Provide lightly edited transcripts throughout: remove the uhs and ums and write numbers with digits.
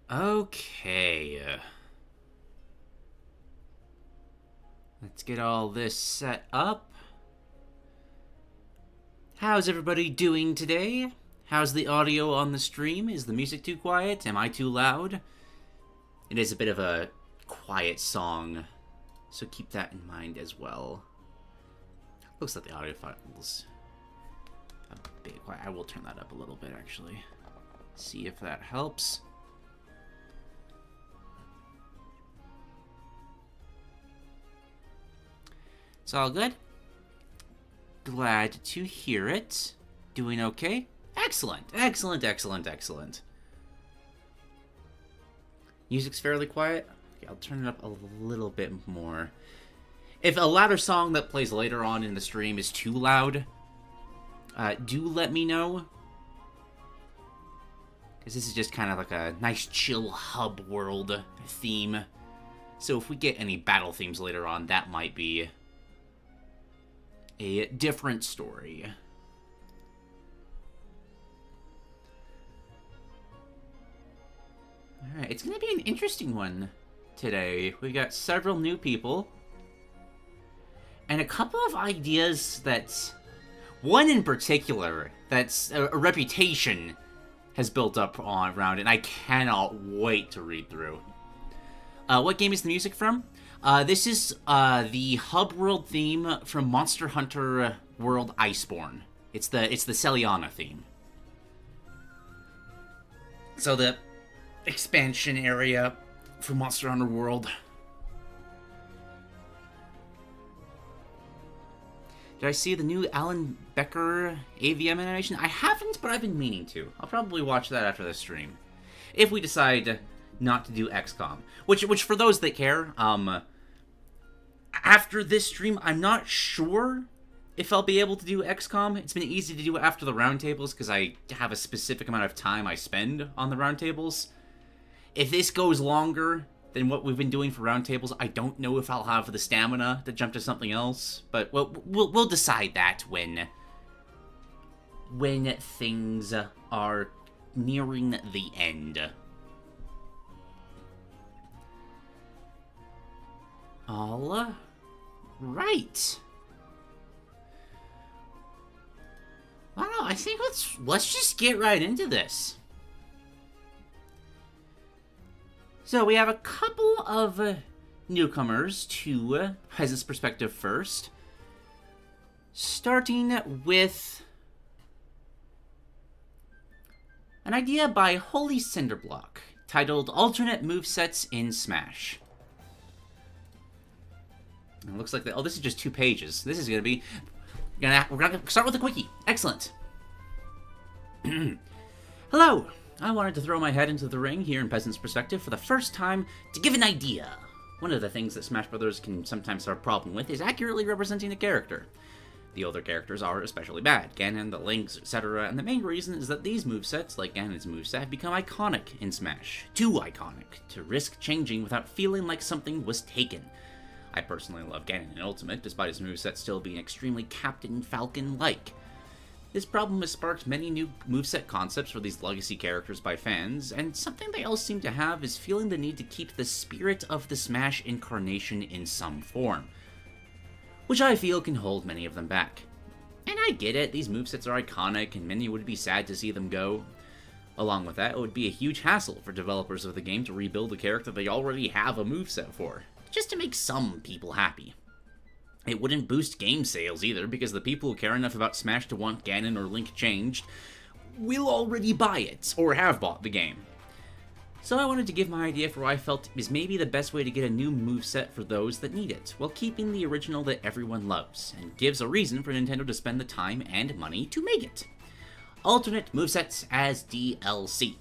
Okay. Let's get all this set up. How's everybody doing today? How's the audio on the stream? Is the music too quiet? Am I too loud? It is a bit of a quiet song, so keep that in mind as well. Looks like the audio file's a bit quiet. I will turn that up a little bit, actually. See if that helps. It's all good. Glad to hear it. Doing okay? Excellent, excellent, excellent, excellent. Music's fairly quiet. Okay, I'll turn it up a little bit more. If a louder song that plays later on in the stream is too loud, do let me know. Because this is just kind of like a nice chill hub world theme. So if we get any battle themes later on, that might be a different story. Alright, it's going to be an interesting one today. We got several new people. And a couple of ideas that... One in particular, that's a reputation has built up around it, and I cannot wait to read through. What game is the music from? This is the hub world theme from Monster Hunter World Iceborne. It's the Celiana theme. So the expansion area for Monster Hunter World. Did I see the new Alan Becker AVM animation? I haven't, but I've been meaning to. I'll probably watch that after this stream. If we decide not to do XCOM. Which for those that care, after this stream, I'm not sure if I'll be able to do XCOM. It's been easy to do after the roundtables, because I have a specific amount of time I spend on the roundtables. If this goes longer than what we've been doing for roundtables, I don't know if I'll have the stamina to jump to something else. But we'll decide that when things are nearing the end. All right. I don't know. I think let's just get right into this. So we have a couple of newcomers to Peasant's Perspective first. Starting with an idea by HolyCinderblock, titled Alternate Movesets in Smash. It looks like oh, this is just 2 pages. This is gonna be we're gonna start with a quickie. Excellent. Hello. I wanted to throw my head into the ring here in Peasant's Perspective for the first time to give an idea. One of the things that Smash Brothers can sometimes have a problem with is accurately representing the character. The older characters are especially bad, Ganon, the Lynx, etc., and the main reason is that these movesets, like Ganon's moveset, have become iconic in Smash. Too iconic to risk changing without feeling like something was taken. I personally love Ganon in Ultimate, despite his moveset still being extremely Captain Falcon-like. This problem has sparked many new moveset concepts for these legacy characters by fans, and something they all seem to have is feeling the need to keep the spirit of the Smash incarnation in some form, which I feel can hold many of them back. And I get it, these movesets are iconic, and many would be sad to see them go. Along with that, it would be a huge hassle for developers of the game to rebuild a character they already have a moveset for, just to make some people happy. It wouldn't boost game sales either, because the people who care enough about Smash to want Ganon or Link changed will already buy it, or have bought the game. So I wanted to give my idea for what I felt is maybe the best way to get a new moveset for those that need it, while keeping the original that everyone loves, and gives a reason for Nintendo to spend the time and money to make it. Alternate movesets as DLC.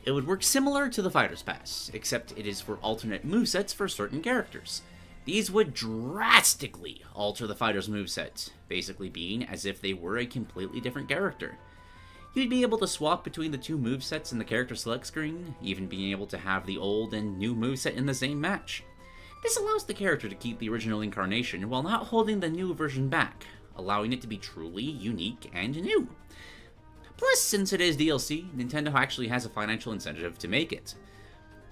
It would work similar to the Fighter's Pass, except it is for alternate movesets for certain characters. These would drastically alter the fighter's moveset, basically being as if they were a completely different character. You'd be able to swap between the 2 movesets in the character select screen, even being able to have the old and new moveset in the same match. This allows the character to keep the original incarnation while not holding the new version back, allowing it to be truly unique and new. Plus, since it is DLC, Nintendo actually has a financial incentive to make it.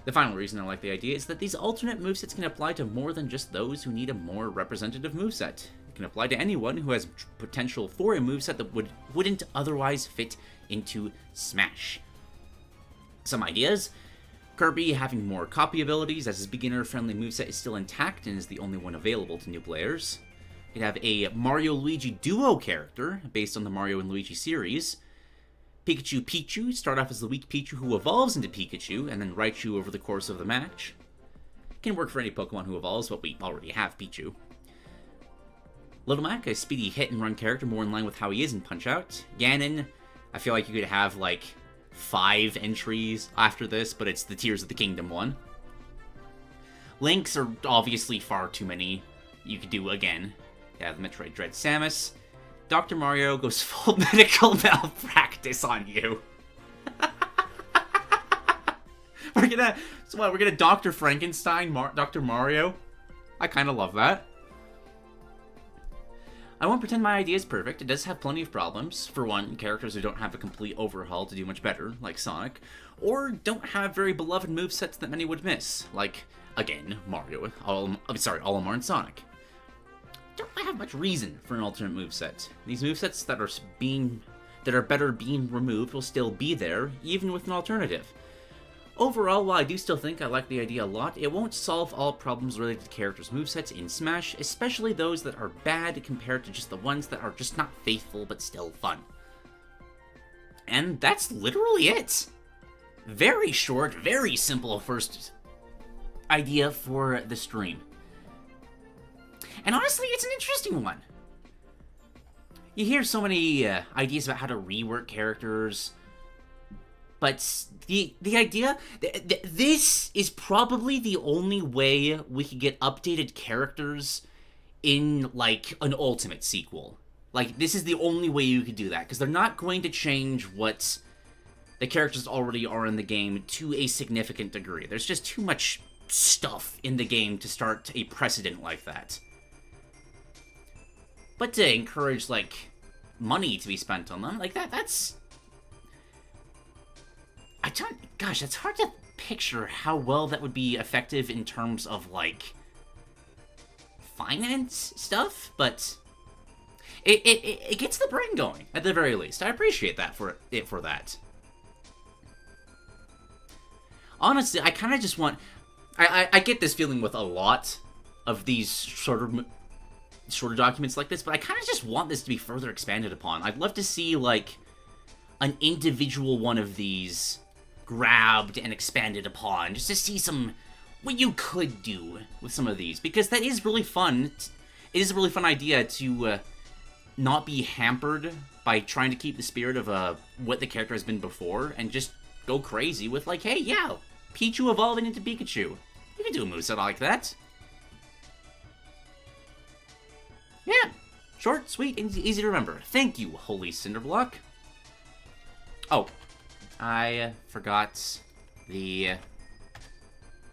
The final reason I like the idea is that these alternate movesets can apply to more than just those who need a more representative moveset. It can apply to anyone who has potential for a moveset that wouldn't otherwise fit into Smash. Some ideas: Kirby having more copy abilities, as his beginner-friendly moveset is still intact and is the only one available to new players. You could have a Mario-Luigi duo character, based on the Mario and Luigi series. Pichu start off as the weak Pichu who evolves into Pikachu, and then Raichu over the course of the match. Can work for any Pokemon who evolves, but we already have Pichu. Little Mac, a speedy hit-and-run character more in line with how he is in Punch-Out. Ganon, I feel like you could have, like, 5 entries after this, but it's the Tears of the Kingdom one. Links are obviously far too many. You could do, again, yeah, the Metroid Dread Samus. Dr. Mario goes full medical malpractice on you. We're gonna Dr. Frankenstein Dr. Mario? I kinda love that. I won't pretend my idea is perfect. It does have plenty of problems. For one, characters who don't have a complete overhaul to do much better, like Sonic, or don't have very beloved movesets that many would miss, like, again, Mario, Olimar and Sonic. Don't have much reason for an alternate moveset. These movesets that are better being removed will still be there, even with an alternative. Overall, while I do still think I like the idea a lot, it won't solve all problems related to characters' movesets in Smash, especially those that are bad compared to just the ones that are just not faithful but still fun. And that's literally it. Very short, very simple first idea for the stream. And honestly, it's an interesting one. You hear so many ideas about how to rework characters, but the idea, this is probably the only way we could get updated characters in, like, an Ultimate sequel. Like, this is the only way you could do that, because they're not going to change what the characters already are in the game to a significant degree. There's just too much stuff in the game to start a precedent like that. But to encourage, like, money to be spent on them, like, that's... Gosh, it's hard to picture how well that would be effective in terms of, like, finance stuff, but it gets the brain going, at the very least. I appreciate that for that. Honestly, I kind of just want... I get this feeling with a lot of these shorter documents like this, but I kind of just want this to be further expanded upon. I'd love to see, like, an individual one of these grabbed and expanded upon, just to see what you could do with some of these, because that is really fun. It is a really fun idea to not be hampered by trying to keep the spirit of what the character has been before, and just go crazy with, like, hey, yeah, Pichu evolving into Pikachu. You can do a moveset like that. Yeah, short, sweet, and easy to remember. Thank you, HolyCinderblock. Oh, I forgot the...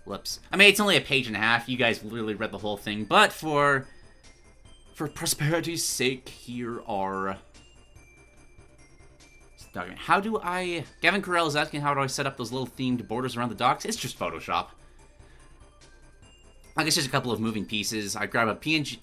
Whoops. I mean, it's only a page and a half. You guys literally read the whole thing. But for prosperity's sake, here are... How do I... Gavin Carell is asking how do I set up those little themed borders around the docks. It's just Photoshop. Like, it's just a couple of moving pieces. I grab a PNG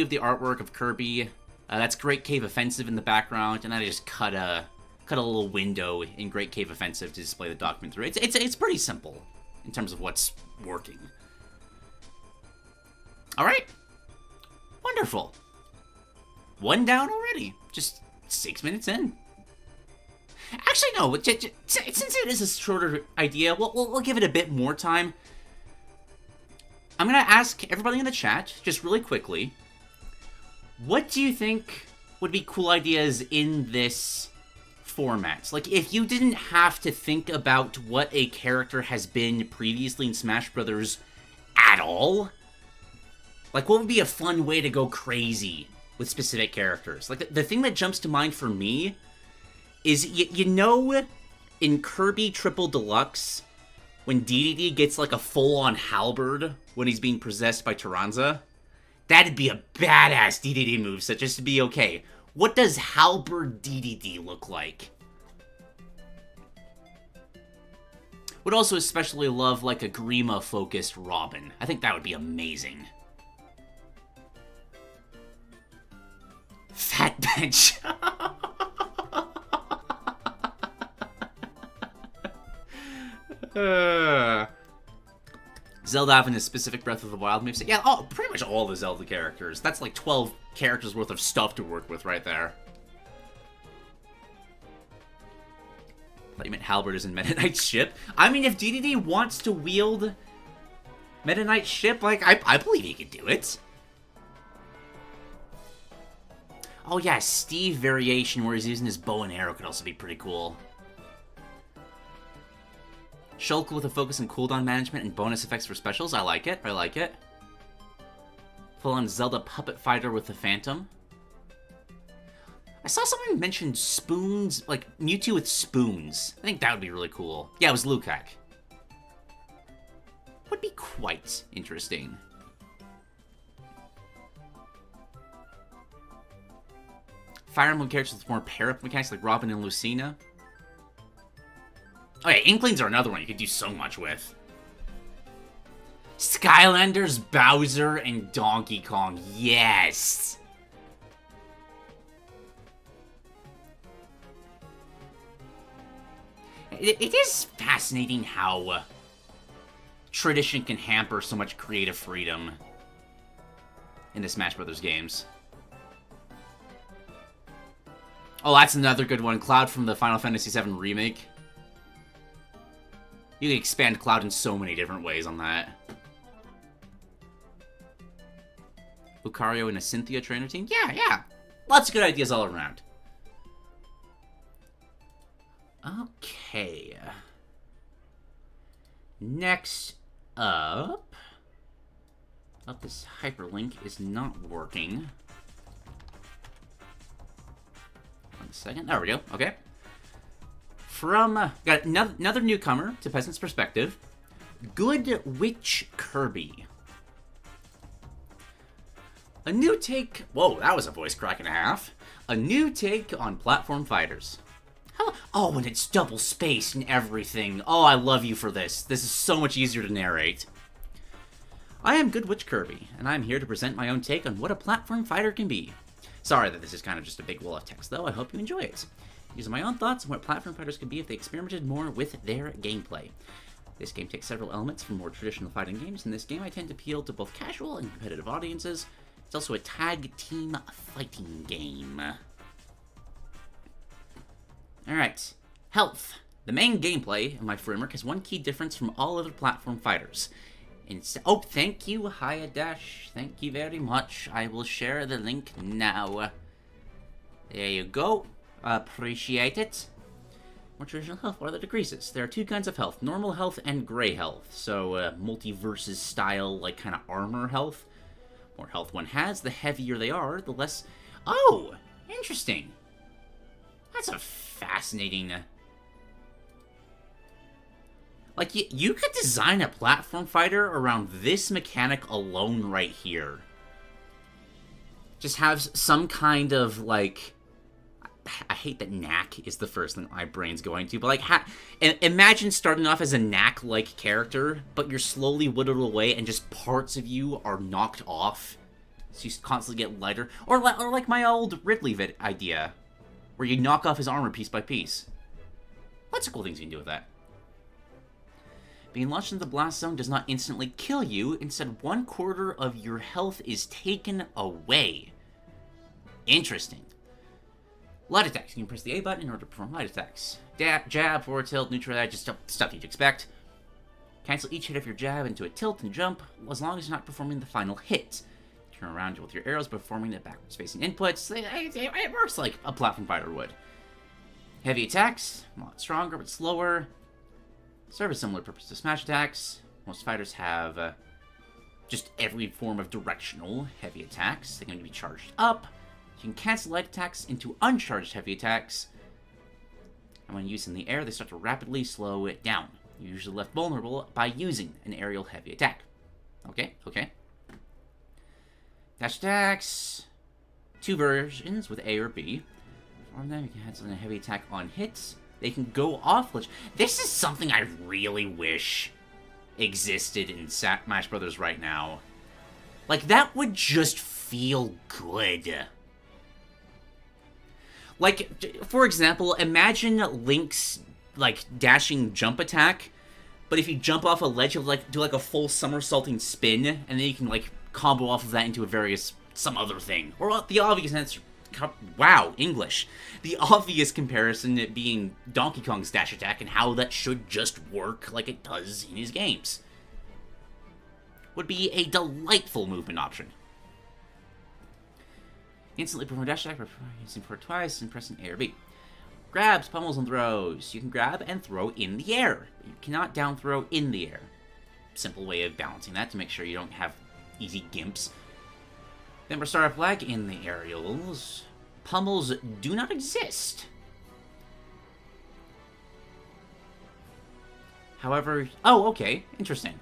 of the artwork of Kirby. That's Great Cave Offensive in the background, and then I just cut a little window in Great Cave Offensive to display the document through. It's pretty simple in terms of what's working. All right, wonderful. One down already. Just 6 minutes in. Actually, no. Since it is a shorter idea, we'll give it a bit more time. I'm gonna ask everybody in the chat, just really quickly, what do you think would be cool ideas in this format? Like, if you didn't have to think about what a character has been previously in Smash Brothers at all, like, what would be a fun way to go crazy with specific characters? Like, the thing that jumps to mind for me is, you know, in Kirby Triple Deluxe, when DDD gets, like, a full-on halberd when he's being possessed by Taranza, that'd be a badass DDD moveset, just to be, okay, What does Halberd DDD look like? Would also especially love, like, a Grima-focused Robin. I think that would be amazing. Fat Bench. Zelda having a specific Breath of the Wild moveset. Yeah, oh, pretty much all the Zelda characters. That's like 12 characters worth of stuff to work with right there. I thought you meant Halberd is in Meta Knight's ship. I mean, if DDD wants to wield Meta Knight's ship, like, I believe he could do it. Oh yeah, Steve variation where he's using his bow and arrow could also be pretty cool. Shulk with a focus on cooldown management and bonus effects for specials. I like it. I like it. Full-on Zelda puppet fighter with the Phantom. I saw someone mention spoons, like Mewtwo with spoons. I think that would be really cool. Yeah, it was Lukac. Would be quite interesting. Fire Emblem characters with more pair-up mechanics like Robin and Lucina. Oh yeah, Inklings are another one you could do so much with. Skylanders, Bowser, and Donkey Kong. Yes! It is fascinating how tradition can hamper so much creative freedom in the Smash Brothers games. Oh, that's another good one. Cloud from the Final Fantasy VII Remake. You can expand Cloud in so many different ways on that. Lucario and a Cynthia trainer team? Yeah. Lots of good ideas all around. Okay. Next up... Oh, this hyperlink is not working. 1 second. There we go. Okay. From... got another newcomer to Peasant's Perspective. Good Witch Kirby. A new take... Whoa, that was a voice crack and a half. A new take on platform fighters. Oh, and it's double spaced and everything. Oh, I love you for this. This is so much easier to narrate. I am Good Witch Kirby, and I'm here to present my own take on what a platform fighter can be. Sorry that this is kind of just a big wall of text, though. I hope you enjoy it. These are my own thoughts on what platform fighters could be if they experimented more with their gameplay. This game takes several elements from more traditional fighting games. In this game, I tend to appeal to both casual and competitive audiences. It's also a tag team fighting game. Alright. Health. The main gameplay in my framework has one key difference from all other platform fighters. Oh, thank you, Hayadash. Thank you very much. I will share the link now. There you go. Appreciate it. More traditional health, what are the decreases? There are two kinds of health, normal health and gray health. So, multiverses style, like, kind of armor health. More health one has, the heavier they are, the less... Oh! Interesting. That's a fascinating... Like, you could design a platform fighter around this mechanic alone right here. Just have some kind of, like... I hate that knack is the first thing my brain's going to, but, like, imagine starting off as a knack-like character, but you're slowly whittled away and just parts of you are knocked off, so you constantly get lighter. Or like my old Ridley idea, where you knock off his armor piece by piece. Lots of cool things you can do with that. Being launched into the blast zone does not instantly kill you, instead 1/4 of your health is taken away. Interesting. Light attacks. You can press the A button in order to perform light attacks. Jab, forward tilt, neutral edge, just stuff you'd expect. Cancel each hit of your jab into a tilt and jump, as long as you're not performing the final hit. Turn around with your arrows performing the backwards facing inputs. It works like a platform fighter would. Heavy attacks, a lot stronger but slower. Serve a similar purpose to smash attacks. Most fighters have just every form of directional heavy attacks. They're going to be charged up. You can cancel light attacks into uncharged heavy attacks. And when used in the air, they start to rapidly slow it down. You're usually left vulnerable by using an aerial heavy attack. Okay. Dash attacks. two versions with A or B. Perform them, you can cancel a heavy attack on hits. They can go off ledge. This is something I really wish existed in Smash Brothers right now. Like, that would just feel good. Like, for example, imagine Link's, like, dashing jump attack, but if you jump off a ledge, you'll, like, do, like, a full somersaulting spin, and then you can, like, combo off of that into some other thing. Or the obvious answer, wow, English. The obvious comparison being Donkey Kong's dash attack and how that should just work like it does in his games. Would be a delightful movement option. Instantly perform dash attack, using for twice, and pressing A or B. Grabs, pummels, and throws. You can grab and throw in the air. You cannot down throw in the air. Simple way of balancing that to make sure you don't have easy gimps. Then for startup lag in the aerials, pummels do not exist. However, oh, okay, interesting.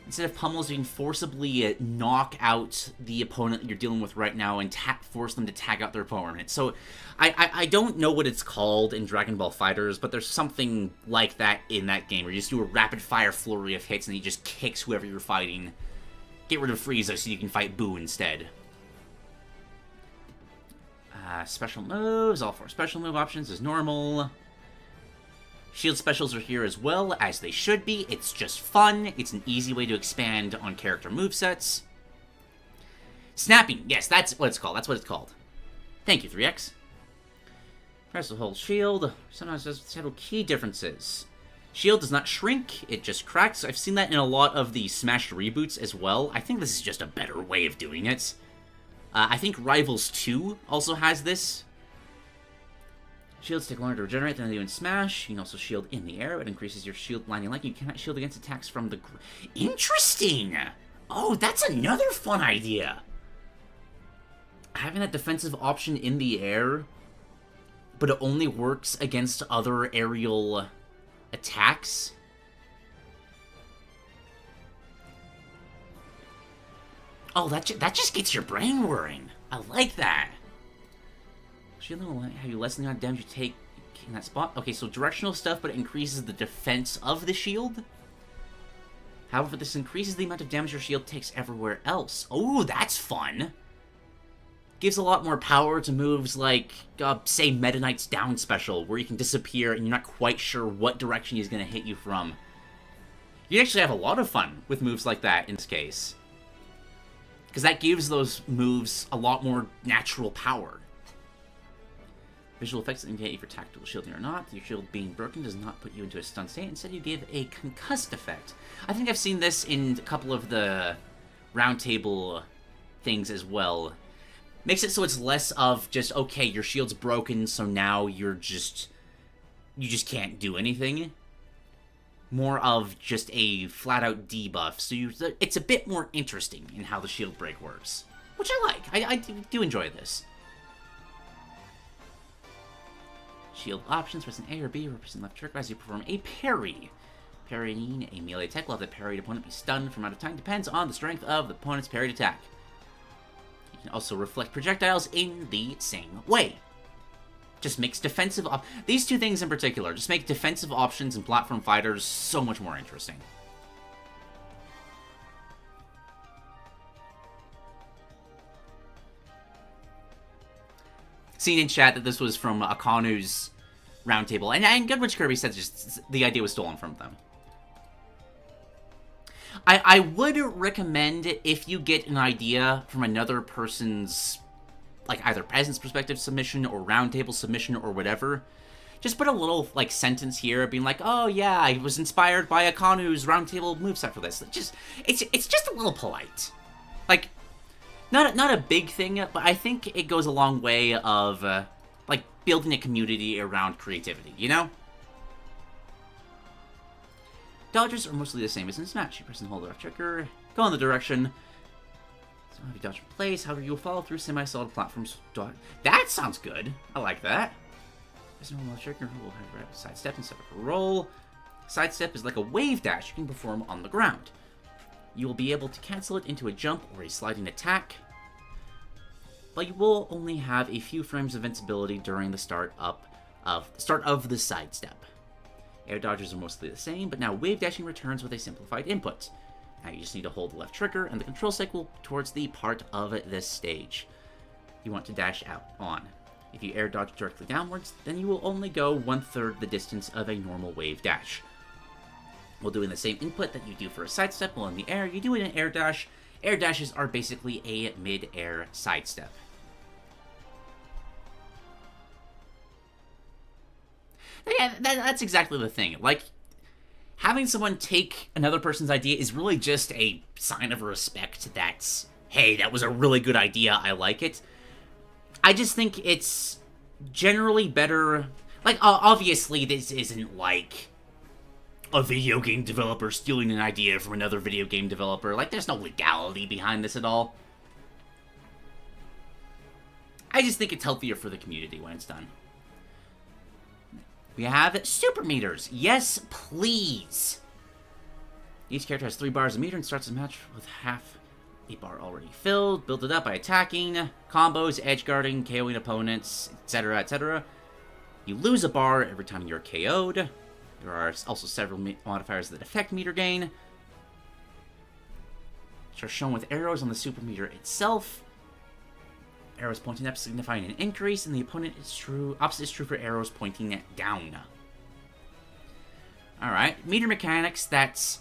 Instead of pummels, you can forcibly knock out the opponent that you're dealing with right now and force them to tag out their opponent. So, I don't know what it's called in Dragon Ball FighterZ, but there's something like that in that game where you just do a rapid-fire flurry of hits and he just kicks whoever you're fighting. Get rid of Frieza so you can fight Boo instead. Special moves, all four special move options as normal. Shield specials are here as well, as they should be. It's just fun. It's an easy way to expand on character movesets. Snapping, yes, that's what it's called. That's what it's called. Thank you, 3X. Press the hold shield. Sometimes there's several key differences. Shield does not shrink, it just cracks. I've seen that in a lot of the Smash reboots as well. I think this is just a better way of doing it. I think Rivals 2 also has this. Shields take longer to regenerate than they do in Smash. You can also shield in the air. It increases your shield landing length. You cannot shield against attacks from the Interesting! Oh, that's another fun idea! Having that defensive option in the air, but it only works against other aerial attacks. Oh, that just gets your brain whirring. I like that. Shield will have you lessen the amount of damage you take in that spot. Okay, so directional stuff, but it increases the defense of the shield. However, this increases the amount of damage your shield takes everywhere else. Oh, that's fun. Gives a lot more power to moves like, say, Meta Knight's down special, where you can disappear and you're not quite sure what direction he's going to hit you from. You actually have a lot of fun with moves like that in this case. Because that gives those moves a lot more natural power. Visual effects indicate if you're tactical shielding or not. Your shield being broken does not put you into a stun state. Instead, you give a concussed effect. I think I've seen this in a couple of the roundtable things as well. Makes it so it's less of just, okay, your shield's broken, so now you just can't do anything. More of just a flat-out debuff, so it's a bit more interesting in how the shield break works. Which I like. I do enjoy this. Shield options, pressing A or B, or pressing left trigger as you perform a parry. Parrying a melee attack will have the parried opponent be stunned for amount of time. Depends on the strength of the opponent's parried attack. You can also reflect projectiles in the same way. Just makes defensive these two things in particular just make defensive options in platform fighters so much more interesting. Seen in chat that this was from Akanu's roundtable, and Goodwitch Kirby said just the idea was stolen from them. I would recommend, if you get an idea from another person's, like, either Peasant's perspective submission or roundtable submission or whatever, just put a little, like, sentence here being like, oh yeah, I was inspired by Akanu's roundtable moveset for this. It's just a little polite. Like, not a big thing, but I think it goes a long way of, like, building a community around creativity, you know? Dodges are mostly the same as in Smash. You press and hold the left trigger, go in the direction. So have you dodge in place, however you will follow through semi-solid platforms. That sounds good. I like that. Press and hold the left trigger, we'll have a sidestep instead of a roll. Sidestep is like a wave dash you can perform on the ground. You will be able to cancel it into a jump or a sliding attack. but you will only have a few frames of invincibility during the start of the sidestep. Air dodges are mostly the same, but now wave dashing returns with a simplified input. Now you just need to hold the left trigger and the control cycle towards the part of this stage you want to dash out on. If you air dodge directly downwards, then you will only go 1/3 the distance of a normal wave dash. While doing the same input that you do for a sidestep while in the air, you do it in an air dash. Air dashes are basically a mid-air sidestep. Yeah, that's exactly the thing. Like, having someone take another person's idea is really just a sign of respect that's, hey, that was a really good idea, I like it. I just think it's generally better. Like, obviously, this isn't like a video game developer stealing an idea from another video game developer. Like, there's no legality behind this at all. I just think it's healthier for the community when it's done. We have super meters. Yes, please. Each character has 3 bars of meter and starts a match with half a bar already filled. Build it up by attacking, combos, edge guarding, KOing opponents, etc., etc. You lose a bar every time you're KO'd. There are also several modifiers that affect meter gain, which are shown with arrows on the super meter itself. Arrows pointing up signifying an increase, and the opponent is true. Opposite is true for arrows pointing down. Alright, meter mechanics that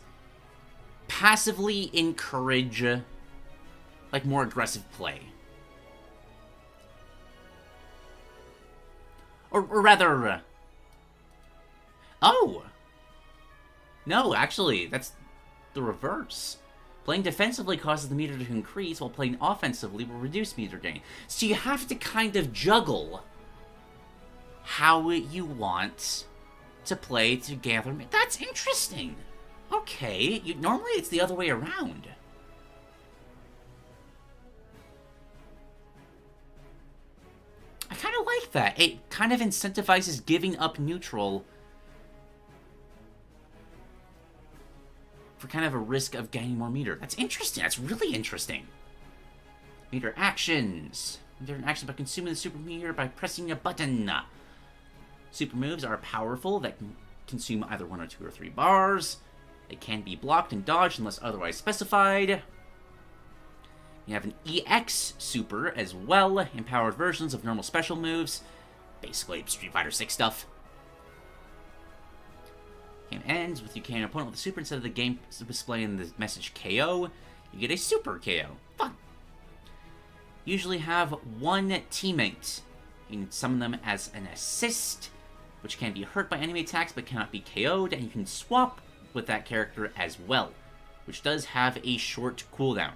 passively encourage, like, more aggressive play. Or rather, oh! No, actually, that's the reverse. Playing defensively causes the meter to increase, while playing offensively will reduce meter gain. So you have to kind of juggle how you want to play to gather. That's interesting. Okay, normally it's the other way around. I kind of like that. It kind of incentivizes giving up neutral for kind of a risk of gaining more meter. That's interesting. That's really interesting. Meter actions. Meter an action by consuming the super meter by pressing a button. Super moves are powerful that can consume either 1 or 2 or 3 bars. They can be blocked and dodged unless otherwise specified. You have an EX super as well, empowered versions of normal special moves. Basically Street Fighter 6 stuff. Game ends with you KOing an opponent with a super instead of the game displaying the message KO. You get a super KO. Fun. Usually have 1 teammate. You can summon them as an assist, which can be hurt by enemy attacks but cannot be KO'd, and you can swap with that character as well, which does have a short cooldown.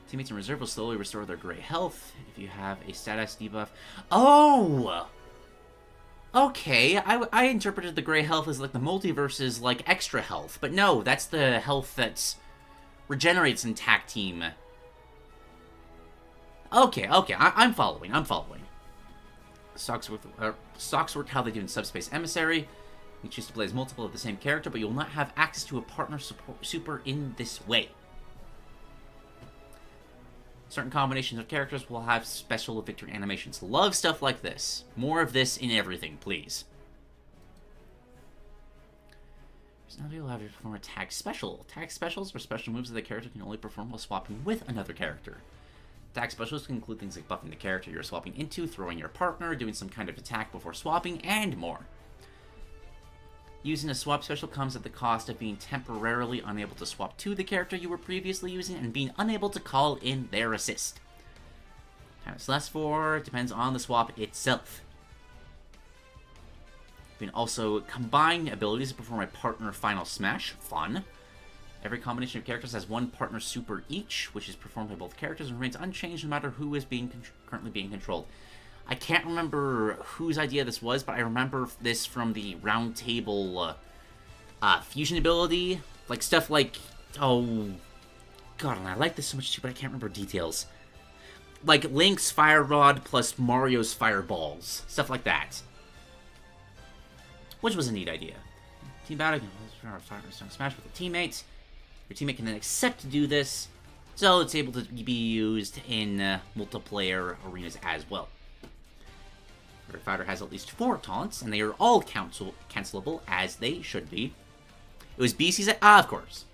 Teammates in reserve will slowly restore their gray health if you have a status debuff. Oh! Okay, I interpreted the gray health as like the multiverse's like extra health, but no, that's the health that regenerates in tag team. Okay, I'm following. Stocks work how they do in Subspace Emissary. You choose to play as multiple of the same character, but you will not have access to a partner super in this way. Certain combinations of characters will have special victory animations. Love stuff like this. More of this in everything, please. Personality will have you perform a tag special. Tag specials are special moves that the character can only perform while swapping with another character. Tag specials can include things like buffing the character you're swapping into, throwing your partner, doing some kind of attack before swapping, and more. Using a swap special comes at the cost of being temporarily unable to swap to the character you were previously using and being unable to call in their assist. Time it's lasts for depends on the swap itself. You can also combine abilities to perform a partner final smash. Fun. Every combination of characters has 1 partner super each, which is performed by both characters and remains unchanged no matter who is currently being controlled. I can't remember whose idea this was, but I remember this from the round table fusion ability. Like, stuff like, oh, God, and I like this so much too, but I can't remember details. Like, Link's Fire Rod plus Mario's Fireballs. Stuff like that. Which was a neat idea. Team battle, Smash with a teammate. Your teammate can then accept to do this. so it's able to be used in multiplayer arenas as well. Every fighter has at least 4 taunts, and they are all cancelable, as they should be. It was BC's of course.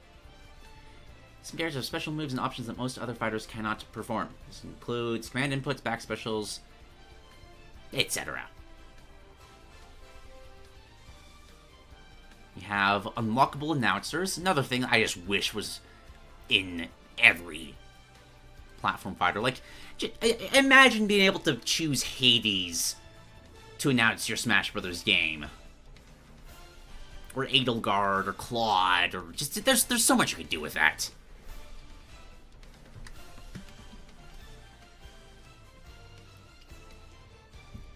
Some characters have special moves and options that most other fighters cannot perform. This includes command inputs, back specials, etc. You have unlockable announcers. Another thing I just wish was in every platform fighter. Like, imagine being able to choose Hades to announce your Smash Brothers game. Or Edelgard, or Claude, or just... There's so much you could do with that.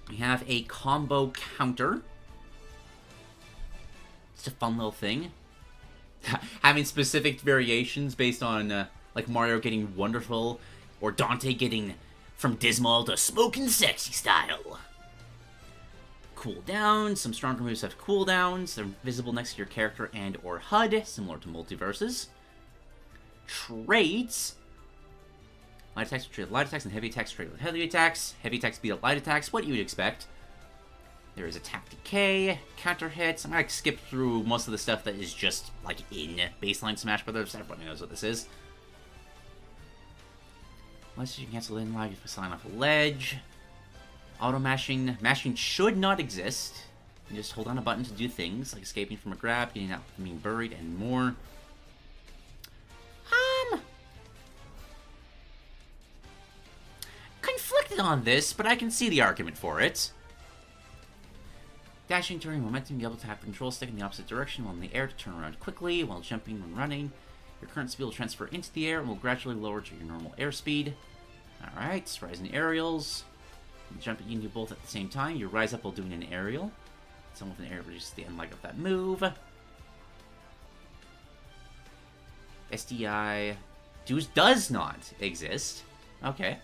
We have a combo counter. It's a fun little thing. Having specific variations based on, like Mario getting wonderful, or Dante getting from dismal to smoking sexy style. Cooldown. Some stronger moves have cooldowns. They're visible next to your character and or HUD, similar to multiverses. Traits. Light attacks trade with light attacks, and heavy attacks trade with heavy attacks. Heavy attacks beat up light attacks, what you would expect. There is attack decay, counter hits. I'm gonna skip through most of the stuff that is just, like, in baseline Smash Brothers. Everybody knows what this is. Unless you can cancel in live, you can sign off a ledge. Auto mashing. Mashing should not exist. You just hold on a button to do things, like escaping from a grab, getting out from being buried, and more. Conflicted on this, but I can see the argument for it. Dashing, turning, momentum, be able to have the control stick in the opposite direction while in the air to turn around quickly, while jumping when running. Your current speed will transfer into the air and will gradually lower to your normal airspeed. Alright, rising aerials. You jump, you can do both at the same time. You rise up while doing an aerial. Someone with an air reduces the end leg of that move. SDI does not exist. Okay.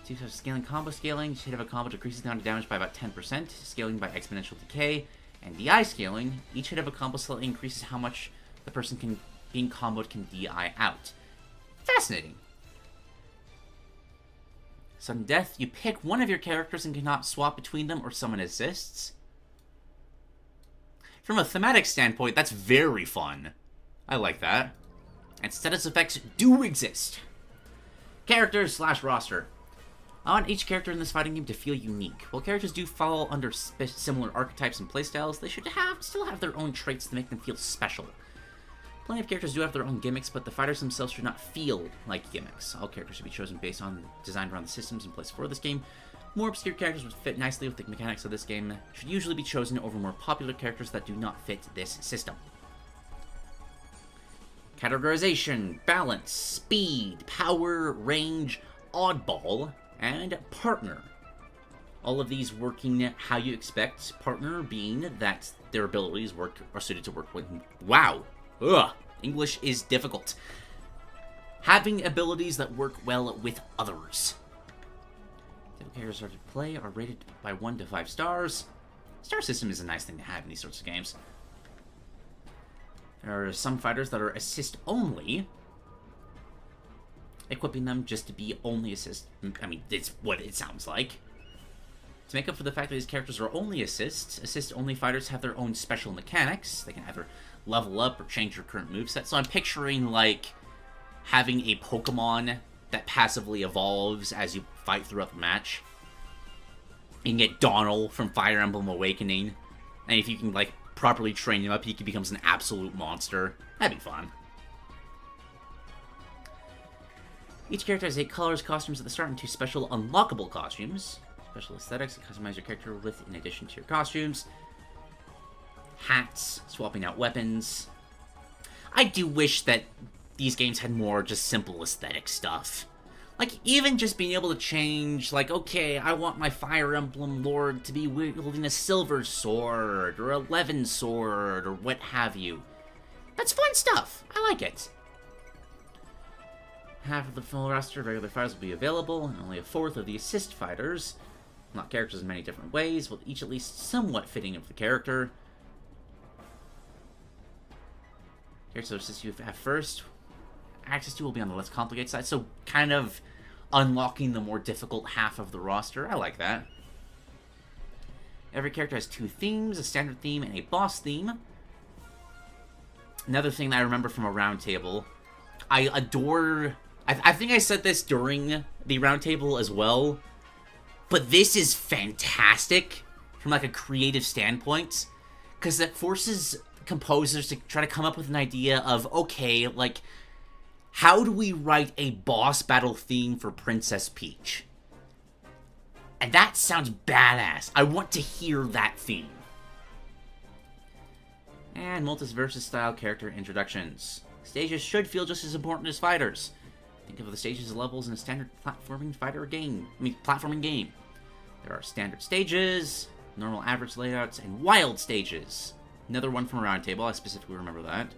So you have scaling, combo scaling. Each hit of a combo decreases down to damage by about 10%. Scaling by exponential decay. And DI scaling. Each hit of a combo slightly increases how much the person being comboed can DI out. Fascinating. Sudden death. You pick one of your characters and cannot swap between them or someone assists. From a thematic standpoint, that's very fun. I like that. And status effects do exist. Characters / roster. I want each character in this fighting game to feel unique. While characters do fall under similar archetypes and playstyles, they should still have their own traits to make them feel special. Plenty of characters do have their own gimmicks, but the fighters themselves should not feel like gimmicks. All characters should be chosen based on designed around the systems in place for this game. More obscure characters would fit nicely with the mechanics of this game, should usually be chosen over more popular characters that do not fit this system. Categorization, balance, speed, power, range, oddball, and partner. All of these working how you expect, partner being that their abilities are suited to work with. Wow! Ugh! English is difficult. Having abilities that work well with others. Typical characters are to play are rated by 1 to 5 stars. Star system is a nice thing to have in these sorts of games. There are some fighters that are assist only. Equipping them just to be only assist. I mean, it's what it sounds like. To make up for the fact that these characters are only assists, assist-only fighters have their own special mechanics. They can either level up or change your current moveset. So I'm picturing, like, having a Pokemon that passively evolves as you fight throughout the match. You can get Donald from Fire Emblem Awakening. And if you can, like, properly train him up, he becomes an absolute monster. That'd be fun. Each character has 8 colors, costumes at the start, and 2 special unlockable costumes. Special aesthetics to customize your character with in addition to your costumes. Hats, swapping out weapons. I do wish that these games had more just simple aesthetic stuff. Like, even just being able to change, like, okay, I want my Fire Emblem Lord to be wielding a silver sword, or a Levin sword, or what have you. That's fun stuff. I like it. Half of the full roster of regular fighters will be available, and only a fourth of the assist fighters, not characters in many different ways, will each at least somewhat fitting of the character. Characters assist you at first access to will be on the less complicated side, so kind of unlocking the more difficult half of the roster. I like that. Every character has 2 themes, a standard theme and a boss theme. Another thing that I remember from a roundtable, I adore... I think I said this during the roundtable as well, but this is fantastic from like a creative standpoint, because it forces composers to try to come up with an idea of, okay, like, how do we write a boss battle theme for Princess Peach? And that sounds badass. I want to hear that theme. And Multiversus style character introductions. Stages should feel just as important as fighters. Think of the stages as levels in a standard platforming platforming game. There are standard stages, normal average layouts, and wild stages. Another one from a roundtable, I specifically remember that.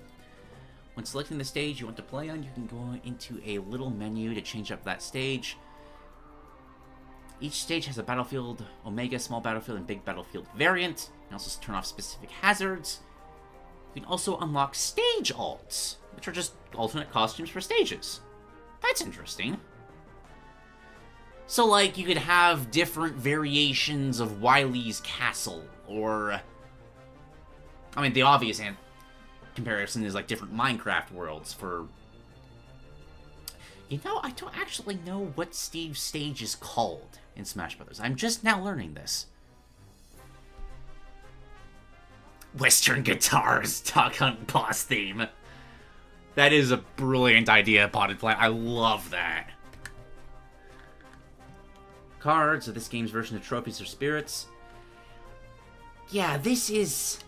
When selecting the stage you want to play on, you can go into a little menu to change up that stage. Each stage has a battlefield, Omega, small battlefield, and big battlefield variant. You can also turn off specific hazards. You can also unlock stage alts, which are just alternate costumes for stages. That's interesting. So, like, you could have different variations of Wily's castle, or... I mean, the obvious comparison is, like, different Minecraft worlds for... You know, I don't actually know what Steve's stage is called in Smash Brothers. I'm just now learning this. Western Guitars Duck Hunt boss theme. That is a brilliant idea, Potted Plant. I love that. Cards are this game's version of trophies or spirits. Yeah, this is...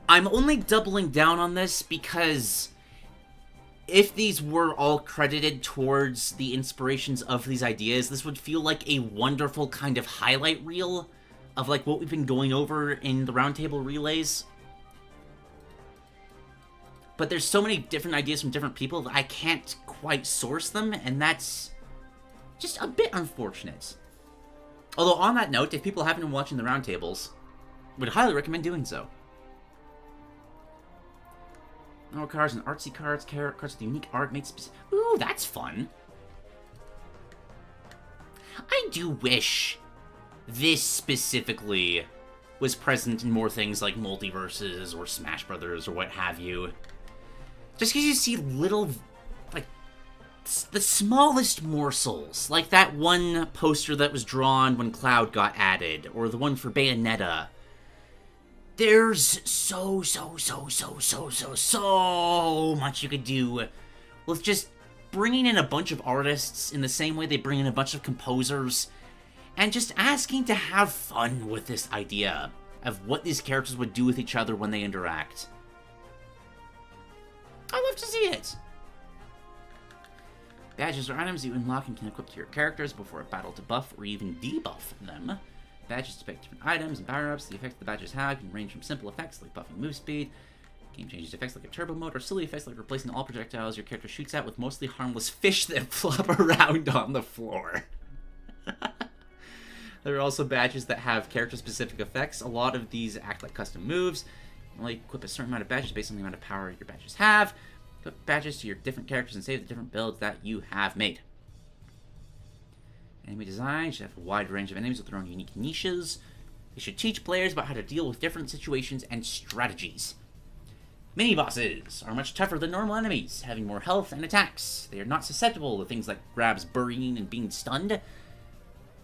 I'm only doubling down on this because if these were all credited towards the inspirations of these ideas, this would feel like a wonderful kind of highlight reel of like what we've been going over in the roundtable relays. But there's so many different ideas from different people that I can't quite source them, and that's just a bit unfortunate. Although on that note, if people haven't been watching the roundtables, would highly recommend doing so. Normal cards and artsy cards, cards with unique art made specific. Ooh, that's fun. I do wish this specifically was present in more things like Multiverses or Smash Brothers or what have you. Just because you see little, like, the smallest morsels, like that one poster that was drawn when Cloud got added, or the one for Bayonetta. There's so much you could do with just bringing in a bunch of artists in the same way they bring in a bunch of composers, and just asking to have fun with this idea of what these characters would do with each other when they interact. I love to see it! Badges are items you unlock and can equip to your characters before a battle to buff or even debuff them. Badges depict different items and power-ups. The effects the badges have can range from simple effects like buffing move speed, game changes effects like a turbo mode, or silly effects like replacing all projectiles your character shoots at with mostly harmless fish that flop around on the floor. There are also badges that have character-specific effects. A lot of these act like custom moves. You only equip a certain amount of badges based on the amount of power your badges have. Equip badges to your different characters and save the different builds that you have made. Enemy design should have a wide range of enemies with their own unique niches. They should teach players about how to deal with different situations and strategies. Mini-bosses are much tougher than normal enemies, having more health and attacks. They are not susceptible to things like grabs, burying, and being stunned,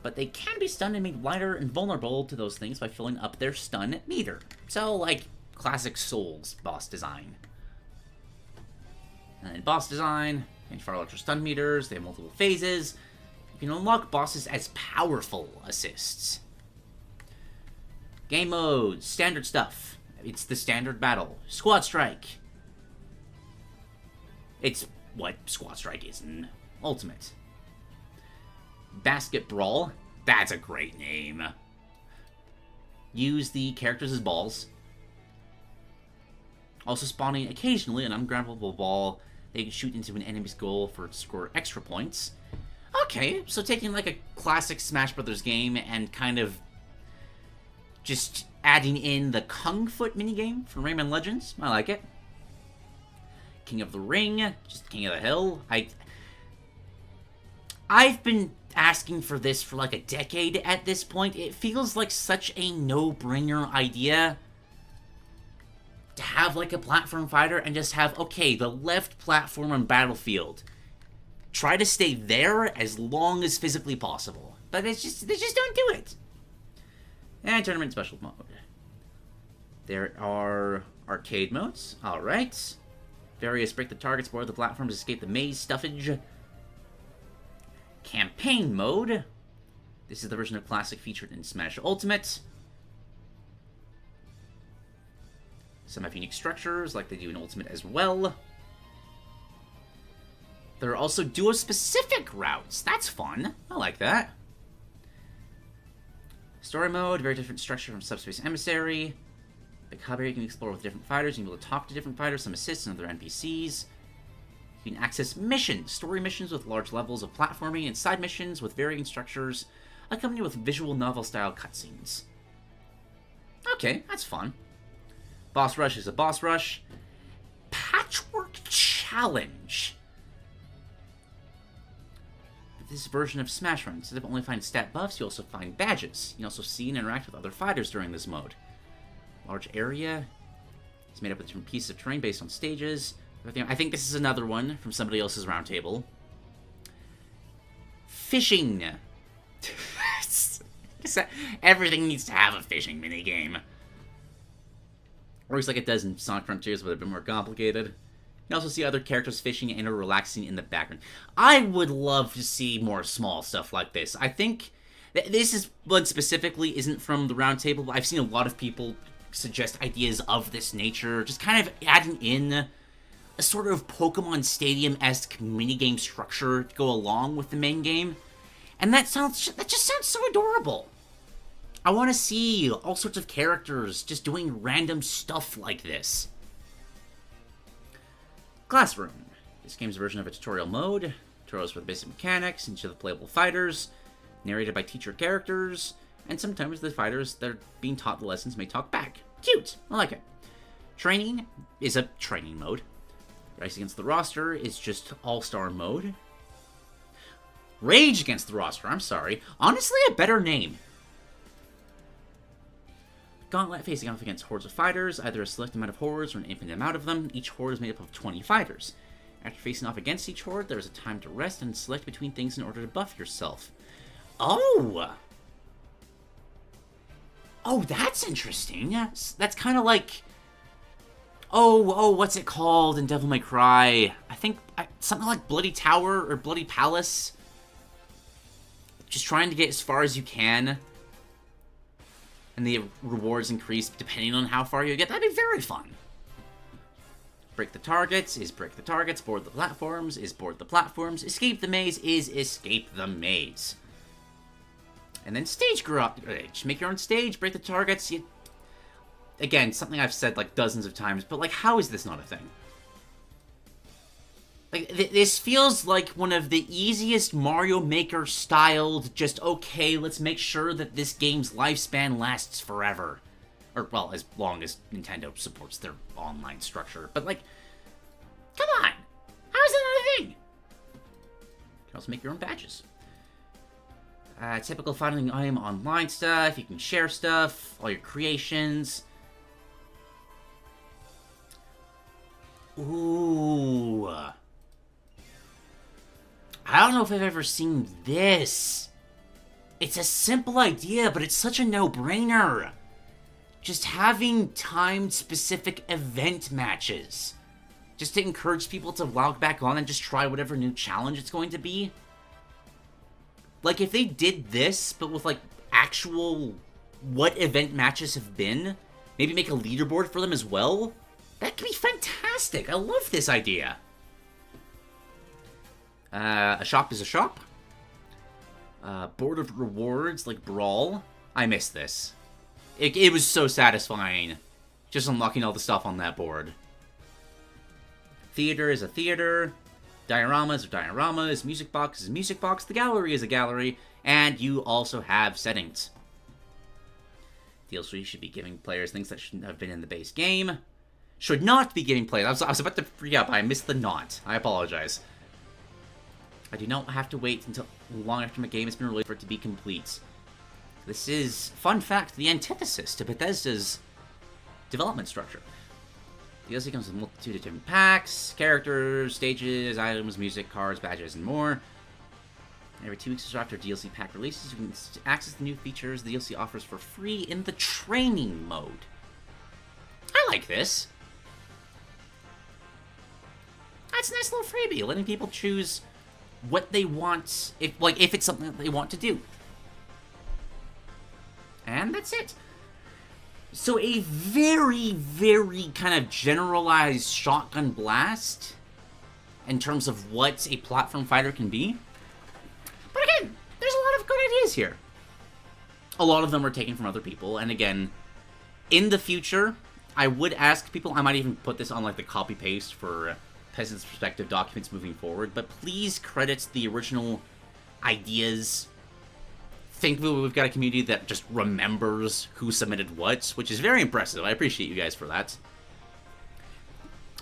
but they can be stunned and made lighter and vulnerable to those things by filling up their stun meter. So, like, classic Souls boss design. And then boss design, and far larger stun meters, they have multiple phases. You can unlock bosses as powerful assists. Game modes, standard stuff. It's the standard battle. Squad Strike. It's what Squad Strike is in Ultimate. Basket Brawl. That's a great name. Use the characters as balls. Also spawning occasionally an ungrabbable ball that you can shoot into an enemy's goal for to score extra points. Okay, so taking like a classic Smash Brothers game and kind of just adding in the Kung Foot minigame from Rayman Legends. I like it. King of the Ring, just King of the Hill. I've been asking for this for like a decade at this point. It feels like such a no-brainer idea to have like a platform fighter and just have, okay, the left platform on Battlefield. Try to stay there as long as physically possible. But they just don't do it. And tournament special mode. There are arcade modes. Alright. Various break the targets, board the platforms, escape the maze stuffage. Campaign mode. This is the version of Classic featured in Smash Ultimate. Some have unique structures, like they do in Ultimate as well. There are also duo-specific routes. That's fun. I like that. Story mode, very different structure from Subspace Emissary. Big hub area you can explore with different fighters. You can be able to talk to different fighters, some assists, and other NPCs. You can access missions, story missions with large levels of platforming, and side missions with varying structures, accompanied with visual novel-style cutscenes. Okay, that's fun. Boss Rush is a boss rush. Patchwork Challenge. This version of Smash Run, instead of only finding stat buffs, you also find badges. You can also see and interact with other fighters during this mode. Large area. It's made up of different pieces of terrain based on stages. I think this is another one from somebody else's roundtable. Fishing. Everything needs to have a fishing minigame. Or at least like it does in Sonic Frontiers, but a bit more complicated. You can also see other characters fishing and or relaxing in the background. I would love to see more small stuff like this. I think this is one specifically isn't from the roundtable, but I've seen a lot of people suggest ideas of this nature, just kind of adding in a sort of Pokemon Stadium-esque minigame structure to go along with the main game. And that just sounds so adorable. I want to see all sorts of characters just doing random stuff like this. Classroom. This game's a version of a tutorial mode. Tutorials for the basic mechanics, each of the playable fighters, narrated by teacher characters, and sometimes the fighters that are being taught the lessons may talk back. Cute! I like it. Training is a training mode. Race Against the Roster is just all-star mode. Rage Against the Roster, I'm sorry. Honestly, a better name. Gauntlet, facing off against hordes of fighters, either a select amount of hordes or an infinite amount of them. Each horde is made up of 20 fighters. After facing off against each horde, there is a time to rest and select between things in order to buff yourself. Oh! Oh, that's interesting. That's kind of like... Oh, what's it called in Devil May Cry? I think something like Bloody Tower or Bloody Palace. Just trying to get as far as you can. And the rewards increase depending on how far you get. That'd be very fun. Break the targets is break the targets. Board the platforms is board the platforms. Escape the maze is escape the maze. And then stage garage. Just make your own stage, break the targets. Again, something I've said like dozens of times, but like, how is this not a thing? Like, this feels like one of the easiest Mario Maker styled, just, okay, let's make sure that this game's lifespan lasts forever. Or, well, as long as Nintendo supports their online structure. But, like, come on! How is that not a thing? You can also make your own badges. Typical finding item online stuff, you can share stuff, all your creations. Ooh. I don't know if I've ever seen this. It's a simple idea, but it's such a no-brainer. Just having timed specific event matches. Just to encourage people to log back on and just try whatever new challenge it's going to be. Like, if they did this, but with, like, actual what event matches have been, maybe make a leaderboard for them as well, that could be fantastic. I love this idea. A shop is a shop. Board of rewards, like Brawl. I missed this. It was so satisfying. Just unlocking all the stuff on that board. Theater is a theater. Dioramas are dioramas. Music box is a music box. The gallery is a gallery. And you also have settings. DLC should be giving players things that shouldn't have been in the base game. Should not be giving players... I was about to free up. I missed the not. I apologize. I do not have to wait until long after my game has been released for it to be complete. This is, fun fact, the antithesis to Bethesda's development structure. DLC comes with a multitude of different packs, characters, stages, items, music, cards, badges, and more. Every 2 weeks or so after DLC pack releases, you can access the new features the DLC offers for free in the training mode. I like this. That's a nice little freebie, letting people choose what they want, if it's something that they want to do. And that's it. So a very, very kind of generalized shotgun blast in terms of what a platform fighter can be. But again, there's a lot of good ideas here. A lot of them were taken from other people, and again, in the future, I would ask people, I might even put this on like the copy-paste for Peasant's Perspective documents moving forward, but please credit the original ideas. Thankfully, we've got a community that just remembers who submitted what, which is very impressive. I appreciate you guys for that.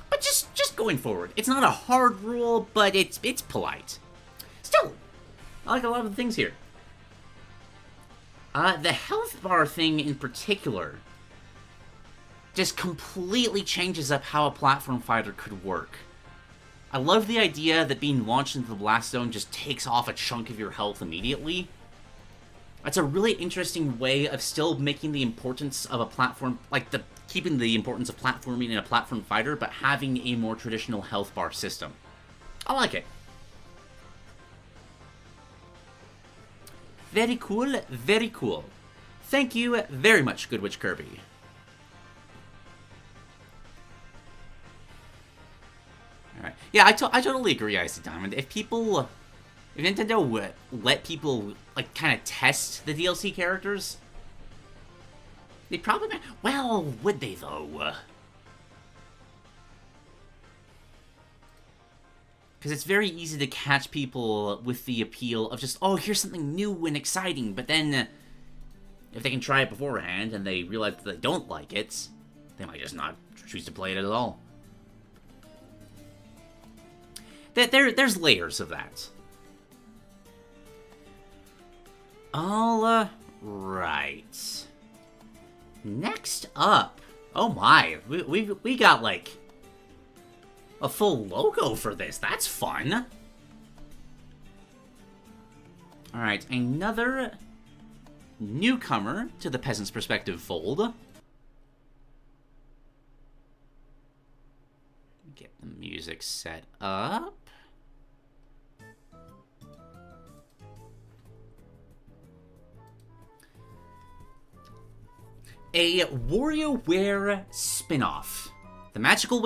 But just going forward, it's not a hard rule, but it's polite. Still, I like a lot of the things here. The health bar thing in particular just completely changes up how a platform fighter could work. I love the idea that being launched into the blast zone just takes off a chunk of your health immediately. That's a really interesting way of still making the importance of a platform, keeping the importance of platforming in a platform fighter, but having a more traditional health bar system. I like it. Very cool, very cool. Thank you very much, Good Witch Kirby. Alright. Yeah, I totally agree, Icy Diamond. If Nintendo would let people, kind of test the DLC characters, they'd probably... Well, would they, though? Because it's very easy to catch people with the appeal of just, oh, here's something new and exciting, but then if they can try it beforehand and they realize that they don't like it, they might just not choose to play it at all. There's layers of that. All right. Next up, oh my, we got a full logo for this. That's fun. All right, another newcomer to the Peasant's Perspective fold. Get the music set up. A Warioware spin-off. The Magical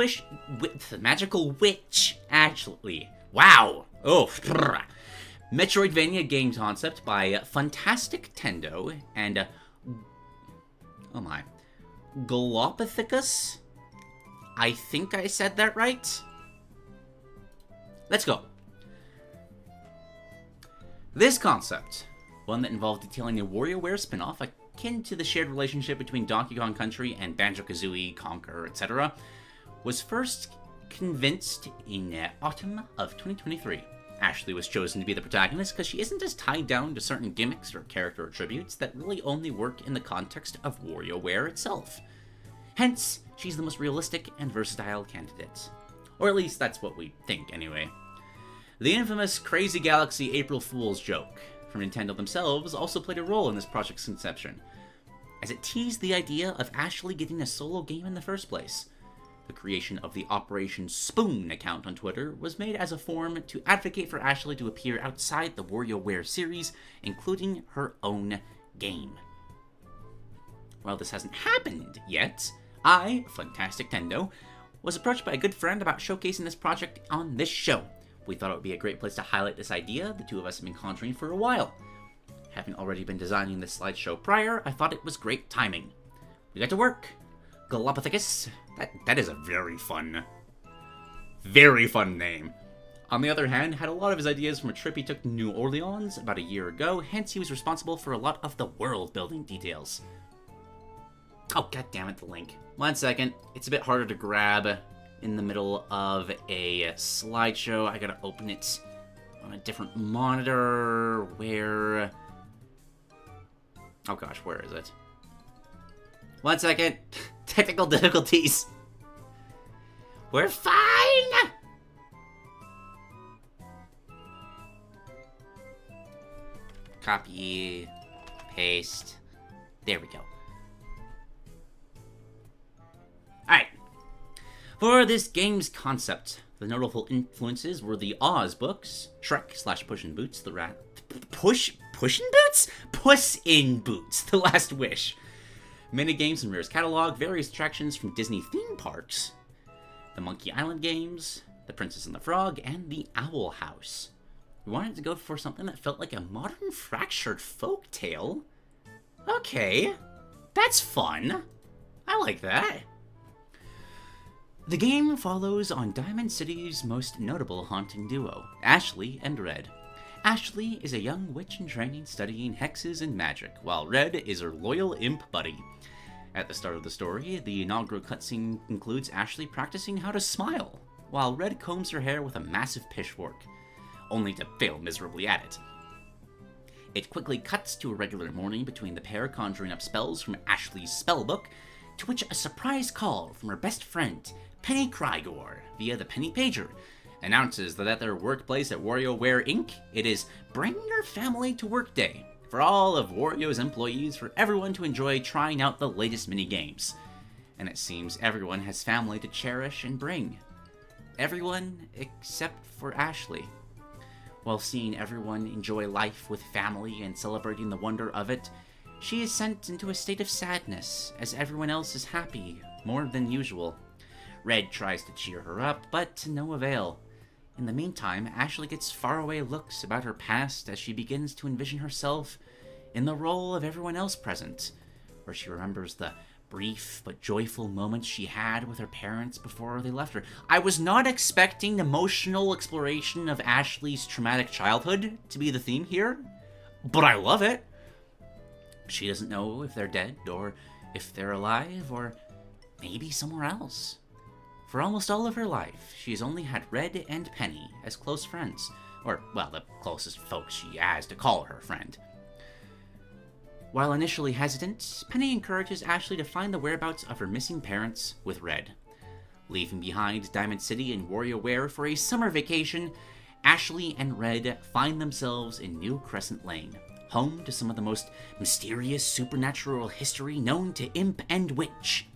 Witch, actually. Wow. Oh. Metroidvania game concept by funtastic.tendo and oh my, gulopithecus. I think I said that right. Let's go. This concept, one that involved detailing a Warioware spin-off akin to the shared relationship between Donkey Kong Country and Banjo-Kazooie, Conker, etc., was first convinced in autumn of 2023. Ashley was chosen to be the protagonist because she isn't as tied down to certain gimmicks or character attributes that really only work in the context of Warioware itself. Hence, she's the most realistic and versatile candidate. Or at least that's what we think, anyway. The infamous Crazy Galaxy April Fool's joke from Nintendo themselves also played a role in this project's conception, as it teased the idea of Ashley getting a solo game in the first place. The creation of the Operation Spoon account on Twitter was made as a form to advocate for Ashley to appear outside the Warioware series, including her own game. While this hasn't happened yet, I, funtastic.tendo, was approached by a good friend about showcasing this project on this show. We thought it would be a great place to highlight this idea the two of us have been conjuring for a while. Having already been designing this slideshow prior, I thought it was great timing. We got to work. Gulopithecus. That is a very fun name. On the other hand, had a lot of his ideas from a trip he took to New Orleans about a year ago, hence he was responsible for a lot of the world-building details. Oh, god damn it, the link. 1 second. It's a bit harder to grab in the middle of a slideshow. I gotta open it on a different monitor. Where... Oh gosh, where is it? 1 second. Technical difficulties. We're fine! Copy. Paste. There we go. Alright. For this game's concept, the notable influences were the Oz books, Shrek / Puss in Boots, Puss in Boots, The Last Wish, minigames from Rare's catalog, various attractions from Disney theme parks, the Monkey Island games, The Princess and the Frog, and the Owl House. We wanted to go for something that felt like a modern fractured folktale. Okay, that's fun. I like that. The game follows on Diamond City's most notable haunting duo, Ashley and Red. Ashley is a young witch in training studying hexes and magic, while Red is her loyal imp buddy. At the start of the story, the inaugural cutscene includes Ashley practicing how to smile, while Red combs her hair with a massive pitchfork, only to fail miserably at it. It quickly cuts to a regular morning between the pair conjuring up spells from Ashley's spellbook, to which a surprise call from her best friend, Penny Krygor, via the Penny Pager, announces that at their workplace at Warioware Inc., it is Bring Your Family to Work Day for all of Wario's employees, for everyone to enjoy trying out the latest mini-games. And it seems everyone has family to cherish and bring. Everyone except for Ashley. While seeing everyone enjoy life with family and celebrating the wonder of it, she is sent into a state of sadness as everyone else is happy, more than usual. Red tries to cheer her up, but to no avail. In the meantime, Ashley gets faraway looks about her past as she begins to envision herself in the role of everyone else present, where she remembers the brief but joyful moments she had with her parents before they left her. I was not expecting emotional exploration of Ashley's traumatic childhood to be the theme here, but I love it. She doesn't know if they're dead, or if they're alive, or maybe somewhere else. For almost all of her life, she's only had Red and Penny as close friends, or, well, the closest folks she has to call her friend. While initially hesitant, Penny encourages Ashley to find the whereabouts of her missing parents with Red. Leaving behind Diamond City and Warioware for a summer vacation, Ashley and Red find themselves in New Crescent Lane, home to some of the most mysterious supernatural history known to imp and witch.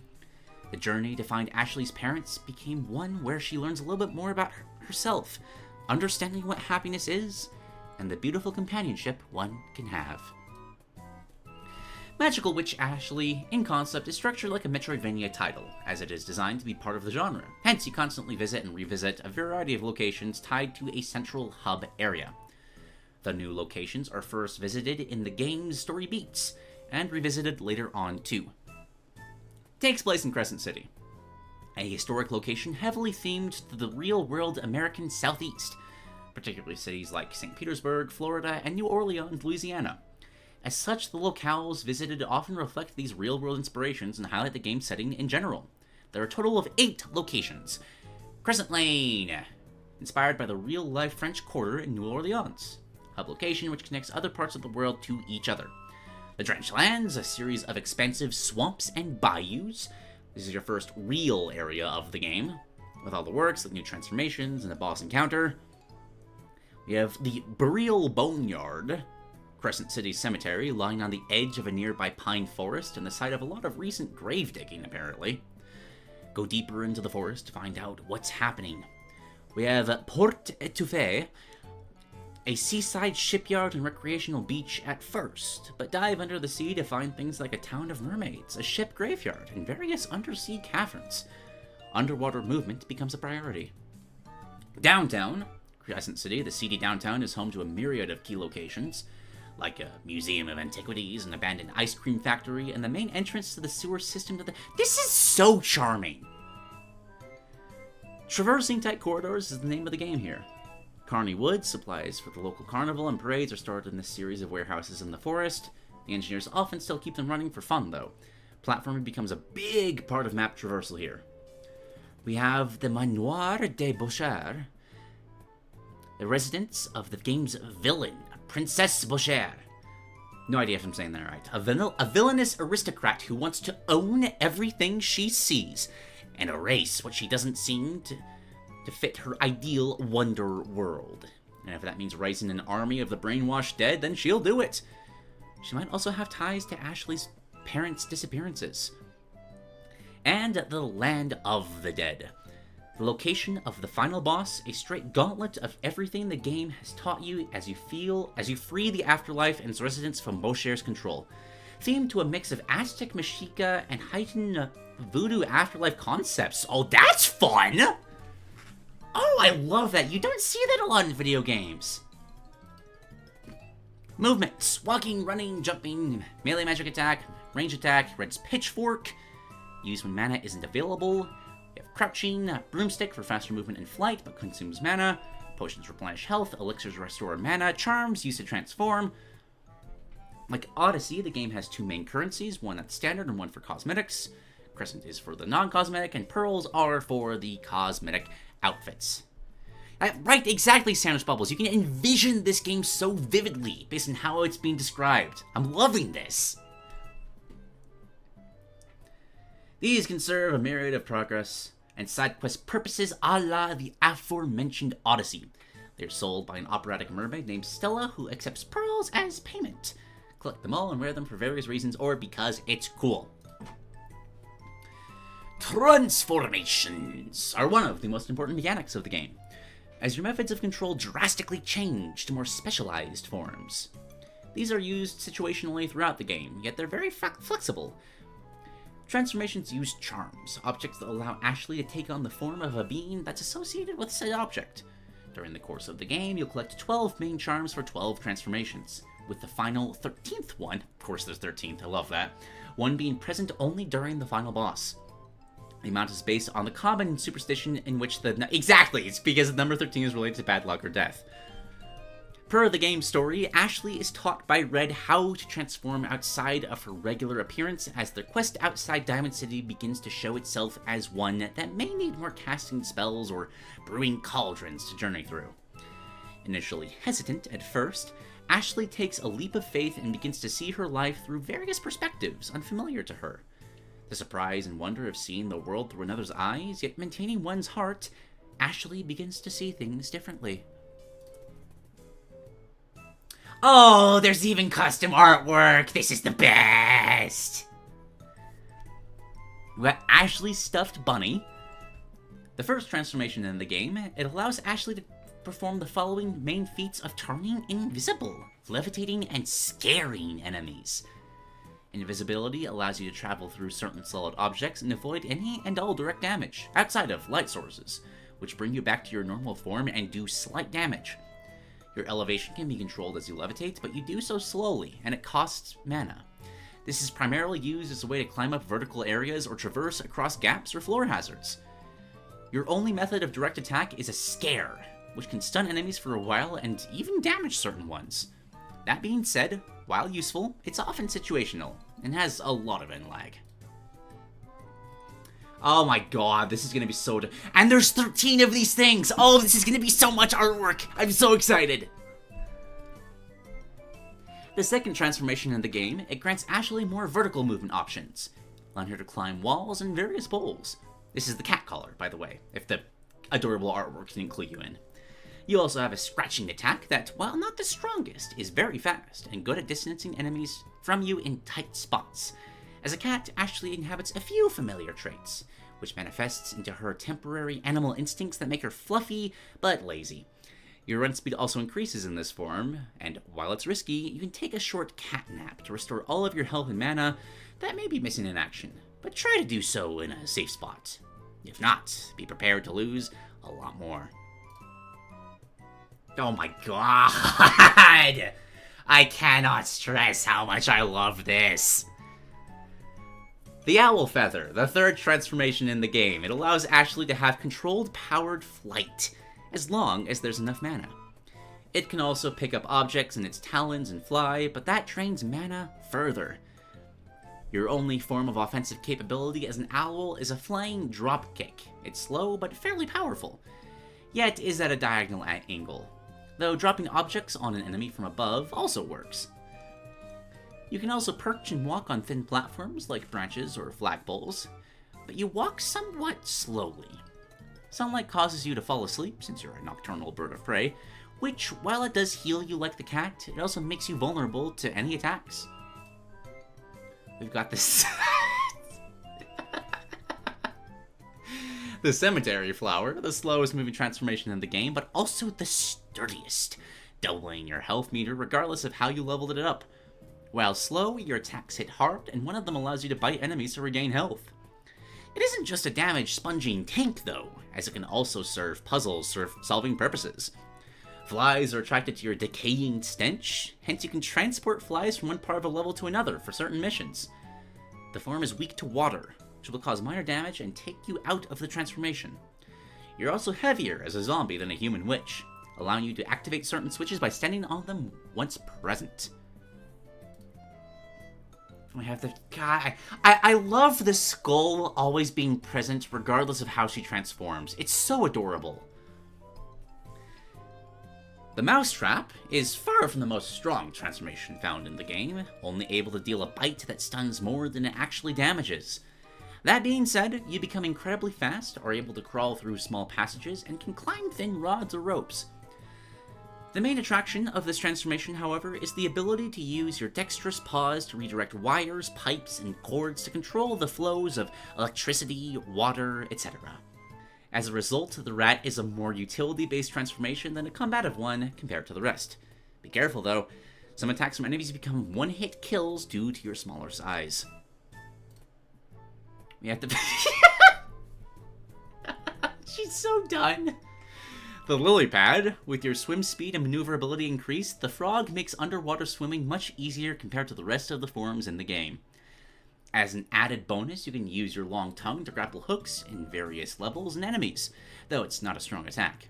The journey to find Ashley's parents became one where she learns a little bit more about herself, understanding what happiness is, and the beautiful companionship one can have. Magical Witch Ashley, in concept, is structured like a Metroidvania title, as it is designed to be part of the genre. Hence, you constantly visit and revisit a variety of locations tied to a central hub area. The new locations are first visited in the game's story beats, and revisited later on too. Takes place in Crescent City, a historic location heavily themed to the real-world American Southeast, particularly cities like St. Petersburg, Florida, and New Orleans, Louisiana. As such, the locales visited often reflect these real-world inspirations and highlight the game's setting in general. There are a total of 8 locations. Crescent Lane, inspired by the real-life French Quarter in New Orleans, hub location which connects other parts of the world to each other. The Drenched Lands, a series of expansive swamps and bayous. This is your first real area of the game, with all the works, like new transformations and a boss encounter. We have the Burial Boneyard, Crescent City Cemetery, lying on the edge of a nearby pine forest and the site of a lot of recent grave digging, apparently. Go deeper into the forest to find out what's happening. We have Port Etouffee, a seaside shipyard and recreational beach at first, but dive under the sea to find things like a town of mermaids, a ship graveyard, and various undersea caverns. Underwater movement becomes a priority. Downtown, Crescent City, the seedy downtown, is home to a myriad of key locations, like a museum of antiquities, an abandoned ice cream factory, and the main entrance to the sewer system to the... This is so charming! Traversing tight corridors is the name of the game here. Carney Wood, supplies for the local carnival and parades are stored in this series of warehouses in the forest. The engineers often still keep them running for fun, though. Platforming becomes a big part of map traversal here. We have the Manoir de Boucher, the residence of the game's villain, Princess Boucher. No idea if I'm saying that right. A villainous aristocrat who wants to own everything she sees and erase what she doesn't seem to fit her ideal wonder world. And if that means raising an army of the brainwashed dead, then she'll do it. She might also have ties to Ashley's parents' disappearances. And the Land of the Dead. The location of the final boss, a straight gauntlet of everything the game has taught you as you free the afterlife and its residents from Boucher's control. Themed to a mix of Aztec Mexica and heightened voodoo afterlife concepts. Oh, that's fun! Oh, I love that. You don't see that a lot in video games. Movements. Walking, running, jumping, melee magic attack, range attack, Red's pitchfork. Used when mana isn't available. We have crouching, broomstick for faster movement and flight, but consumes mana. Potions replenish health, elixirs restore mana, charms used to transform. Like Odyssey, the game has two main currencies, one that's standard and one for cosmetics. Crescent is for the non-cosmetic, and pearls are for the cosmetic outfits. Right, exactly, Sandwich Bubbles. You can envision this game so vividly based on how it's being described. I'm loving this. These can serve a myriad of progress and side quest purposes a la the aforementioned Odyssey. They're sold by an operatic mermaid named Stella who accepts pearls as payment. Collect them all and wear them for various reasons or because it's cool. Transformations are one of the most important mechanics of the game, as your methods of control drastically change to more specialized forms. These are used situationally throughout the game, yet they're very flexible. Transformations use charms, objects that allow Ashley to take on the form of a being that's associated with said object. During the course of the game, you'll collect 12 main charms for 12 transformations, with the final 13th one, of course there's 13th, I love that, one being present only during the final boss. The amount is based on the common superstition in which exactly, it's because the number 13 is related to bad luck or death. Per the game's story, Ashley is taught by Red how to transform outside of her regular appearance as the quest outside Diamond City begins to show itself as one that may need more casting spells or brewing cauldrons to journey through. Initially hesitant at first, Ashley takes a leap of faith and begins to see her life through various perspectives unfamiliar to her. The surprise and wonder of seeing the world through another's eyes, yet maintaining one's heart, Ashley begins to see things differently. Oh, there's even custom artwork! This is the best! We got Ashley's stuffed bunny. The first transformation in the game, it allows Ashley to perform the following main feats of turning invisible, levitating, and scaring enemies. Invisibility allows you to travel through certain solid objects and avoid any and all direct damage, outside of light sources, which bring you back to your normal form and do slight damage. Your elevation can be controlled as you levitate, but you do so slowly, and it costs mana. This is primarily used as a way to climb up vertical areas or traverse across gaps or floor hazards. Your only method of direct attack is a scare, which can stun enemies for a while and even damage certain ones. That being said, while useful, it's often situational, and has a lot of end lag. Oh my god, this is gonna be so and there's 13 of these things! Oh, this is gonna be so much artwork! I'm so excited! The second transformation in the game, it grants Ashley more vertical movement options, allowing her to climb walls and various poles. This is the cat collar, by the way, if the adorable artwork didn't clue you in. You also have a scratching attack that, while not the strongest, is very fast and good at distancing enemies from you in tight spots. As a cat, Ashley inhabits a few familiar traits, which manifests into her temporary animal instincts that make her fluffy but lazy. Your run speed also increases in this form, and while it's risky, you can take a short cat nap to restore all of your health and mana that may be missing in action, but try to do so in a safe spot. If not, be prepared to lose a lot more. Oh my god! I cannot stress how much I love this! The Owl Feather, the third transformation in the game. It allows Ashley to have controlled powered flight, as long as there's enough mana. It can also pick up objects in its talons and fly, but that drains mana further. Your only form of offensive capability as an owl is a flying drop kick. It's slow but fairly powerful, yet is at a diagonal angle, though dropping objects on an enemy from above also works. You can also perch and walk on thin platforms like branches or flagpoles, but you walk somewhat slowly. Sunlight causes you to fall asleep since you're a nocturnal bird of prey, which, while it does heal you like the cat, it also makes you vulnerable to any attacks. We've got this... the Cemetery Flower, the slowest moving transformation in the game, but also the sturdiest, doubling your health meter regardless of how you leveled it up. While slow, your attacks hit hard, and one of them allows you to bite enemies to regain health. It isn't just a damage-sponging tank, though, as it can also serve puzzle-solving purposes. Flies are attracted to your decaying stench, hence you can transport flies from one part of a level to another for certain missions. The form is weak to water, which will cause minor damage and take you out of the transformation. You're also heavier as a zombie than a human witch, allowing you to activate certain switches by standing on them once present. We have the... God, I love the skull always being present regardless of how she transforms. It's so adorable. The Mousetrap is far from the most strong transformation found in the game, only able to deal a bite that stuns more than it actually damages. That being said, you become incredibly fast, are able to crawl through small passages, and can climb thin rods or ropes. The main attraction of this transformation, however, is the ability to use your dexterous paws to redirect wires, pipes, and cords to control the flows of electricity, water, etc. As a result, the rat is a more utility-based transformation than a combative one compared to the rest. Be careful though, some attacks from enemies become one-hit kills due to your smaller size. We have to... She's so done! The lily pad, with your swim speed and maneuverability increased, the frog makes underwater swimming much easier compared to the rest of the forms in the game. As an added bonus, you can use your long tongue to grapple hooks in various levels and enemies, though it's not a strong attack.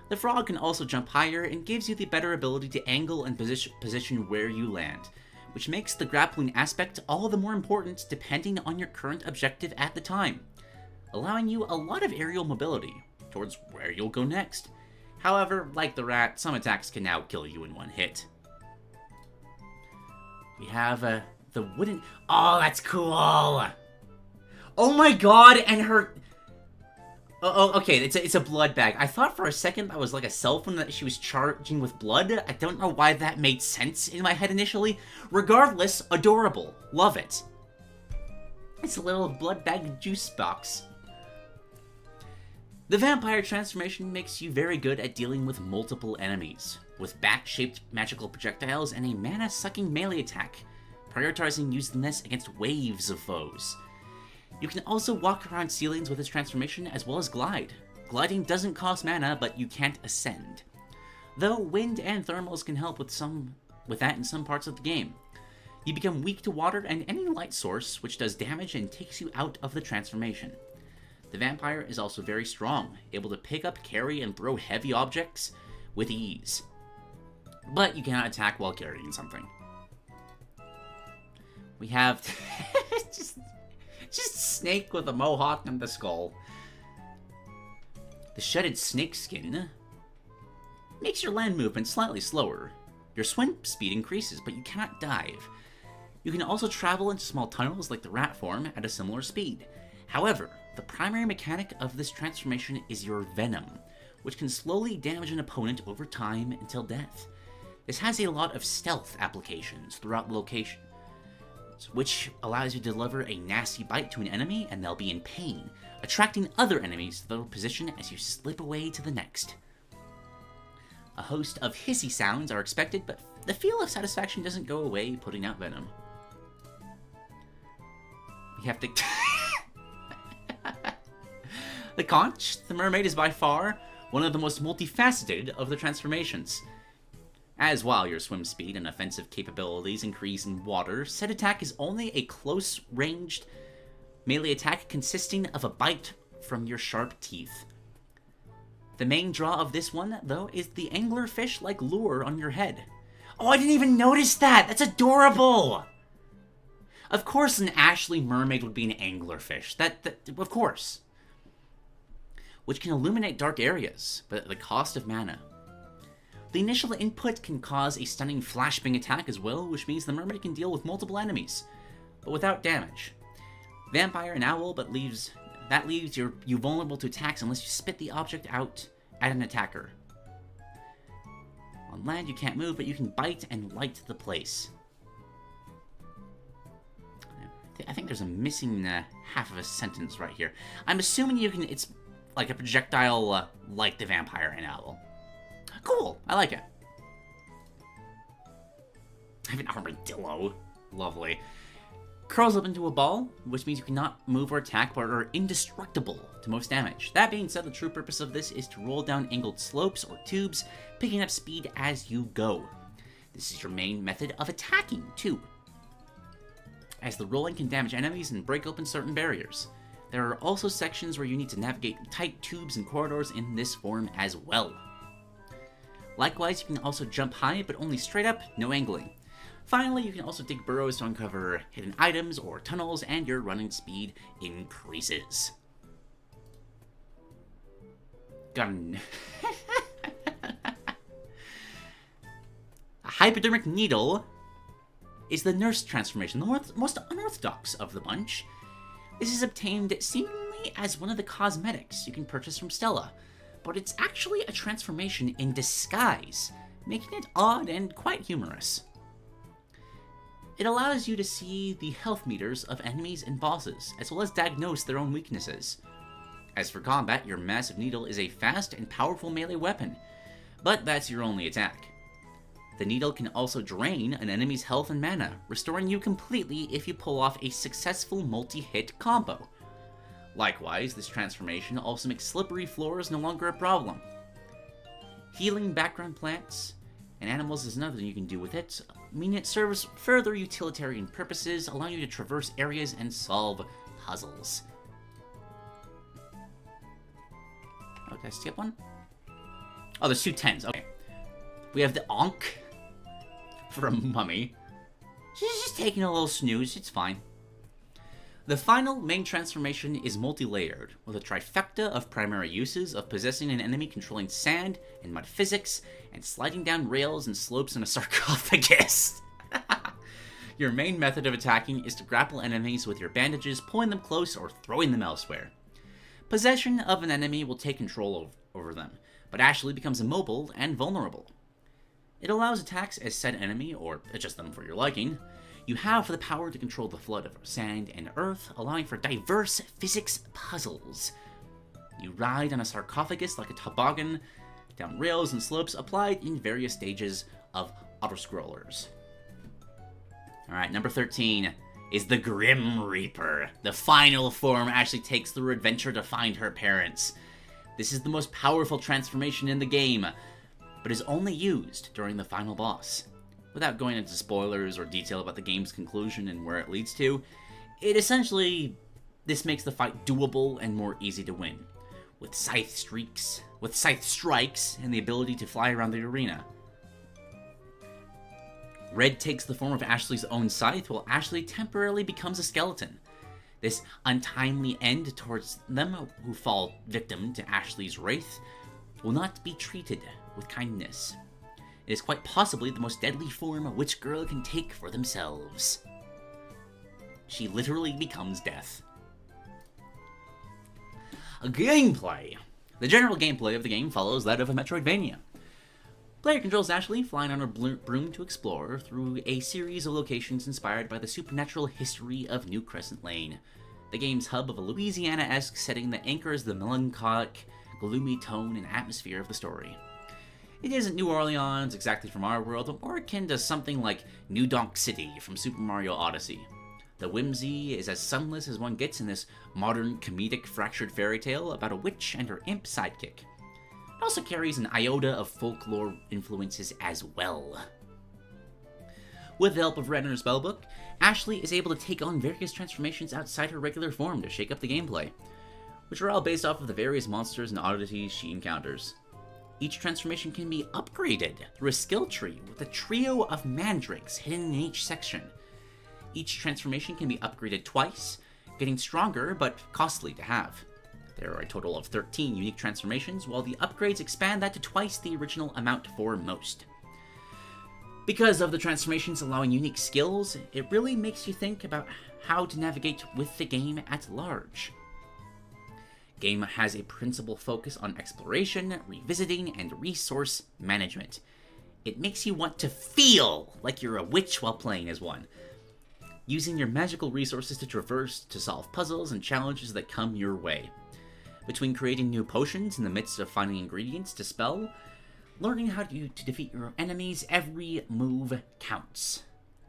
The frog can also jump higher and gives you the better ability to angle and position where you land, which makes the grappling aspect all the more important depending on your current objective at the time, allowing you a lot of aerial mobility towards where you'll go next. However, like the rat, some attacks can now kill you in one hit. We have the wooden... Oh, that's cool! Oh my god, and her... Oh, okay, it's a blood bag. I thought for a second that was like a cell phone that she was charging with blood. I don't know why that made sense in my head initially. Regardless, adorable. Love it. It's a little blood bag juice box. The vampire transformation makes you very good at dealing with multiple enemies, with bat-shaped magical projectiles and a mana-sucking melee attack, prioritizing using this against waves of foes. You can also walk around ceilings with this transformation as well as glide. Gliding doesn't cost mana, but you can't ascend. Though wind and thermals can help with that in some parts of the game. You become weak to water and any light source, which does damage and takes you out of the transformation. The vampire is also very strong, able to pick up, carry, and throw heavy objects with ease. But you cannot attack while carrying something. We have just snake with a mohawk and the skull. The shedded snake skin makes your land movement slightly slower. Your swim speed increases, but you cannot dive. You can also travel into small tunnels like the rat form at a similar speed. However, the primary mechanic of this transformation is your venom, which can slowly damage an opponent over time until death. This has a lot of stealth applications throughout the location, which allows you to deliver a nasty bite to an enemy and they'll be in pain, attracting other enemies to their position as you slip away to the next. A host of hissy sounds are expected, but the feel of satisfaction doesn't go away putting out venom. We have to... The conch, the mermaid, is by far one of the most multifaceted of the transformations. As while your swim speed and offensive capabilities increase in water, said attack is only a close-ranged melee attack consisting of a bite from your sharp teeth. The main draw of this one, though, is the anglerfish-like lure on your head. Oh, I didn't even notice that! That's adorable! Of course an Ashley mermaid would be an anglerfish. That of course. Which can illuminate dark areas, but at the cost of mana. The initial input can cause a stunning flashbang attack as well, which means the mermaid can deal with multiple enemies, but without damage. Vampire and owl, but leaves you vulnerable to attacks unless you spit the object out at an attacker. On land, you can't move, but you can bite and light the place. I think there's a missing half of a sentence right here. I'm assuming it's like a projectile like the vampire and owl. Cool, I like it. I have an armadillo. Lovely. Curls up into a ball, which means you cannot move or attack, but are indestructible to most damage. That being said, the true purpose of this is to roll down angled slopes or tubes, picking up speed as you go. This is your main method of attacking, too, as the rolling can damage enemies and break open certain barriers. There are also sections where you need to navigate tight tubes and corridors in this form as well. Likewise, you can also jump high, but only straight up, no angling. Finally, you can also dig burrows to uncover hidden items or tunnels, and your running speed increases. Gun. A hypodermic needle is the nurse transformation, the most unorthodox of the bunch. This is obtained seemingly as one of the cosmetics you can purchase from Stella, but it's actually a transformation in disguise, making it odd and quite humorous. It allows you to see the health meters of enemies and bosses, as well as diagnose their own weaknesses. As for combat, your massive needle is a fast and powerful melee weapon, but that's your only attack. The needle can also drain an enemy's health and mana, restoring you completely if you pull off a successful multi-hit combo. Likewise, this transformation also makes slippery floors no longer a problem. Healing background plants and animals is another thing you can do with it, meaning it serves further utilitarian purposes, allowing you to traverse areas and solve puzzles. Oh, did I skip one? Oh, there's 2 10s, okay. We have the Ankh for a mummy. She's just taking a little snooze, it's fine. The final main transformation is multi-layered, with a trifecta of primary uses of possessing an enemy controlling sand and mud physics, and sliding down rails and slopes in a sarcophagus. Your main method of attacking is to grapple enemies with your bandages, pulling them close or throwing them elsewhere. Possession of an enemy will take control over them, but Ashley becomes immobile and vulnerable. It allows attacks as said enemy, or adjust them for your liking. You have the power to control the flood of sand and earth, allowing for diverse physics puzzles. You ride on a sarcophagus like a toboggan, down rails and slopes applied in various stages of auto-scrollers. Alright, number 13 is the Grim Reaper, the final form Ashley takes through her adventure to find her parents. This is the most powerful transformation in the game, but is only used during the final boss. Without going into spoilers or detail about the game's conclusion and where it leads to, this makes the fight doable and more easy to win, with scythe strikes, and the ability to fly around the arena. Red takes the form of Ashley's own scythe, while Ashley temporarily becomes a skeleton. This untimely end towards them who fall victim to Ashley's wraith will not be treated with kindness. It is quite possibly the most deadly form a witch girl can take for themselves. She literally becomes death. Gameplay. The general gameplay of the game follows that of a Metroidvania. Player controls Ashley, flying on her broom to explore through a series of locations inspired by the supernatural history of New Crescent Lane, the game's hub of a Louisiana-esque setting that anchors the melancholic, gloomy tone and atmosphere of the story. It isn't New Orleans exactly from our world, but more akin to something like New Donk City from Super Mario Odyssey. The whimsy is as sunless as one gets in this modern comedic fractured fairy tale about a witch and her imp sidekick. It also carries an iota of folklore influences as well. With the help of Red and her spellbook, Ashley is able to take on various transformations outside her regular form to shake up the gameplay, which are all based off of the various monsters and oddities she encounters. Each transformation can be upgraded through a skill tree with a trio of mandrakes hidden in each section. Each transformation can be upgraded twice, getting stronger but costly to have. There are a total of 13 unique transformations, while the upgrades expand that to twice the original amount for most. Because of the transformations allowing unique skills, it really makes you think about how to navigate with the game at large. Game has a principal focus on exploration, revisiting, and resource management. It makes you want to feel like you're a witch while playing as one, using your magical resources to traverse to solve puzzles and challenges that come your way. Between creating new potions in the midst of finding ingredients to spell, learning how to defeat your enemies, every move counts.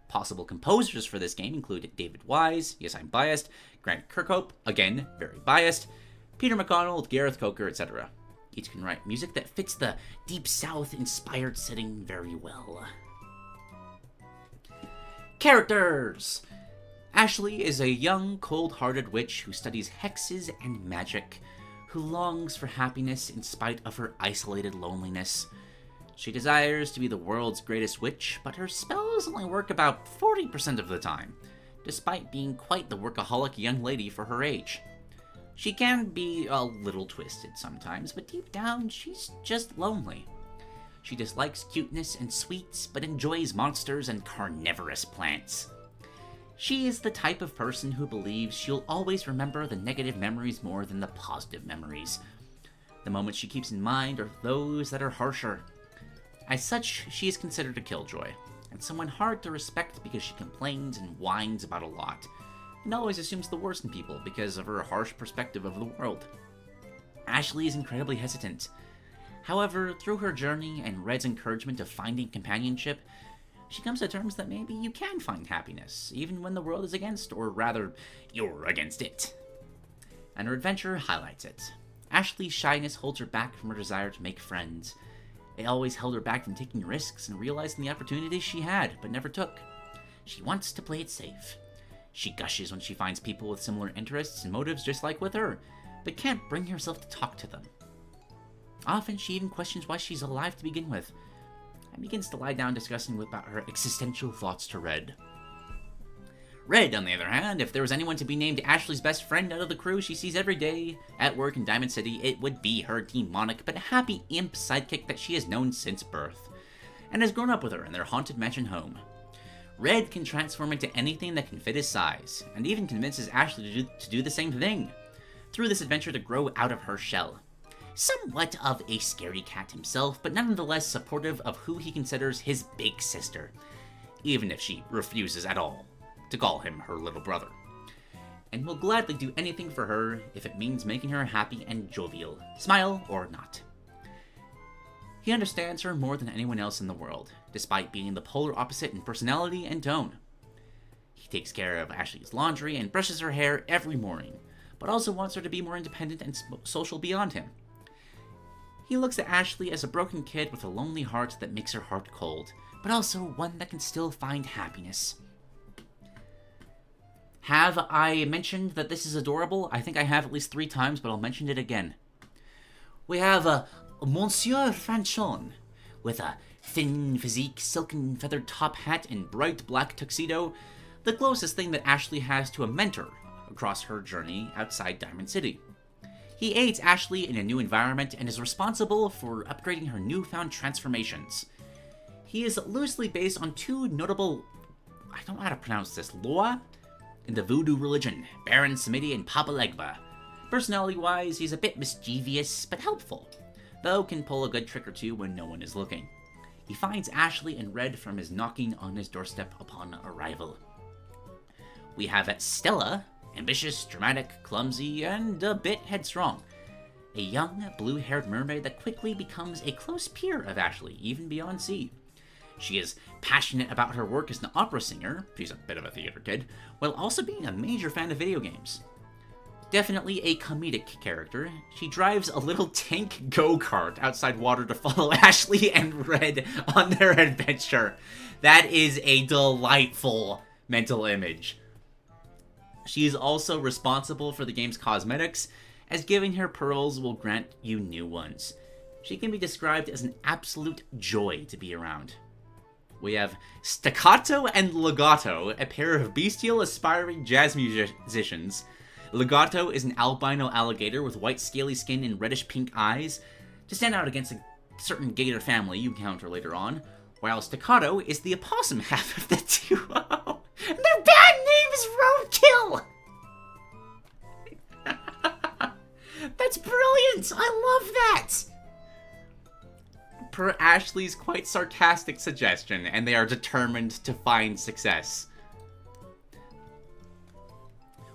Possible composers for this game include David Wise, yes I'm biased, Grant Kirkhope, again very biased, Peter McConnell, Gareth Coker, etc. Each can write music that fits the Deep South-inspired setting very well. Characters! Ashley is a young, cold-hearted witch who studies hexes and magic, who longs for happiness in spite of her isolated loneliness. She desires to be the world's greatest witch, but her spells only work about 40% of the time, despite being quite the workaholic young lady for her age. She can be a little twisted sometimes, but deep down, she's just lonely. She dislikes cuteness and sweets, but enjoys monsters and carnivorous plants. She is the type of person who believes she'll always remember the negative memories more than the positive memories. The moments she keeps in mind are those that are harsher. As such, she is considered a killjoy, and someone hard to respect because she complains and whines about a lot, and always assumes the worst in people because of her harsh perspective of the world. Ashley is incredibly hesitant. However, through her journey and Red's encouragement of finding companionship, she comes to terms that maybe you can find happiness, even when the world is against, or rather, you're against it. And her adventure highlights it. Ashley's shyness holds her back from her desire to make friends. It always held her back from taking risks and realizing the opportunities she had, but never took. She wants to play it safe. She gushes when she finds people with similar interests and motives just like with her, but can't bring herself to talk to them. Often she even questions why she's alive to begin with, and begins to lie down discussing about her existential thoughts to Red. Red, on the other hand, if there was anyone to be named Ashley's best friend out of the crew she sees every day at work in Diamond City, it would be her demonic but happy imp sidekick that she has known since birth, and has grown up with her in their haunted mansion home. Red can transform into anything that can fit his size, and even convinces Ashley to do the same thing, through this adventure to grow out of her shell. Somewhat of a scaredy cat himself, but nonetheless supportive of who he considers his big sister, even if she refuses at all to call him her little brother, and will gladly do anything for her if it means making her happy and jovial, smile or not. He understands her more than anyone else in the world, despite being the polar opposite in personality and tone. He takes care of Ashley's laundry and brushes her hair every morning, but also wants her to be more independent and social beyond him. He looks at Ashley as a broken kid with a lonely heart that makes her heart cold, but also one that can still find happiness. Have I mentioned that this is adorable? I think I have at least 3 times, but I'll mention it again. We have Monsieur Fanchon, with a thin physique, silken feathered top hat, and bright black tuxedo, the closest thing that Ashley has to a mentor across her journey outside Diamond City. He aids Ashley in a new environment and is responsible for upgrading her newfound transformations. He is loosely based on 2 notable, I don't know how to pronounce this, Loa, in the voodoo religion, Baron Samedi and Papa Legba. Personality-wise, he's a bit mischievous, but helpful, though can pull a good trick or two when no one is looking. He finds Ashley and Red from his knocking on his doorstep upon arrival. We have Stella, ambitious, dramatic, clumsy, and a bit headstrong. A young, blue-haired mermaid that quickly becomes a close peer of Ashley, even beyond sea. She is passionate about her work as an opera singer, she's a bit of a theater kid, while also being a major fan of video games. Definitely a comedic character, she drives a little tank go-kart outside water to follow Ashley and Red on their adventure. That is a delightful mental image. She is also responsible for the game's cosmetics, as giving her pearls will grant you new ones. She can be described as an absolute joy to be around. We have Staccato and Legato, a pair of bestial aspiring jazz musicians. Legato is an albino alligator with white scaly skin and reddish-pink eyes to stand out against a certain gator family you encounter later on, while Staccato is the opossum half of the duo. And their bad name is Roadkill! That's brilliant! I love that! Per Ashley's quite sarcastic suggestion, and they are determined to find success.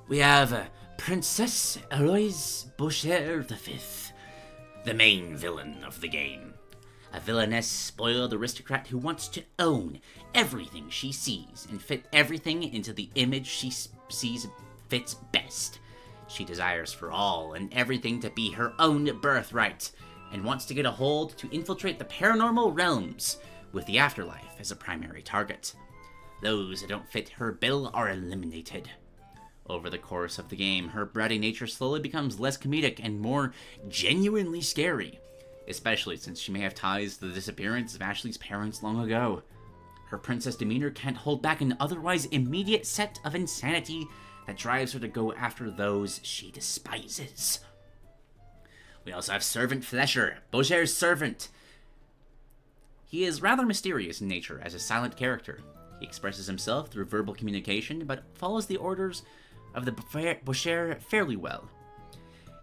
We have Princess Eloise Boucher V, the main villain of the game. A villainous, spoiled aristocrat who wants to own everything she sees and fit everything into the image she sees fits best. She desires for all and everything to be her own birthright, and wants to get a hold to infiltrate the paranormal realms, with the afterlife as a primary target. Those that don't fit her bill are eliminated. Over the course of the game, her bratty nature slowly becomes less comedic and more genuinely scary, especially since she may have ties to the disappearance of Ashley's parents long ago. Her princess demeanor can't hold back an otherwise immediate set of insanity that drives her to go after those she despises. We also have Servant Flesher, Boucher's servant. He is rather mysterious in nature as a silent character. He expresses himself through verbal communication, but follows the orders of the Boucher fairly well.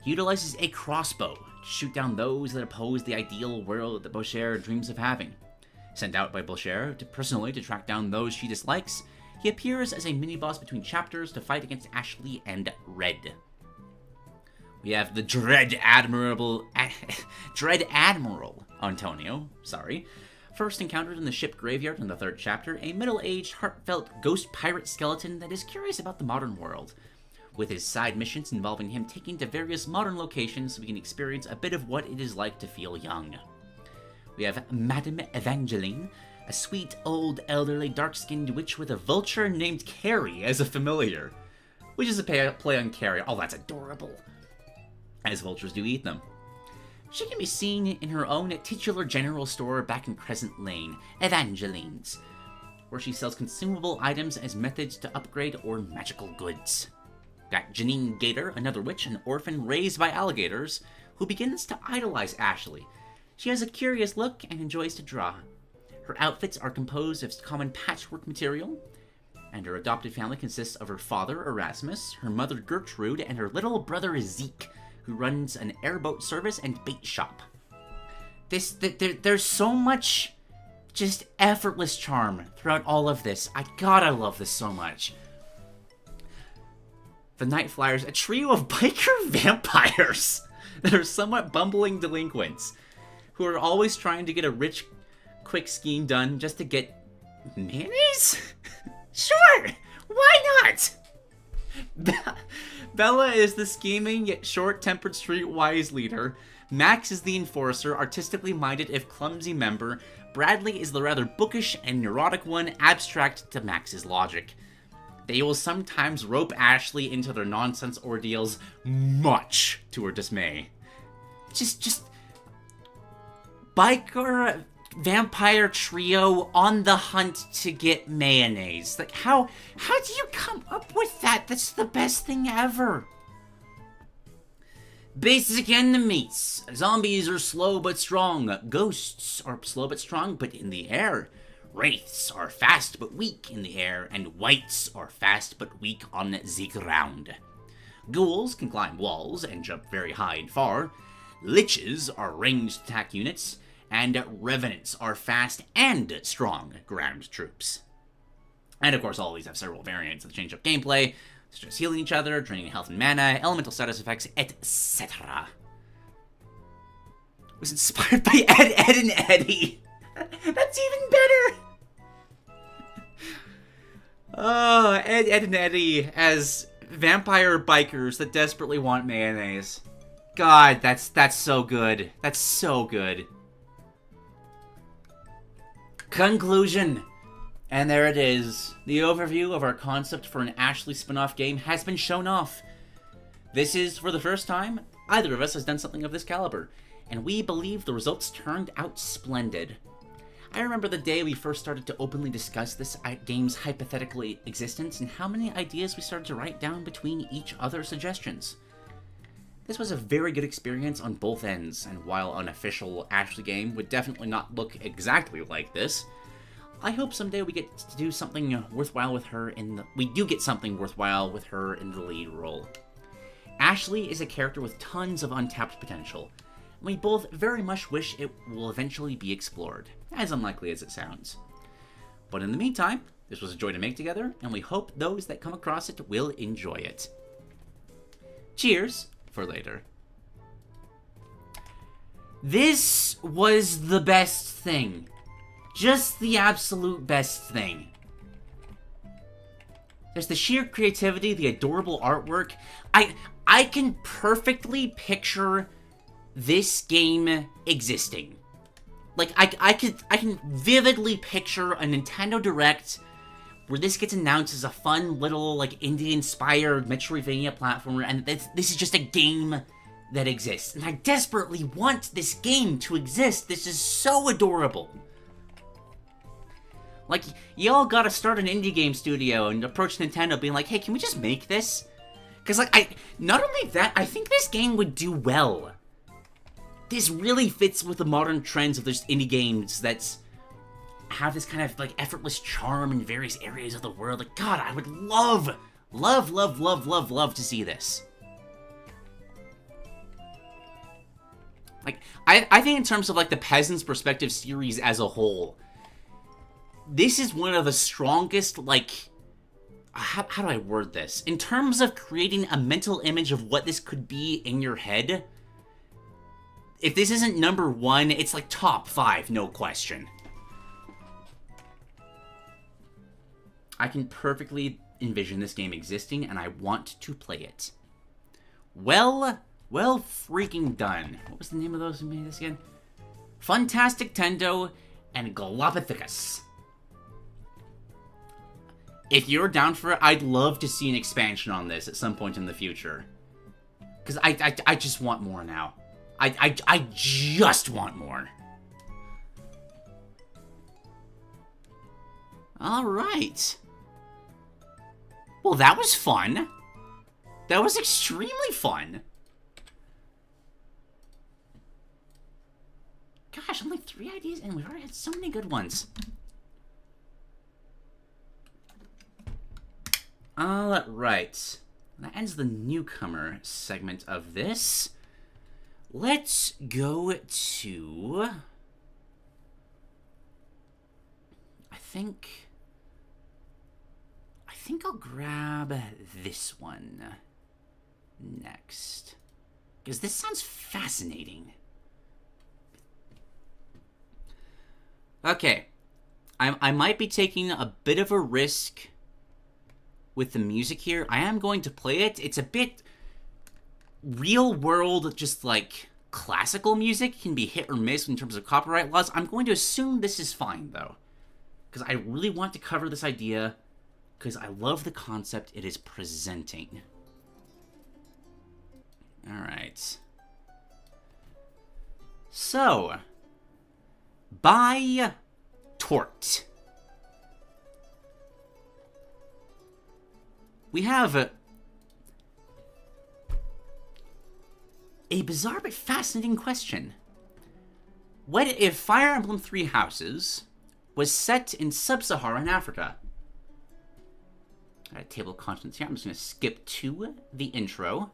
He utilizes a crossbow to shoot down those that oppose the ideal world that Boucher dreams of having. Sent out by Boucher personally to track down those she dislikes, he appears as a mini-boss between chapters to fight against Ashley and Red. We have the Dread Admiral Antonio, first encountered in the ship graveyard in the 3rd chapter, a middle-aged, heartfelt ghost pirate skeleton that is curious about the modern world, with his side missions involving him taking to various modern locations so we can experience a bit of what it is like to feel young. We have Madame Evangeline, a sweet, old, elderly, dark-skinned witch with a vulture named Carrie as a familiar, which is a play on Carrie. Oh, that's adorable, as vultures do eat them. She can be seen in her own titular general store back in Crescent Lane, Evangeline's, where she sells consumable items as methods to upgrade or magical goods. Got Janine Gator, another witch, an orphan raised by alligators, who begins to idolize Ashley. She has a curious look and enjoys to draw. Her outfits are composed of common patchwork material, and her adopted family consists of her father, Erasmus, her mother, Gertrude, and her little brother, Zeke, who runs an airboat service and bait shop. There's so much just effortless charm throughout all of this. I love this so much. The Night Flyers, a trio of biker vampires that are somewhat bumbling delinquents, who are always trying to get a rich, quick scheme done just to get mayonnaise? Sure, why not? Bella is the scheming yet short-tempered streetwise leader. Max is the enforcer, artistically minded if clumsy member. Bradley is the rather bookish and neurotic one, abstract to Max's logic. They will sometimes rope Ashley into their nonsense ordeals, much to her dismay. Just biker vampire trio on the hunt to get mayonnaise. Like, how do you come up with that? That's the best thing ever. Basic enemies. Zombies are slow but strong. Ghosts are slow but strong but in the air. Wraiths are fast but weak in the air, and wights are fast but weak on the ground. Ghouls can climb walls and jump very high and far. Liches are ranged attack units, and revenants are fast and strong ground troops. And of course, all of these have several variants that change up gameplay, such as healing each other, draining health and mana, elemental status effects, etc. It was inspired by Ed, Edd and Eddy. That's even better! Oh, Ed, Edd and Eddy as vampire bikers that desperately want mayonnaise. God, that's so good. That's so good. Conclusion. And there it is. The overview of our concept for an Ashley spin-off game has been shown off. This is, for the first time, either of us has done something of this caliber, and we believe the results turned out splendid. I remember the day we first started to openly discuss this game's hypothetical existence and how many ideas we started to write down between each other's suggestions. This was a very good experience on both ends, and while an official Ashley game would definitely not look exactly like this, I hope someday we get to do something worthwhile with her we do get something worthwhile with her in the lead role. Ashley is a character with tons of untapped potential, and we both very much wish it will eventually be explored, as unlikely as it sounds. But in the meantime, this was a joy to make together, and we hope those that come across it will enjoy it. Cheers for later. This was the best thing. Just the absolute best thing. There's the sheer creativity, the adorable artwork. I can perfectly picture this game existing. Like, I can vividly picture a Nintendo Direct where this gets announced as a fun little, like, indie-inspired Metroidvania platformer, and this is just a game that exists. And I desperately want this game to exist. This is so adorable. Like, y'all gotta start an indie game studio and approach Nintendo being like, hey, can we just make this? Because, like, not only that, I think this game would do well. This really fits with the modern trends of those indie games that have this kind of, like, effortless charm in various areas of the world. Like, God, I would love to see this. Like, I think in terms of, like, the Peasant's Perspective series as a whole, this is one of the strongest, like, how do I word this? In terms of creating a mental image of what this could be in your head, if this isn't number one, it's like top 5, no question. I can perfectly envision this game existing, and I want to play it. Well freaking done. What was the name of those who made this again? funtastic.tendo and gulopithecus. If you're down for it, I'd love to see an expansion on this at some point in the future. Because I just want more now. I just want more. Alright. Well, that was fun. That was extremely fun. Gosh, only 3 ideas, and we've already had so many good ones. Alright. That ends the newcomer segment of this. Let's go to... I think I'll grab this one next. Because this sounds fascinating. Okay. I might be taking a bit of a risk with the music here. I am going to play it. It's a bit real world, just like classical music can be hit or miss in terms of copyright laws. I'm going to assume this is fine, though, because I really want to cover this idea, because I love the concept it is presenting. Alright. So, by Tort. We have a bizarre but fascinating question. What if Fire Emblem Three Houses was set in Sub-Saharan Africa? Alright, table of contents here. I'm just going to skip to the intro.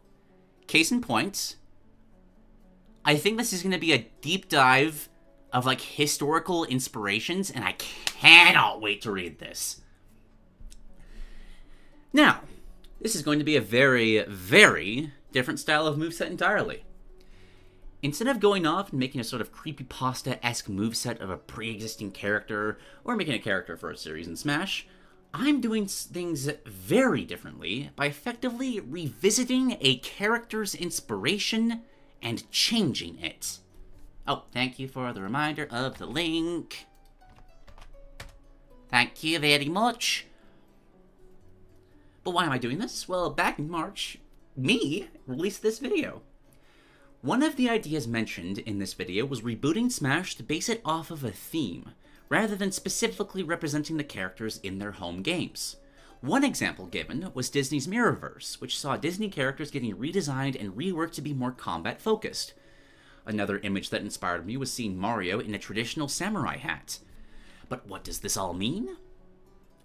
Case in point, I think this is going to be a deep dive of, like, historical inspirations, and I cannot wait to read this. Now, this is going to be a very, very different style of moveset entirely. Instead of going off and making a sort of creepypasta-esque moveset of a pre-existing character, or making a character for a series in Smash, I'm doing things very differently by effectively revisiting a character's inspiration and changing it. Oh, thank you for the reminder of the link. Thank you very much. But why am I doing this? Well, back in March, me released this video. One of the ideas mentioned in this video was rebooting Smash to base it off of a theme, rather than specifically representing the characters in their home games. One example given was Disney's Mirrorverse, which saw Disney characters getting redesigned and reworked to be more combat-focused. Another image that inspired me was seeing Mario in a traditional samurai hat. But what does this all mean?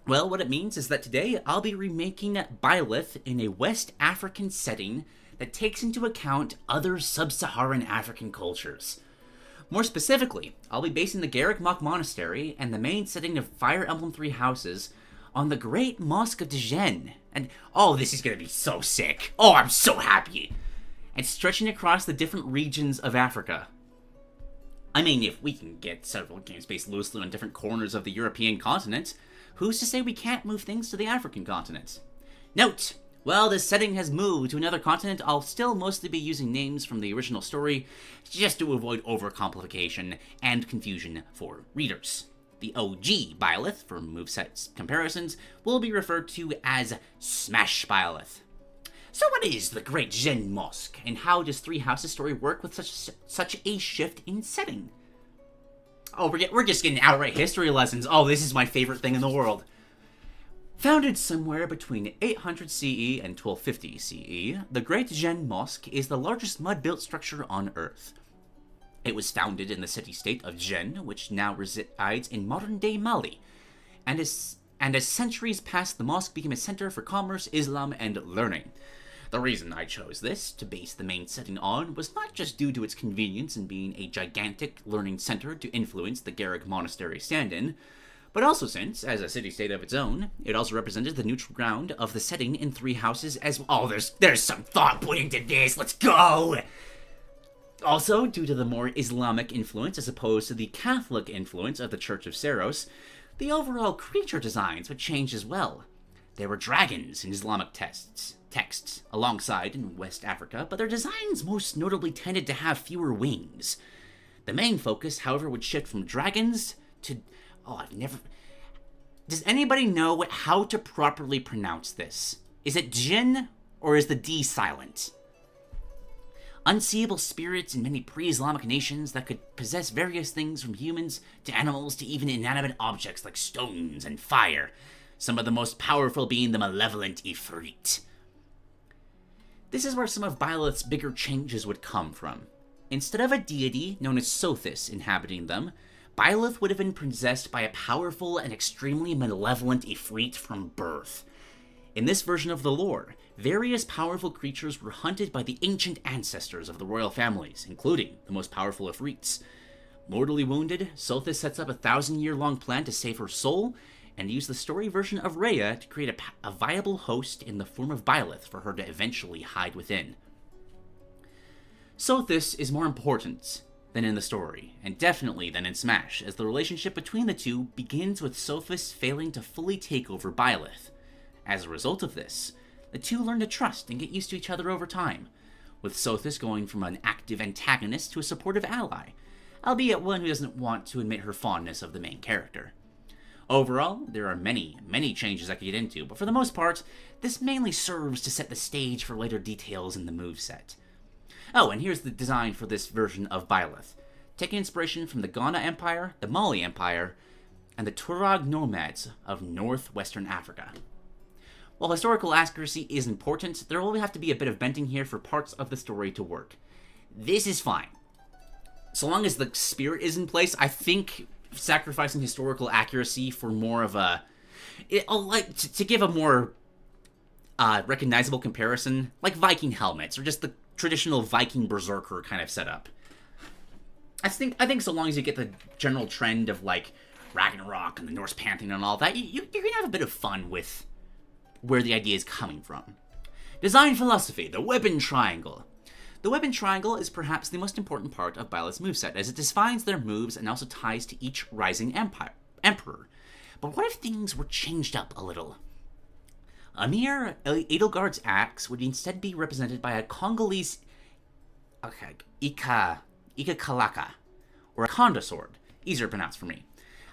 Well, what it means is that today I'll be remaking Byleth in a West African setting that takes into account other Sub-Saharan African cultures. More specifically, I'll be basing the Garreg Mach Monastery and the main setting of Fire Emblem Three Houses on the Great Mosque of Djinn. And, oh, this is gonna be so sick. Oh, I'm so happy. And stretching across the different regions of Africa. I mean, if we can get several games based loosely on different corners of the European continent, who's to say we can't move things to the African continent? Note, while this setting has moved to another continent, I'll still mostly be using names from the original story, just to avoid overcomplication and confusion for readers. The OG Byleth, for Moveset comparisons, will be referred to as Smash Byleth. So what is the Great Djinn Mosque, and how does Three Houses story work with such a shift in setting? Oh, we're just getting outright history lessons. Oh, this is my favorite thing in the world. Founded somewhere between 800 CE and 1250 CE, the Great Djinn Mosque is the largest mud-built structure on Earth. It was founded in the city-state of Djinn, which now resides in modern-day Mali, and as centuries passed, the mosque became a center for commerce, Islam, and learning. The reason I chose this to base the main setting on was not just due to its convenience in being a gigantic learning center to influence the Garreg Monastery stand-in, but also since, as a city-state of its own, it also represented the neutral ground of the setting in Three Houses as well. Oh, there's some thought put into this, let's go! Also, due to the more Islamic influence as opposed to the Catholic influence of the Church of Saros, the overall creature designs would change as well. There were dragons in Islamic texts alongside in West Africa, but their designs most notably tended to have fewer wings. The main focus, however, would shift from dragons to... Does anybody know how to properly pronounce this? Is it Jinn, or is the D silent? Unseeable spirits in many pre-Islamic nations that could possess various things from humans to animals to even inanimate objects like stones and fire, some of the most powerful being the malevolent Ifrit. This is where some of Byleth's bigger changes would come from. Instead of a deity known as Sothis inhabiting them, Byleth would have been possessed by a powerful and extremely malevolent Ifrit from birth. In this version of the lore, various powerful creatures were hunted by the ancient ancestors of the royal families, including the most powerful Ifrits. Mortally wounded, Sothis sets up a 1,000-year-long plan to save her soul, and use the story version of Rhea to create a viable host in the form of Byleth for her to eventually hide within. Sothis is more important than in the story, and definitely than in Smash, as the relationship between the two begins with Sothis failing to fully take over Byleth. As a result of this, the two learn to trust and get used to each other over time, with Sothis going from an active antagonist to a supportive ally, albeit one who doesn't want to admit her fondness of the main character. Overall, there are many changes I could get into, but for the most part, this mainly serves to set the stage for later details in the moveset. Oh, and here's the design for this version of Byleth, taking inspiration from the Ghana Empire, the Mali Empire, and the Tuareg nomads of northwestern Africa. While historical accuracy is important, there will have to be a bit of bending here for parts of the story to work. This is fine. So long as the spirit is in place, I think sacrificing historical accuracy for more of a... to give a more recognizable comparison, like Viking helmets, or just the traditional Viking berserker kind of setup. I think so long as you get the general trend of, like, Ragnarok and the Norse pantheon and all that, you can have a bit of fun with where the idea is coming from. Design philosophy, the weapon triangle. The weapon triangle is perhaps the most important part of Byleth's moveset, as it defines their moves and also ties to each rising emperor. But what if things were changed up a little? Amir Edelgard's axe would instead be represented by a Congolese Ikakalaka, or a Konda sword, easier to pronounce for me,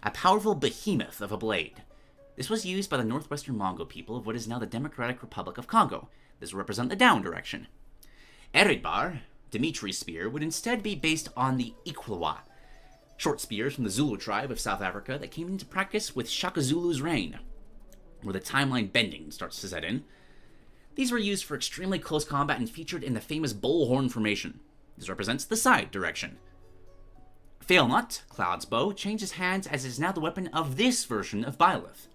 a powerful behemoth of a blade. This was used by the northwestern Mongol people of what is now the Democratic Republic of Congo. This would represent the down direction. Eridbar, Dimitri's spear, would instead be based on the Iqaluwa, short spears from the Zulu tribe of South Africa that came into practice with Shaka Zulu's reign, where the timeline bending starts to set in. These were used for extremely close combat and featured in the famous bullhorn formation. This represents the side direction. Fail Not, Cloud's bow, changes hands as it is now the weapon of this version of Byleth.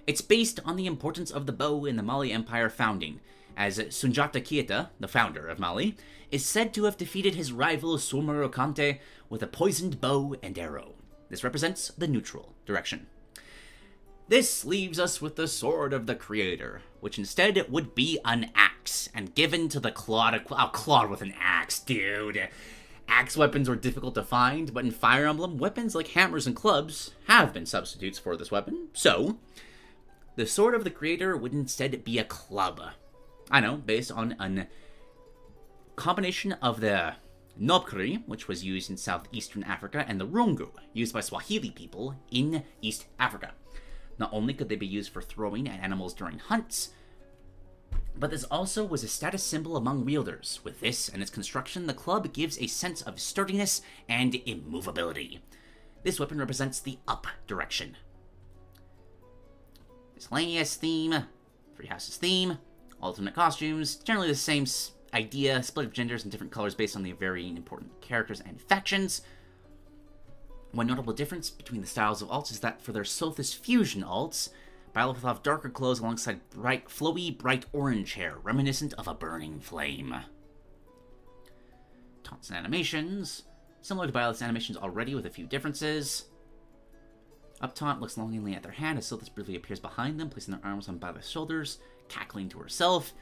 It's based on the importance of the bow in the Mali Empire founding, as Sunjata Keita, the founder of Mali, is said to have defeated his rival Somoro Kante with a poisoned bow and arrow. This represents the neutral direction. This leaves us with the Sword of the Creator, which instead would be an axe, and given to the Claude. Oh, Claude with an axe, dude. Axe weapons were difficult to find, but in Fire Emblem, weapons like hammers and clubs have been substitutes for this weapon, so the Sword of the Creator would instead be a club. I know, based on a combination of the Nobkri, which was used in southeastern Africa, and the Rungu, used by Swahili people in East Africa. Not only could they be used for throwing at animals during hunts, but this also was a status symbol among wielders. With this and its construction, the club gives a sense of sturdiness and immovability. This weapon represents the up direction. Miscellaneous theme, Three Houses theme, alternate costumes, generally the same idea, split of genders in different colors based on the varying important characters and factions. One notable difference between the styles of alts is that for their Sothis fusion alts, Byleth will have darker clothes alongside flowy, bright orange hair, reminiscent of a burning flame. Taunts and animations, similar to Byleth's animations already with a few differences. Up taunt looks longingly at their hand as Sothis briefly appears behind them, placing their arms on Byleth's shoulders, cackling to herself.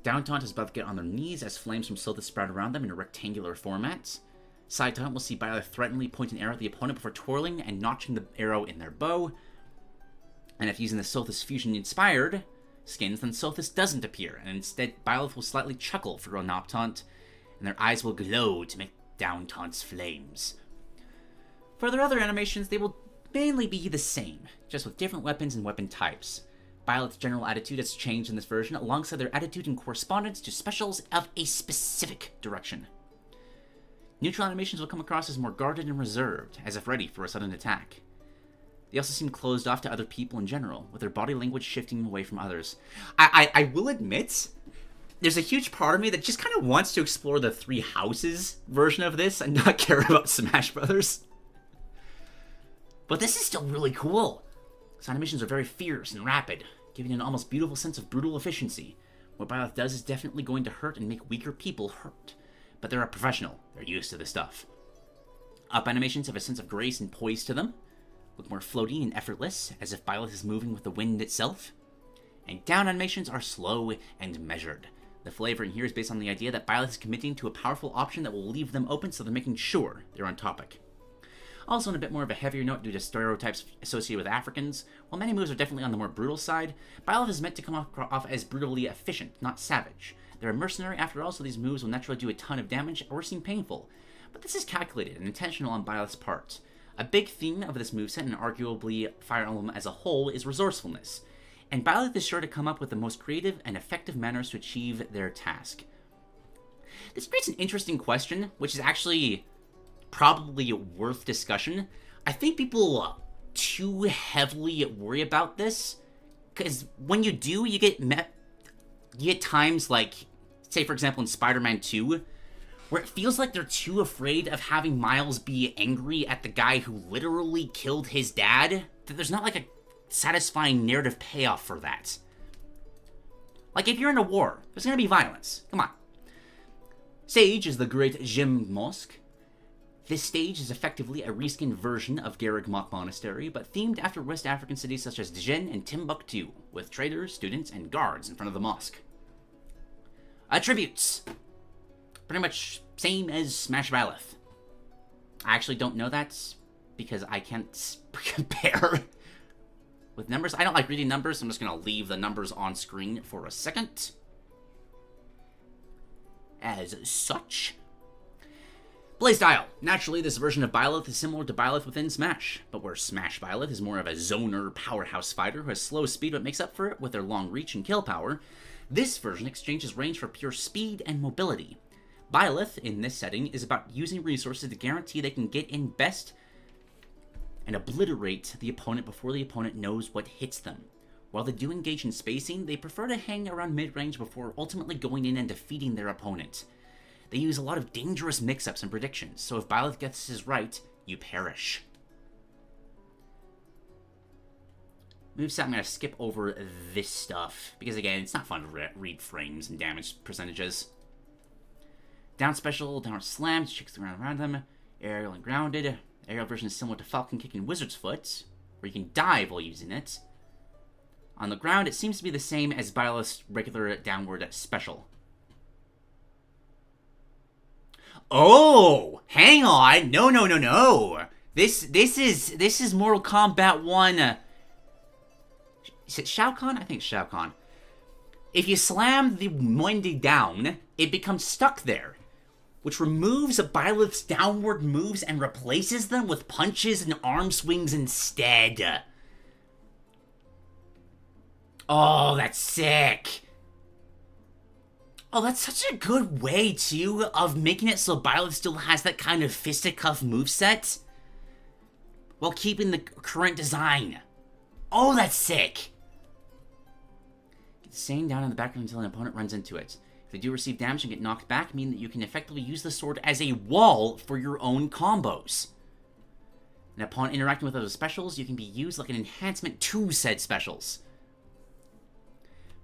Down taunt is about to get on their knees as flames from Sothis sprout around them in a rectangular format. Side taunt will see Byleth threateningly point an arrow at the opponent before twirling and notching the arrow in their bow. And if using the Sothis fusion inspired skins, then Sothis doesn't appear, and instead Byleth will slightly chuckle for an up taunt, and their eyes will glow to make down taunt's flames. For their other animations, they will mainly be the same, just with different weapons and weapon types. Byleth's general attitude has changed in this version, alongside their attitude in correspondence to specials of a specific direction. Neutral animations will come across as more guarded and reserved, as if ready for a sudden attack. They also seem closed off to other people in general, with their body language shifting away from others. I will admit, there's a huge part of me that just kind of wants to explore the Three Houses version of this and not care about Smash Brothers. But this is still really cool. Its animations are very fierce and rapid, giving an almost beautiful sense of brutal efficiency. What Byleth does is definitely going to hurt and make weaker people hurt. But they're a professional. They're used to this stuff. Up animations have a sense of grace and poise to them, look more floaty and effortless, as if Byleth is moving with the wind itself. And down animations are slow and measured. The flavor in here is based on the idea that Byleth is committing to a powerful option that will leave them open, so they're making sure they're on topic. Also on a bit more of a heavier note due to stereotypes associated with Africans, while many moves are definitely on the more brutal side, Byleth is meant to come off as brutally efficient, not savage. They're a mercenary after all, so these moves will naturally do a ton of damage or seem painful. But this is calculated and intentional on Byleth's part. A big theme of this moveset, and arguably Fire Emblem as a whole, is resourcefulness. And Byleth is sure to come up with the most creative and effective manners to achieve their task. This creates an interesting question, which is actually probably worth discussion. I think people too heavily worry about this, because when you do, you get times like, say for example in Spider-Man 2, where it feels like they're too afraid of having Miles be angry at the guy who literally killed his dad, that there's not like a satisfying narrative payoff for that. Like, if you're in a war, there's gonna be violence. Come on. Sage is the great Jim Mosque. This stage is effectively a reskinned version of Garreg Mach Monastery, but themed after West African cities such as Djinn and Timbuktu, with traders, students, and guards in front of the mosque. Attributes. Pretty much same as Smash Byleth. I actually don't know that, because I can't compare with numbers. I don't like reading numbers, so I'm just going to leave the numbers on screen for a second. As such, Blaze Style. Naturally, this version of Byleth is similar to Byleth within Smash, but where Smash Byleth is more of a zoner powerhouse fighter who has slow speed but makes up for it with their long reach and kill power, this version exchanges range for pure speed and mobility. Byleth, in this setting, is about using resources to guarantee they can get in best and obliterate the opponent before the opponent knows what hits them. While they do engage in spacing, they prefer to hang around mid-range before ultimately going in and defeating their opponent. They use a lot of dangerous mix-ups and predictions, so if Byleth gets his right, you perish. Moveset, I'm going to skip over this stuff, because again, it's not fun to read frames and damage percentages. Down special, downward slam, checks the ground around them. Aerial and grounded. Aerial version is similar to Falcon Kick and Wizard's Foot, where you can dive while using it. On the ground, it seems to be the same as Byleth's regular downward special. Oh! Hang on! No! This is Mortal Kombat 1... is it Shao Kahn? I think it's Shao Kahn. If you slam the Wendy down, it becomes stuck there, which removes Byleth's downward moves and replaces them with punches and arm swings instead. Oh, that's sick. Oh, that's such a good way, too, of making it so Byleth still has that kind of fisticuff moveset while keeping the current design. Oh, that's sick. Get staying down in the background until an opponent runs into it. If they do receive damage and get knocked back, meaning that you can effectively use the sword as a wall for your own combos. And upon interacting with other specials, you can be used like an enhancement to said specials.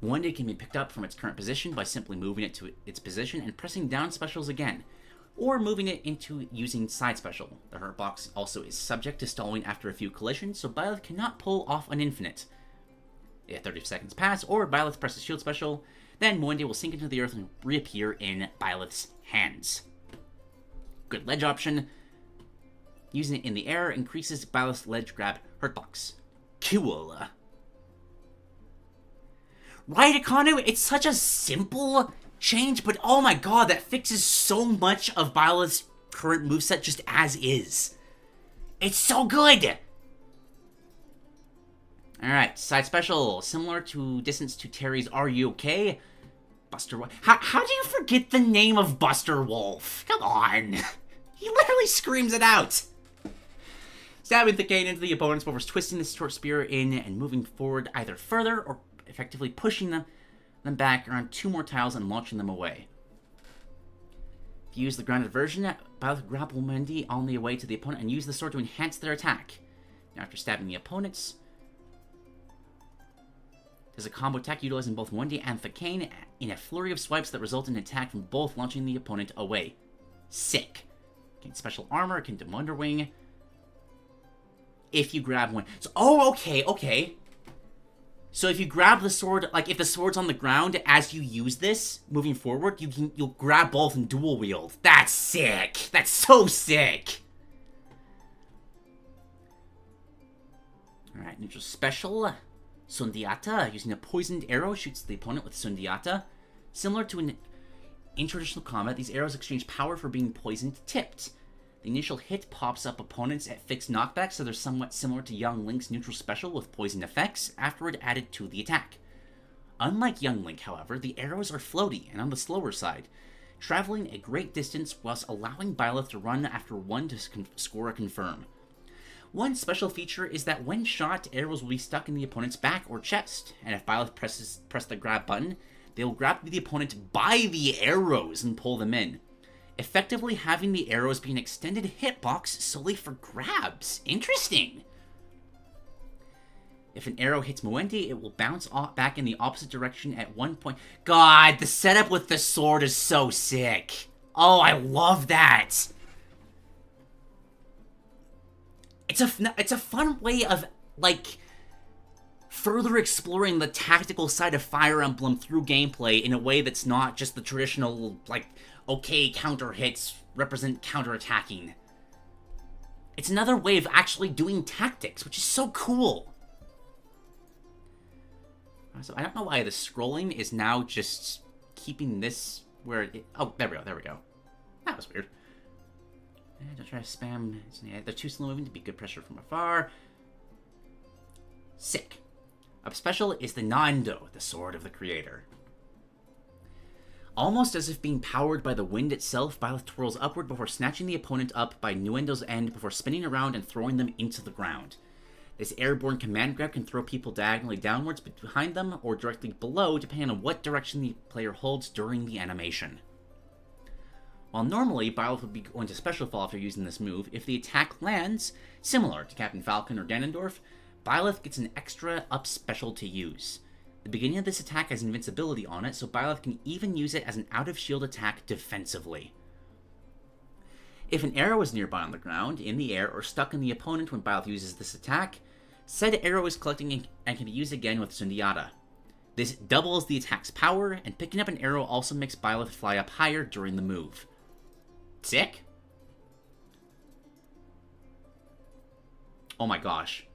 One day can be picked up from its current position by simply moving it to its position and pressing down specials again, or moving it into using side special. The hurt box also is subject to stalling after a few collisions, so Byleth cannot pull off an infinite. If 30 seconds pass, or Byleth presses shield special, then Moende will sink into the earth and reappear in Byleth's hands. Good ledge option. Using it in the air increases Byleth's ledge grab hurt box. Cool. Right, Akanu? It's such a simple change, but oh my god, that fixes so much of Byleth's current moveset just as is. It's so good! Alright, side special. Similar to Distance to Terry's Are You Okay? Buster Wolf. How do you forget the name of Buster Wolf? Come on. He literally screams it out. Stabbing the cane into the opponent's before twisting the short spear in and moving forward either further or effectively pushing them back around 2 more tiles and launching them away. If you use the grounded version, Byleth grapple Mendy on the way to the opponent and use the sword to enhance their attack. Now, after stabbing the opponents, there's a combo attack utilizing both Wendy and Thakane in a flurry of swipes that result in an attack from both launching the opponent away. Sick. Gain special armor akin to Wonderwing if you grab one. So, oh, okay. So if you grab the sword, like if the sword's on the ground as you use this, moving forward, you'll grab both and dual wield. That's sick. That's so sick. Alright, neutral special. Sundiata, using a poisoned arrow, shoots the opponent with Sundiata. Similar to in traditional combat, these arrows exchange power for being poisoned tipped. The initial hit pops up opponents at fixed knockback, so they're somewhat similar to Young Link's neutral special with poison effects, afterward added to the attack. Unlike Young Link, however, the arrows are floaty and on the slower side, traveling a great distance whilst allowing Byleth to run after one to score a confirm. One special feature is that when shot, arrows will be stuck in the opponent's back or chest, and if Byleth press the grab button, they will grab the opponent by the arrows and pull them in, effectively having the arrows be an extended hitbox solely for grabs. Interesting! If an arrow hits Moendi, it will bounce back in the opposite direction at one point. God, the setup with the sword is so sick. Oh, I love that! It's a fun way of, like, further exploring the tactical side of Fire Emblem through gameplay in a way that's not just the traditional, like, okay, counter hits represent counter-attacking. It's another way of actually doing tactics, which is so cool. So I don't know why the scrolling is now just keeping this where it... Oh, there we go. That was weird. Don't try to spam. They're too slow moving to be good pressure from afar. Sick. Up special is the Nando, the Sword of the Creator. Almost as if being powered by the wind itself, Byleth twirls upward before snatching the opponent up by Nuendo's end before spinning around and throwing them into the ground. This airborne command grab can throw people diagonally downwards behind them or directly below, depending on what direction the player holds during the animation. While normally, Byleth would be going to special fall after using this move, if the attack lands, similar to Captain Falcon or Ganondorf, Byleth gets an extra up special to use. The beginning of this attack has invincibility on it, so Byleth can even use it as an out-of-shield attack defensively. If an arrow is nearby on the ground, in the air, or stuck in the opponent when Byleth uses this attack, said arrow is collecting and can be used again with Sundiata. This doubles the attack's power, and picking up an arrow also makes Byleth fly up higher during the move. Sick? Oh my gosh.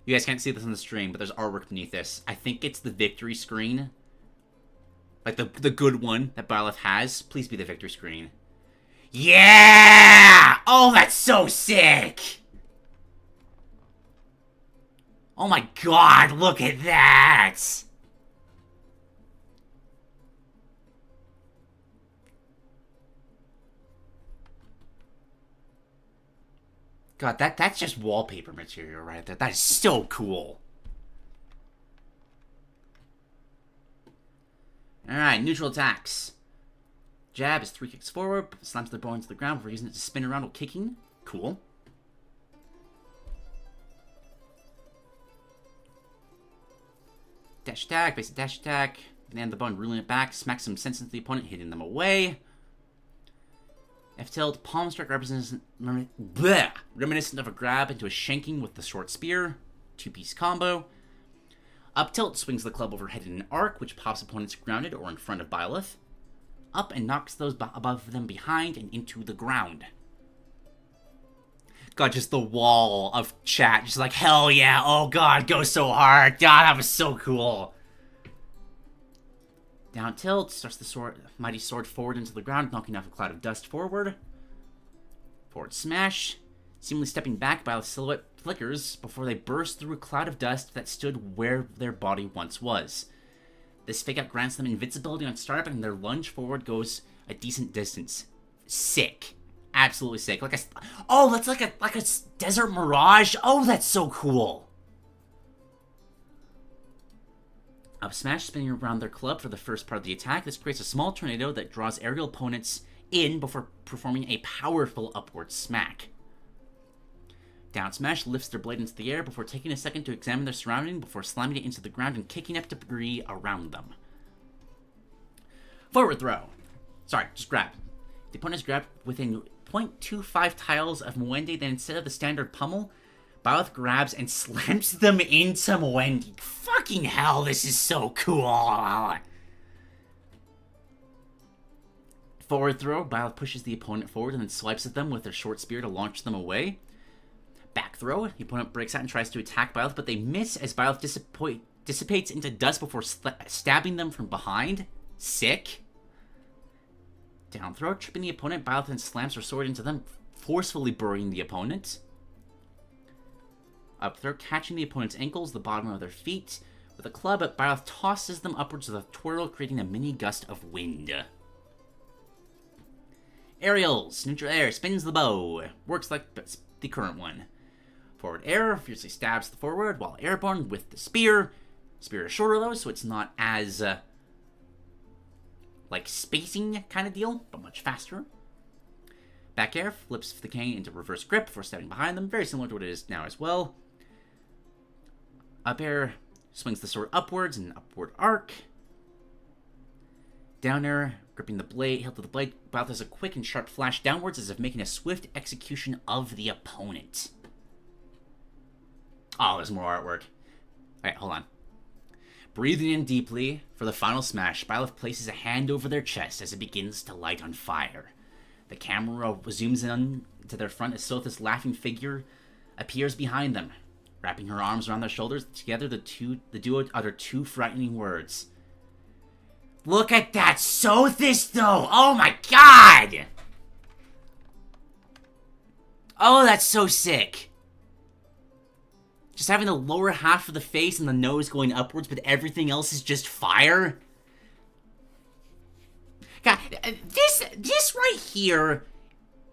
You guys can't see this on the stream, but there's artwork beneath this. I think it's the victory screen. Like the good one that Byleth has. Please be the victory screen. Yeah! Oh, that's so sick! Oh my god, look at that! God, that's just wallpaper material right there. That is so cool. Alright, neutral attacks. Jab is 3 kicks forward, slams the ball into the ground before using it to spin around while kicking. Cool. Dash attack, basic dash attack. Land the ball and reeling it back, smack some sense into the opponent, hitting them away. F-tilt, palm strike reminiscent of a grab into a shanking with the short spear. 2-piece combo. Up tilt swings the club overhead in an arc, which pops opponents grounded or in front of Byleth. Up and knocks those above them behind and into the ground. God, just the wall of chat, just like, hell yeah, oh god, go so hard. God, that was so cool. Down tilt, starts the mighty sword forward into the ground, knocking off a cloud of dust forward. Forward smash. Seemingly stepping back, Byleth's silhouette flickers before they burst through a cloud of dust that stood where their body once was. This fake out grants them invincibility on startup, and their lunge forward goes a decent distance. Sick. Absolutely sick. Oh, that's like a desert mirage. Oh, that's so cool. Up smash, spinning around their club for the first part of the attack. This creates a small tornado that draws aerial opponents in before performing a powerful upward smack. Down smash lifts their blade into the air before taking a second to examine their surrounding before slamming it into the ground and kicking up debris around them. Forward throw. Sorry, just grab. The opponent is grabbed within 0.25 tiles of Muende, then instead of the standard pummel, Byleth grabs and slams them into Muende. Fucking hell, this is so cool. Forward throw, Byleth pushes the opponent forward and then swipes at them with their short spear to launch them away. Back throw, the opponent breaks out and tries to attack Byleth, but they miss as Byleth dissipates into dust before stabbing them from behind. Sick. Down throw, tripping the opponent, Byleth then slams her sword into them, forcefully burying the opponent. Up throw, catching the opponent's ankles, the bottom of their feet. With a club, Byleth tosses them upwards with a twirl, creating a mini gust of wind. Aerials, neutral air, spins the bow. Works like the current one. Forward air, fiercely stabs the forward, while airborne with the spear. Spear is shorter though, so it's not as, like spacing kind of deal, but much faster. Back air, flips the cane into reverse grip before stepping behind them, very similar to what it is now as well. Up air, swings the sword upwards in an upward arc. Down air, gripping the blade, hilt of the blade, Byleth has a quick and sharp flash downwards as if making a swift execution of the opponent. Oh, there's more artwork. Alright, hold on. Breathing in deeply for the final smash, Byleth places a hand over their chest as it begins to light on fire. The camera zooms in to their front as Sotha's laughing figure appears behind them. Wrapping her arms around their shoulders, together the duo utter 2 frightening words. Look at that Sothis though! Oh my god! Oh, that's so sick. Just having the lower half of the face and the nose going upwards, but everything else is just fire. God, this right here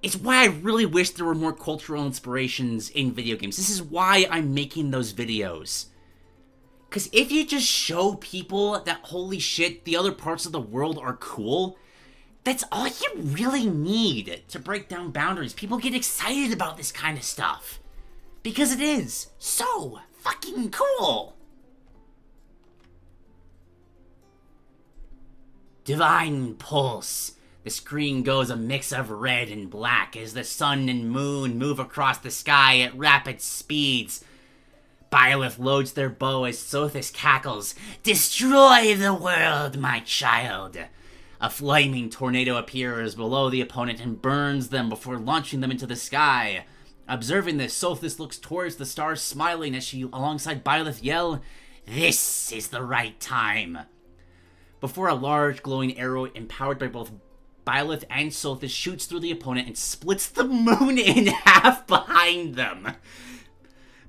is why I really wish there were more cultural inspirations in video games. This is why I'm making those videos. Because if you just show people that, holy shit, the other parts of the world are cool, that's all you really need to break down boundaries. People get excited about this kind of stuff. Because it is so fucking cool. Divine Pulse. The screen goes a mix of red and black as the sun and moon move across the sky at rapid speeds. Byleth loads their bow as Sothis cackles, "Destroy the world, my child!" A flaming tornado appears below the opponent and burns them before launching them into the sky. Observing this, Sothis looks towards the stars, smiling as she, alongside Byleth, yell, "This is the right time!" Before a large glowing arrow empowered by both Byleth and Sothis shoots through the opponent and splits the moon in half behind them,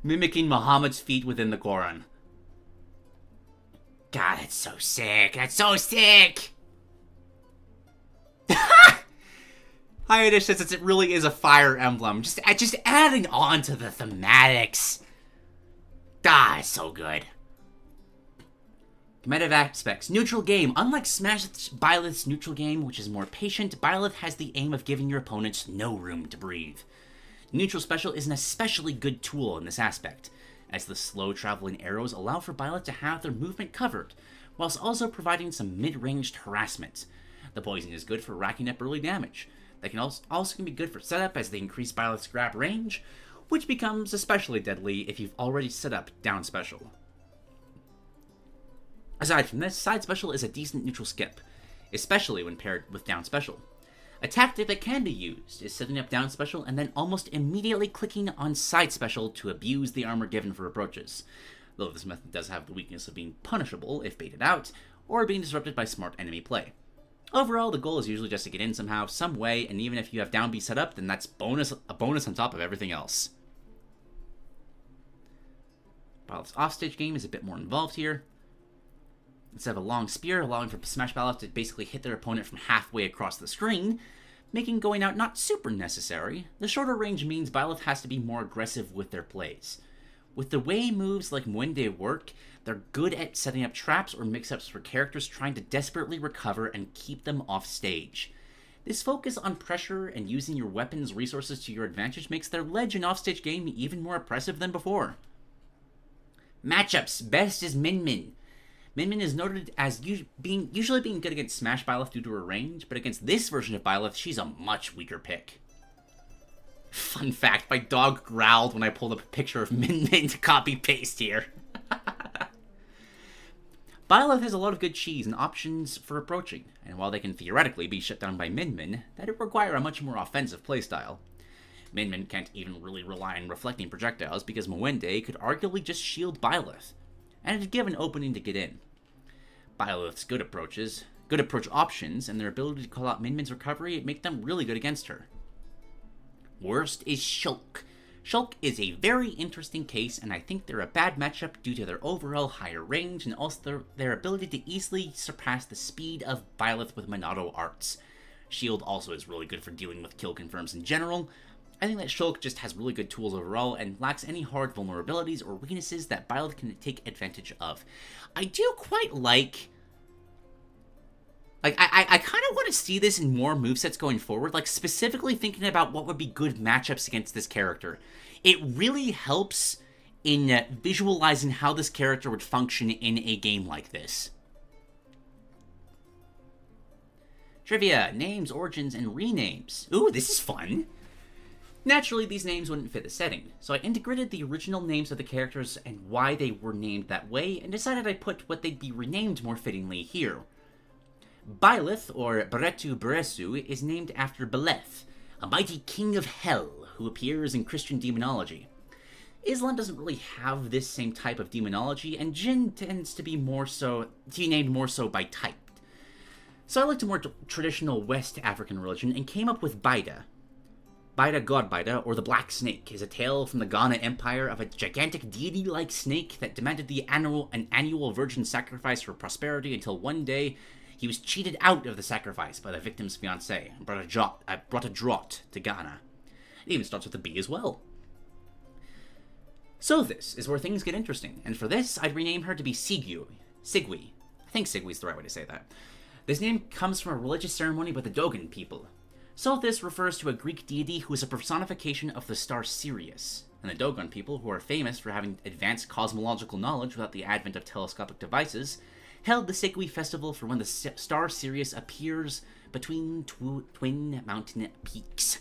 mimicking Muhammad's feet within the Quran. God, that's so sick. That's so sick! Hiatus says it really is a fire emblem. Just adding on to the thematics. Ah, it's so good. Competitive aspects. Neutral game. Unlike Byleth's neutral game, which is more patient, Byleth has the aim of giving your opponents no room to breathe. Neutral special is an especially good tool in this aspect, as the slow-traveling arrows allow for Byleth to have their movement covered, whilst also providing some mid-ranged harassment. The poison is good for racking up early damage. They can also be good for setup as they increase Byleth's grab range, which becomes especially deadly if you've already set up down special. Aside from this, side special is a decent neutral skip, especially when paired with down special. A tactic that can be used is setting up down special and then almost immediately clicking on side special to abuse the armor given for approaches, though this method does have the weakness of being punishable if baited out, or being disrupted by smart enemy play. Overall, the goal is usually just to get in somehow, some way, and even if you have down B set up, then that's a bonus on top of everything else. Byleth's offstage game is a bit more involved here. Instead of a long spear, allowing for Smash Byleth to basically hit their opponent from halfway across the screen, making going out not super necessary, the shorter range means Byleth has to be more aggressive with their plays. With the way moves like Muende work, they're good at setting up traps or mix-ups for characters trying to desperately recover and keep them off stage. This focus on pressure and using your weapons' resources to your advantage makes their ledge and offstage game even more oppressive than before. Matchups. Best is Min. Min is noted as usually being good against Smash Byleth due to her range, but against this version of Byleth, she's a much weaker pick. Fun fact, my dog growled when I pulled up a picture of Min to copy-paste here. Byleth has a lot of good cheese and options for approaching, and while they can theoretically be shut down by Min, that would require a much more offensive playstyle. Min can't even really rely on reflecting projectiles because Muende could arguably just shield Byleth, and it'd give an opening to get in. Byleth's good approach options, and their ability to call out Min's recovery make them really good against her. Worst is Shulk. Shulk is a very interesting case, and I think they're a bad matchup due to their overall higher range and also their ability to easily surpass the speed of Byleth with Monado arts. Shield also is really good for dealing with kill confirms in general. I think that Shulk just has really good tools overall and lacks any hard vulnerabilities or weaknesses that Byleth can take advantage of. I do quite like I kind of want to see this in more movesets going forward, like specifically thinking about what would be good matchups against this character. It really helps in visualizing how this character would function in a game like this. Trivia, names, origins, and renames. Ooh, this is fun! Naturally, these names wouldn't fit the setting, so I integrated the original names of the characters and why they were named that way, and decided I'd put what they'd be renamed more fittingly here. Byleth, or Beretu Beresu, is named after Byleth, a mighty king of hell who appears in Christian demonology. Islam doesn't really have this same type of demonology, and Jinn tends to be named more so by type. So I looked to more traditional West African religion and came up with Baida. Baida, God Baida, or the Black Snake, is a tale from the Ghana Empire of a gigantic deity-like snake that demanded an annual virgin sacrifice for prosperity until one day He was cheated out of the sacrifice by the victim's fiancée and brought a draught to Ghana. It even starts with a B as well. So this is where things get interesting, and for this, I'd rename her to be Sigui. I think Sigwi's the right way to say that. This name comes from a religious ceremony by the Dogon people. Sothis refers to a Greek deity who is a personification of the star Sirius, and the Dogon people, who are famous for having advanced cosmological knowledge without the advent of telescopic devices, held the Sigui festival for when the star Sirius appears between twin mountain peaks.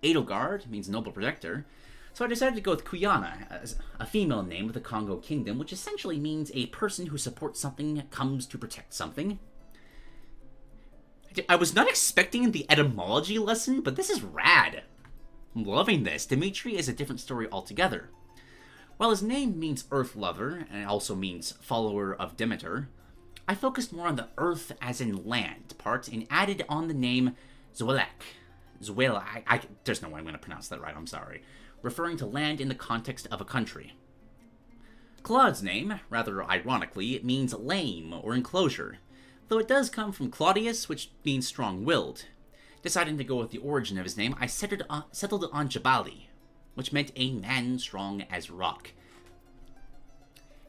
Edelgard means noble protector, so I decided to go with Kuyana as a female name of the Congo Kingdom, which essentially means a person who supports something comes to protect something. I was not expecting the etymology lesson, but this is rad. I'm loving this. Dimitri is a different story altogether. While his name means Earth Lover, and it also means follower of Demeter, I focused more on the Earth as in land part and added on the name Zuelek. There's no way I'm going to pronounce that right, I'm sorry. Referring to land in the context of a country. Claude's name, rather ironically, means lame or enclosure, though it does come from Claudius, which means strong-willed. Deciding to go with the origin of his name, I settled on Jabali, which meant a man strong as rock.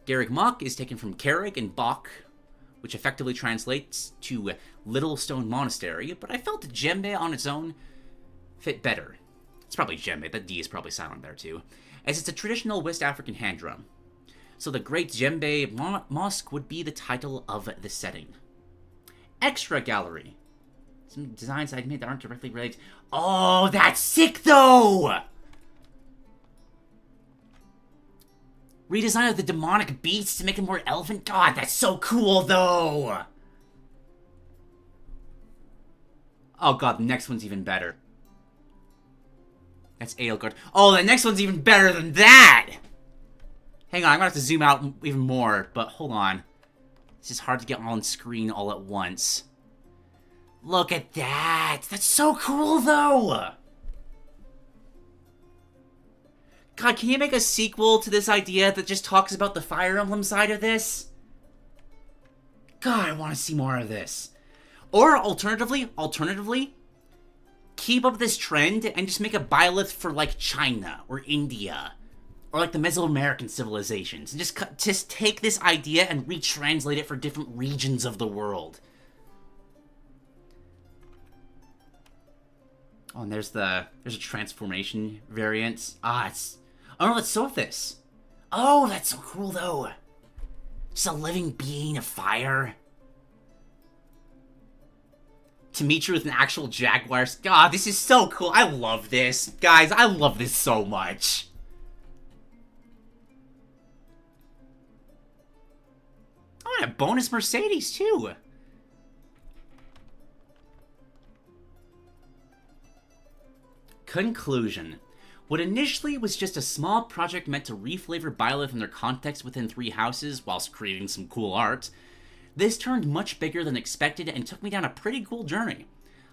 Garrick Mach is taken from Carrig and Bach, which effectively translates to Little Stone Monastery, but I felt Djembe on its own fit better. It's probably djembe, that D is probably silent there too, as it's a traditional West African hand drum. So the Great Djembe Mosque would be the title of the setting. Extra gallery. Some designs I'd made that aren't directly related. Oh, that's sick though! Redesign of the demonic beast to make it more elephant. God, that's so cool though! Oh god, the next one's even better. That's Edelgard. Oh, the next one's even better than that! Hang on, I'm gonna have to zoom out even more, but hold on. It's just hard to get on screen all at once. Look at that! That's so cool, though! God, can you make a sequel to this idea that just talks about the Fire Emblem side of this? God, I want to see more of this. Or, alternatively, keep up this trend and just make a Byleth for, like, China or India or, like, the Mesoamerican civilizations. And just take this idea and retranslate it for different regions of the world. Oh, and there's a transformation variant. Oh no, that's Sothis. Oh, that's so cool, though. Just a living being of fire. Dimitri with an actual jaguar. God, this is so cool. I love this. Guys, I love this so much. Oh, and a bonus Mercedes, too. Conclusion. What initially was just a small project meant to reflavor Byleth and their context within Three Houses whilst creating some cool art, this turned much bigger than expected and took me down a pretty cool journey.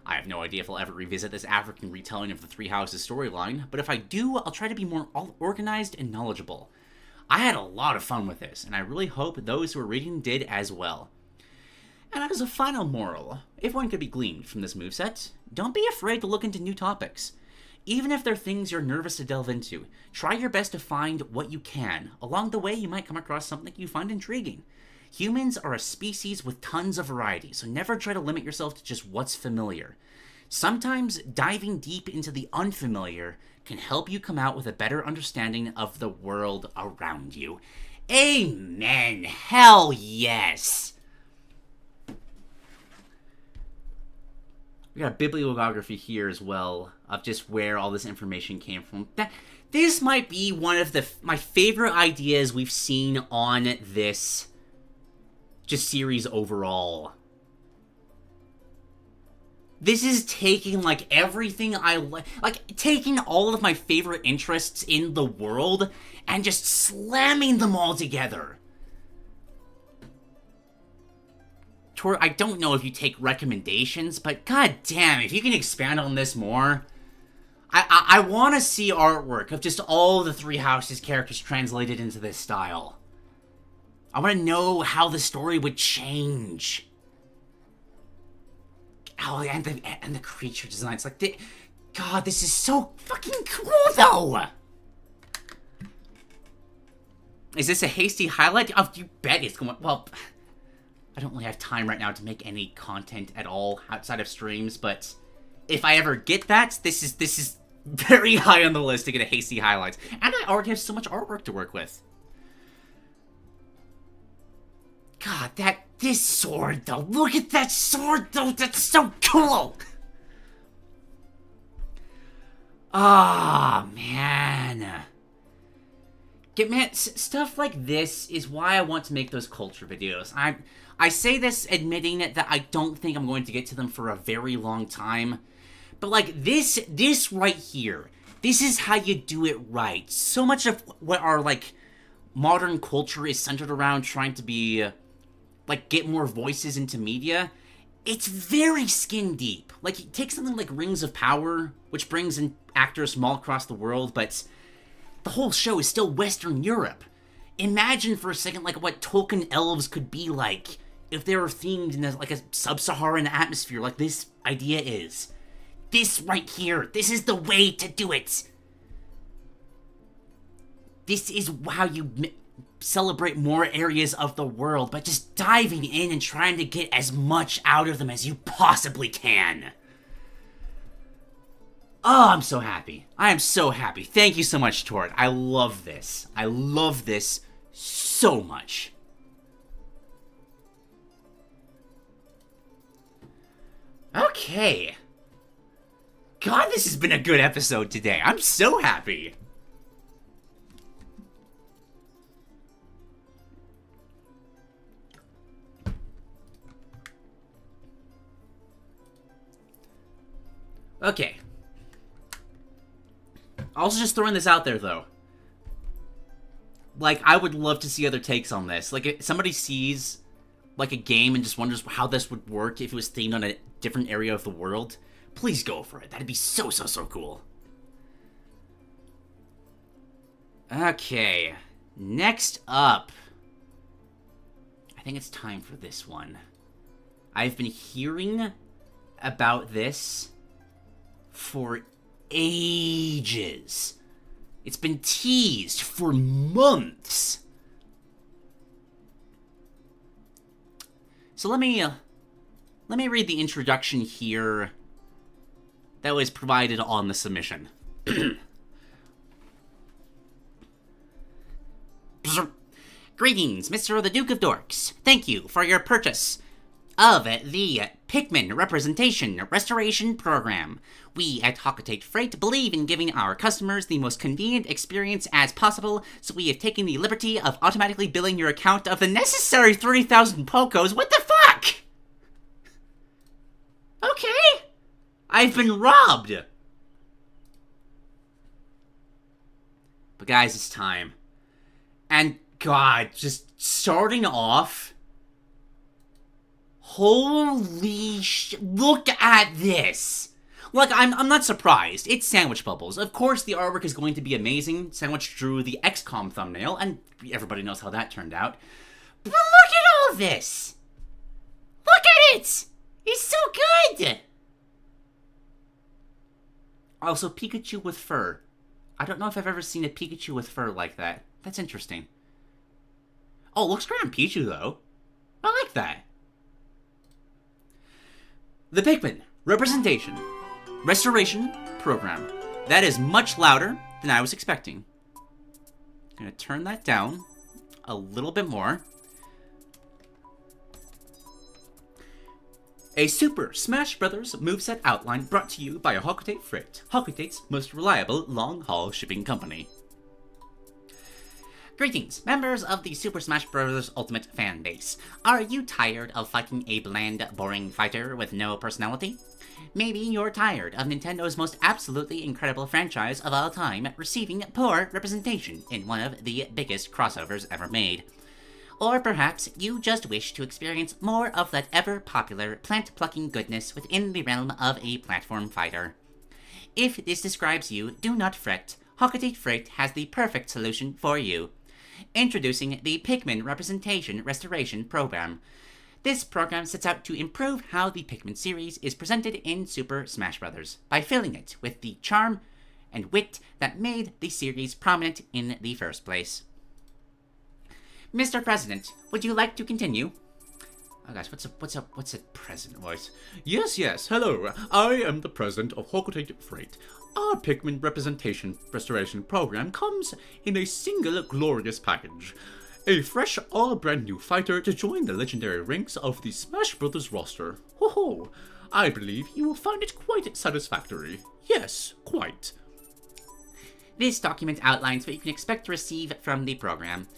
I have no idea if I'll ever revisit this African retelling of the Three Houses storyline, but if I do, I'll try to be more organized and knowledgeable. I had a lot of fun with this, and I really hope those who are reading did as well. And as a final moral, if one could be gleaned from this moveset, don't be afraid to look into new topics. Even if they're things you're nervous to delve into, try your best to find what you can. Along the way, you might come across something you find intriguing. Humans are a species with tons of variety, so never try to limit yourself to just what's familiar. Sometimes diving deep into the unfamiliar can help you come out with a better understanding of the world around you. Amen! Hell yes! We got a bibliography here as well of just where all this information came from. This might be one of my favorite ideas we've seen on this just series overall. This is taking like everything I like taking all of my favorite interests in the world and just slamming them all together. Tort, I don't know if you take recommendations, but god damn, if you can expand on this more. I want to see artwork of just all the Three Houses characters translated into this style. I want to know how the story would change. Oh, and the creature designs. Like, God, this is so fucking cool, though! Is this a hasty highlight? Oh, you bet it's going... Well, I don't really have time right now to make any content at all outside of streams, but if I ever get that, this is very high on the list to get a hasty highlight. And I already have so much artwork to work with. God, this sword, though. Look at that sword, though. That's so cool. Ah, man. Stuff like this is why I want to make those culture videos. I say this admitting that I don't think I'm going to get to them for a very long time. But, like, this right here, this is how you do it right. So much of what our, like, modern culture is centered around trying to be, like, get more voices into media. It's very skin deep. Like, you take something like Rings of Power, which brings in actors from all across the world, but the whole show is still Western Europe. Imagine for a second, like, what Tolkien elves could be like if they were themed in like a sub-Saharan atmosphere like this idea is. This right here, this is the way to do it. This is how you celebrate more areas of the world by just diving in and trying to get as much out of them as you possibly can. Oh, I'm so happy. I am so happy. Thank you so much, Tort. I love this. I love this so much. Okay. God, this has been a good episode today. I'm so happy. Okay. Also just throwing this out there, though. Like, I would love to see other takes on this. Like, if somebody sees, like, a game and just wonders how this would work if it was themed on a different area of the world, please go for it. That'd be so cool. Okay. Next up. I think it's time for this one. I've been hearing about this for ages. It's been teased for months. So let me read the introduction here that was provided on the submission. Greetings, Mr. the Duke of Dorks. Thank you for your purchase of the PIKMIN Representation Restoration Program. We at HolyCinderblock Freight believe in giving our customers the most convenient experience as possible, so we have taken the liberty of automatically billing your account of the necessary 30,000 Pokos. What the fuck? Okay. I've been robbed. But guys, it's time. And God, just starting off, holy look at this. Like, I'm not surprised. It's Sandwich Bubbles. Of course, the artwork is going to be amazing. Sandwich drew the XCOM thumbnail, and everybody knows how that turned out. But look at all this. Look at it. It's so good. Also, Pikachu with fur. I don't know if I've ever seen a Pikachu with fur like that. That's interesting. Oh, looks great on Pichu, though. I like that. The PIKMIN Restoration Program. That is much louder than I was expecting. I'm going to turn that down a little bit more. A Super Smash Bros. Moveset outline brought to you by HolyCinderblock Freight, HolyCinderblock's most reliable long-haul shipping company. Greetings, members of the Super Smash Bros. Ultimate fan base. Are you tired of fighting a bland, boring fighter with no personality? Maybe you're tired of Nintendo's most absolutely incredible franchise of all time receiving poor representation in one of the biggest crossovers ever made. Or perhaps you just wish to experience more of that ever-popular plant-plucking goodness within the realm of a platform fighter. If this describes you, do not fret. HolyCinderblock Freight has the perfect solution for you. Introducing the PIKMIN Representation Restoration Program. This program sets out to improve how the Pikmin series is presented in Super Smash Bros. By filling it with the charm and wit that made the series prominent in the first place. Mr. President, would you like to continue? Oh gosh, what's a president voice? Yes, hello. I am the president of HolyCinderblock Freight. Our Pikmin Representation Restoration Program comes in a single glorious package. A fresh, all-brand new fighter to join the legendary ranks of the Smash Bros. Roster. Ho ho! I believe you will find it quite satisfactory. Yes, quite. This document outlines what you can expect to receive from the program.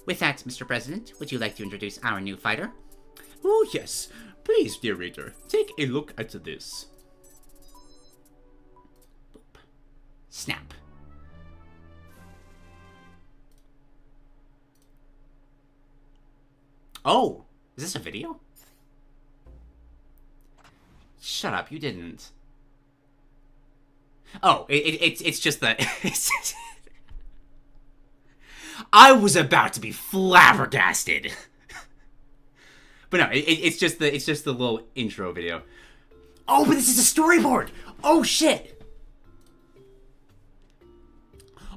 With that, Mr. President, would you like to introduce our new fighter? Oh yes, please, dear reader, take a look at this. Boop. Snap. Oh, is this a video? Shut up, you didn't. Oh, it's just that. I was about to be flabbergasted. But no, it's just the little intro video. Oh, but this is a storyboard. Oh shit.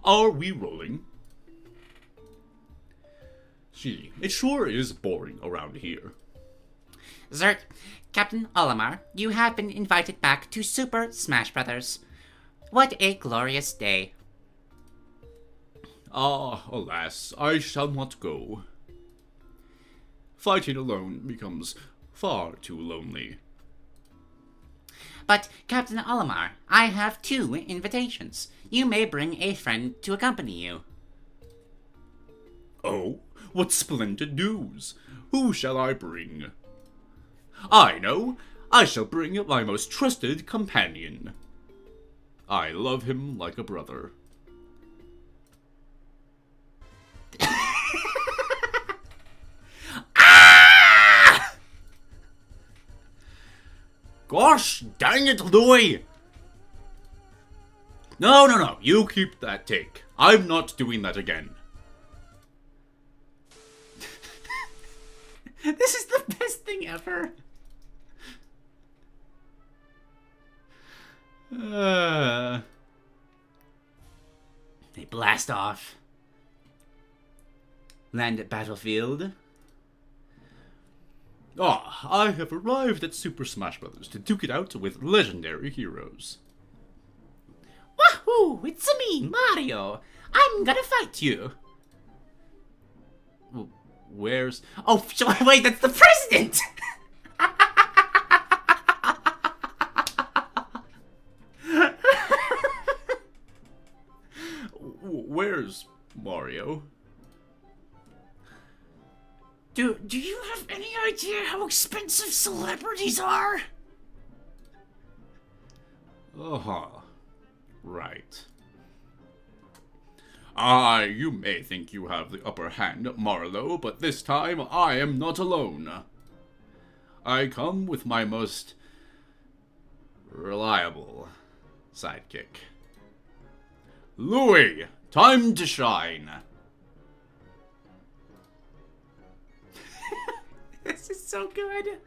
Are we rolling? Gee, it sure is boring around here. Zert, Captain Olimar, you have been invited back to Super Smash Bros. What a glorious day. Ah, alas, I shall not go. Fighting alone becomes far too lonely. But, Captain Olimar, I have 2 invitations. You may bring a friend to accompany you. Oh, what splendid news! Who shall I bring? I know! I shall bring my most trusted companion. I love him like a brother. Gosh dang it, Louie! No, you keep that take. I'm not doing that again. This is the best thing ever. They blast off. Land at Battlefield. Ah, I have arrived at Super Smash Bros. To duke it out with legendary heroes. Wahoo! It's me, Mario. I'm gonna fight you. Where's... Oh, wait, that's the president! Where's Mario? Do you have any idea how expensive celebrities are? Uh-huh. Right. You may think you have the upper hand, Marlowe, but this time I am not alone. I come with my most reliable sidekick. Louie, time to shine. This is so good.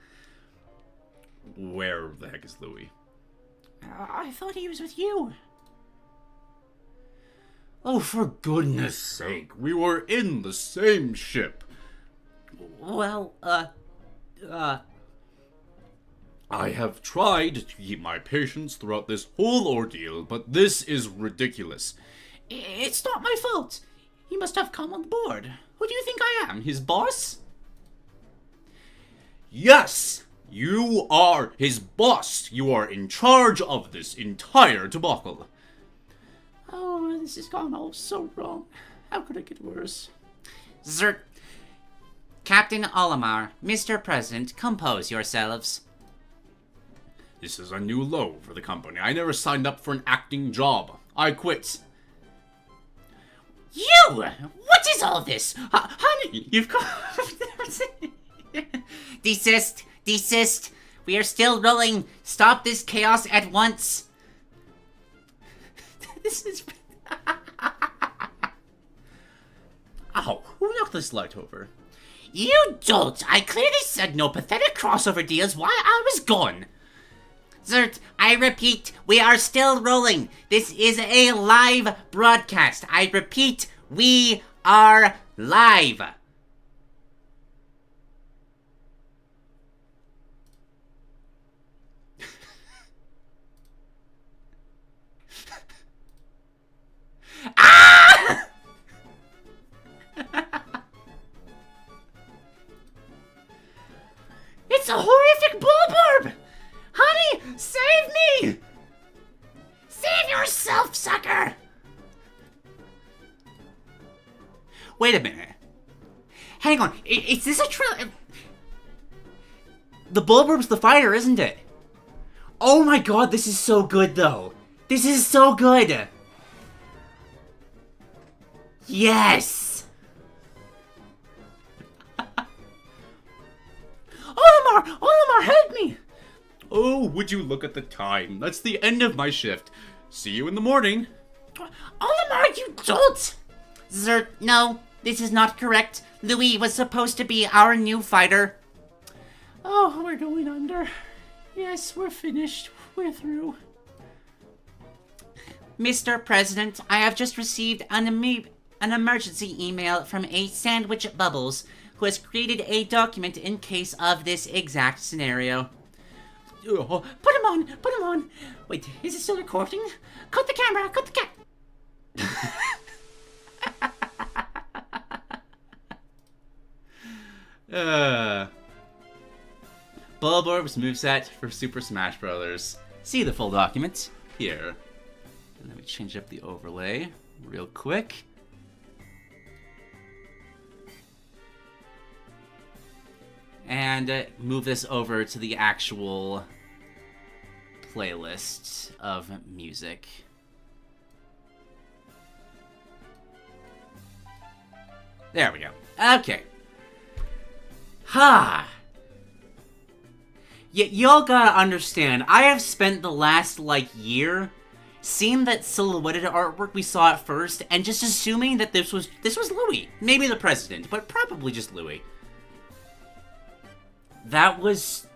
Where the heck is Louie? I thought he was with you. Oh, for goodness sake, we were in the same ship. Well, I have tried to keep my patience throughout this whole ordeal, but this is ridiculous. It's not my fault. He must have come on board. Who do you think I am, his boss? Yes! You are his boss! You are in charge of this entire debacle. Oh, this has gone all so wrong. How could it get worse? Zert. Captain Olimar, Mr. President, compose yourselves. This is a new low for the company. I never signed up for an acting job. I quit. You! What is all this? Honey, you've come... Desist! Desist! We are still rolling! Stop this chaos at once! This is... Wow, who knocked this light over? You dolt! I clearly said no pathetic crossover deals while I was gone. Zert, I repeat, we are still rolling. This is a live broadcast. I repeat, we are live. Ah! It's a horrific Bulborb! Honey, save me! Save yourself, sucker! Wait a minute. Hang on, is this a The Bulborb's the fighter, isn't it? Oh my god, this is so good, though. This is so good! Yes! Olimar, help me! Oh, would you look at the time? That's the end of my shift. See you in the morning. Olimar, you dolt! Zert, no, this is not correct. Louis was supposed to be our new fighter. Oh, we're going under. Yes, we're finished. We're through. Mr. President, I have just received an emergency email from a Sandwich Bubbles, who has created a document in case of this exact scenario. Oh, put him on. Wait, is it still recording? Cut the camera, cut the Bulborb's moveset for Super Smash Bros. See the full document here. Let me change up the overlay real quick. And move this over to the actual playlist of music. There we go. Okay. Ha! Y'all gotta understand, I have spent the last, year seeing that silhouetted artwork we saw at first and just assuming that this was Louis. Maybe the president, but probably just Louis. That was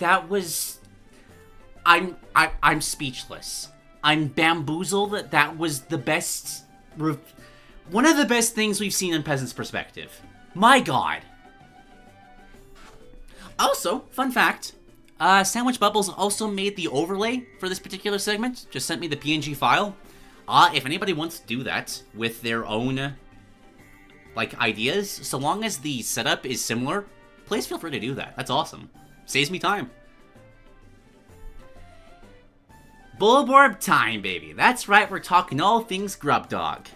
I'm speechless. I'm bamboozled. That was the best, one of the best things we've seen in Peasant's perspective. My god. Also, fun fact, Sandwich Bubbles also made the overlay for this particular segment, just sent me the PNG file. If anybody wants to do that with their own, ideas, so long as the setup is similar, please feel free to do that. That's awesome. Saves me time. Bulborb time, baby. That's right, we're talking all things Grub Dog.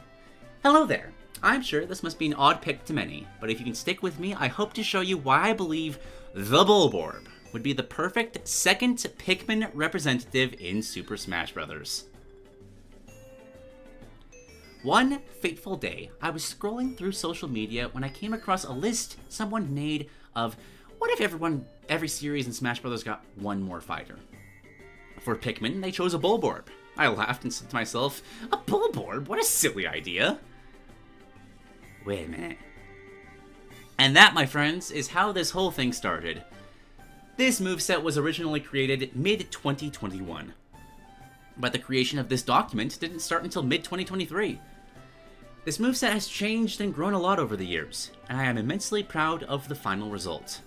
Hello there. I'm sure this must be an odd pick to many, but if you can stick with me, I hope to show you why I believe the Bulborb would be the perfect second Pikmin representative in Super Smash Bros. One fateful day, I was scrolling through social media when I came across a list someone made of what if every series in Smash Bros. Got one more fighter? For Pikmin, they chose a Bulborb. I laughed and said to myself, a Bulborb? What a silly idea. Wait a minute. And that, my friends, is how this whole thing started. This moveset was originally created mid-2021. But the creation of this document didn't start until mid-2023. This moveset has changed and grown a lot over the years, and I am immensely proud of the final result.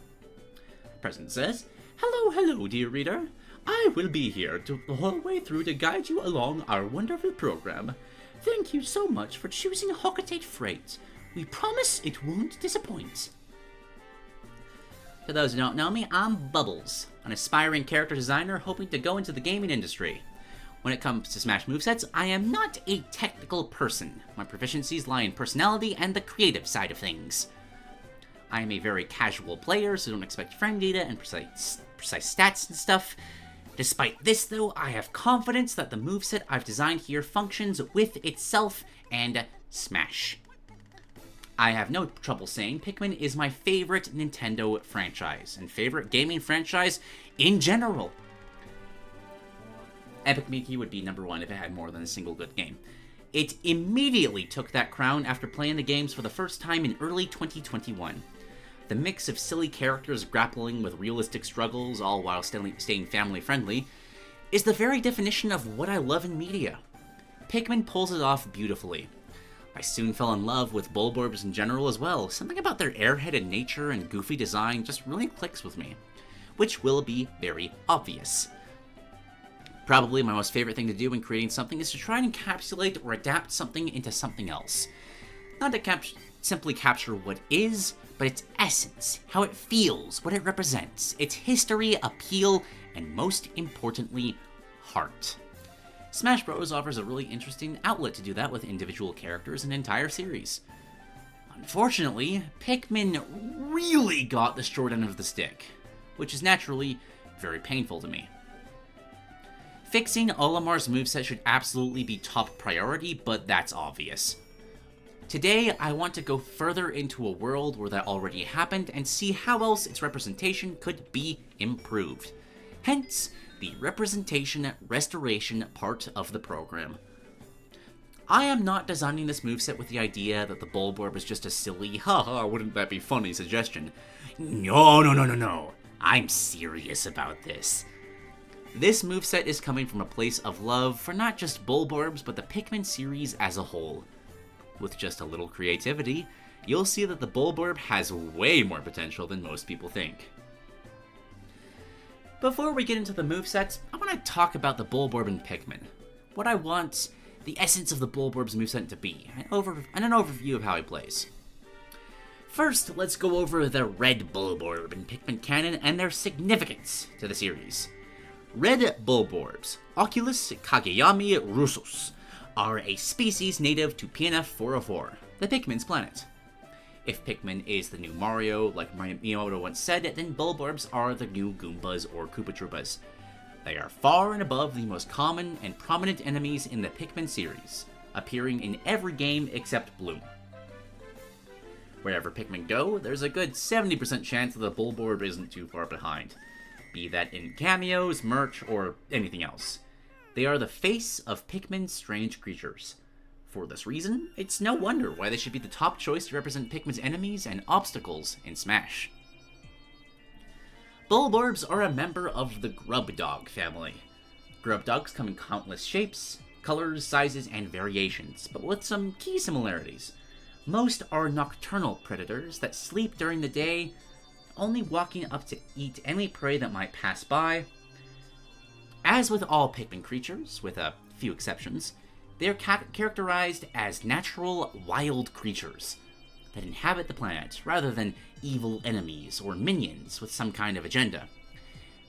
President says, hello, dear reader. I will be here the whole way through to guide you along our wonderful program. Thank you so much for choosing HolyCinderblock Freight. We promise it won't disappoint. For those who don't know me, I'm Bubbles, an aspiring character designer hoping to go into the gaming industry. When it comes to Smash movesets, I am not a technical person. My proficiencies lie in personality and the creative side of things. I am a very casual player, so don't expect frame data and precise stats and stuff. Despite this, though, I have confidence that the moveset I've designed here functions with itself and Smash. I have no trouble saying Pikmin is my favorite Nintendo franchise, and favorite gaming franchise in general. Epic Mickey would be number one if it had more than a single good game. It immediately took that crown after playing the games for the first time in early 2021. The mix of silly characters grappling with realistic struggles, all while staying family-friendly, is the very definition of what I love in media. PIKMIN pulls it off beautifully. I soon fell in love with Bulborbs in general as well. Something about their airheaded nature and goofy design just really clicks with me, which will be very obvious. Probably my most favorite thing to do when creating something is to try and encapsulate or adapt something into something else. Not to simply capture what is, but its essence, how it feels, what it represents, its history, appeal, and most importantly, heart. Smash Bros. Offers a really interesting outlet to do that with individual characters and entire series. Unfortunately, PIKMIN really got the short end of the stick, which is naturally very painful to me. Fixing Olimar's moveset should absolutely be top priority, but that's obvious. Today, I want to go further into a world where that already happened and see how else its representation could be improved. Hence, the representation restoration part of the program. I am not designing this moveset with the idea that the Bulborb is just a silly, haha, wouldn't that be funny suggestion. No. I'm serious about this. This moveset is coming from a place of love for not just Bulborbs, but the PIKMIN series as a whole. With just a little creativity, you'll see that the Bulborb has way more potential than most people think. Before we get into the movesets, I want to talk about the Bulborb in PIKMIN. What I want the essence of the Bulborb's moveset to be, and an overview of how he plays. First, let's go over the Red Bulborb in PIKMIN canon and their significance to the series. Red Bulborbs, Oculus Kageyami russus, are a species native to PNF 404, the Pikmin's planet. If Pikmin is the new Mario, like Miyamoto once said, then Bulborbs are the new Goombas or Koopa Troopas. They are far and above the most common and prominent enemies in the Pikmin series, appearing in every game except Bloom. Wherever Pikmin go, there's a good 70% chance that the Bulborb isn't too far behind, be that in cameos, merch, or anything else. They are the face of Pikmin's strange creatures. For this reason, it's no wonder why they should be the top choice to represent Pikmin's enemies and obstacles in Smash. Bulborbs are a member of the Grub Dog family. Grub Dogs come in countless shapes, colors, sizes, and variations, but with some key similarities. Most are nocturnal predators that sleep during the day, only walking up to eat any prey that might pass by. As with all Pikmin creatures, with a few exceptions, they are characterized as natural, wild creatures that inhabit the planet, rather than evil enemies or minions with some kind of agenda.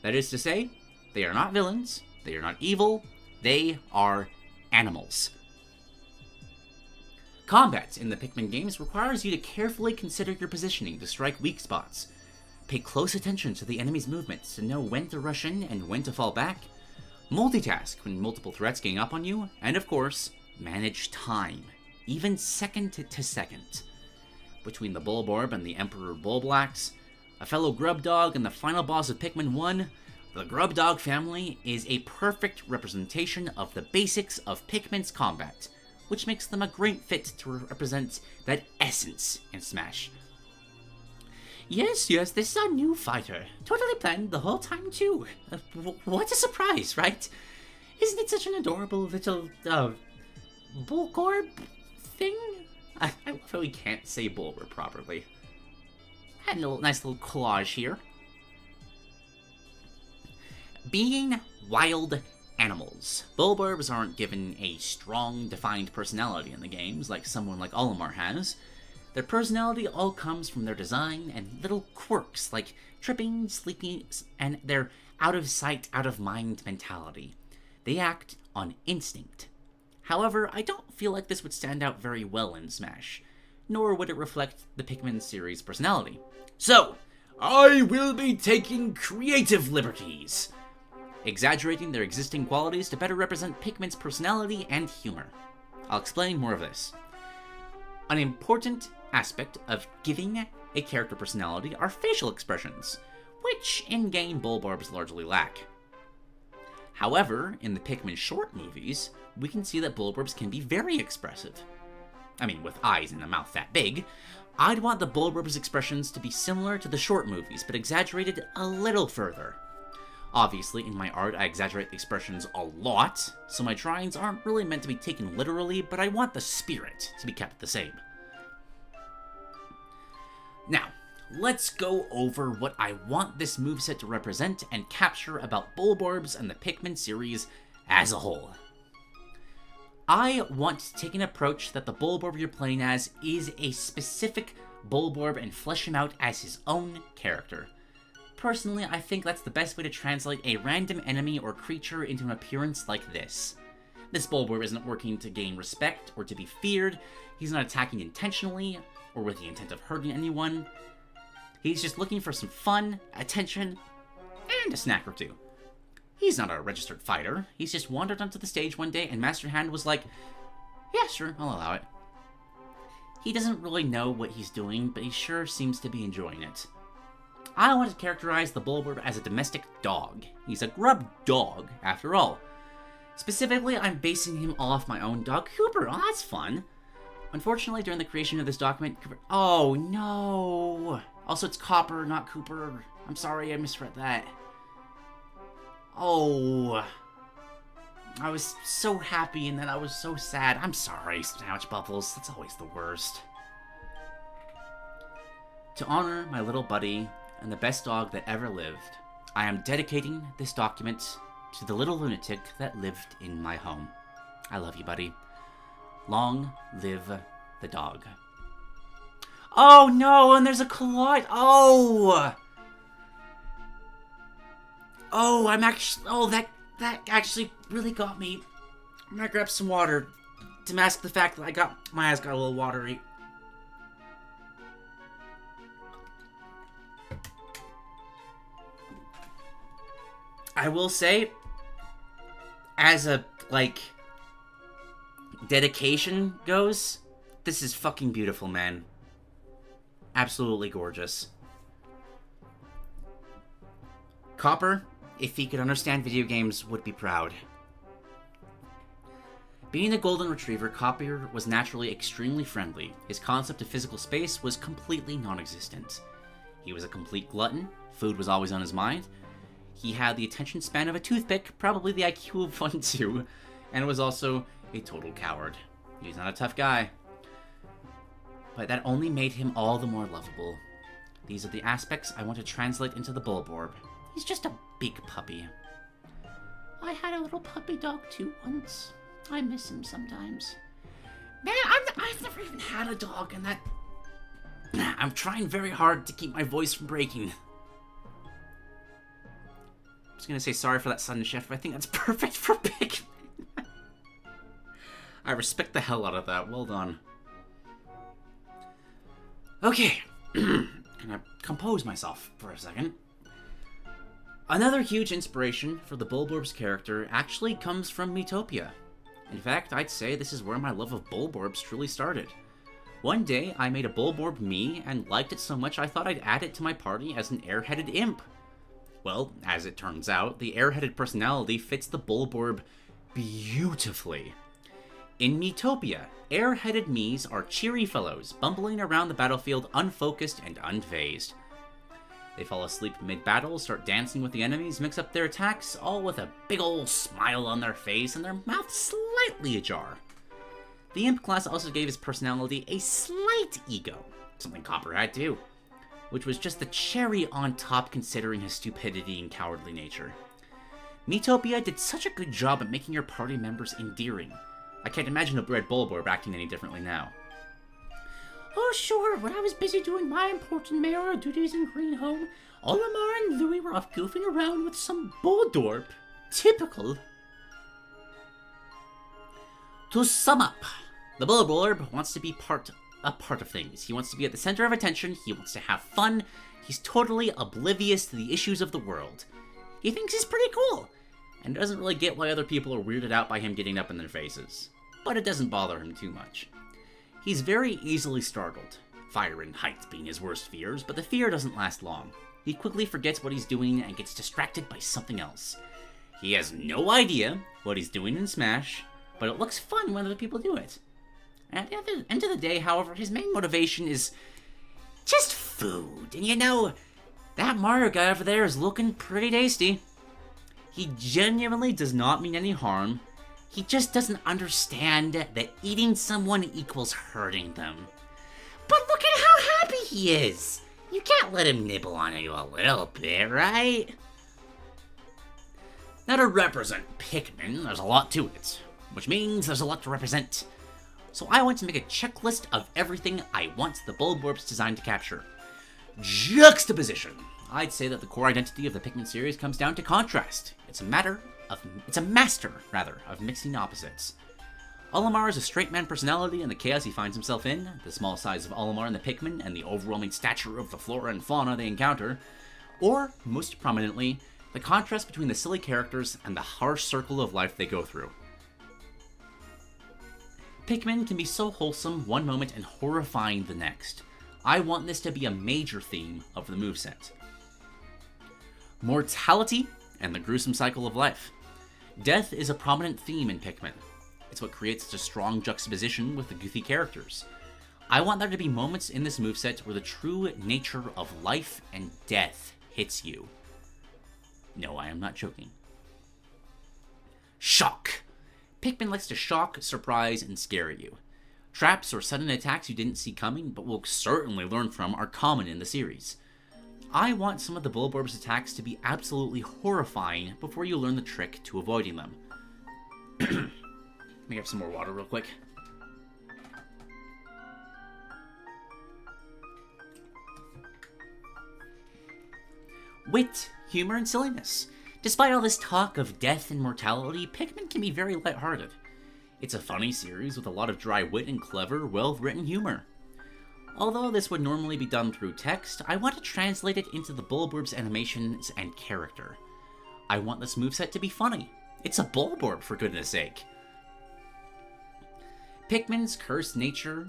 That is to say, they are not villains, they are not evil, they are animals. Combat in the Pikmin games requires you to carefully consider your positioning to strike weak spots. Pay close attention to the enemy's movements to know when to rush in and when to fall back. Multitask when multiple threats gang up on you, and of course, manage time, even second to second. Between the Bulborb and the Emperor Bulblax, a fellow Grub Dog, and the final boss of Pikmin 1, the Grub Dog family is a perfect representation of the basics of Pikmin's combat, which makes them a great fit to represent that essence in Smash. Yes, this is our new fighter. Totally planned the whole time, too. What a surprise, right? Isn't it such an adorable little, Bulborb thing? I love how we can't say Bulborb properly. Had a nice little collage here. Being wild animals, Bulborbs aren't given a strong, defined personality in the games like someone like Olimar has. Their personality all comes from their design and little quirks like tripping, sleeping, and their out-of-sight, out-of-mind mentality. They act on instinct. However, I don't feel like this would stand out very well in Smash, nor would it reflect the Pikmin series' personality. So, I will be taking creative liberties, exaggerating their existing qualities to better represent Pikmin's personality and humor. I'll explain more of this. An important aspect of giving a character personality are facial expressions, which in-game Bulborbs largely lack. However, in the Pikmin short movies, we can see that Bulborbs can be very expressive. I mean, with eyes and a mouth that big. I'd want the Bulborbs' expressions to be similar to the short movies, but exaggerated a little further. Obviously, in my art, I exaggerate the expressions a lot, so my drawings aren't really meant to be taken literally, but I want the spirit to be kept the same. Now, let's go over what I want this moveset to represent and capture about Bulborbs and the Pikmin series as a whole. I want to take an approach that the Bulborb you're playing as is a specific Bulborb and flesh him out as his own character. Personally, I think that's the best way to translate a random enemy or creature into an appearance like this. This Bulborb isn't working to gain respect or to be feared, he's not attacking intentionally or with the intent of hurting anyone. He's just looking for some fun, attention, and a snack or two. He's not a registered fighter, he's just wandered onto the stage one day and Master Hand was like, yeah, sure, I'll allow it. He doesn't really know what he's doing, but he sure seems to be enjoying it. I want to characterize the Bulborb as a domestic dog. He's a grub dog, after all. Specifically, I'm basing him off my own dog, Cooper. Oh, that's fun. Unfortunately, during the creation of this document, Cooper... Oh, no. Also, it's Copper, not Cooper. I'm sorry, I misread that. Oh. I was so happy, and then I was so sad. I'm sorry, Sandwich Bubbles. That's always the worst. To honor my little buddy and the best dog that ever lived, I am dedicating this document to the little lunatic that lived in my home. I love you, buddy. Long live the dog. Oh no, and there's a collide. Oh! Oh, I'm actually... Oh, that actually really got me. I'm gonna grab some water to mask the fact that my eyes got a little watery. I will say, as a, dedication goes, this is fucking beautiful, man. Absolutely gorgeous. Copper, if he could understand video games, would be proud. Being a golden retriever, Copper was naturally extremely friendly. His concept of physical space was completely non-existent. He was a complete glutton, food was always on his mind. He had the attention span of a toothpick, probably the IQ of one too, and was also a total coward. He's not a tough guy. But that only made him all the more lovable. These are the aspects I want to translate into the Bulborb. He's just a big puppy. I had a little puppy dog too once. I miss him sometimes. Man, I've never even had a dog, and that... I'm trying very hard to keep my voice from breaking. I was gonna say sorry for that sudden shift, but I think that's perfect for Pikmin. I respect the hell out of that. Well done. Okay. Gonna compose myself for a second. Another huge inspiration for the Bulborb's character actually comes from Miitopia. In fact, I'd say this is where my love of Bulborbs truly started. One day, I made a Bulborb me and liked it so much I thought I'd add it to my party as an air-headed imp. Well, as it turns out, the air-headed personality fits the Bulborb beautifully. In Miitopia, air-headed Miis are cheery fellows, bumbling around the battlefield unfocused and unfazed. They fall asleep mid-battle, start dancing with the enemies, mix up their attacks, all with a big ol' smile on their face and their mouth slightly ajar. The imp class also gave his personality a slight ego, something Copper had too, which was just the cherry on top considering his stupidity and cowardly nature. Miitopia did such a good job at making your party members endearing. I can't imagine a Red Bulborb acting any differently now. Oh sure, when I was busy doing my important mayoral duties in Green Home, Olimar and Louie were off goofing around with some Bulldorp. Typical. To sum up, the Bulborb wants to be a part of things. He wants to be at the center of attention, he wants to have fun, he's totally oblivious to the issues of the world. He thinks he's pretty cool, and doesn't really get why other people are weirded out by him getting up in their faces. But it doesn't bother him too much. He's very easily startled, fire and heights being his worst fears, but the fear doesn't last long. He quickly forgets what he's doing and gets distracted by something else. He has no idea what he's doing in Smash, but it looks fun when other people do it. At the end of the day, however, his main motivation is just food. And you know, that Mario guy over there is looking pretty tasty. He genuinely does not mean any harm. He just doesn't understand that eating someone equals hurting them. But look at how happy he is! You can't let him nibble on you a little bit, right? Now to represent Pikmin, there's a lot to it, which means there's a lot to represent. So I want to make a checklist of everything I want the Bulborbs designed to capture. Juxtaposition. I'd say that the core identity of the Pikmin series comes down to contrast. It's a master of mixing opposites. Olimar is a straight man personality and the chaos he finds himself in, the small size of Olimar and the Pikmin, and the overwhelming stature of the flora and fauna they encounter, or, most prominently, the contrast between the silly characters and the harsh circle of life they go through. Pikmin can be so wholesome one moment and horrifying the next. I want this to be a major theme of the moveset. Mortality and the gruesome cycle of life. Death is a prominent theme in Pikmin. It's what creates such a strong juxtaposition with the goofy characters. I want there to be moments in this moveset where the true nature of life and death hits you. No, I am not joking. Shock. Pikmin likes to shock, surprise, and scare you. Traps or sudden attacks you didn't see coming, but will certainly learn from, are common in the series. I want some of the Bulborb's attacks to be absolutely horrifying before you learn the trick to avoiding them. Let me grab some more water real quick. Wit, humor, and silliness. Despite all this talk of death and mortality, Pikmin can be very lighthearted. It's a funny series with a lot of dry wit and clever, well-written humor. Although this would normally be done through text, I want to translate it into the Bulborb's animations and character. I want this moveset to be funny. It's a Bulborb, for goodness sake. Pikmin's cursed nature...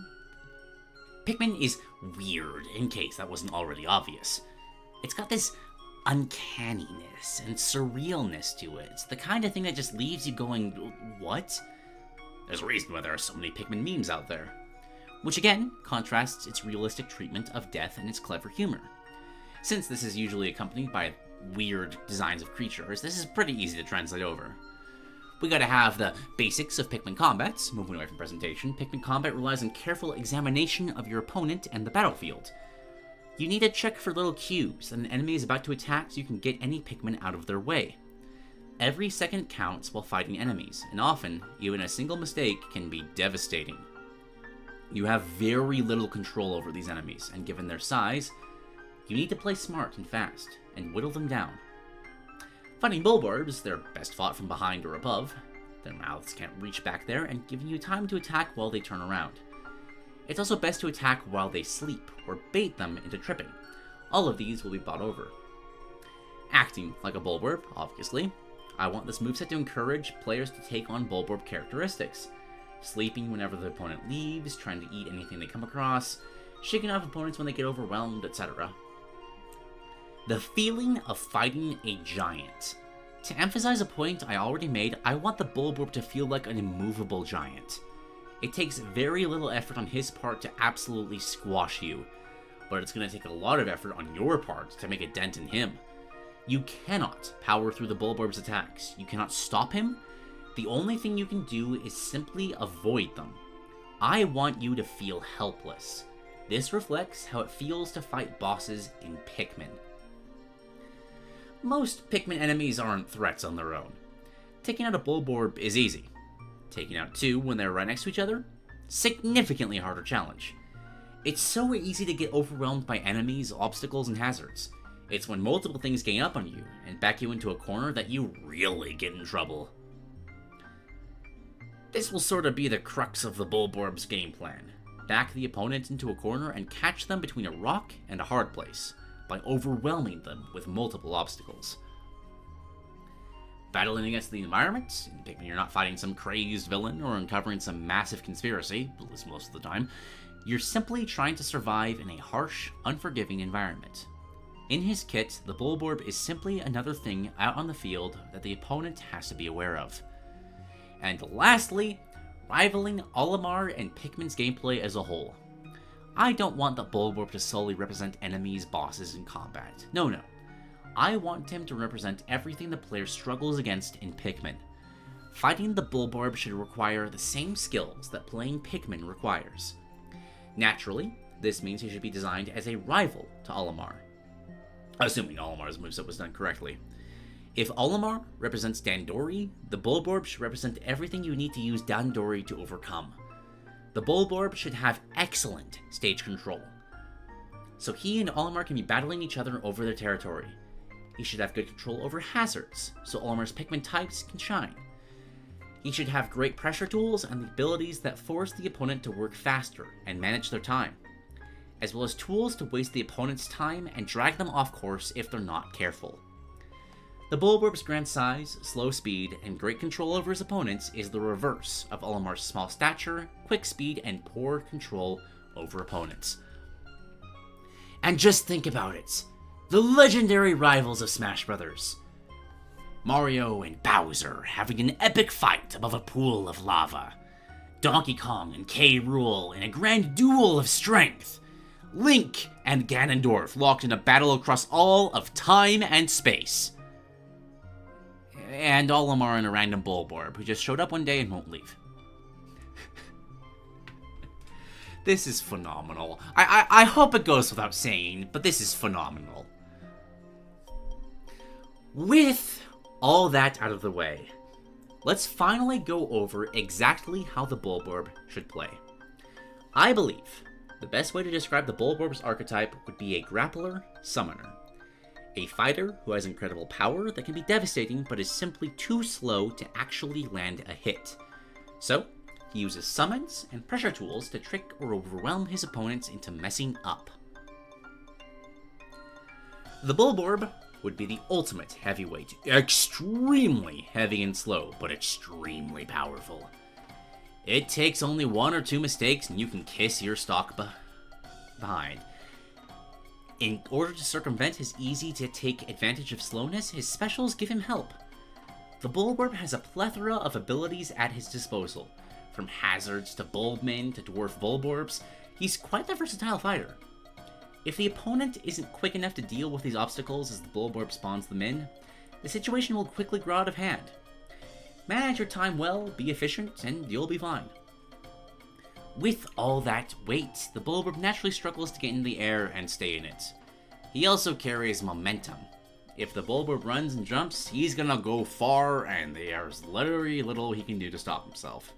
Pikmin is weird, in case that wasn't already obvious. It's got this uncanniness and surrealness to it. It's the kind of thing that just leaves you going, what? There's a reason why there are so many Pikmin memes out there. Which again, contrasts its realistic treatment of death and its clever humor. Since this is usually accompanied by weird designs of creatures, this is pretty easy to translate over. We gotta have the basics of Pikmin combat. Moving away from presentation, Pikmin combat relies on careful examination of your opponent and the battlefield. You need to check for little cues that an enemy is about to attack so you can get any Pikmin out of their way. Every second counts while fighting enemies, and often, even a single mistake can be devastating. You have very little control over these enemies, and given their size, you need to play smart and fast, and whittle them down. Fighting Bulborbs, they're best fought from behind or above. Their mouths can't reach back there, and giving you time to attack while they turn around. It's also best to attack while they sleep, or bait them into tripping. All of these will be bought over. Acting like a Bulborb, obviously. I want this moveset to encourage players to take on Bulborb characteristics. Sleeping whenever the opponent leaves, trying to eat anything they come across, shaking off opponents when they get overwhelmed, etc. The feeling of fighting a giant. To emphasize a point I already made, I want the Bulborb to feel like an immovable giant. It takes very little effort on his part to absolutely squash you, but it's going to take a lot of effort on your part to make a dent in him. You cannot power through the Bulborb's attacks. You cannot stop him. The only thing you can do is simply avoid them. I want you to feel helpless. This reflects how it feels to fight bosses in Pikmin. Most Pikmin enemies aren't threats on their own. Taking out a Bulborb is easy. Taking out two when they're right next to each other? Significantly harder challenge. It's so easy to get overwhelmed by enemies, obstacles, and hazards. It's when multiple things gang up on you and back you into a corner that you really get in trouble. This will sort of be the crux of the Bulborb's game plan. Back the opponent into a corner and catch them between a rock and a hard place, by overwhelming them with multiple obstacles. Battling against the environment, in Pikmin you're not fighting some crazed villain or uncovering some massive conspiracy, at least most of the time. You're simply trying to survive in a harsh, unforgiving environment. In his kit, the Bulborb is simply another thing out on the field that the opponent has to be aware of. And lastly, rivaling Olimar and Pikmin's gameplay as a whole. I don't want the Bulborb to solely represent enemies, bosses, and combat. No. I want him to represent everything the player struggles against in Pikmin. Fighting the Bulborb should require the same skills that playing Pikmin requires. Naturally, this means he should be designed as a rival to Olimar. Assuming Olimar's moveset was done correctly. If Olimar represents Dandori, the Bulborb should represent everything you need to use Dandori to overcome. The Bulborb should have excellent stage control, so he and Olimar can be battling each other over their territory. He should have good control over hazards, so Olimar's Pikmin types can shine. He should have great pressure tools and the abilities that force the opponent to work faster and manage their time, as well as tools to waste the opponent's time and drag them off course if they're not careful. The Bulborb's grand size, slow speed, and great control over his opponents is the reverse of Olimar's small stature, quick speed, and poor control over opponents. And just think about it. The legendary rivals of Smash Bros. Mario and Bowser having an epic fight above a pool of lava. Donkey Kong and K. Rool in a grand duel of strength. Link and Ganondorf locked in a battle across all of time and space. And Olimar and a random Bulborb who just showed up one day and won't leave. This is phenomenal. I hope it goes without saying, but this is phenomenal. With all that out of the way, let's finally go over exactly how the Bulborb should play. I believe the best way to describe the Bulborb's archetype would be a grappler summoner. A fighter who has incredible power that can be devastating but is simply too slow to actually land a hit. So, he uses summons and pressure tools to trick or overwhelm his opponents into messing up. The Bulborb would be the ultimate heavyweight, extremely heavy and slow, but extremely powerful. It takes only 1 or 2 mistakes and you can kiss your stock behind. In order to circumvent his easy-to-take advantage of slowness, his specials give him help. The Bulborb has a plethora of abilities at his disposal. From hazards to Bulbmin to dwarf Bulborbs, he's quite the versatile fighter. If the opponent isn't quick enough to deal with these obstacles as the Bulborb spawns them in, the situation will quickly grow out of hand. Manage your time well, be efficient, and you'll be fine. With all that weight, the Bulborb naturally struggles to get in the air and stay in it. He also carries momentum. If the Bulborb runs and jumps, he's gonna go far, and there's literally little he can do to stop himself.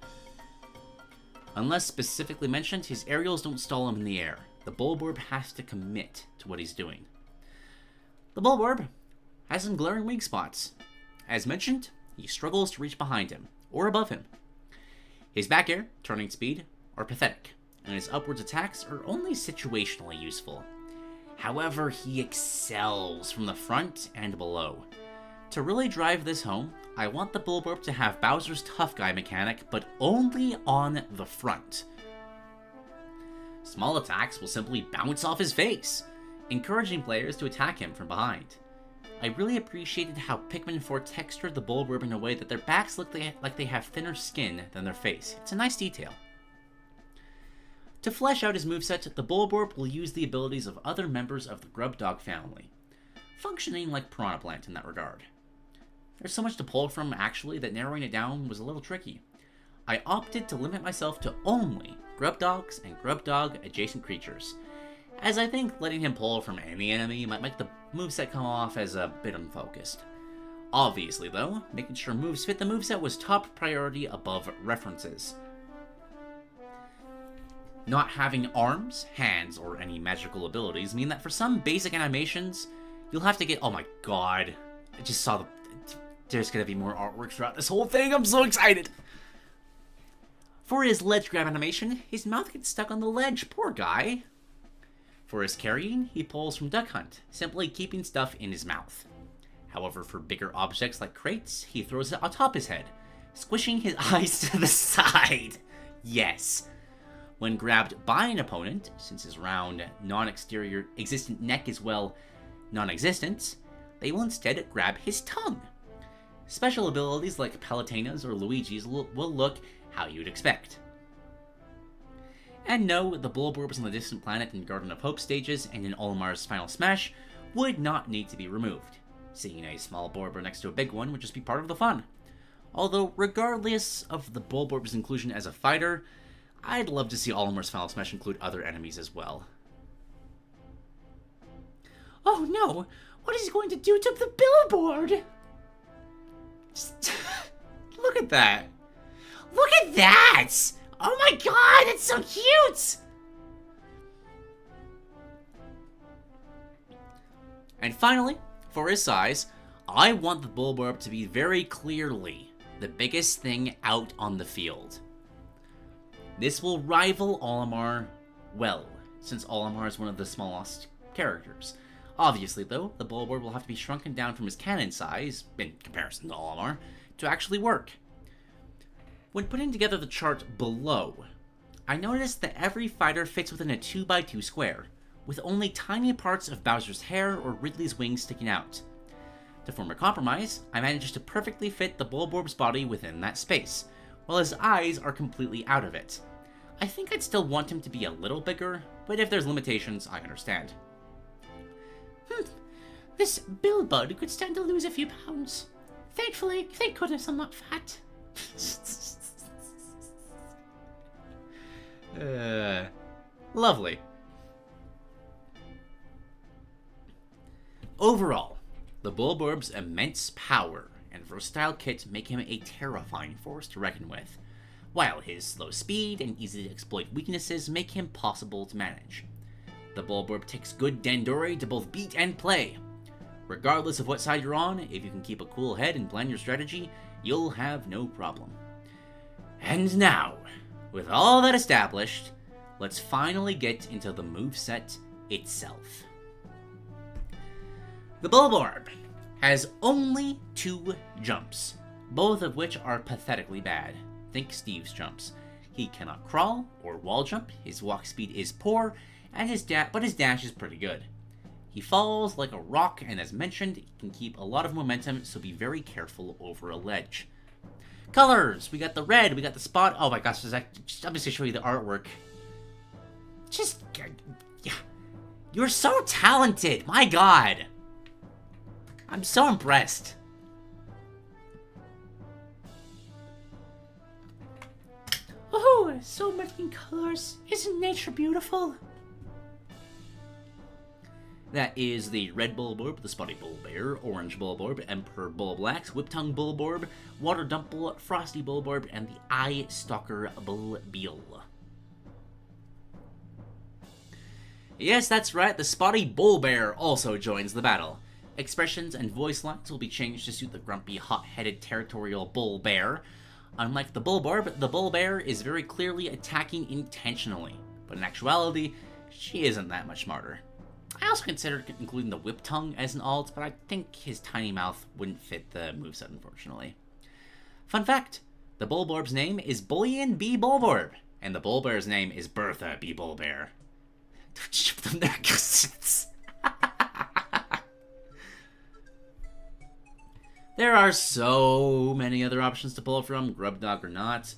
Unless specifically mentioned, his aerials don't stall him in the air. The Bulborb has to commit to what he's doing. The Bulborb has some glaring weak spots. As mentioned, he struggles to reach behind him, or above him. His back air, turning speed, are pathetic, and his upwards attacks are only situationally useful. However, he excels from the front and below. To really drive this home, I want the Bulborb to have Bowser's tough guy mechanic, but only on the front. Small attacks will simply bounce off his face, encouraging players to attack him from behind. I really appreciated how Pikmin 4 textured the Bulborb in a way that their backs look like they have thinner skin than their face. It's a nice detail. To flesh out his moveset, the Bulborb will use the abilities of other members of the Grubdog family, functioning like Piranha Plant in that regard. There's so much to pull from, actually, that narrowing it down was a little tricky. I opted to limit myself to only Grubdogs and Grubdog adjacent creatures, as I think letting him pull from any enemy might make the moveset come off as a bit unfocused. Obviously, though, making sure moves fit the moveset was top priority above references. Not having arms, hands, or any magical abilities mean that for some basic animations, you'll have to get— oh my god, I just saw the— there's gonna be more artwork throughout this whole thing, I'm so excited! For his ledge grab animation, his mouth gets stuck on the ledge, poor guy. For his carrying, he pulls from Duck Hunt, simply keeping stuff in his mouth. However, for bigger objects like crates, he throws it atop his head, squishing his eyes to the side. Yes. When grabbed by an opponent, since his round, non-exterior existent neck is, well, non-existent, they will instead grab his tongue. Special abilities like Palutena's or Luigi's will look how you'd expect. And no, the Bulborbs on the Distant Planet and Garden of Hope stages and in Olimar's final smash would not need to be removed. Seeing a small Bulborb next to a big one would just be part of the fun. Although, regardless of the Bulborb's inclusion as a fighter, I'd love to see Olimar's final smash include other enemies as well. Oh no! What is he going to do to the billboard? Just look at that! Look at that! Oh my god, that's so cute! And finally, for his size, I want the Bulborb to be very clearly the biggest thing out on the field. This will rival Olimar well, since Olimar is one of the smallest characters. Obviously, though, the Bulborb will have to be shrunken down from his cannon size, in comparison to Olimar, to actually work. When putting together the chart below, I noticed that every fighter fits within a 2x2 square, with only tiny parts of Bowser's hair or Ridley's wings sticking out. To form a compromise, I managed to perfectly fit the Bulborb's body within that space, while his eyes are completely out of it. I think I'd still want him to be a little bigger, but if there's limitations, I understand. This Bilbud could stand to lose a few pounds. Thankfully, thank goodness I'm not fat. Lovely. Overall, the Bulborb's immense power and versatile kit make him a terrifying force to reckon with, while his slow speed and easy to exploit weaknesses make him possible to manage. The Bulborb takes good Dandori to both beat and play. Regardless of what side you're on, if you can keep a cool head and plan your strategy, you'll have no problem. And now, with all that established, let's finally get into the moveset itself. The Bulborb has only 2 jumps, both of which are pathetically bad. Think Steve's jumps. He cannot crawl or wall jump, his walk speed is poor, and his dash is pretty good. He falls like a rock, and as mentioned, he can keep a lot of momentum, so be very careful over a ledge. Colors! We got the red, we got the spot. Oh my gosh, I'm just going to show you the artwork. Yeah. You're so talented! My god! I'm so impressed. Oh, so many colors. Isn't nature beautiful? That is the Red Bulborb, the Spotty Bulbear, Orange Bulborb, Emperor Bulblax, Whiptongue Bulborb, Water Dumple, Frosty Bulborb, and the Eye Stalker Bulbeal. Yes, that's right, the Spotty Bulbear also joins the battle. Expressions and voice lines will be changed to suit the grumpy, hot-headed, territorial Bulbear. Unlike the Bulborb, the Bulbear is very clearly attacking intentionally, but in actuality, she isn't that much smarter. I also considered including the Whiptongue as an alt, but I think his tiny mouth wouldn't fit the moveset, unfortunately. Fun fact, the Bulborb's name is Bullion B. Bulborb, and the Bulbear's name is Bertha B. Bulbear. Don't ship them there, There are so many other options to pull from, Grubdog or not.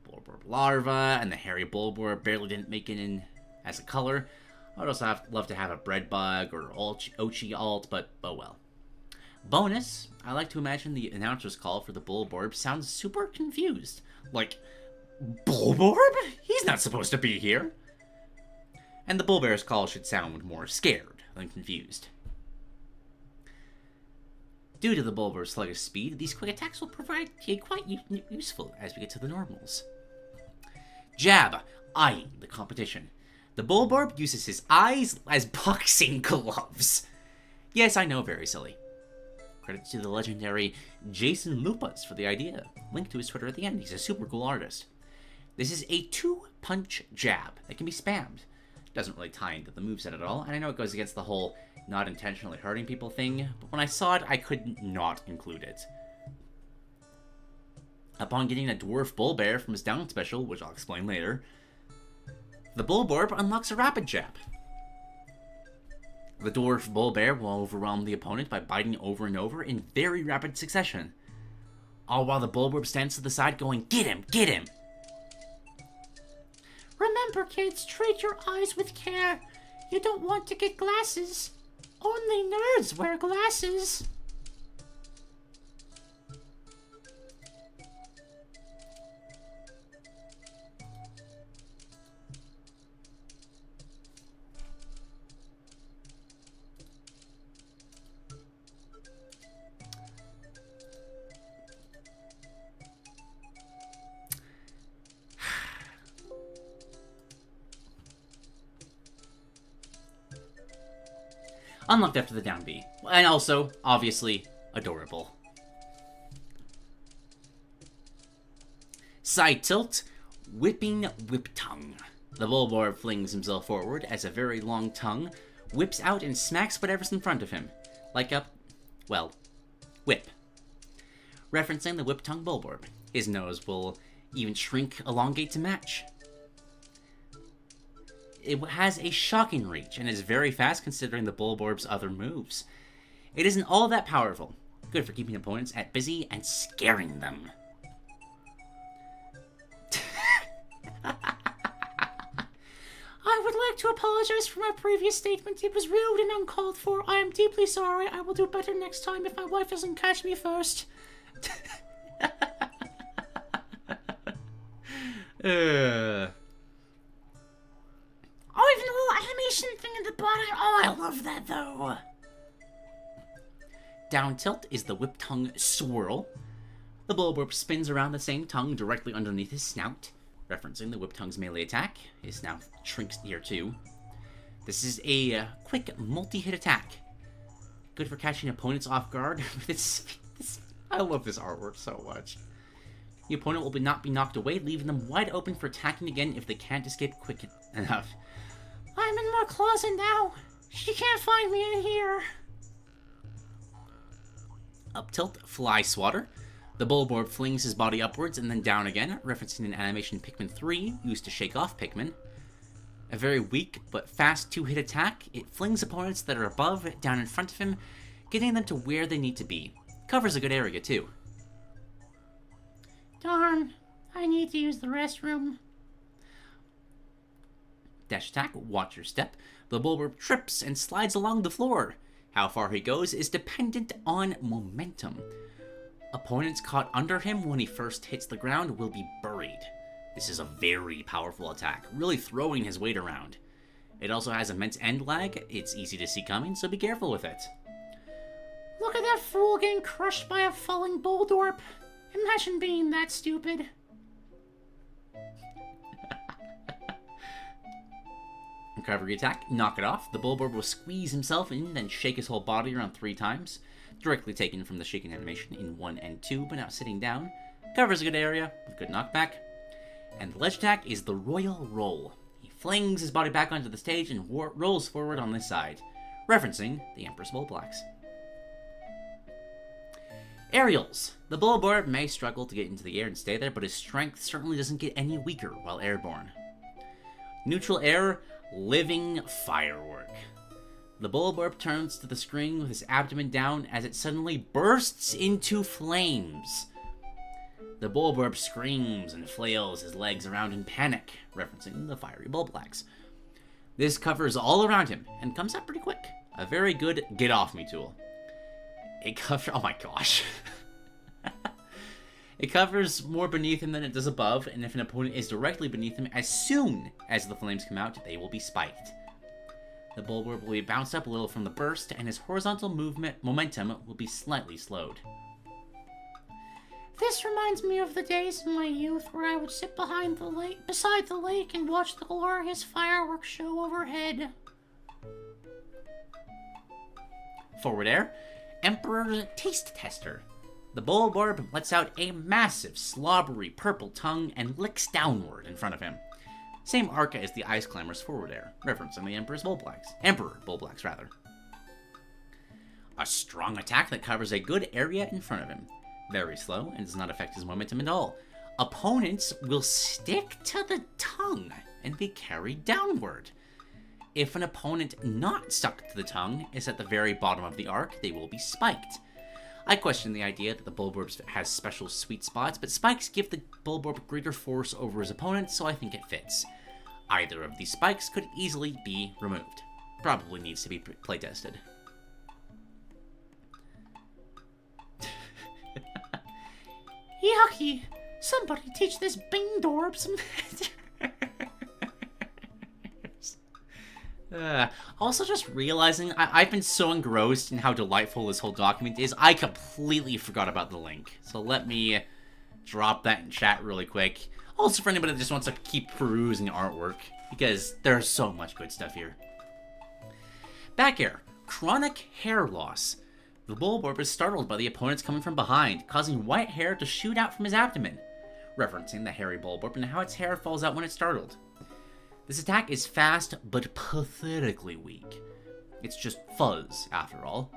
Bulborb Larva and the Hairy Bulborb barely didn't make it in as a color. I'd also love to have a Breadbug or Ochi alt, but oh well. Bonus, I like to imagine the announcer's call for the Bulborb sounds super confused. Like, Bulborb? He's not supposed to be here. And the Bulbear's call should sound more scared than confused. Due to the Bulbor's sluggish speed, these quick attacks will provide quite useful as we get to the normals. Jab, eyeing the competition. The Bulborb uses his eyes as boxing gloves. Yes, I know, very silly. Credits to the legendary Jason Lupas for the idea. Link to his Twitter at the end. He's a super cool artist. This is a 2-punch jab that can be spammed. Doesn't really tie into the moveset at all, and I know it goes against the whole not intentionally hurting people thing, but when I saw it, I could not include it. Upon getting a Dwarf Bulbear from his down special, which I'll explain later, the Bulborb unlocks a rapid jab. The dwarf bull bear will overwhelm the opponent by biting over and over in very rapid succession, all while the bulwarp stands to the side going, "Get him! Get him!" Remember, kids, treat your eyes with care. You don't want to get glasses. Only nerds wear glasses. Unlocked after the down B. And also, obviously, adorable. Side tilt, whipping whip tongue. The bulwarp flings himself forward as a very long tongue whips out and smacks whatever's in front of him. Like a, well, whip. Referencing the whip tongue bulwarp. His nose will even shrink, elongate to match. It has a shocking reach and is very fast considering the bulwarp's other moves. It isn't all that powerful. Good for keeping opponents at busy and scaring them. I would like to apologize for my previous statement. It was rude and uncalled for. I am deeply sorry. I will do better next time if my wife doesn't catch me first. Oh, even the little animation thing at the bottom. Oh, I love that, though. Down tilt is the whip tongue swirl. The bulwarp spins around the same tongue directly underneath his snout. Referencing the whip tongue's melee attack, his snout shrinks here too. This is a quick multi-hit attack. Good for catching opponents off guard. I love this artwork so much. The opponent will not be knocked away, leaving them wide open for attacking again if they can't escape quick enough. I'm in my closet now. She can't find me in here. Up tilt, fly swatter. The bulwarp flings his body upwards and then down again, referencing an animation Pikmin 3 used to shake off Pikmin. A very weak but fast 2-hit attack, it flings opponents that are above, down in front of him, getting them to where they need to be. Covers a good area too. Darn, I need to use the restroom. Dash attack, watch your step. The bulwarp trips and slides along the floor. How far he goes is dependent on momentum. Opponents caught under him when he first hits the ground will be buried. This is a very powerful attack, really throwing his weight around. It also has immense end lag, it's easy to see coming, so be careful with it. Look at that fool getting crushed by a falling bulwarp. Imagine being that stupid. Recovery attack, knock it off. The bulwarp will squeeze himself in, then shake his whole body around 3 times. Directly taken from the shaking animation in 1 and 2, but now sitting down. Covers a good area, with good knockback. And the ledge attack is the Royal Roll. He flings his body back onto the stage and rolls forward on this side, referencing the Empress Bullblacks. Aerials. The bulwarp may struggle to get into the air and stay there, but his strength certainly doesn't get any weaker while airborne. Neutral air, living firework. The bulwarp turns to the screen with his abdomen down as it suddenly bursts into flames. The bulwarp screams and flails his legs around in panic, referencing the fiery Bullblacks. This covers all around him and comes up pretty quick. A very good get off me tool. It covers, oh my gosh. It covers more beneath him than it does above, and if an opponent is directly beneath him, as soon as the flames come out, they will be spiked. The bulwarp will be bounced up a little from the burst, and his horizontal momentum will be slightly slowed. This reminds me of the days in my youth where I would sit beside the lake and watch the glorious fireworks show overhead. Forward air, Emperor's Taste Tester. The bulwarp lets out a massive, slobbery purple tongue and licks downward in front of him. Same arc as the Ice Climber's forward air, referencing the Emperor Bullblacks, rather. A strong attack that covers a good area in front of him. Very slow and does not affect his momentum at all. Opponents will stick to the tongue and be carried downward. if an opponent not stuck to the tongue is at the very bottom of the arc, they will be spiked. I question the idea that the Bulborb has special sweet spots, but spikes give the Bulborb greater force over his opponent, so I think it fits. Either of these spikes could easily be removed. Probably needs to be playtested. Yucky! Somebody teach this Bingdorb some... Also, just realizing, I've been so engrossed in how delightful this whole document is, I completely forgot about the link. So let me drop that in chat really quick. Also, for anybody that just wants to keep perusing artwork, because there's so much good stuff here. Back air. Chronic hair loss. The Bulborb is startled by the opponents coming from behind, causing white hair to shoot out from his abdomen, referencing the hairy Bulborb and how its hair falls out when it's startled. This attack is fast, but pathetically weak. It's just fuzz, after all.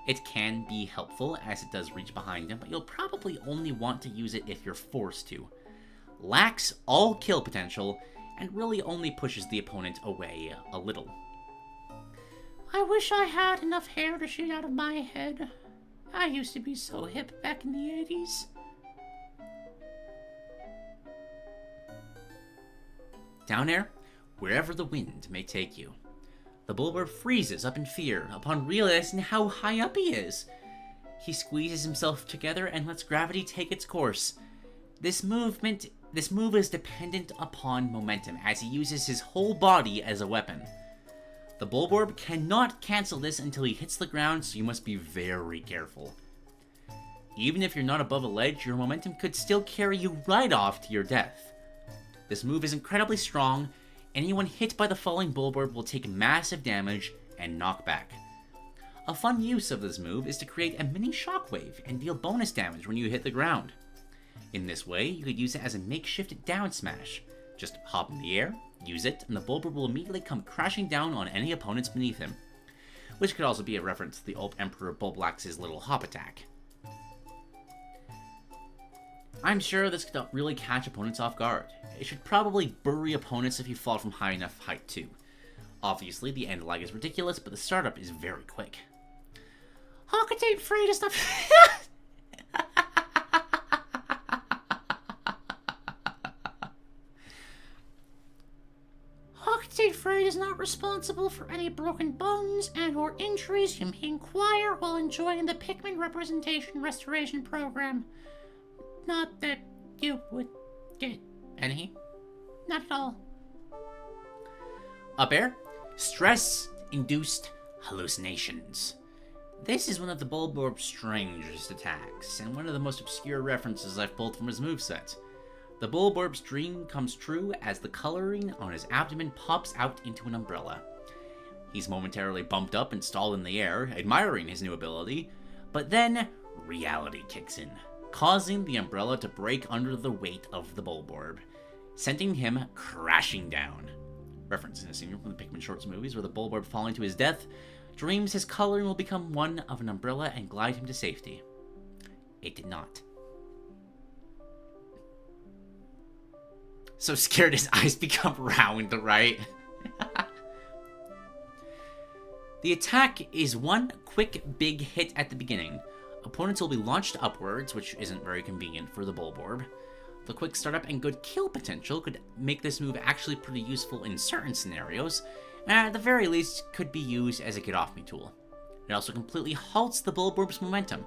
It can be helpful, as it does reach behind him, but you'll probably only want to use it if you're forced to. Lacks all kill potential, and really only pushes the opponent away a little. I wish I had enough hair to shoot out of my head. I used to be so hip back in the 80s. Down air, wherever the wind may take you. The Bulborb freezes up in fear upon realizing how high up he is. He squeezes himself together and lets gravity take its course. This move is dependent upon momentum, as he uses his whole body as a weapon. The Bulborb cannot cancel this until he hits the ground, so you must be very careful. Even if you're not above a ledge, your momentum could still carry you right off to your death. This move is incredibly strong. Anyone hit by the falling Bulborb will take massive damage and knock back. A fun use of this move is to create a mini shockwave and deal bonus damage when you hit the ground. In this way, you could use it as a makeshift down smash. Just hop in the air, use it, and the Bulborb will immediately come crashing down on any opponents beneath him. Which could also be a reference to the Old Emperor Bulblax's little hop attack. I'm sure this could really catch opponents off guard. It should probably bury opponents if you fall from high enough height too. Obviously, the end lag is ridiculous, but the startup is very quick. Hawkatate Frey does not... Hawkatate Frey is not responsible for any broken bones and or injuries you may acquire while enjoying the PIKMIN Representation Restoration Program. Not that you would get any. Not at all. Up air, stress-induced hallucinations. This is one of the Bulborb's strangest attacks, and one of the most obscure references I've pulled from his moveset. The Bulborb's dream comes true as the coloring on his abdomen pops out into an umbrella. He's momentarily bumped up and stalled in the air, admiring his new ability, but then reality kicks in, causing the umbrella to break under the weight of the Bulborb, sending him crashing down. Referencing a scene from the PIKMIN Shorts movies where the Bulborb falling to his death dreams his coloring will become one of an umbrella and glide him to safety. It did not. So scared his eyes become round, right? The attack is one quick big hit at the beginning. Opponents will be launched upwards, which isn't very convenient for the Bulborb. The quick startup and good kill potential could make this move actually pretty useful in certain scenarios, and at the very least could be used as a get-off-me tool. It also completely halts the Bulborb's momentum.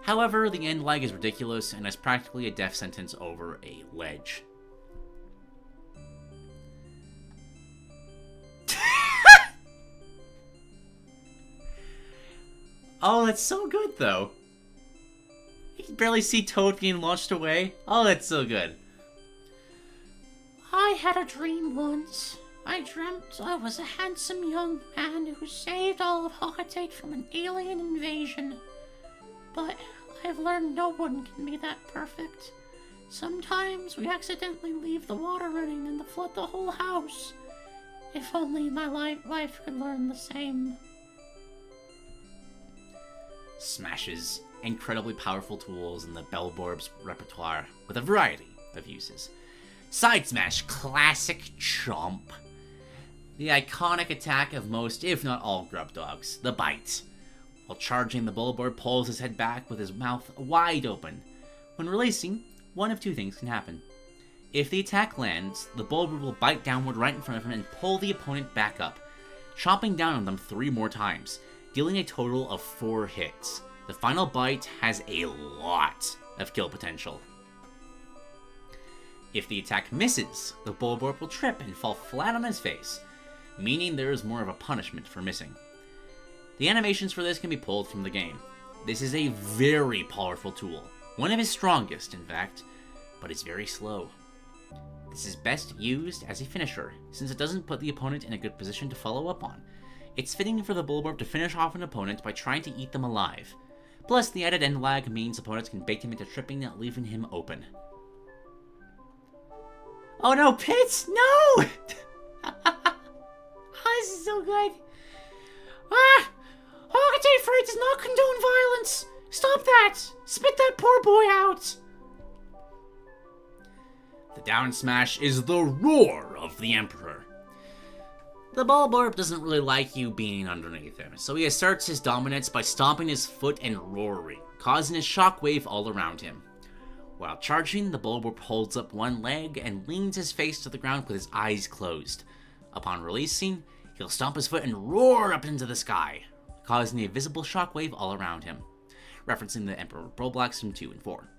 However, the end lag is ridiculous and is practically a death sentence over a ledge. Oh, that's so good, though. You can barely see Toad being launched away. Oh, that's so good. I had a dream once. I dreamt I was a handsome young man who saved all of Hawkatate from an alien invasion. But I've learned no one can be that perfect. Sometimes we accidentally leave the water running and flood the whole house. If only my wife could learn the same. Smashes, incredibly powerful tools in the Bulborb's repertoire with a variety of uses. Side Smash, classic chomp. The iconic attack of most, if not all, grub dogs, the bite. While charging, the Bulborb pulls his head back with his mouth wide open. When releasing, one of two things can happen. If the attack lands, the Bulborb will bite downward right in front of him and pull the opponent back up, chomping down on them 3 more times, dealing a total of 4 hits. The final bite has a lot of kill potential. If the attack misses, the Bulborb will trip and fall flat on his face, meaning there is more of a punishment for missing. The animations for this can be pulled from the game. This is a very powerful tool, one of his strongest in fact, but it's very slow. This is best used as a finisher, since it doesn't put the opponent in a good position to follow up on. It's fitting for the Bulborb to finish off an opponent by trying to eat them alive. Plus, the added end lag means opponents can bait him into tripping, leaving him open. Oh no, Pits! No! Oh, this is so good. HolyCinderblock Freight does not condone violence. Stop that! Spit that poor boy out! The down smash is the roar of the Emperor. The Bulborb doesn't really like you being underneath him, so he asserts his dominance by stomping his foot and roaring, causing a shockwave all around him. While charging, the Bulborb holds up one leg and leans his face to the ground with his eyes closed. Upon releasing, he'll stomp his foot and roar up into the sky, causing a visible shockwave all around him, referencing the Emperor Bulblocks from 2 and 4.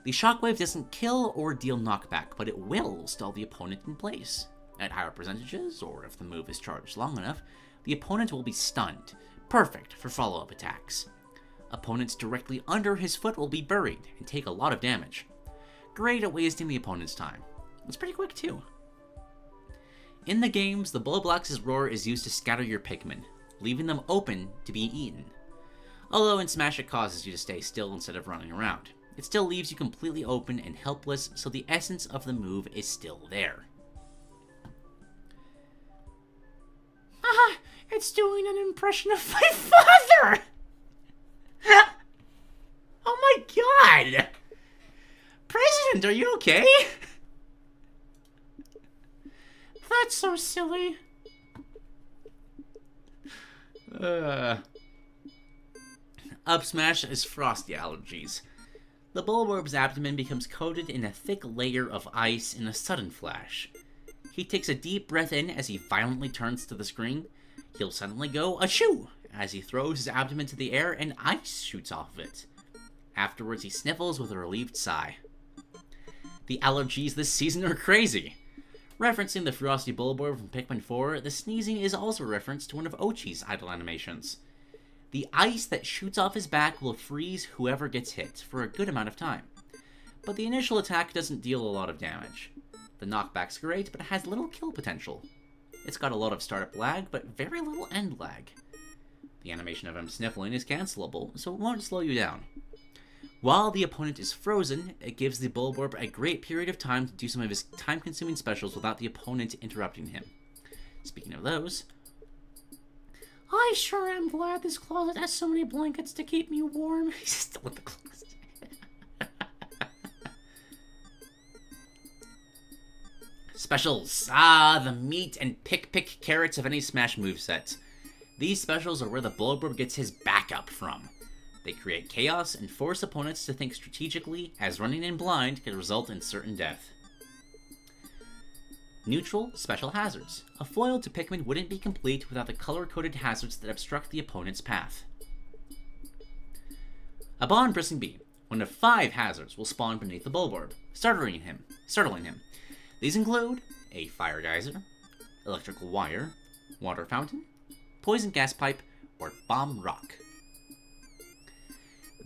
The shockwave doesn't kill or deal knockback, but it will stall the opponent in place. At higher percentages, or if the move is charged long enough, the opponent will be stunned, perfect for follow-up attacks. Opponents directly under his foot will be buried and take a lot of damage. Great at wasting the opponent's time. It's pretty quick too. In the games, the Bulblock's roar is used to scatter your Pikmin, leaving them open to be eaten. Although in Smash it causes you to stay still instead of running around. It still leaves you completely open and helpless, so the essence of the move is still there. It's doing an impression of my father! Oh my god! President, are you okay? That's so silly. Up smash is frosty allergies. The Bulborb's abdomen becomes coated in a thick layer of ice in a sudden flash. He takes a deep breath in as he violently turns to the screen. He'll suddenly go achoo as he throws his abdomen to the air and ice shoots off of it. Afterwards, he sniffles with a relieved sigh. The allergies this season are crazy. Referencing the Frosty Bulborb from Pikmin 4, the sneezing is also a reference to one of Ochi's idle animations. The ice that shoots off his back will freeze whoever gets hit for a good amount of time, but the initial attack doesn't deal a lot of damage. The knockback's great, but it has little kill potential. It's got a lot of startup lag, but very little end lag. The animation of him sniffling is cancelable, so it won't slow you down. While the opponent is frozen, it gives the Bulborb a great period of time to do some of his time-consuming specials without the opponent interrupting him. Speaking of those, I sure am glad this closet has so many blankets to keep me warm. he's still in the closet. Specials. The meat and pick carrots of any Smash moveset. These specials are where the Bulborb gets his backup from. They create chaos and force opponents to think strategically, as running in blind can result in certain death. Neutral special hazards. A foil to Pikmin wouldn't be complete without the color-coded hazards that obstruct the opponent's path. Upon pressing B, one of 5 hazards will spawn beneath the Bulborb, startling him. These include a fire geyser, electrical wire, water fountain, poison gas pipe, or bomb rock.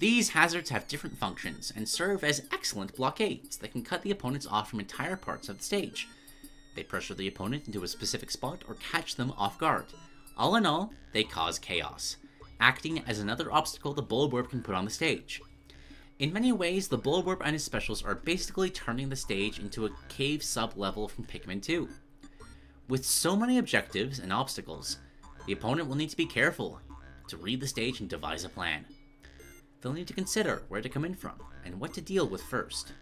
These hazards have different functions and serve as excellent blockades that can cut the opponents off from entire parts of the stage. They pressure the opponent into a specific spot or catch them off guard. All in all, they cause chaos, acting as another obstacle the Bulborb can put on the stage. In many ways, the Bulborb and his specials are basically turning the stage into a cave sub-level from Pikmin 2. With so many objectives and obstacles, the opponent will need to be careful to read the stage and devise a plan. They'll need to consider where to come in from and what to deal with first.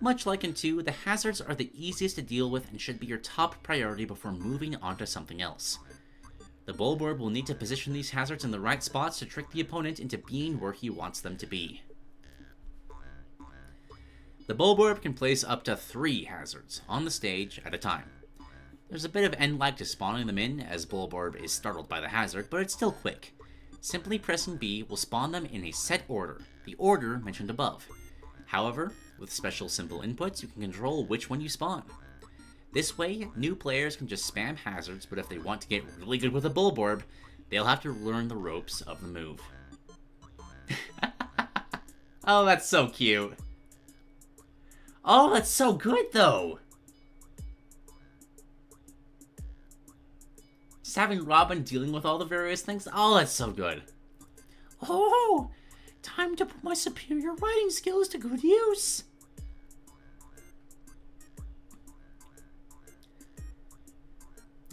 Much like in 2, the hazards are the easiest to deal with and should be your top priority before moving on to something else. The Bulborb will need to position these hazards in the right spots to trick the opponent into being where he wants them to be. The Bulborb can place up to 3 hazards on the stage at a time. There's a bit of end lag to spawning them in, as Bulborb is startled by the hazard, but it's still quick. Simply pressing B will spawn them in a set order, the order mentioned above. However, with special simple inputs, you can control which one you spawn. This way, new players can just spam hazards, but if they want to get really good with a Bulborb, they'll have to learn the ropes of the move. Oh, that's so cute. Oh, that's so good, though. Just having Robin dealing with all the various things. Oh, that's so good. Oh, time to put my superior writing skills to good use.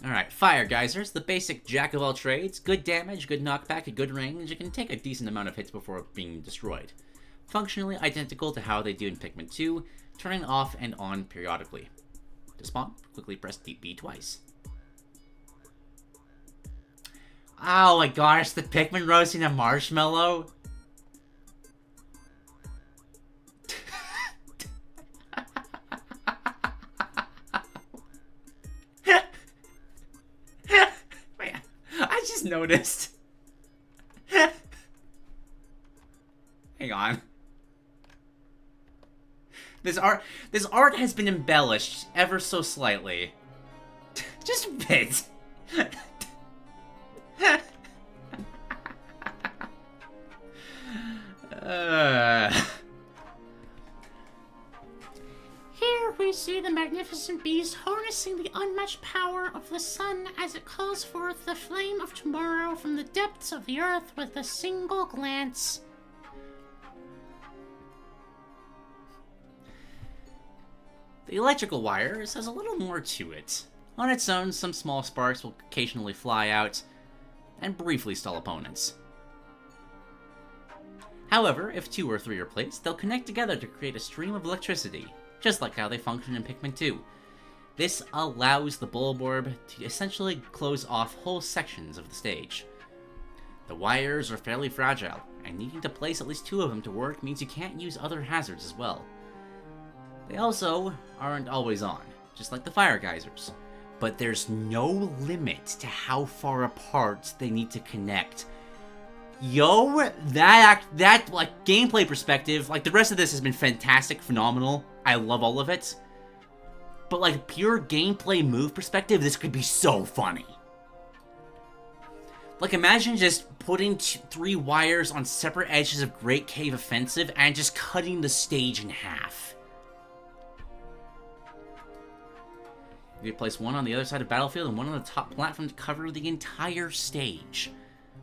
Alright, Fire Geysers, the basic jack of all trades. Good damage, good knockback, a good range. It can take a decent amount of hits before being destroyed. Functionally identical to how they do in Pikmin 2, turning off and on periodically. To spawn, quickly press Deep B twice. Oh my gosh, the Pikmin roasting a marshmallow? I just noticed. Hang on. This art has been embellished ever so slightly. Just a bit. Here we see the magnificent beast harnessing the unmatched power of the sun as it calls forth the flame of tomorrow from the depths of the earth with a single glance. The electrical wires has a little more to it. On its own, some small sparks will occasionally fly out and briefly stall opponents. However, if 2 or 3 are placed, they'll connect together to create a stream of electricity, just like how they function in Pikmin 2. This allows the Bulborb to essentially close off whole sections of the stage. The wires are fairly fragile, and needing to place at least 2 of them to work means you can't use other hazards as well. They also aren't always on, just like the Fire Geysers, but there's no limit to how far apart they need to connect. Yo, that like gameplay perspective, like the rest of this has been fantastic, phenomenal. I love all of it. But like pure gameplay move perspective, this could be so funny. Like imagine just putting 3 wires on separate edges of Great Cave Offensive and just cutting the stage in half. You place 1 on the other side of the battlefield and 1 on the top platform to cover the entire stage.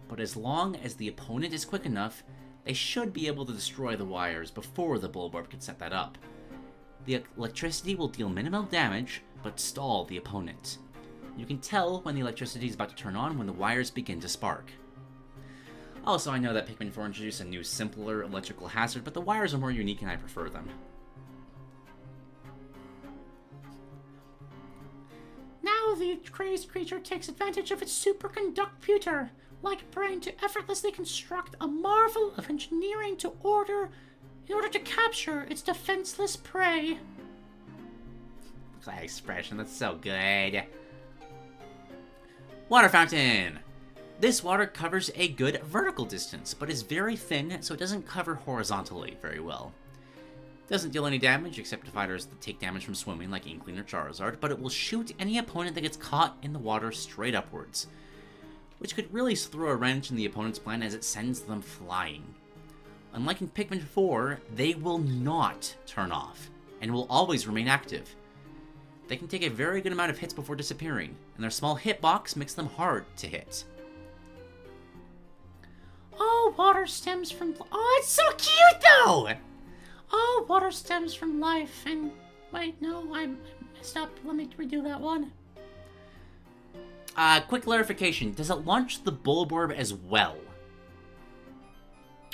But as long as the opponent is quick enough, they should be able to destroy the wires before the Bulborb can set that up. The electricity will deal minimal damage, but stall the opponent. You can tell when the electricity is about to turn on when the wires begin to spark. Also, I know that Pikmin 4 introduced a new, simpler electrical hazard, but the wires are more unique and I prefer them. Now the crazed creature takes advantage of its superconductor like brain to effortlessly construct a marvel of engineering in order to capture its defenseless prey. That expression, that's so good. Water fountain. This water covers a good vertical distance, but is very thin, so it doesn't cover horizontally very well. Doesn't deal any damage except to fighters that take damage from swimming like Inkling or Charizard, but it will shoot any opponent that gets caught in the water straight upwards, which could really throw a wrench in the opponent's plan as it sends them flying. Unlike in Pikmin 4, they will not turn off, and will always remain active. They can take a very good amount of hits before disappearing, and their small hitbox makes them hard to hit. All water stems from... Oh, it's so cute though! All water stems from life, and... Wait, no, I messed up. Let me redo that one. Quick clarification. Does it launch the Bulborb as well?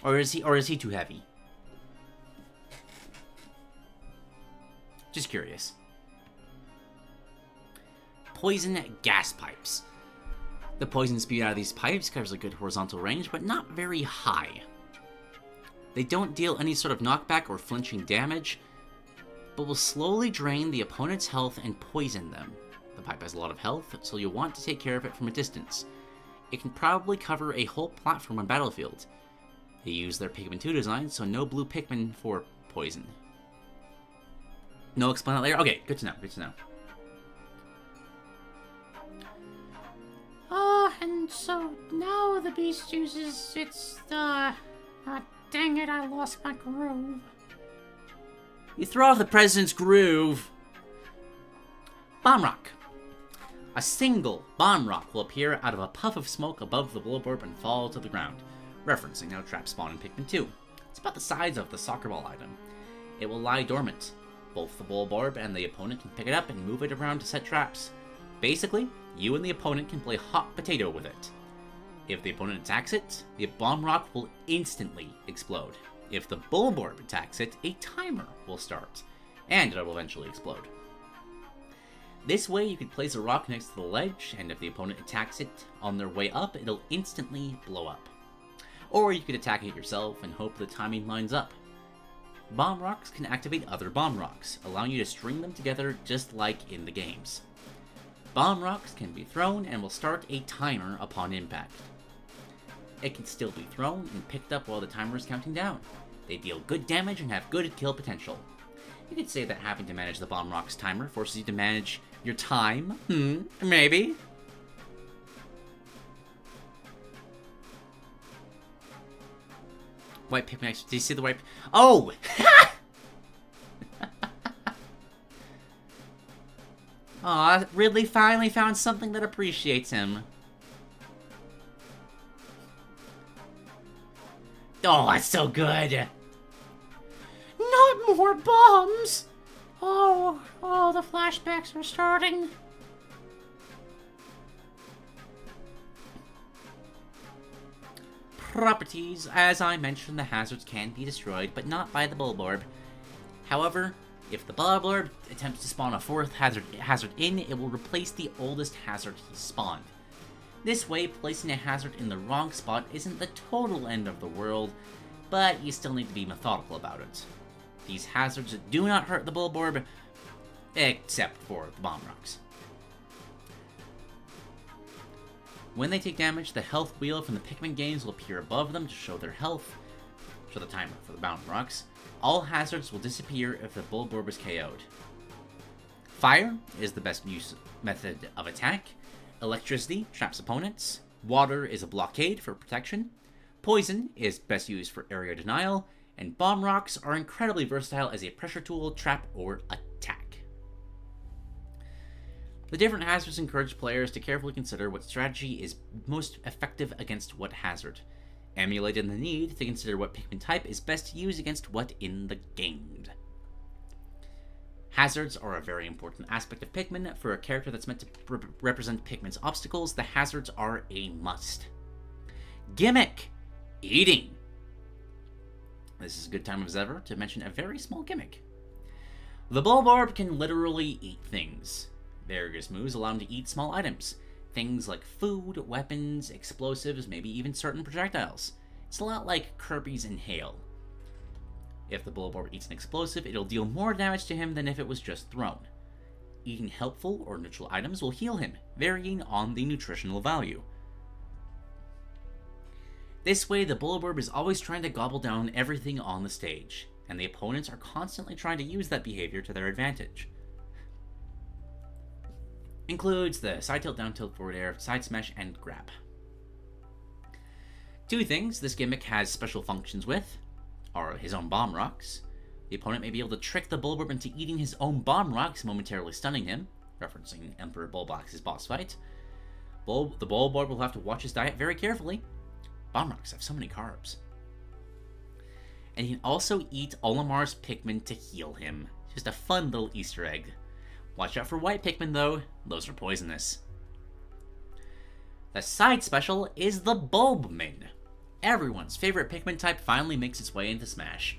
Or is he too heavy? Just curious. Poison gas pipes. The poison spewed out of these pipes covers a good horizontal range, but not very high. They don't deal any sort of knockback or flinching damage, but will slowly drain the opponent's health and poison them. The pipe has a lot of health, so you'll want to take care of it from a distance. It can probably cover a whole platform on Battlefield. They use their Pikmin 2 design, so no blue Pikmin for poison. No explain that later? Okay, good to know, good to know. And so now the beast uses its, dang it, I lost my groove. You throw off the president's groove. Bomb rock. A single bomb rock will appear out of a puff of smoke above the Bulborb and fall to the ground, referencing how traps spawn in Pikmin 2. It's about the size of the soccer ball item. It will lie dormant. Both the Bulborb and the opponent can pick it up and move it around to set traps. Basically, you and the opponent can play hot potato with it. If the opponent attacks it, the bomb rock will instantly explode. If the Bulborb attacks it, a timer will start, and it will eventually explode. This way, you can place a rock next to the ledge, and if the opponent attacks it on their way up, it'll instantly blow up. Or you could attack it yourself and hope the timing lines up. Bomb rocks can activate other bomb rocks, allowing you to string them together just like in the games. Bomb rocks can be thrown and will start a timer upon impact. It can still be thrown and picked up while the timer is counting down. They deal good damage and have good kill potential. You could say that having to manage the bomb rocks timer forces you to manage your time. Maybe. White Pikmin. Do you see the white? Oh! Aw, Ridley finally found something that appreciates him. Oh, that's so good! Not more bombs! Oh, the flashbacks are starting. Properties. As I mentioned, the hazards can be destroyed, but not by the Bulborb. However, if the Bulborb attempts to spawn a fourth hazard in, it will replace the oldest hazard he spawned. This way, placing a hazard in the wrong spot isn't the total end of the world, but you still need to be methodical about it. These hazards do not hurt the Bulborb, except for the bomb rocks. When they take damage, the health wheel from the Pikmin games will appear above them to show their health, show the timer for the bomb rocks. All hazards will disappear if the Bulborb is KO'd. Fire is the best method of attack. Electricity traps opponents. Water is a blockade for protection. Poison is best used for area denial. And bomb rocks are incredibly versatile as a pressure tool, trap, or attack. The different hazards encourage players to carefully consider what strategy is most effective against what hazard, emulating the need to consider what Pikmin type is best to use against what in the game. Hazards are a very important aspect of Pikmin. For a character that's meant to represent Pikmin's obstacles, the hazards are a must. Gimmick! Eating! This is a good time as ever to mention a very small gimmick. The Bulborb can literally eat things. Various moves allow him to eat small items. Things like food, weapons, explosives, maybe even certain projectiles. It's a lot like Kirby's Inhale. If the Bulborb eats an explosive, it'll deal more damage to him than if it was just thrown. Eating helpful or neutral items will heal him, varying on the nutritional value. This way, the Bulborb is always trying to gobble down everything on the stage, and the opponents are constantly trying to use that behavior to their advantage. Includes the side tilt, down tilt, forward air, side smash, and grab. Two things this gimmick has special functions with are his own bomb rocks. The opponent may be able to trick the Bulborb into eating his own bomb rocks, momentarily stunning him, referencing Emperor Bulbox's boss fight. The Bulborb will have to watch his diet very carefully. Bomb rocks have so many carbs. And he can also eat Olimar's Pikmin to heal him. Just a fun little Easter egg. Watch out for white Pikmin though, those are poisonous. The side special is the Bulbmin. Everyone's favorite Pikmin type finally makes its way into Smash.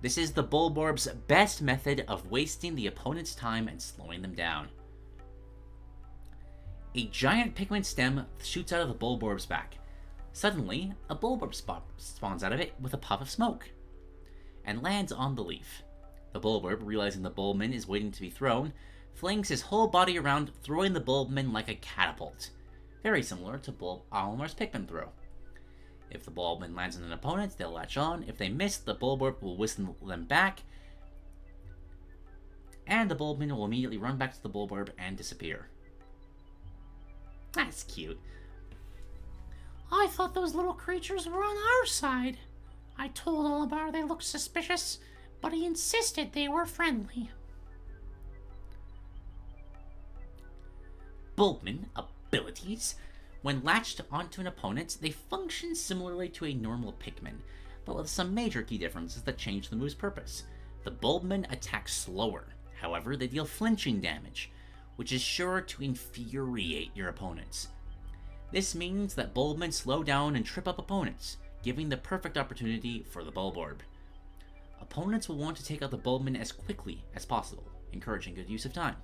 This is the Bulborb's best method of wasting the opponent's time and slowing them down. A giant Pikmin stem shoots out of the Bulborb's back. Suddenly, a Bulborb spawns out of it with a puff of smoke, and lands on the leaf. The Bulborb, realizing the Bulbmin is waiting to be thrown, flings his whole body around, throwing the Bulbmin like a catapult. Very similar to Olimar's Pikmin throw. If the Bulbmin lands on an opponent, they'll latch on. If they miss, the Bulborb will whistle them back, and the Bulbmin will immediately run back to the Bulborb and disappear. That's cute. I thought those little creatures were on our side. I told Olibar they looked suspicious, but he insisted they were friendly. Bulbmin abilities. When latched onto an opponent, they function similarly to a normal Pikmin, but with some major key differences that change the move's purpose. The Bulbmin attack slower, however they deal flinching damage, which is sure to infuriate your opponents. This means that Bulbmin slow down and trip up opponents, giving the perfect opportunity for the Bulborb. Opponents will want to take out the Bulbmin as quickly as possible, encouraging good use of time.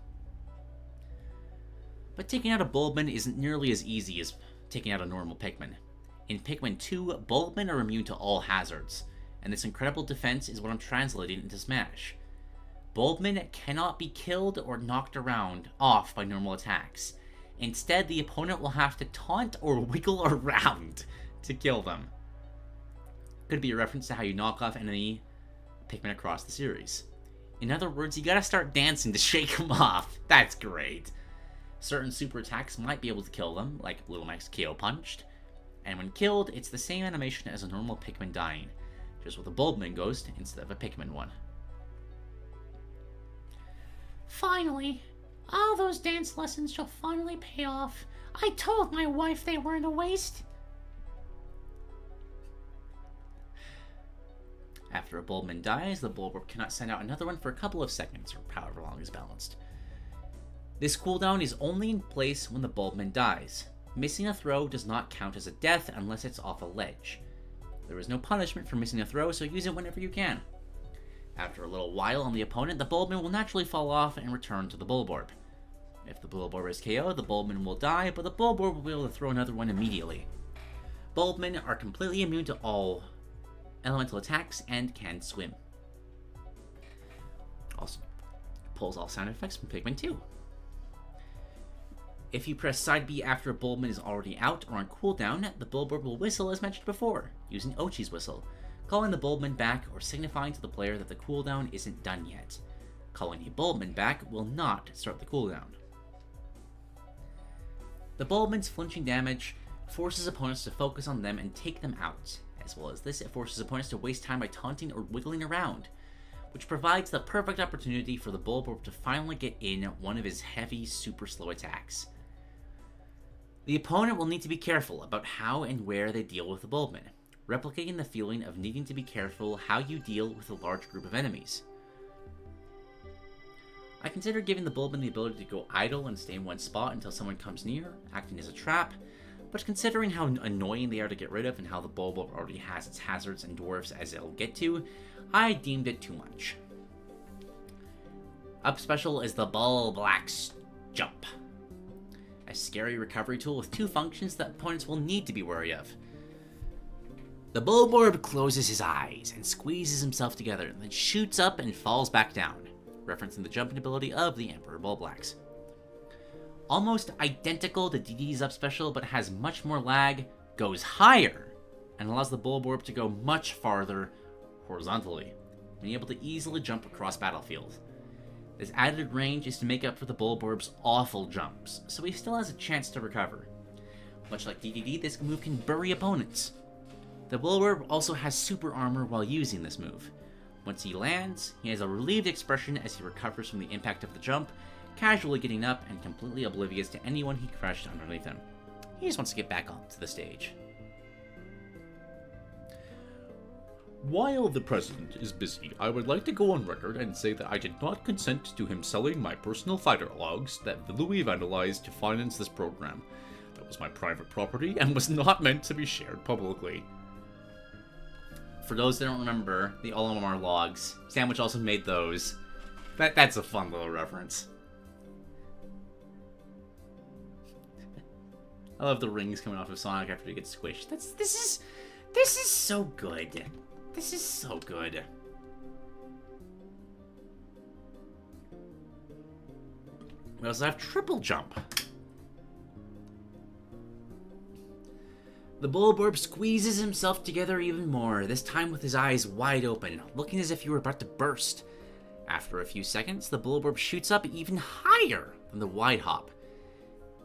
But taking out a Bulbmin isn't nearly as easy as taking out a normal Pikmin. In Pikmin 2, Bulbmin are immune to all hazards, and this incredible defense is what I'm translating into Smash. Bulbmin cannot be killed or knocked off by normal attacks. Instead, the opponent will have to taunt or wiggle around to kill them. Could be a reference to how you knock off enemy Pikmin across the series. In other words, you gotta start dancing to shake them off. That's great. Certain super attacks might be able to kill them, like Little Max KO Punched, and when killed, it's the same animation as a normal Pikmin dying, just with a Bulbmin ghost instead of a Pikmin one. Finally, all those dance lessons shall finally pay off. I told my wife they weren't a waste. After a Bulbmin dies, the Bulborb cannot send out another one for a couple of seconds, or however long is balanced. This cooldown is only in place when the Bulbmin dies. Missing a throw does not count as a death unless it's off a ledge. There is no punishment for missing a throw, so use it whenever you can. After a little while on the opponent, the Bulbmin will naturally fall off and return to the Bulborb. If the Bulborb is KO'd, the Bulbmin will die, but the Bulborb will be able to throw another one immediately. Bulbmin are completely immune to all elemental attacks and can swim. Also, pulls all sound effects from Pikmin 2. If you press side B after a Bulbmin is already out or on cooldown, the Bulborb will whistle as mentioned before, using Ochi's whistle, calling the Bulbmin back or signifying to the player that the cooldown isn't done yet. Calling a Bulbmin back will not start the cooldown. The Bulbmin's flinching damage forces opponents to focus on them and take them out. As well as this, it forces opponents to waste time by taunting or wiggling around, which provides the perfect opportunity for the Bulborb to finally get in one of his heavy, super slow attacks. The opponent will need to be careful about how and where they deal with the Bulbmin, replicating the feeling of needing to be careful how you deal with a large group of enemies. I consider giving the Bulbmin the ability to go idle and stay in one spot until someone comes near, acting as a trap, but considering how annoying they are to get rid of and how the Bulborb already has its hazards and dwarfs as it'll get to, I deemed it too much. Up special is the Bulblax Jump, a scary recovery tool with two functions that opponents will need to be wary of. The Bulborb closes his eyes and squeezes himself together, and then shoots up and falls back down, referencing the jumping ability of the Emperor Bulblax. Almost identical to DD's up special, but has much more lag, goes higher, and allows the Bulborb to go much farther horizontally, being able to easily jump across battlefields. This added range is to make up for the Bulborb's awful jumps, so he still has a chance to recover. Much like DDD, this move can bury opponents. The Bulborb also has super armor while using this move. Once he lands, he has a relieved expression as he recovers from the impact of the jump, casually getting up and completely oblivious to anyone he crushed underneath him. He just wants to get back onto the stage. While the President is busy, I would like to go on record and say that I did not consent to him selling my personal fighter logs that Louis vandalized to finance this program. That was my private property and was not meant to be shared publicly. for those that don't remember, the Olimar logs. Sandwich also made those. That's a fun little reference. I love the rings coming off of Sonic after he gets squished. This is so good. This is so good. We also have triple jump. The Bulborb squeezes himself together even more, this time with his eyes wide open, looking as if he were about to burst. After a few seconds, the Bulborb shoots up even higher than the wide hop.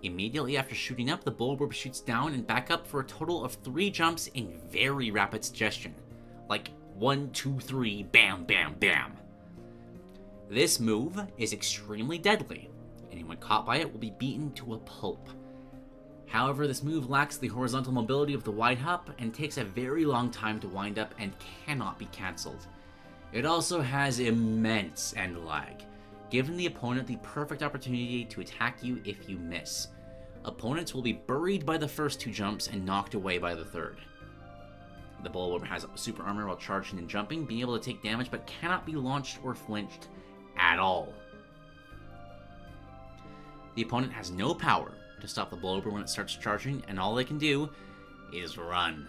Immediately after shooting up, the Bulborb shoots down and back up for a total of 3 jumps in very rapid suggestion. Like 1, 2, 3, bam, bam, bam. This move is extremely deadly. Anyone caught by it will be beaten to a pulp. However, this move lacks the horizontal mobility of the wide hop and takes a very long time to wind up and cannot be cancelled. It also has immense end lag, giving the opponent the perfect opportunity to attack you if you miss. Opponents will be buried by the first 2 jumps and knocked away by the third. The Bulborb has super armor while charging and jumping, being able to take damage but cannot be launched or flinched at all. The opponent has no power to stop the Bulborb when it starts charging, and all they can do is run.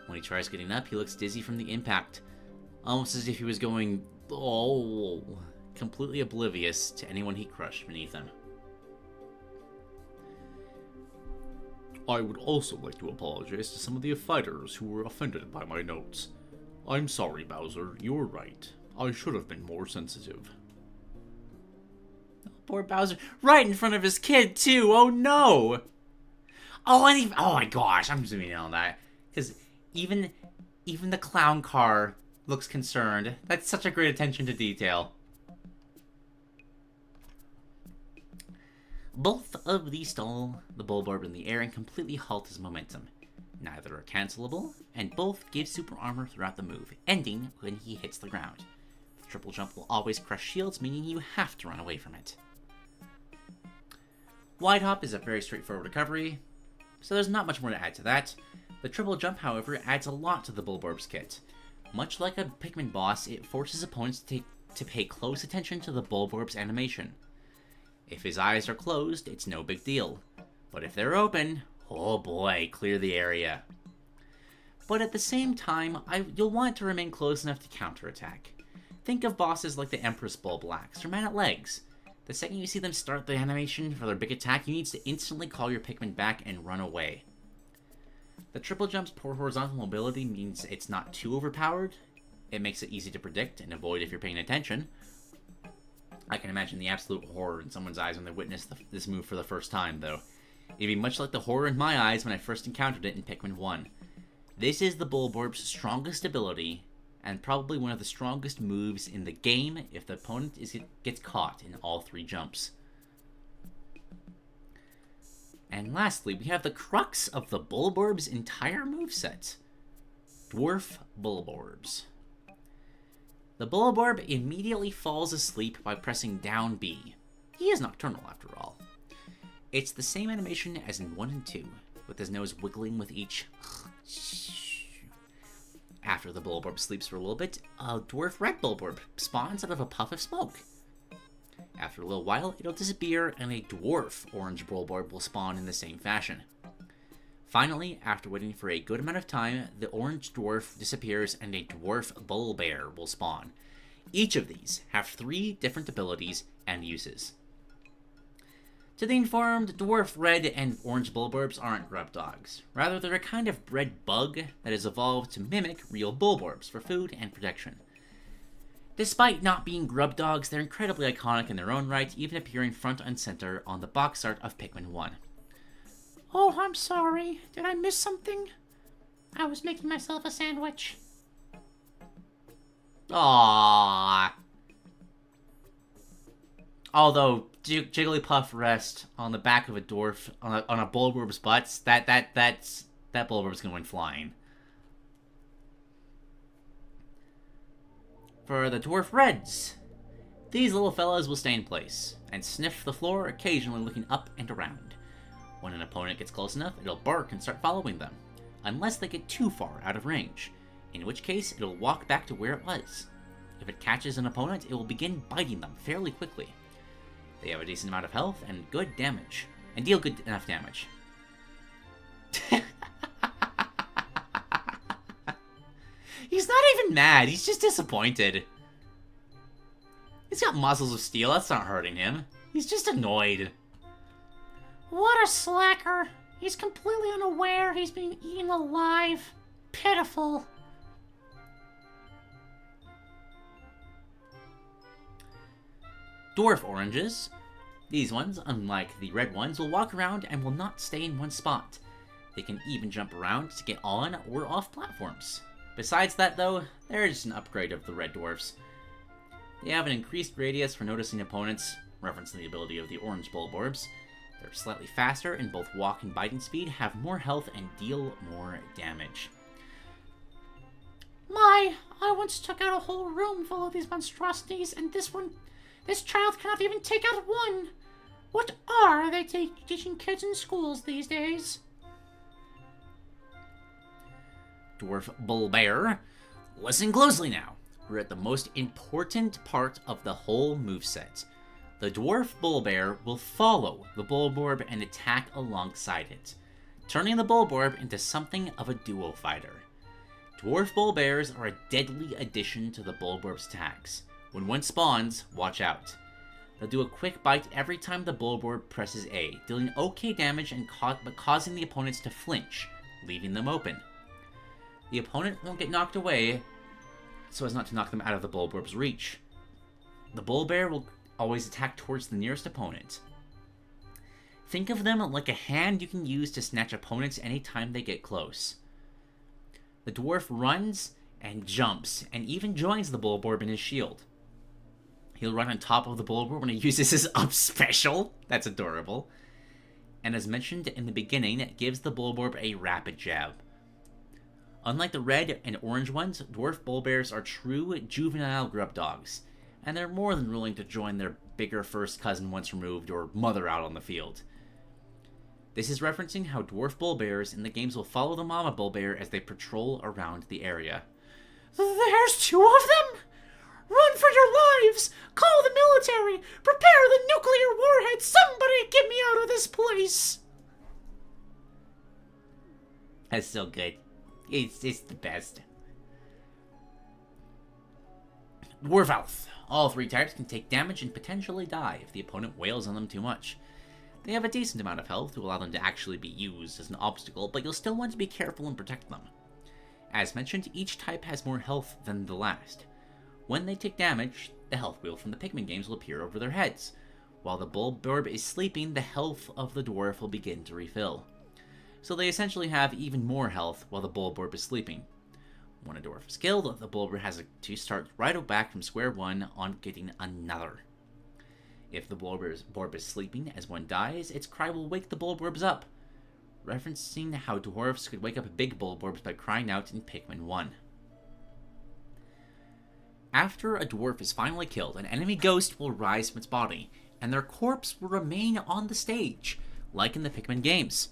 When he tries getting up, he looks dizzy from the impact, almost as if he was going, completely oblivious to anyone he crushed beneath him. I would also like to apologize to some of the fighters who were offended by my notes. I'm sorry, Bowser, you're right. I should have been more sensitive. Poor Bowser, right in front of his kid too. Oh no! Oh my gosh, I'm zooming in on that because even the clown car looks concerned. That's such a great attention to detail. Both of these stall the Bulborb in the air and completely halt his momentum. Neither are cancelable, and both give super armor throughout the move, ending when he hits the ground. The triple jump will always crush shields, meaning you have to run away from it. Wide hop is a very straightforward recovery, so there's not much more to add to that. The triple jump, however, adds a lot to the Bulborb's kit. Much like a Pikmin boss, it forces opponents to pay close attention to the Bulborb's animation. If his eyes are closed, it's no big deal. But if they're open, oh boy, clear the area. But at the same time, you'll want to remain close enough to counterattack. Think of bosses like the Empress Bulblacks or Man at Legs. The second you see them start the animation for their big attack, you need to instantly call your Pikmin back and run away. The triple jump's poor horizontal mobility means it's not too overpowered. It makes it easy to predict and avoid if you're paying attention. I can imagine the absolute horror in someone's eyes when they witness this move for the first time, though. It'd be much like the horror in my eyes when I first encountered it in Pikmin 1. This is the Bulborb's strongest ability, and probably one of the strongest moves in the game if the opponent gets caught in all 3 jumps. And lastly, we have the crux of the Bulborb's entire moveset. Dwarf Bulborbs. The Bulborb immediately falls asleep by pressing down B. He is nocturnal after all. It's the same animation as in 1 and 2, with his nose wiggling with each. After the Bulborb sleeps for a little bit, a dwarf red Bulborb spawns out of a puff of smoke. After a little while, it'll disappear and a dwarf orange Bulborb will spawn in the same fashion. Finally, after waiting for a good amount of time, the orange dwarf disappears and a dwarf Bulbear will spawn. Each of these have 3 different abilities and uses. To the informed, dwarf red and orange Bulborbs aren't grub dogs. Rather, they're a kind of bred bug that has evolved to mimic real Bulborbs for food and protection. Despite not being grub dogs, they're incredibly iconic in their own right, even appearing front and center on the box art of Pikmin 1. Oh, I'm sorry. Did I miss something? I was making myself a sandwich. Aww. Although Jigglypuff rest on the back of a dwarf on a Bulborb's butts, that Bulborb's gonna win flying. For the dwarf reds, these little fellas will stay in place and sniff the floor, occasionally looking up and around. When an opponent gets close enough, it'll bark and start following them, unless they get too far out of range. in which case it'll walk back to where it was. If it catches an opponent, it will begin biting them fairly quickly. They have a decent amount of health and good damage, and deal good enough damage. He's not even mad, he's just disappointed. He's got muscles of steel, that's not hurting him. He's just annoyed. What a slacker. He's completely unaware he's being eaten alive. Pitiful. Dwarf oranges. These ones, unlike the red ones, will walk around and will not stay in one spot. They can even jump around to get on or off platforms. Besides that though, they're just an upgrade of the red dwarfs. They have an increased radius for noticing opponents, referencing the ability of the orange bulborbs. They're slightly faster in both walk and biting speed, have more health, and deal more damage. My, I once took out a whole room full of these monstrosities, and this child cannot even take out one. What are they teaching kids in schools these days? Dwarf Bullbear. Listen closely now. We're at the most important part of the whole moveset. The Dwarf Bullbear will follow the Bulborb and attack alongside it, turning the Bulborb into something of a duo fighter. Dwarf Bullbears are a deadly addition to the Bulborb's attacks. When one spawns, watch out. They'll do a quick bite every time the Bulborb presses A, dealing okay damage but causing the opponents to flinch, leaving them open. The opponent won't get knocked away, so as not to knock them out of the Bulborb's reach. The Bullbear will always attack towards the nearest opponent. Think of them like a hand you can use to snatch opponents anytime they get close. The dwarf runs and jumps, and even joins the Bulborb in his shield. He'll run on top of the Bulborb when he uses his up special. That's adorable. And as mentioned in the beginning, it gives the Bulborb a rapid jab. Unlike the red and orange ones, dwarf bullbears are true juvenile grub dogs, and they're more than willing to join their bigger first cousin once removed or mother out on the field. This is referencing how dwarf bullbears in the games will follow the mama bullbear as they patrol around the area. There's two of them? Run for your lives! Call the military! Prepare the nuclear warhead! Somebody get me out of this place! That's so good. It's the best. Dwarvalth. All three types can take damage and potentially die if the opponent wails on them too much. They have a decent amount of health to allow them to actually be used as an obstacle, but you'll still want to be careful and protect them. As mentioned, each type has more health than the last. When they take damage, the health wheel from the Pikmin games will appear over their heads. While the Bulborb is sleeping, the health of the dwarf will begin to refill. So they essentially have even more health while the Bulborb is sleeping. When a dwarf is killed, the Bulborb has to start right back from square one on getting another. If the Bulborb is sleeping as one dies, its cry will wake the Bulborbs up, referencing how dwarves could wake up big Bulborbs by crying out in Pikmin 1. After a dwarf is finally killed, an enemy ghost will rise from its body, and their corpse will remain on the stage, like in the Pikmin games.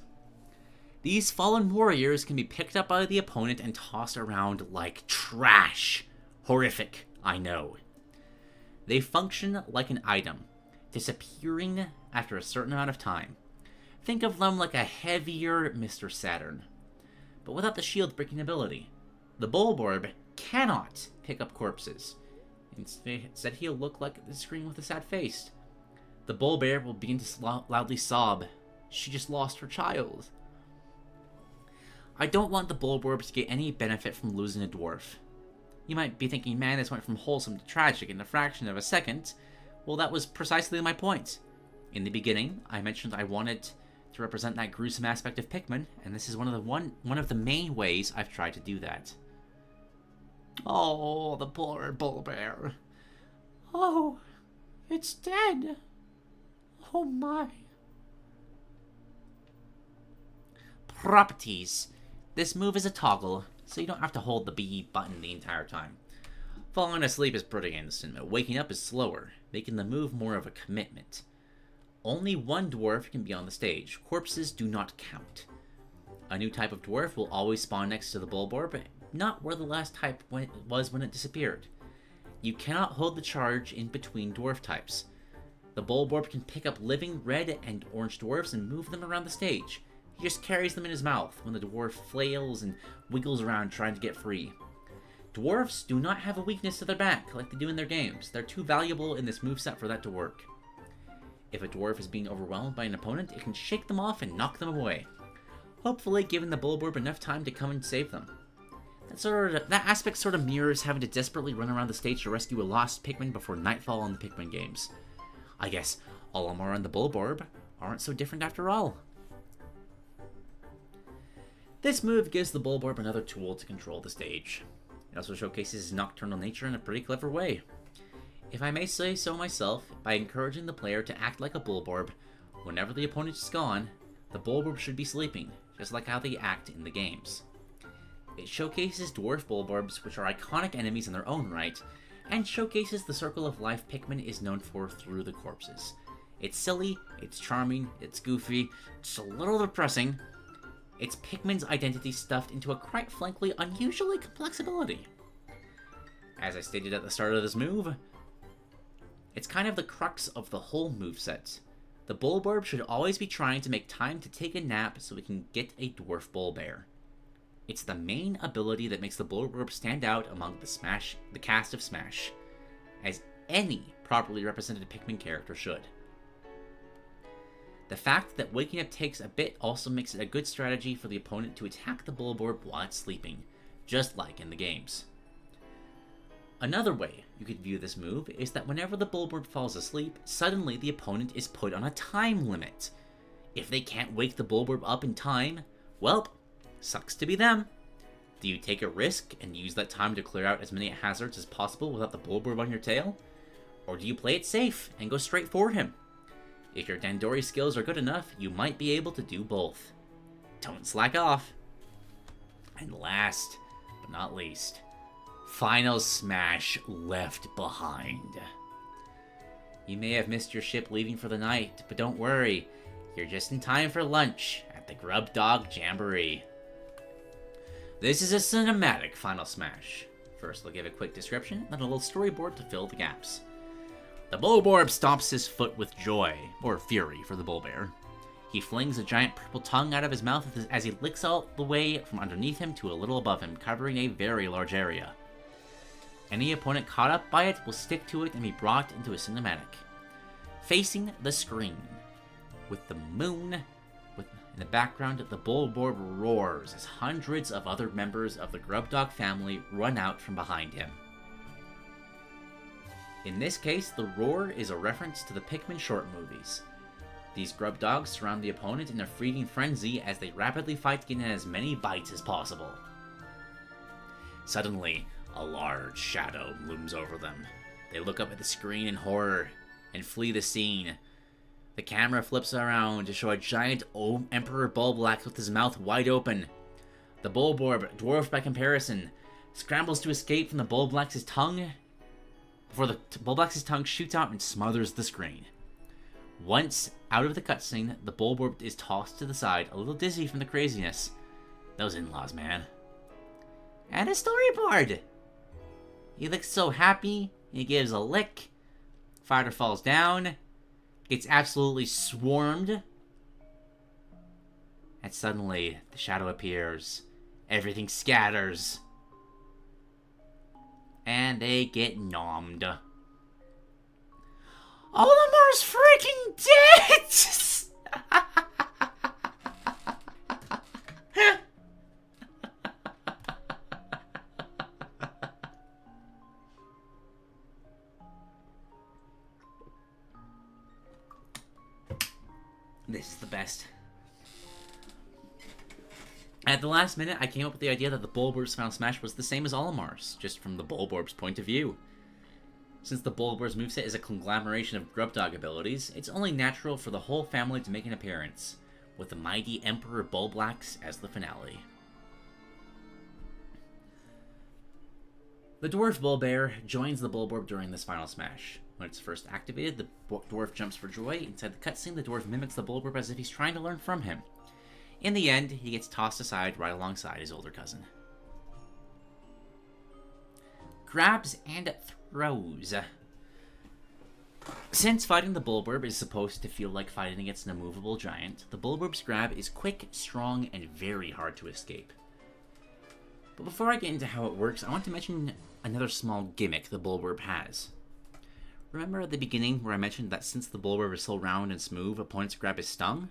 These fallen warriors can be picked up by the opponent and tossed around like trash. Horrific, I know. They function like an item, disappearing after a certain amount of time. Think of them like a heavier Mr. Saturn, but without the shield-breaking ability. The Bulborb cannot pick up corpses. Instead, he'll look like the screen with a sad face. The Bulbear will begin to loudly sob. She just lost her child. I don't want the Bulborb to get any benefit from losing a dwarf. You might be thinking, man, this went from wholesome to tragic in a fraction of a second. Well, that was precisely my point. In the beginning, I mentioned I wanted to represent that gruesome aspect of Pikmin, and this is one of the main ways I've tried to do that. Oh, the poor Bulbear. Oh, it's dead. Oh my. Properties. This move is a toggle, so you don't have to hold the B button the entire time. Falling asleep is pretty instant, but waking up is slower, making the move more of a commitment. Only one dwarf can be on the stage. Corpses do not count. A new type of dwarf will always spawn next to the Bulborb, not where the last type was when it disappeared. You cannot hold the charge in between dwarf types. The Bulborb can pick up living red and orange dwarfs and move them around the stage. He just carries them in his mouth when the dwarf flails and wiggles around trying to get free. Dwarfs do not have a weakness to their back like they do in their games. They're too valuable in this moveset for that to work. If a dwarf is being overwhelmed by an opponent, it can shake them off and knock them away, hopefully giving the Bulborb enough time to come and save them. That aspect sort of mirrors having to desperately run around the stage to rescue a lost Pikmin before nightfall in the Pikmin games. I guess Olimar and the Bulborb aren't so different after all. This move gives the Bulborb another tool to control the stage. It also showcases his nocturnal nature in a pretty clever way. If I may say so myself, by encouraging the player to act like a Bulborb, whenever the opponent is gone, the Bulborb should be sleeping, just like how they act in the games. It showcases dwarf Bulborbs, which are iconic enemies in their own right, and showcases the circle of life Pikmin is known for through the corpses. It's silly, it's charming, it's goofy, it's a little depressing. It's Pikmin's identity stuffed into a quite frankly unusually complex ability. As I stated at the start of this move, it's kind of the crux of the whole moveset. The Bulborb should always be trying to make time to take a nap so we can get a dwarf Bulbear. It's the main ability that makes the Bulborb stand out among the cast of Smash, as any properly represented Pikmin character should. The fact that waking up takes a bit also makes it a good strategy for the opponent to attack the Bulborb while it's sleeping, just like in the games. Another way you could view this move is that whenever the Bulborb falls asleep, suddenly the opponent is put on a time limit. If they can't wake the Bulborb up in time, well, sucks to be them. Do you take a risk and use that time to clear out as many hazards as possible without the Bulborb on your tail? Or do you play it safe and go straight for him? If your Dandori skills are good enough, you might be able to do both. Don't slack off. And last, but not least, Final Smash Left Behind. You may have missed your ship leaving for the night, but don't worry, you're just in time for lunch at the Grub Dog Jamboree. This is a cinematic Final Smash. First, I'll give a quick description, then a little storyboard to fill the gaps. The Bulborb stomps his foot with joy, or fury for the Bulbear. He flings a giant purple tongue out of his mouth as he licks all the way from underneath him to a little above him, covering a very large area. Any opponent caught up by it will stick to it and be brought into a cinematic. Facing the screen, with the moon in the background, the Bulborb roars as hundreds of other members of the Grub Dog family run out from behind him. In this case, the roar is a reference to the Pikmin short movies. These grub dogs surround the opponent in a feeding frenzy as they rapidly fight to get in as many bites as possible. Suddenly, a large shadow looms over them. They look up at the screen in horror and flee the scene. The camera flips around to show a giant Emperor Bulblax with his mouth wide open. The Bulborb, dwarfed by comparison, scrambles to escape from the Bulblax's tongue before the Bulblax's tongue shoots out and smothers the screen. Once out of the cutscene, the Bulborb is tossed to the side, a little dizzy from the craziness. Those in-laws, man. And a storyboard! He looks so happy, he gives a lick. Fighter falls down, gets absolutely swarmed. And suddenly, the shadow appears. Everything scatters. And they get nommed. Olimar's freaking dead! This is the best. At the last minute, I came up with the idea that the Bulborb's Final Smash was the same as Olimar's, just from the Bulborb's point of view. Since the Bulborb's moveset is a conglomeration of Grub Dog abilities, it's only natural for the whole family to make an appearance, with the mighty Emperor Bulblax as the finale. The Dwarf Bulbear joins the Bulborb during this Final Smash. When it's first activated, the dwarf jumps for joy. Inside the cutscene, the dwarf mimics the Bulborb as if he's trying to learn from him. In the end, he gets tossed aside right alongside his older cousin. grabs and throws. Since fighting the Bulborb is supposed to feel like fighting against an immovable giant, the Bulborb's grab is quick, strong, and very hard to escape. But before I get into how it works, I want to mention another small gimmick the Bulborb has. Remember at the beginning where I mentioned that since the Bulborb is so round and smooth, opponents grab his tongue?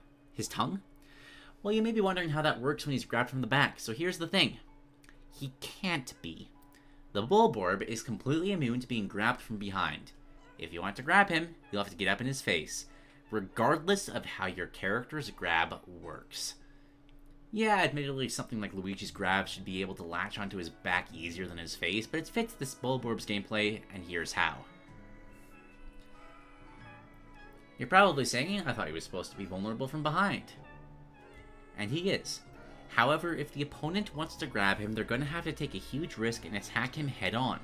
Well, you may be wondering how that works when he's grabbed from the back, so here's the thing. He can't be. The Bulborb is completely immune to being grabbed from behind. If you want to grab him, you'll have to get up in his face, regardless of how your character's grab works. Yeah, admittedly, something like Luigi's grab should be able to latch onto his back easier than his face, but it fits this Bulborb's gameplay, and here's how. You're probably saying, I thought he was supposed to be vulnerable from behind. And he is. However, if the opponent wants to grab him, they're going to have to take a huge risk and attack him head-on.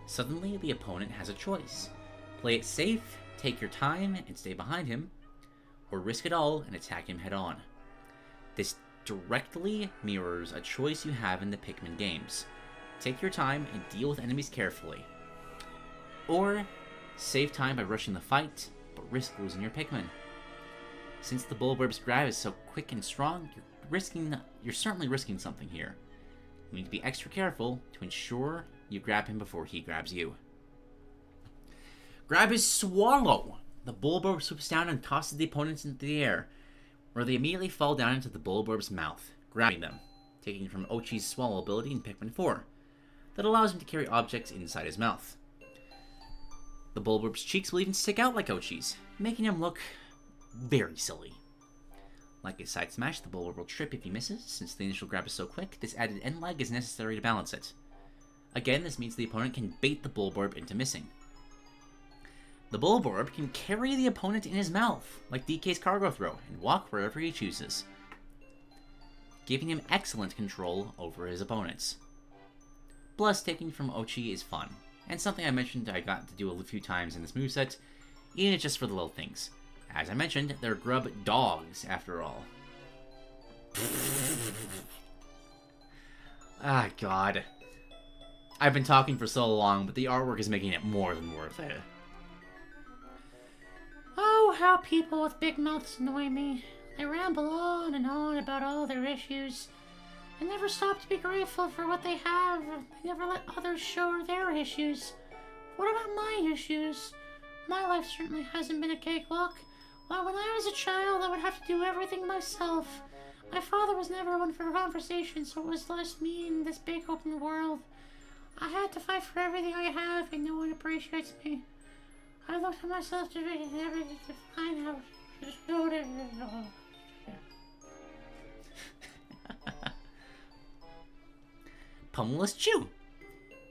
Suddenly, the opponent has a choice. Play it safe, take your time, and stay behind him, or risk it all and attack him head-on. This directly mirrors a choice you have in the Pikmin games. Take your time and deal with enemies carefully. Or, save time by rushing the fight, but risk losing your Pikmin. Since the Bulborb's grab is so quick and strong, you're certainly risking something here. You need to be extra careful to ensure you grab him before he grabs you. Grab is Swallow! The Bulborb swoops down and tosses the opponents into the air, where they immediately fall down into the Bulborb's mouth, grabbing them, taking from Ochi's Swallow ability in Pikmin 4, that allows him to carry objects inside his mouth. The Bulborb's cheeks will even stick out like Ochi's, making him look very silly. Like a side smash, the Bulborb will trip if he misses. Since the initial grab is so quick, this added end lag is necessary to balance it. Again, this means the opponent can bait the Bulborb into missing. The Bulborb can carry the opponent in his mouth, like DK's cargo throw, and walk wherever he chooses, giving him excellent control over his opponents. Plus, taking from Ochi is fun, and something I mentioned I got to do a few times in this moveset, even if just for the little things. As I mentioned, they're grub dogs, after all. Ah, God. I've been talking for so long, but the artwork is making it more than worth it. Oh, how people with big mouths annoy me. They ramble on and on about all their issues, and never stop to be grateful for what they have. They never let others show their issues. What about my issues? My life certainly hasn't been a cakewalk. Why, when I was a child, I would have to do everything myself. My father was never one for conversation, so it was just me in this big open world. I had to fight for everything I have, and no one appreciates me. I looked at myself to find out. Pummelless Chew.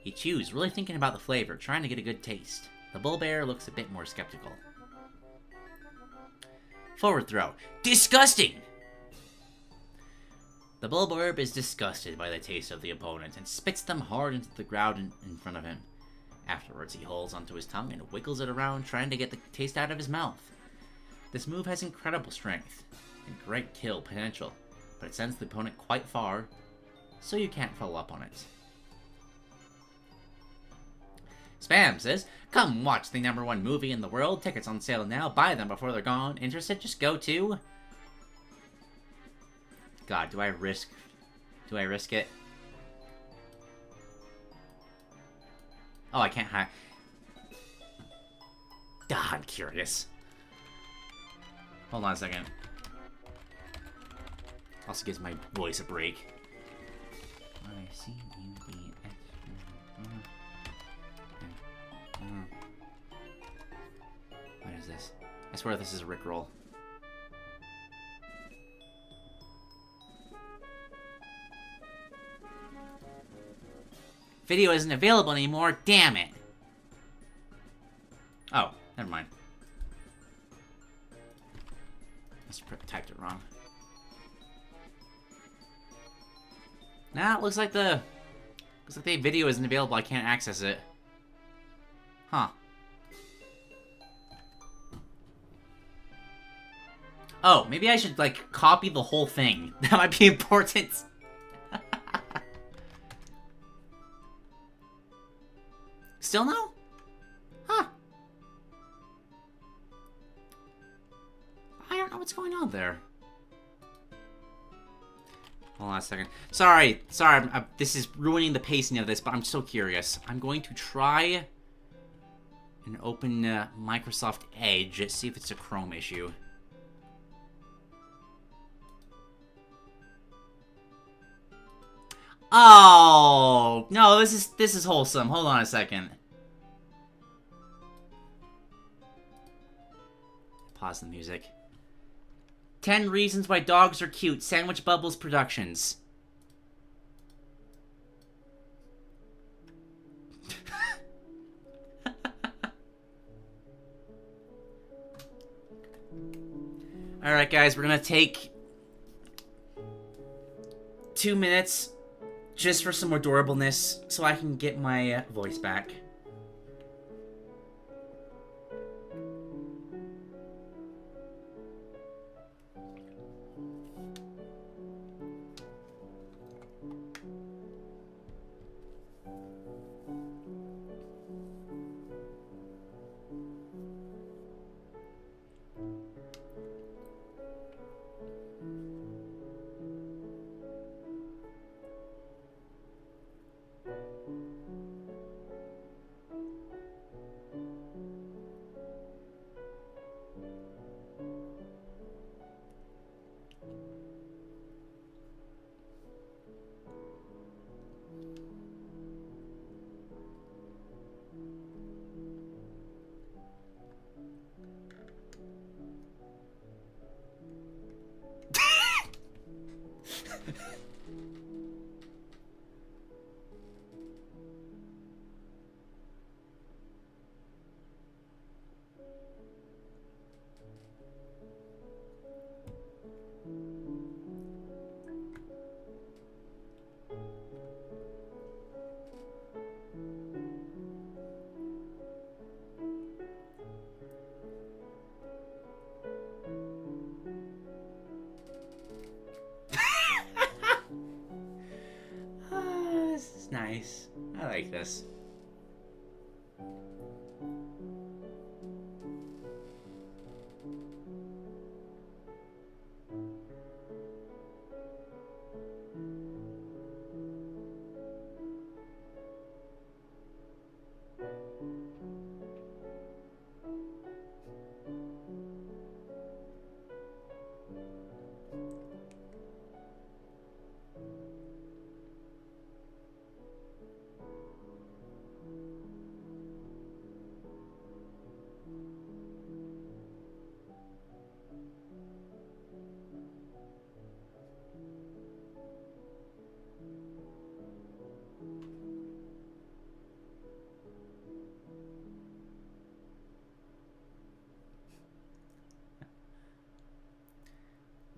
He chews, really thinking about the flavor, trying to get a good taste. The Bulbear looks a bit more skeptical. Forward throw. Disgusting! The Bulborb is disgusted by the taste of the opponent and spits them hard into the ground in front of him. Afterwards, he holds onto his tongue and wiggles it around, trying to get the taste out of his mouth. This move has incredible strength and great kill potential, but it sends the opponent quite far, so you can't follow up on it. Spam says, come watch the #1 movie in the world. Tickets on sale now. Buy them before they're gone. Interested? Just go to... God, do I risk it? Oh, I can't hide. Ah, I'm curious. Hold on a second. Also gives my voice a break. I see you be What is this? I swear this is a Rickroll. Video isn't available anymore, damn it! Oh, never mind. I typed it wrong. Nah, it looks like the video isn't available, I can't access it. Huh. Oh, maybe I should, like, copy the whole thing. That might be important. Still no? Huh. I don't know what's going on there. Hold on a second. Sorry. This is ruining the pacing of this, but I'm so curious. I'm going to try and open Microsoft Edge, see if it's a Chrome issue. Oh no, this is wholesome. Hold on a second. Pause the music. 10 Reasons Why Dogs Are Cute. Sandwich Bubbles Productions. Alright guys, we're gonna take 2 minutes just for some adorableness so I can get my voice back. Nice. I like this.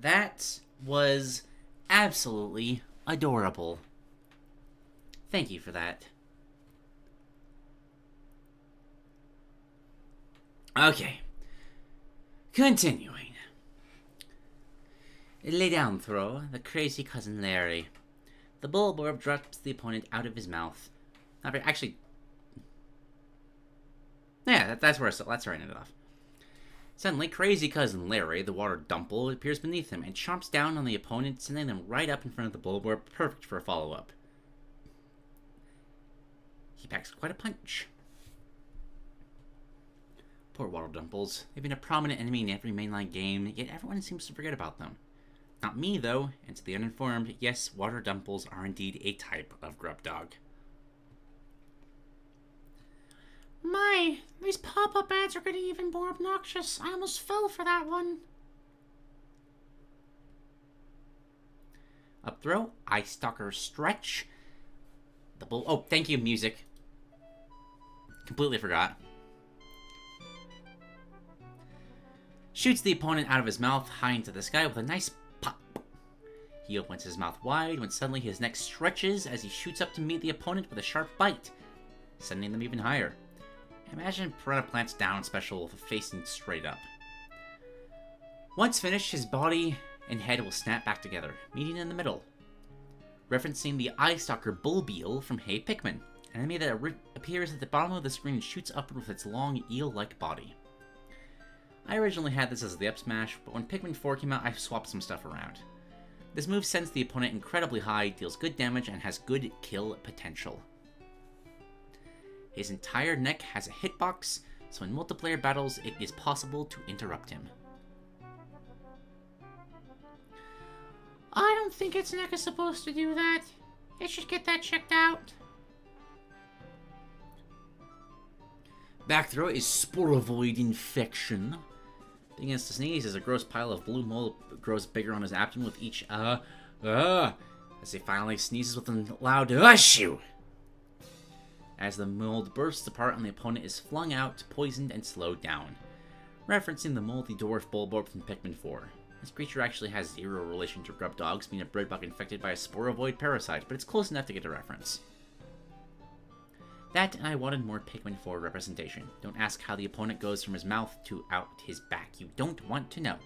That was absolutely adorable. Thank you for that. Okay. Continuing. Lay down throw, the crazy cousin Larry. The bulborb drops the opponent out of his mouth. Actually... Yeah, that's where that's where I ended off. Suddenly, crazy cousin Larry, the water dumple, appears beneath him and chomps down on the opponent, sending them right up in front of the bulborb, perfect for a follow-up. He packs quite a punch. Poor water dumples. They've been a prominent enemy in every mainline game, yet everyone seems to forget about them. Not me, though, and to the uninformed, yes, water dumples are indeed a type of grub dog. My, these pop-up ads are getting even more obnoxious. I almost fell for that one. Up throw, Eye Stalker stretch. The bull. Oh, thank you, music. Completely forgot. Shoots the opponent out of his mouth high into the sky with a nice pop. He opens his mouth wide when suddenly his neck stretches as he shoots up to meet the opponent with a sharp bite, sending them even higher. Imagine Piranha Plant's down special facing straight up. Once finished, his body and head will snap back together, meeting in the middle. Referencing the Eye Stalker Bull Beetle from Hey Pikmin. An enemy that appears at the bottom of the screen and shoots upward with its long, eel-like body. I originally had this as the up smash, but when Pikmin 4 came out, I swapped some stuff around. This move sends the opponent incredibly high, deals good damage, and has good kill potential. His entire neck has a hitbox, so in multiplayer battles, it is possible to interrupt him. I don't think its neck is supposed to do that. It should get that checked out. Back throw is Sporovoid Infection. Being asked to sneeze as a gross pile of blue mold grows bigger on his abdomen with each as he finally sneezes with a loud "Ashoo!" As the mold bursts apart and the opponent is flung out, poisoned, and slowed down. Referencing the moldy dwarf Bulborb from Pikmin 4. This creature actually has zero relation to grub dogs, being a breadbug infected by a sporovoid parasite, but it's close enough to get a reference. That, and I wanted more Pikmin 4 representation. Don't ask how the opponent goes from his mouth to out his back. You don't want to know.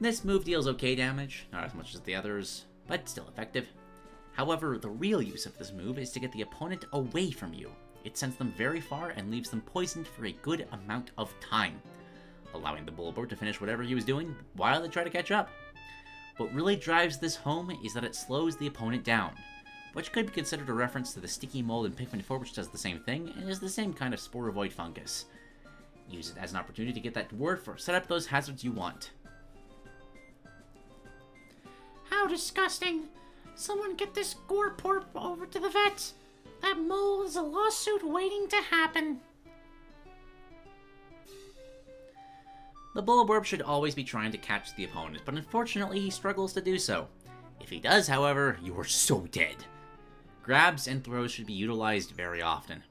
This move deals okay damage, not as much as the others, but still effective. However, the real use of this move is to get the opponent away from you. It sends them very far and leaves them poisoned for a good amount of time, allowing the Bulborb to finish whatever he was doing while they try to catch up. What really drives this home is that it slows the opponent down, which could be considered a reference to the sticky mold in Pikmin 4, which does the same thing, and is the same kind of sporovoid fungus. Use it as an opportunity to get that dwarf or set up those hazards you want. How disgusting! Someone get this Goreporp over to the vet! That mole is a lawsuit waiting to happen! The Bulborb should always be trying to catch the opponent, but unfortunately he struggles to do so. If he does, however, you are so dead. Grabs and throws should be utilized very often.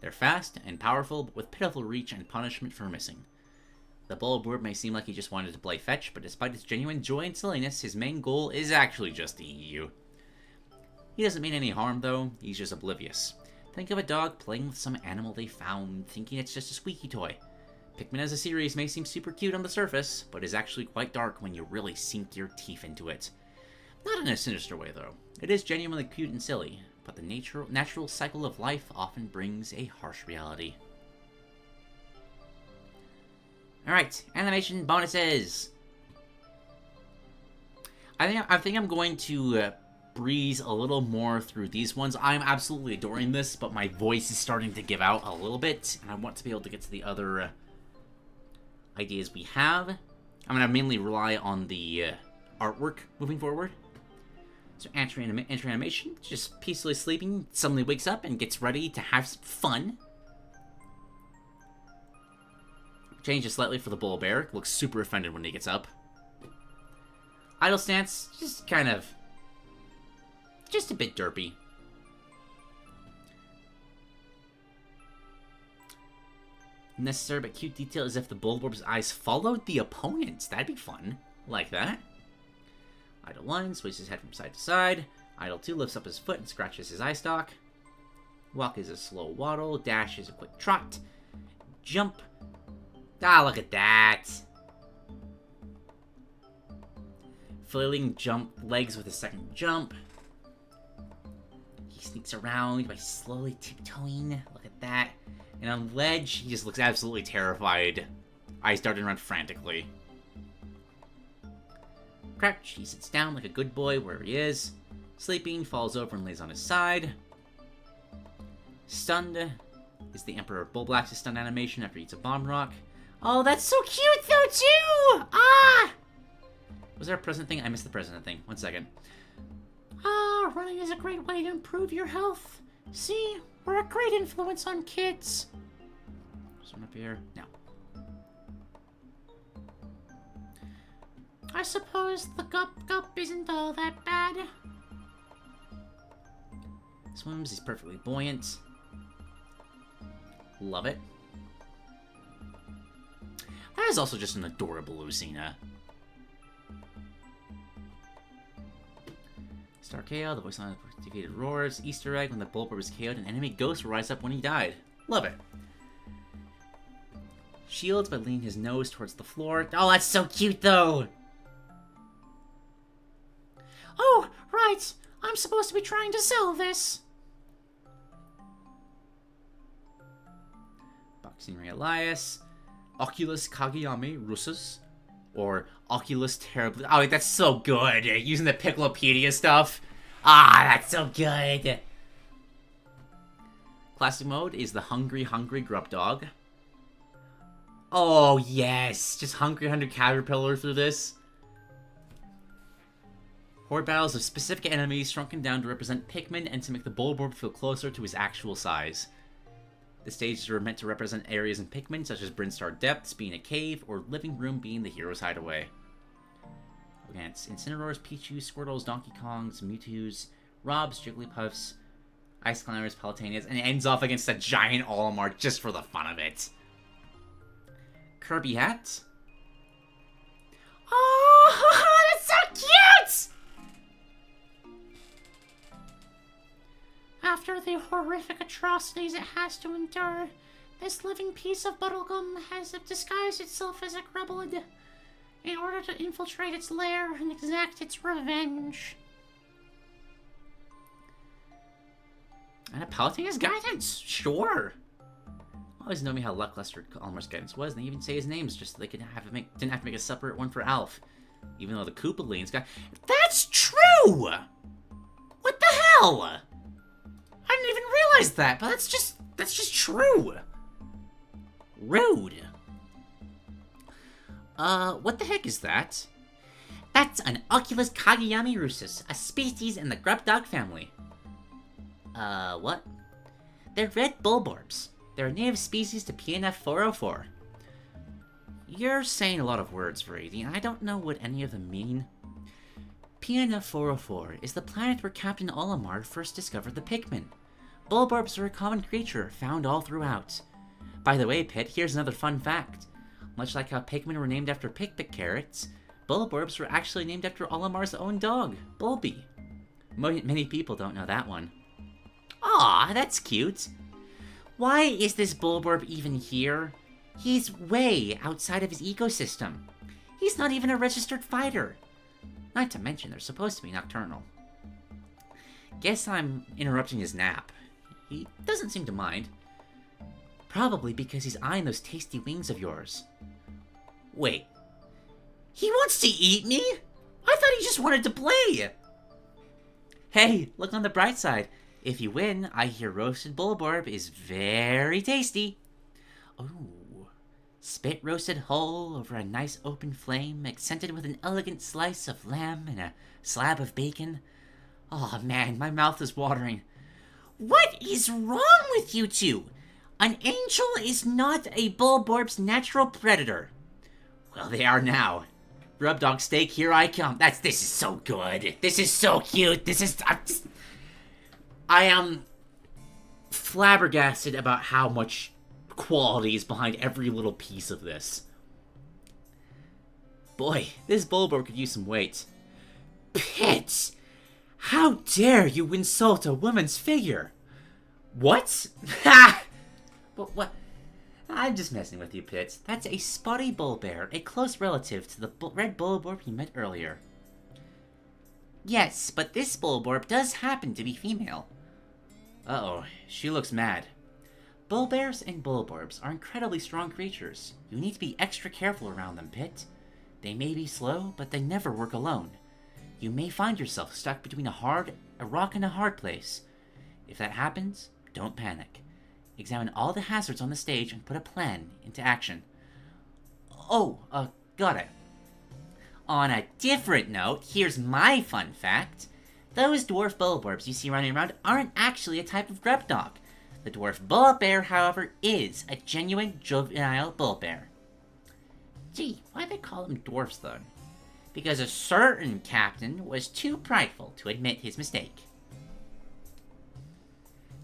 They're fast and powerful, but with pitiful reach and punishment for missing. The Bulborb may seem like he just wanted to play fetch, but despite its genuine joy and silliness, his main goal is actually just to eat you. He doesn't mean any harm, though. He's just oblivious. Think of a dog playing with some animal they found, thinking it's just a squeaky toy. Pikmin as a series may seem super cute on the surface, but is actually quite dark when you really sink your teeth into it. Not in a sinister way, though. It is genuinely cute and silly, but the natural cycle of life often brings a harsh reality. Alright, animation bonuses! I think I'm going to breeze a little more through these ones. I'm absolutely adoring this, but my voice is starting to give out a little bit, and I want to be able to get to the other ideas we have. I'm going to mainly rely on the artwork moving forward. So entry animation, just peacefully sleeping, suddenly wakes up and gets ready to have some fun. Changes slightly for the bull bear. Looks super offended when he gets up. Idle stance, just kind of... just a bit derpy. Necessary but cute detail is if the Bulborb's eyes followed the opponents. That'd be fun. Like that. Idle 1 sways his head from side to side. Idle 2 lifts up his foot and scratches his eye stalk. Walk is a slow waddle. Dash is a quick trot. Jump. Ah, look at that. Flailing jump legs with a second jump. He sneaks around by slowly tiptoeing. Look at that. And on ledge, he just looks absolutely terrified. Eyes darting around frantically. Crouch, he sits down like a good boy wherever he is. Sleeping, falls over and lays on his side. Stunned is the Emperor Bulblax's stun animation after he eats a bomb rock. Oh, that's so cute though, too! Ah! Was there a present thing? I missed the present thing. 1 second. Ah, running is a great way to improve your health. See, we're a great influence on kids. Is one up here? No. I suppose the gup isn't all that bad. Swims, he's perfectly buoyant. Love it. That is also just an adorable Lucina. Star KO, the voice line of defeated roars. Easter egg, when the Bulborb is KO'd, an enemy ghost will rise up when he died. Love it. Shields by leaning his nose towards the floor. Oh, that's so cute, though! Oh, right. I'm supposed to be trying to sell this. Stingray Elias, Oculus Kageyame Russus, or Oculus Terribly... Oh, that's so good! Using the Piccolopedia stuff. Ah, that's so good! Classic mode is the Hungry Grub Dog. Oh, yes! Just Hungry Caterpillar through this. Horde battles of specific enemies shrunken down to represent Pikmin and to make the Bulborb feel closer to his actual size. The stages are meant to represent areas in Pikmin, such as Brinstar Depths being a cave, or Living Room being the hero's hideaway. Against Incineroars, Pichus, Squirtles, Donkey Kongs, Mewtwo's, Robs, Jigglypuffs, Ice Climbers, Palutenas, and it ends off against a giant Olimar just for the fun of it. Kirby hat. Oh, that's so cute! After the horrific atrocities it has to endure, this living piece of bubblegum has disguised itself as a grubblid in order to infiltrate its lair and exact its revenge. And a Palutena's guidance, sure. Always know me how lackluster Olimar's guidance was, and they even say his names just so they didn't have to make a separate one for Alf. Even though the Koopaleen's got... That's true! What the hell? I didn't even realize that, but that's just true. Rude. What the heck is that? That's an Oculus Kageyame Russus, a species in the grub dog family. What? They're red Bulborbs. They're a native species to PNF 404. You're saying a lot of words, Brady, and I don't know what any of them mean. PNF 404 is the planet where Captain Olimar first discovered the Pikmin. Bulborbs are a common creature found all throughout. By the way, Pit, here's another fun fact. Much like how Pikmin were named after PikMiN carrots, Bulborbs were actually named after Olimar's own dog, Bulby. Many people don't know that one. Aw, that's cute. Why is this Bulborb even here? He's way outside of his ecosystem. He's not even a registered fighter. Not to mention, they're supposed to be nocturnal. Guess I'm interrupting his nap. He doesn't seem to mind. Probably because he's eyeing those tasty wings of yours. Wait. He wants to eat me? I thought he just wanted to play. Hey, look on the bright side. If you win, I hear roasted Bulborb is very tasty. Ooh. Spit roasted whole over a nice open flame, accented with an elegant slice of lamb and a slab of bacon. Oh man, my mouth is watering. What is wrong with you two? An angel is not a Bulborb's natural predator. Well, they are now. Rub dog steak, here I come. This is so good. This is so cute. I am flabbergasted about how much quality is behind every little piece of this. Boy, this Bulborb could use some weight. Pit! How dare you insult a woman's figure? What? Ha! What? I'm just messing with you, Pit. That's a spotty bullbear, a close relative to the red Bulborb you met earlier. Yes, but this Bulborb does happen to be female. Uh-oh, she looks mad. Bullbears and Bulborbs are incredibly strong creatures. You need to be extra careful around them, Pit. They may be slow, but they never work alone. You may find yourself stuck between a rock and a hard place. If that happens, don't panic. Examine all the hazards on the stage and put a plan into action. Oh, got it. On a different note, here's my fun fact. Those dwarf Bulborbs you see running around aren't actually a type of grub dog. The dwarf Bullbear, however, is a genuine juvenile Bullbear. Gee, why'd they call them dwarfs, though? Because a certain captain was too prideful to admit his mistake.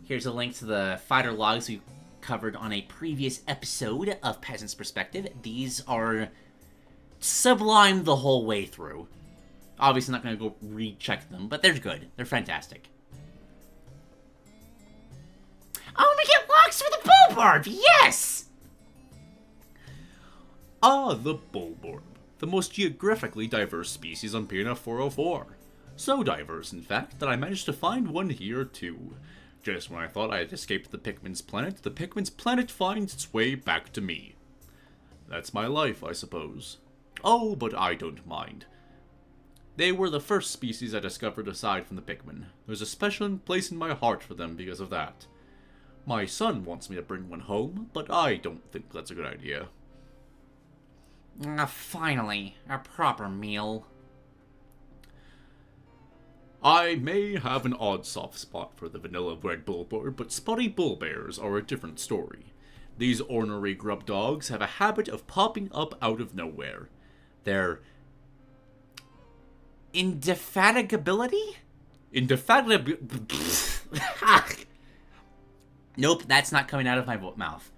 Here's a link to the fighter logs we covered on a previous episode of Peasant's Perspective. These are sublime the whole way through. Obviously not going to go recheck them, but they're good. They're fantastic. Oh, we get logs for the Bulborb! Yes! Ah, the Bulborb. The most geographically diverse species on PNF 404. So diverse, in fact, that I managed to find one here, too. Just when I thought I had escaped the Pikmin's planet finds its way back to me. That's my life, I suppose. Oh, but I don't mind. They were the first species I discovered aside from the Pikmin. There's a special place in my heart for them because of that. My son wants me to bring one home, but I don't think that's a good idea. Finally, a proper meal. I may have an odd soft spot for the vanilla red bullboar, but spotty bullbears are a different story. These ornery grub dogs have a habit of popping up out of nowhere. Their Indefatigability? Nope, that's not coming out of my mouth.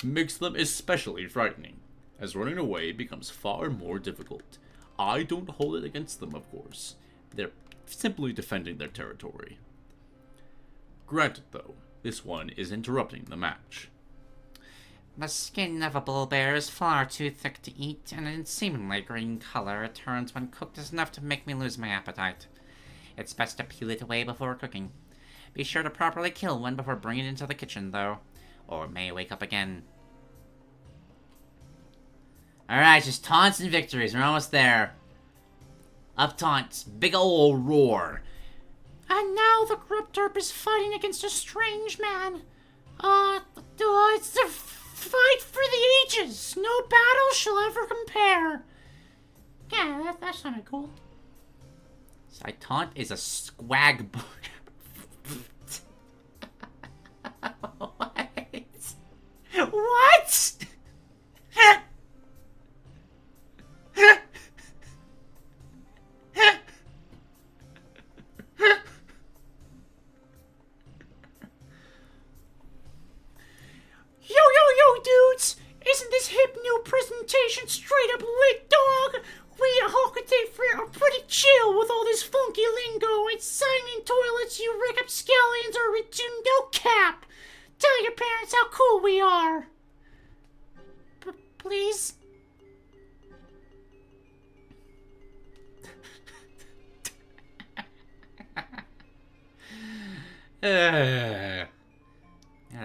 Makes them especially frightening, as running away becomes far more difficult. I don't hold it against them, of course. They're simply defending their territory. Granted, though, this one is interrupting the match. The skin of a bullbear is far too thick to eat, and in seemingly green color it turns when cooked is enough to make me lose my appetite. It's best to peel it away before cooking. Be sure to properly kill one before bringing it into the kitchen, though, or it may wake up again. Alright, just taunts and victories. We're almost there. Up taunts. Big ol' roar. And now the Grubderp is fighting against a strange man. It's a fight for the ages. No battle shall ever compare. Yeah, that sounded cool. Side taunt is a squag. What? What? Yo, dudes! Isn't this hip new presentation straight up lit, dog? We at HolyCinderblock are pretty chill with all this funky lingo. It's signing toilets, you rapscallions are reaching no cap. Tell your parents how cool we are. Please? Had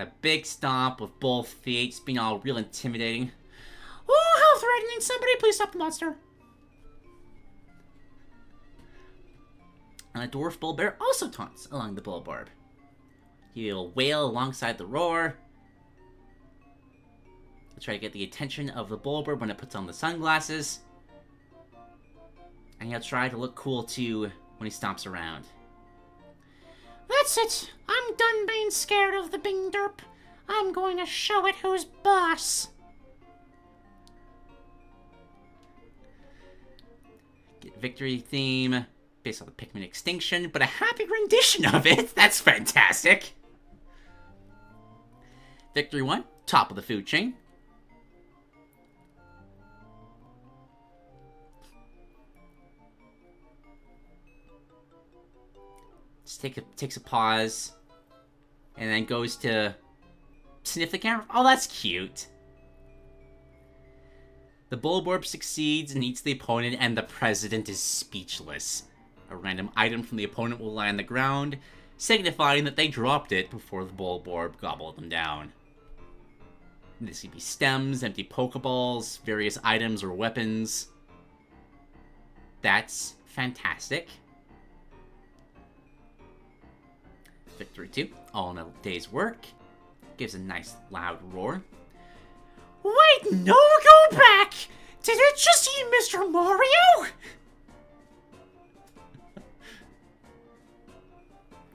a big stomp with both feet, being all real intimidating. Oh, how threatening. Somebody please stop the monster. And a dwarf bullbear also taunts along the bullbarb. He'll wail alongside the roar. He'll try to get the attention of the bullbarb when it puts on the sunglasses. And he'll try to look cool too when he stomps around. That's it. I'm done being scared of the Bing Derp. I'm going to show it who's boss. Get victory theme based on the Pikmin extinction, but a happy rendition of it. That's fantastic. Victory 1, top of the food chain. Just takes a pause, and then goes to sniff the camera. Oh, that's cute. The bullbarb succeeds and eats the opponent, and the president is speechless. A random item from the opponent will land on the ground, signifying that they dropped it before the bullbarb gobbled them down. This could be stems, empty Pokeballs, various items or weapons. That's fantastic. Victory 2, all in a day's work. Gives a nice loud roar. Wait, no, go back! Did it just eat Mr. Mario?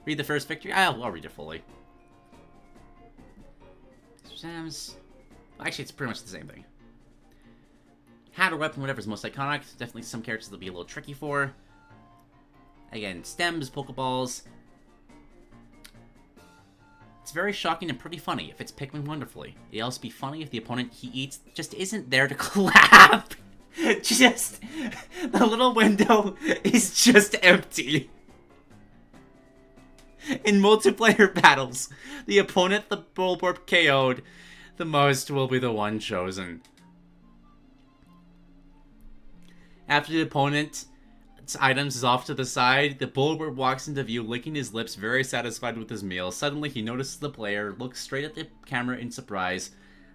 Read the first victory. I'll read it fully. Stems. Actually, it's pretty much the same thing. Hat or weapon, whatever's most iconic. Definitely some characters that'll be a little tricky for. Again, stems, Pokeballs. It's very shocking and pretty funny if it's Pikmin wonderfully. It'd also be funny if the opponent he eats just isn't there to clap. Just, the little window is just empty. In multiplayer battles, the opponent the bullbarb KO'd the most will be the one chosen. After the opponent items is off to the side. The Bulborb walks into view, licking his lips, very satisfied with his meal. Suddenly, he notices the player, looks straight at the camera in surprise.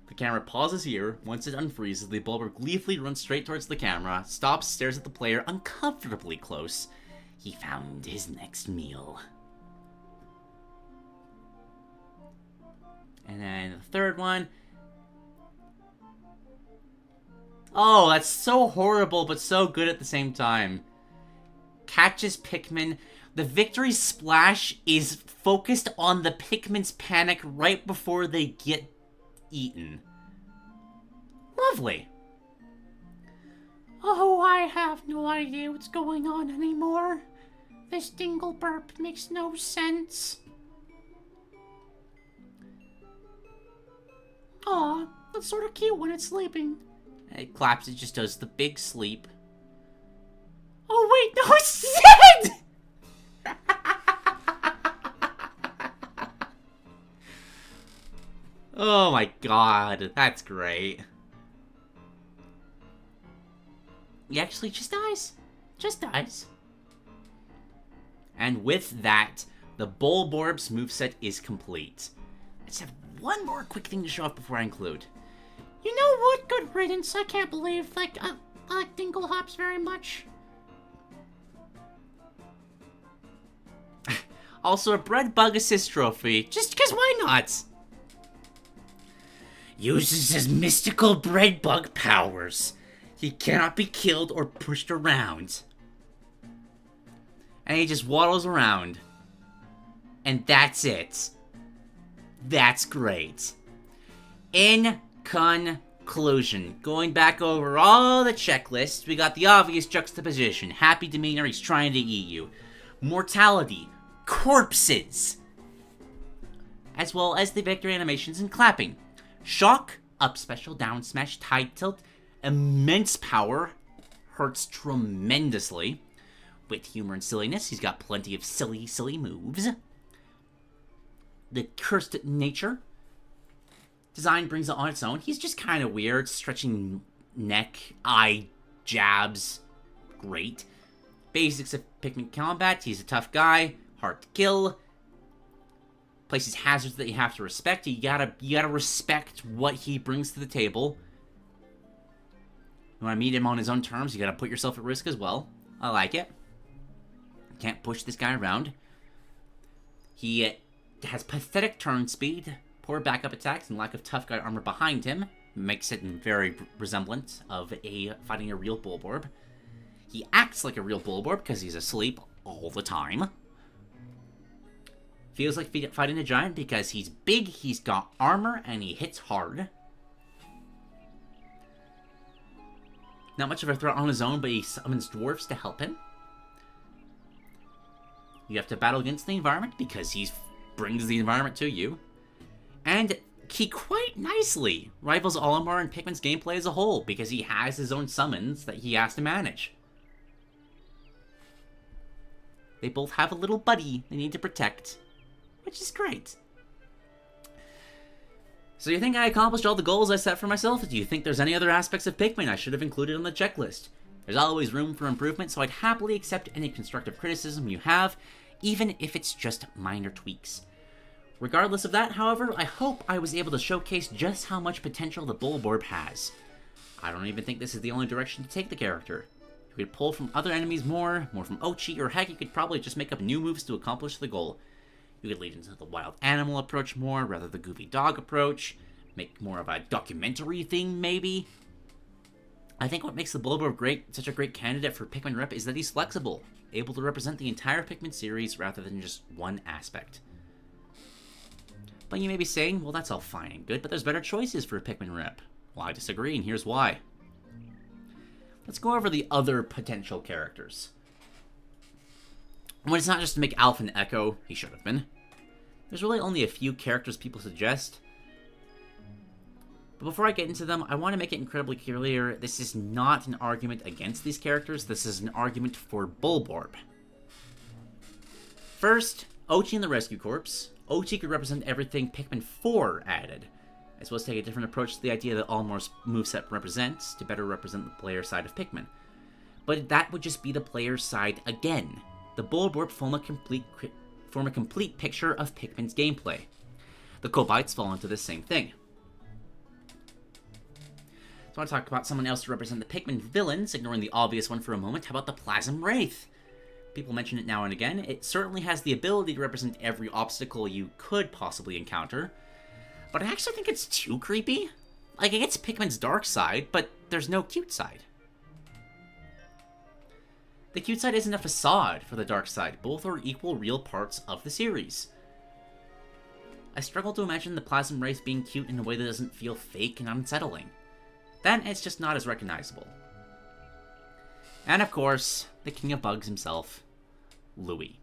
The camera pauses here. Once it unfreezes, the Bulborb gleefully runs straight towards the camera, stops, stares at the player uncomfortably close. He found his next meal. And then the third one. Oh, that's so horrible, but so good at the same time. Catches Pikmin. The victory splash is focused on the Pikmin's panic right before they get eaten. Lovely. Oh, I have no idea what's going on anymore. This dingle burp makes no sense. Aw, that's sort of cute when it's sleeping. It claps, it just does the big sleep. Oh wait, no, it's dead! Oh my god, that's great. He actually just dies. Just dies. And with that, the Bulborb's moveset is complete. I just have one more quick thing to show off before I conclude. You know what? Good riddance. I can't believe, I like dingle hops very much. Also, a bread bug assist trophy, just because why not? Uses his mystical bread bug powers. He cannot be killed or pushed around. And he just waddles around. And that's it. That's great. In conclusion, going back over all the checklists, we got the obvious juxtaposition. Happy demeanor, he's trying to eat you. Mortality, corpses. As well as the victory animations and clapping. Shock, up special, down smash, tide tilt. Immense power, hurts tremendously. Wit, humor, and silliness, he's got plenty of silly moves. The cursed nature. Design brings it on its own. He's just kind of weird. Stretching neck, eye jabs. Great. Basics of Pikmin combat. He's a tough guy. Hard to kill. Places hazards that you have to respect. You gotta respect what he brings to the table. You want to meet him on his own terms, you gotta put yourself at risk as well. I like it. Can't push this guy around. He has pathetic turn speed, poor backup attacks, and lack of tough guy armor behind him. Makes it very resemblant of fighting a real Bulborb. He acts like a real Bulborb because he's asleep all the time. Feels like fighting a giant because he's big, he's got armor, and he hits hard. Not much of a threat on his own, but he summons dwarves to help him. You have to battle against the environment because he brings the environment to you. And he quite nicely rivals Olimar and Pikmin's gameplay as a whole because he has his own summons that he has to manage. They both have a little buddy they need to protect, which is great. So you think I accomplished all the goals I set for myself? Do you think there's any other aspects of Pikmin I should have included on the checklist? There's always room for improvement, so I'd happily accept any constructive criticism you have, even if it's just minor tweaks. Regardless of that, however, I hope I was able to showcase just how much potential the Bulborb has. I don't even think this is the only direction to take the character. You could pull from other enemies more from Ochi, or heck, you could probably just make up new moves to accomplish the goal. You could lead into the wild animal approach more, rather the goofy dog approach. Make more of a documentary thing, maybe. I think what makes the Bulborb such a great candidate for Pikmin Rep is that he's flexible, able to represent the entire Pikmin series rather than just one aspect. But you may be saying, well, that's all fine and good, but there's better choices for a Pikmin Rep. Well, I disagree, and here's why. Let's go over the other potential characters. When it's not just to make Alpha and Echo, he should have been. There's really only a few characters people suggest. But before I get into them, I want to make it incredibly clear, this is not an argument against these characters, this is an argument for Bulborb. First, Ochi and the Rescue Corps. Ochi could represent everything Pikmin 4 added, as well as take a different approach to the idea that Olimar's moveset represents, to better represent the player side of Pikmin. but that would just be the player's side again. The Bulborb form a complete picture of Pikmin's gameplay. The Kobites fall into the same thing. So I want to talk about someone else to represent the Pikmin villains, ignoring the obvious one for a moment. How about the Plasm Wraith? People mention it now and again. It certainly has the ability to represent every obstacle you could possibly encounter, but I actually think it's too creepy. Like, it gets Pikmin's dark side, but there's no cute side. The cute side isn't a facade for the dark side. Both are equal real parts of the series. I struggle to imagine the Plasm Wraith being cute in a way that doesn't feel fake and unsettling. Then it's just not as recognizable. And of course, the king of bugs himself, Louie.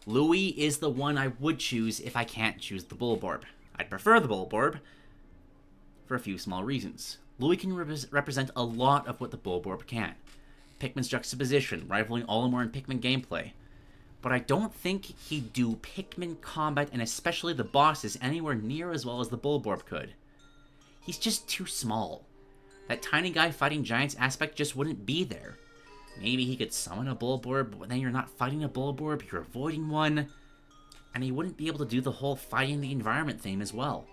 Louie is the one I would choose if I can't choose the Bulborb. I'd prefer the Bulborb for a few small reasons. Louie can represent a lot of what the Bulborb can. Pikmin's juxtaposition, rivaling Olimar in Pikmin gameplay. But I don't think he'd do Pikmin combat, and especially the bosses, anywhere near as well as the Bulborb could. He's just too small. That tiny guy fighting giants aspect just wouldn't be there. Maybe he could summon a Bulborb, but then you're not fighting a Bulborb, you're avoiding one. And he wouldn't be able to do the whole fighting the environment theme as well.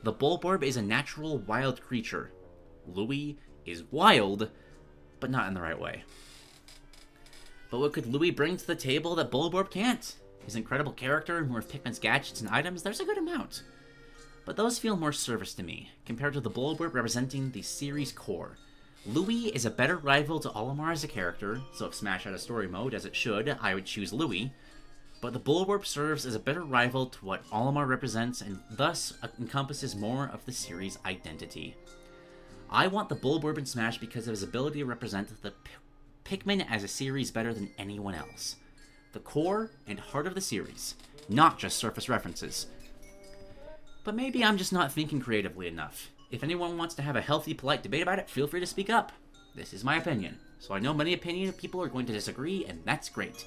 The Bulborb is a natural wild creature. Louie is wild, but not in the right way. But what could Louie bring to the table that Bulborb can't? His incredible character and more of Pikmin's gadgets and items, there's a good amount. But those feel more service to me, compared to the Bulborb representing the series core. Louie is a better rival to Olimar as a character, so if Smash had a story mode, as it should, I would choose Louie. But the Bulborb serves as a better rival to what Olimar represents, and thus encompasses more of the series' identity. I want the Bulborb in Smash because of his ability to represent the Pikmin as a series better than anyone else. The core and heart of the series, not just surface references. But maybe I'm just not thinking creatively enough. If anyone wants to have a healthy, polite debate about it, feel free to speak up. This is my opinion, so I know many people are going to disagree, and that's great.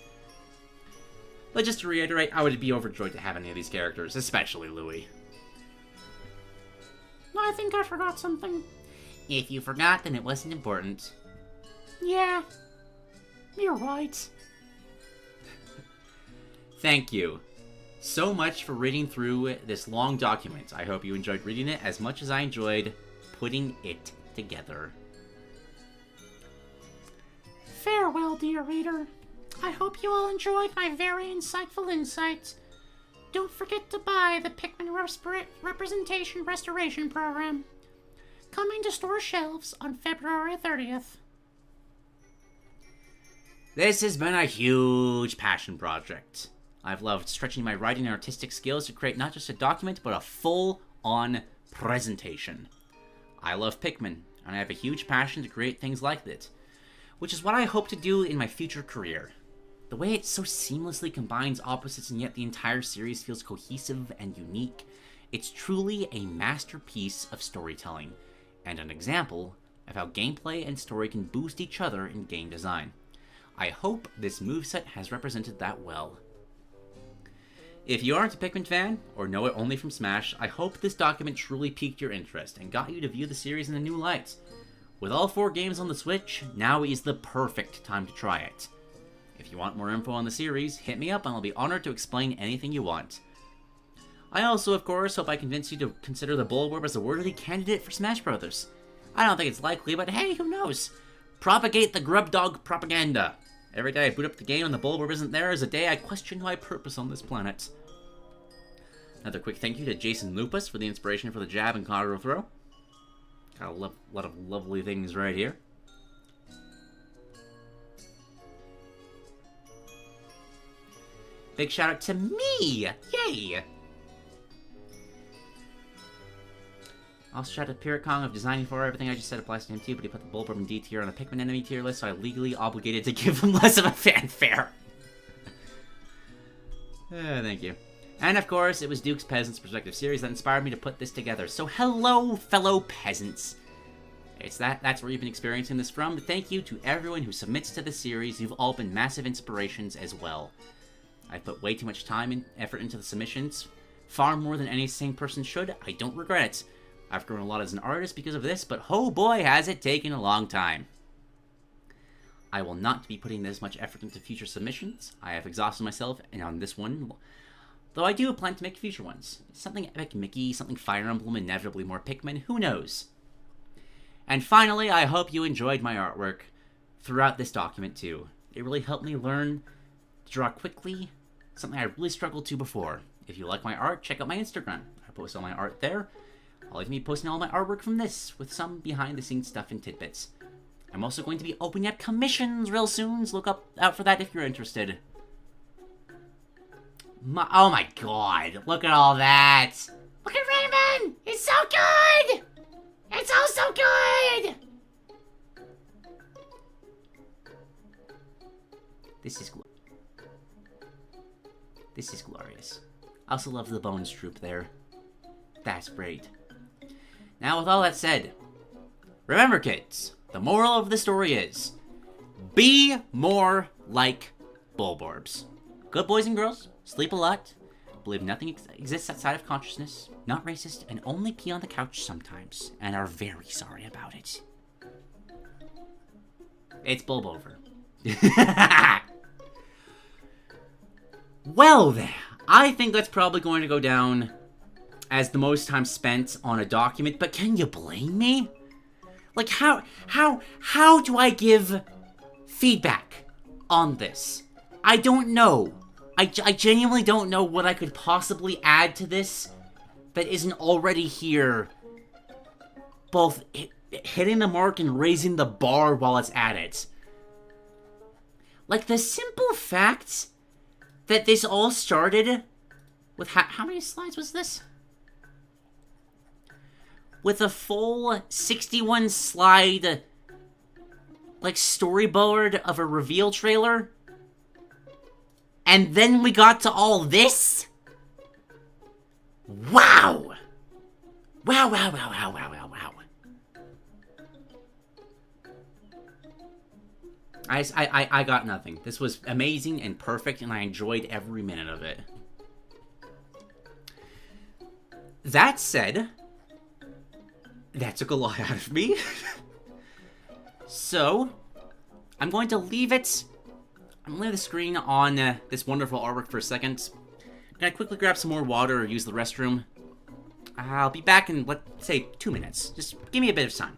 But just to reiterate, I would be overjoyed to have any of these characters, especially Louie. I think I forgot something. If you forgot, then it wasn't important. Yeah, you're right. Thank you so much for reading through this long document. I hope you enjoyed reading it as much as I enjoyed putting it together. Farewell, dear reader. I hope you all enjoyed my very insightful insights. Don't forget to buy the Pikmin Representation Restoration Program. Coming to store shelves on February 30th. This has been a huge passion project. I've loved stretching my writing and artistic skills to create not just a document, but a full-on presentation. I love Pikmin, and I have a huge passion to create things like it, which is what I hope to do in my future career. The way it so seamlessly combines opposites and yet the entire series feels cohesive and unique, it's truly a masterpiece of storytelling, and an example of how gameplay and story can boost each other in game design. I hope this moveset has represented that well. If you aren't a Pikmin fan, or know it only from Smash, I hope this document truly piqued your interest and got you to view the series in a new light. With all 4 games on the Switch, now is the perfect time to try it. If you want more info on the series, hit me up and I'll be honored to explain anything you want. I also, of course, hope I convince you to consider the Bulborb as a worthy candidate for Smash Bros. I don't think it's likely, but hey, who knows? Propagate the grub dog propaganda. Every day I boot up the game and the Bulborb isn't there is a day I question my purpose on this planet. Another quick thank you to Jason Lupus for the inspiration for the jab and Kagero throw. Got a lot of lovely things right here. Big shout out to me! Yay! Also shout out to Pirate Kong of designing for everything I just said applies to him too, but he put the Bulborb in D tier on the Pikmin enemy tier list, so I'm legally obligated to give him less of a fanfare. Thank you. And of course, it was Duke's Peasants Perspective series that inspired me to put this together. So hello, fellow peasants. That's where you've been experiencing this from. But thank you to everyone who submits to this series. You've all been massive inspirations as well. I've put way too much time and effort into the submissions. Far more than any sane person should. I don't regret it. I've grown a lot as an artist because of this, but oh boy has it taken a long time. I will not be putting this much effort into future submissions. I have exhausted myself, and on this one, though I do plan to make future ones. Something Epic Mickey, something Fire Emblem, inevitably more Pikmin, who knows? And finally, I hope you enjoyed my artwork throughout this document too. It really helped me learn to draw quickly, something I really struggled to before. If you like my art, check out my Instagram. I post all my art there. I'll even be posting all my artwork from this, with some behind-the-scenes stuff and tidbits. I'm also going to be opening up commissions real soon, so look out for that if you're interested. Oh my god, look at all that! Look at Raymond! It's so good! It's all so good! This is glorious. I also love the Bones Troop there. That's great. Now, with all that said, remember, kids, the moral of the story is, be more like Bulborbs. Good boys and girls, sleep a lot, believe nothing exists outside of consciousness, not racist, and only pee on the couch sometimes, and are very sorry about it. It's Bulbover. Well then, I think that's probably going to go down as the most time spent on a document, but can you blame me? Like, how do I give feedback on this? I don't know. I genuinely don't know what I could possibly add to this that isn't already here. Both hitting the mark and raising the bar while it's at it. Like, the simple fact that this all started with how many slides was this? With a full 61 slide, like, storyboard of a reveal trailer. And then we got to all this? Wow! Wow, wow, wow, wow, wow, wow, wow. I got nothing. This was amazing and perfect, and I enjoyed every minute of it. That said, that took a lot out of me. So, I'm going to leave it. I'm going to leave the screen on this wonderful artwork for a second. I'm going to quickly grab some more water or use the restroom. I'll be back in, let's say, 2 minutes. Just give me a bit of time.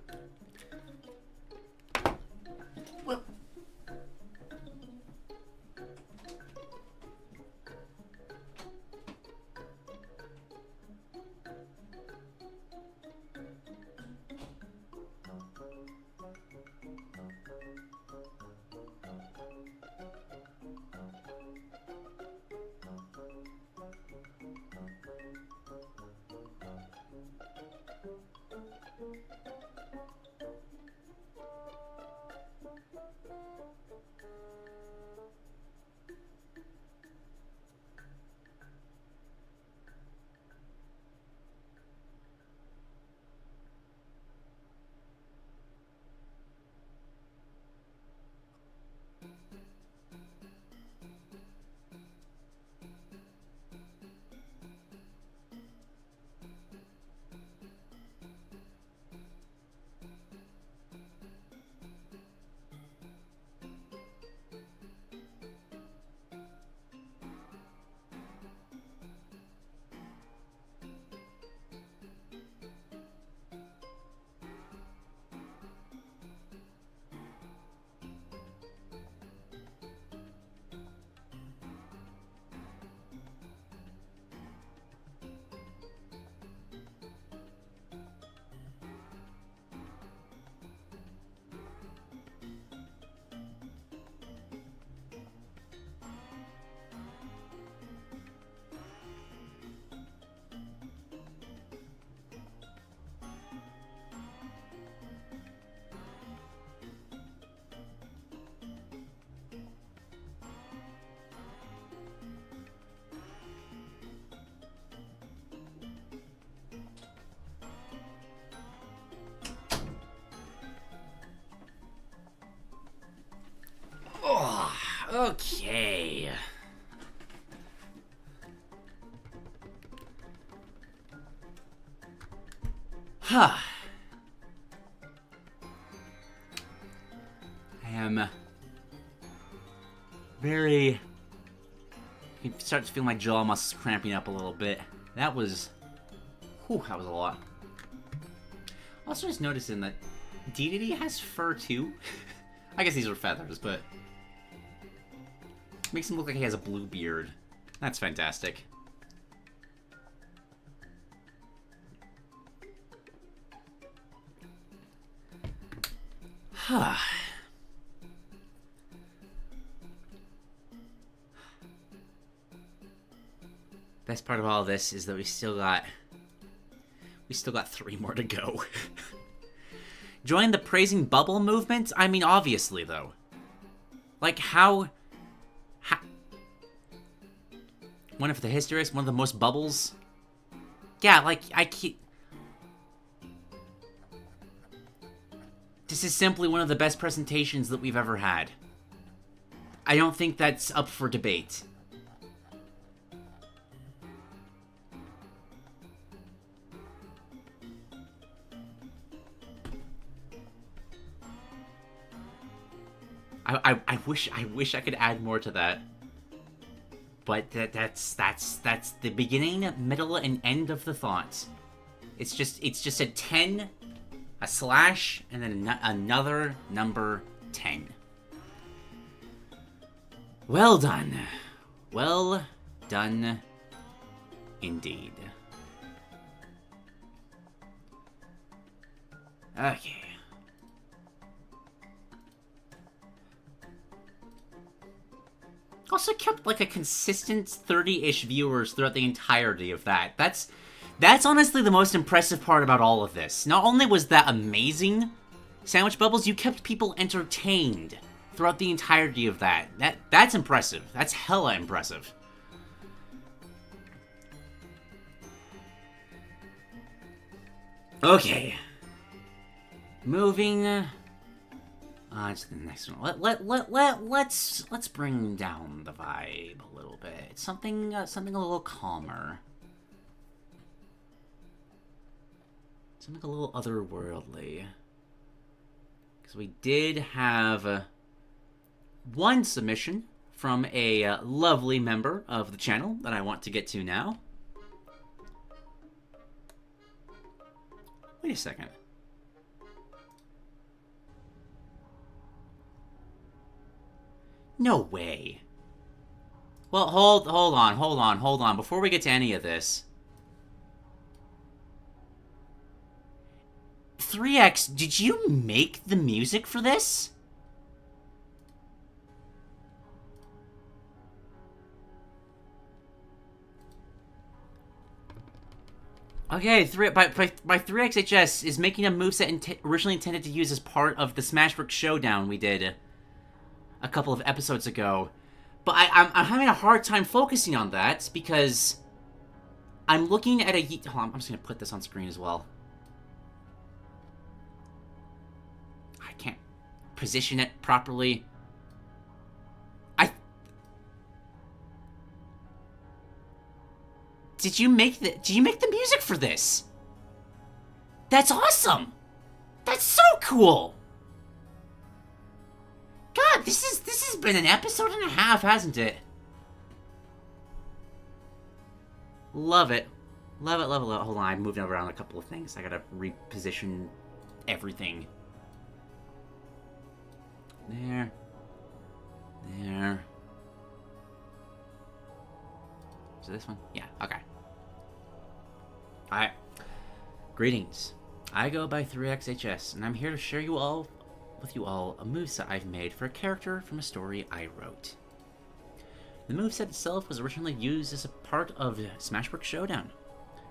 Okay. Huh. I am very... You can start to feel my jaw muscles cramping up a little bit. That was... Whew, that was a lot. Also just noticing that Dedede has fur too. I guess these are feathers, but... Makes him look like he has a blue beard. That's fantastic. Best part of all this is that we still got 3 more to go. Join the praising bubble movement? I mean, obviously, though. Like, how... One of the histories, one of the most bubbles? Yeah, like, I keep... This is simply one of the best presentations that we've ever had. I don't think that's up for debate. I wish I could add more to that. But that's the beginning, middle, and end of the thought. It's just a 10, a slash, and then another number 10. Well done. Well done indeed. Okay. Also kept like a consistent 30-ish viewers throughout the entirety of that. That's honestly the most impressive part about all of this. Not only was that amazing, Sandwich Bubbles, you kept people entertained throughout the entirety of that. That's impressive. That's hella impressive. Okay. Moving on to the next one. Let's bring down the vibe a little bit. Something a little calmer. Something a little otherworldly. Because we did have one submission from a lovely member of the channel that I want to get to now. Wait a second. No way. Well, hold on. Before we get to any of this. 3X, did you make the music for this? Okay, by 3XHS is making a moveset originally intended to use as part of the Smashworks Showdown we did a couple of episodes ago. But I'm having a hard time focusing on that because I'm looking at a... Hold on, I'm just going to put this on screen as well. I can't position it properly. Did you make the music for this? That's awesome! That's so cool! God, this has been an episode and a half, hasn't it? Love it. Love it. Hold on, I'm moving around a couple of things. I gotta reposition everything. There. Is it this one? Yeah, okay. Alright. Greetings. I go by 3XHS, and I'm here to share with you all a moveset I've made for a character from a story I wrote. The moveset itself was originally used as a part of Smashworks Showdown.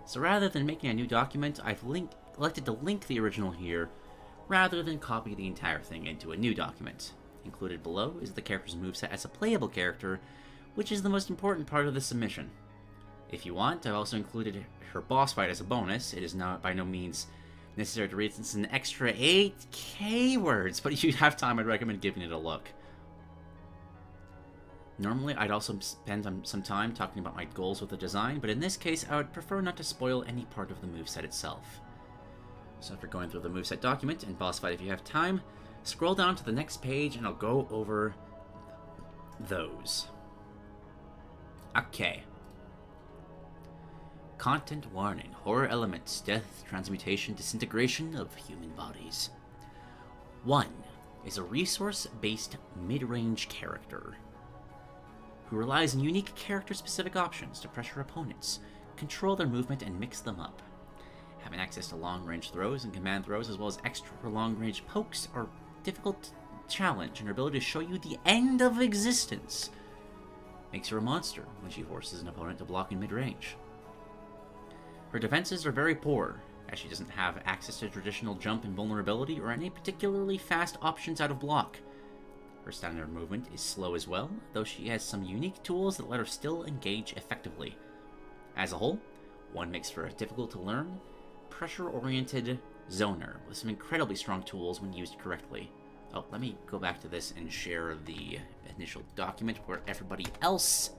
So rather than making a new document, I've elected to link the original here, rather than copy the entire thing into a new document. Included below is the character's moveset as a playable character, which is the most important part of the submission. If you want, I've also included her boss fight as a bonus. It is not by no means necessary to read since it's an extra 8k words, but if you have time, I'd recommend giving it a look. Normally, I'd also spend some time talking about my goals with the design, but in this case, I would prefer not to spoil any part of the moveset itself. So after going through the moveset document and boss fight if you have time, scroll down to the next page and I'll go over those. Okay. Content warning. Horror elements. Death, transmutation, disintegration of human bodies. 1 is a resource-based mid-range character who relies on unique character-specific options to pressure opponents, control their movement, and mix them up. Having access to long-range throws and command throws, as well as extra long-range pokes, are difficult to challenge, and her ability to show you the end of existence makes her a monster when she forces an opponent to block in mid-range. Her defenses are very poor, as she doesn't have access to traditional jump and vulnerability or any particularly fast options out of block. Her standard movement is slow as well, though she has some unique tools that let her still engage effectively. As a whole, 1 makes for a difficult-to-learn, pressure-oriented zoner with some incredibly strong tools when used correctly. Oh, let me go back to this and share the initial document where everybody else...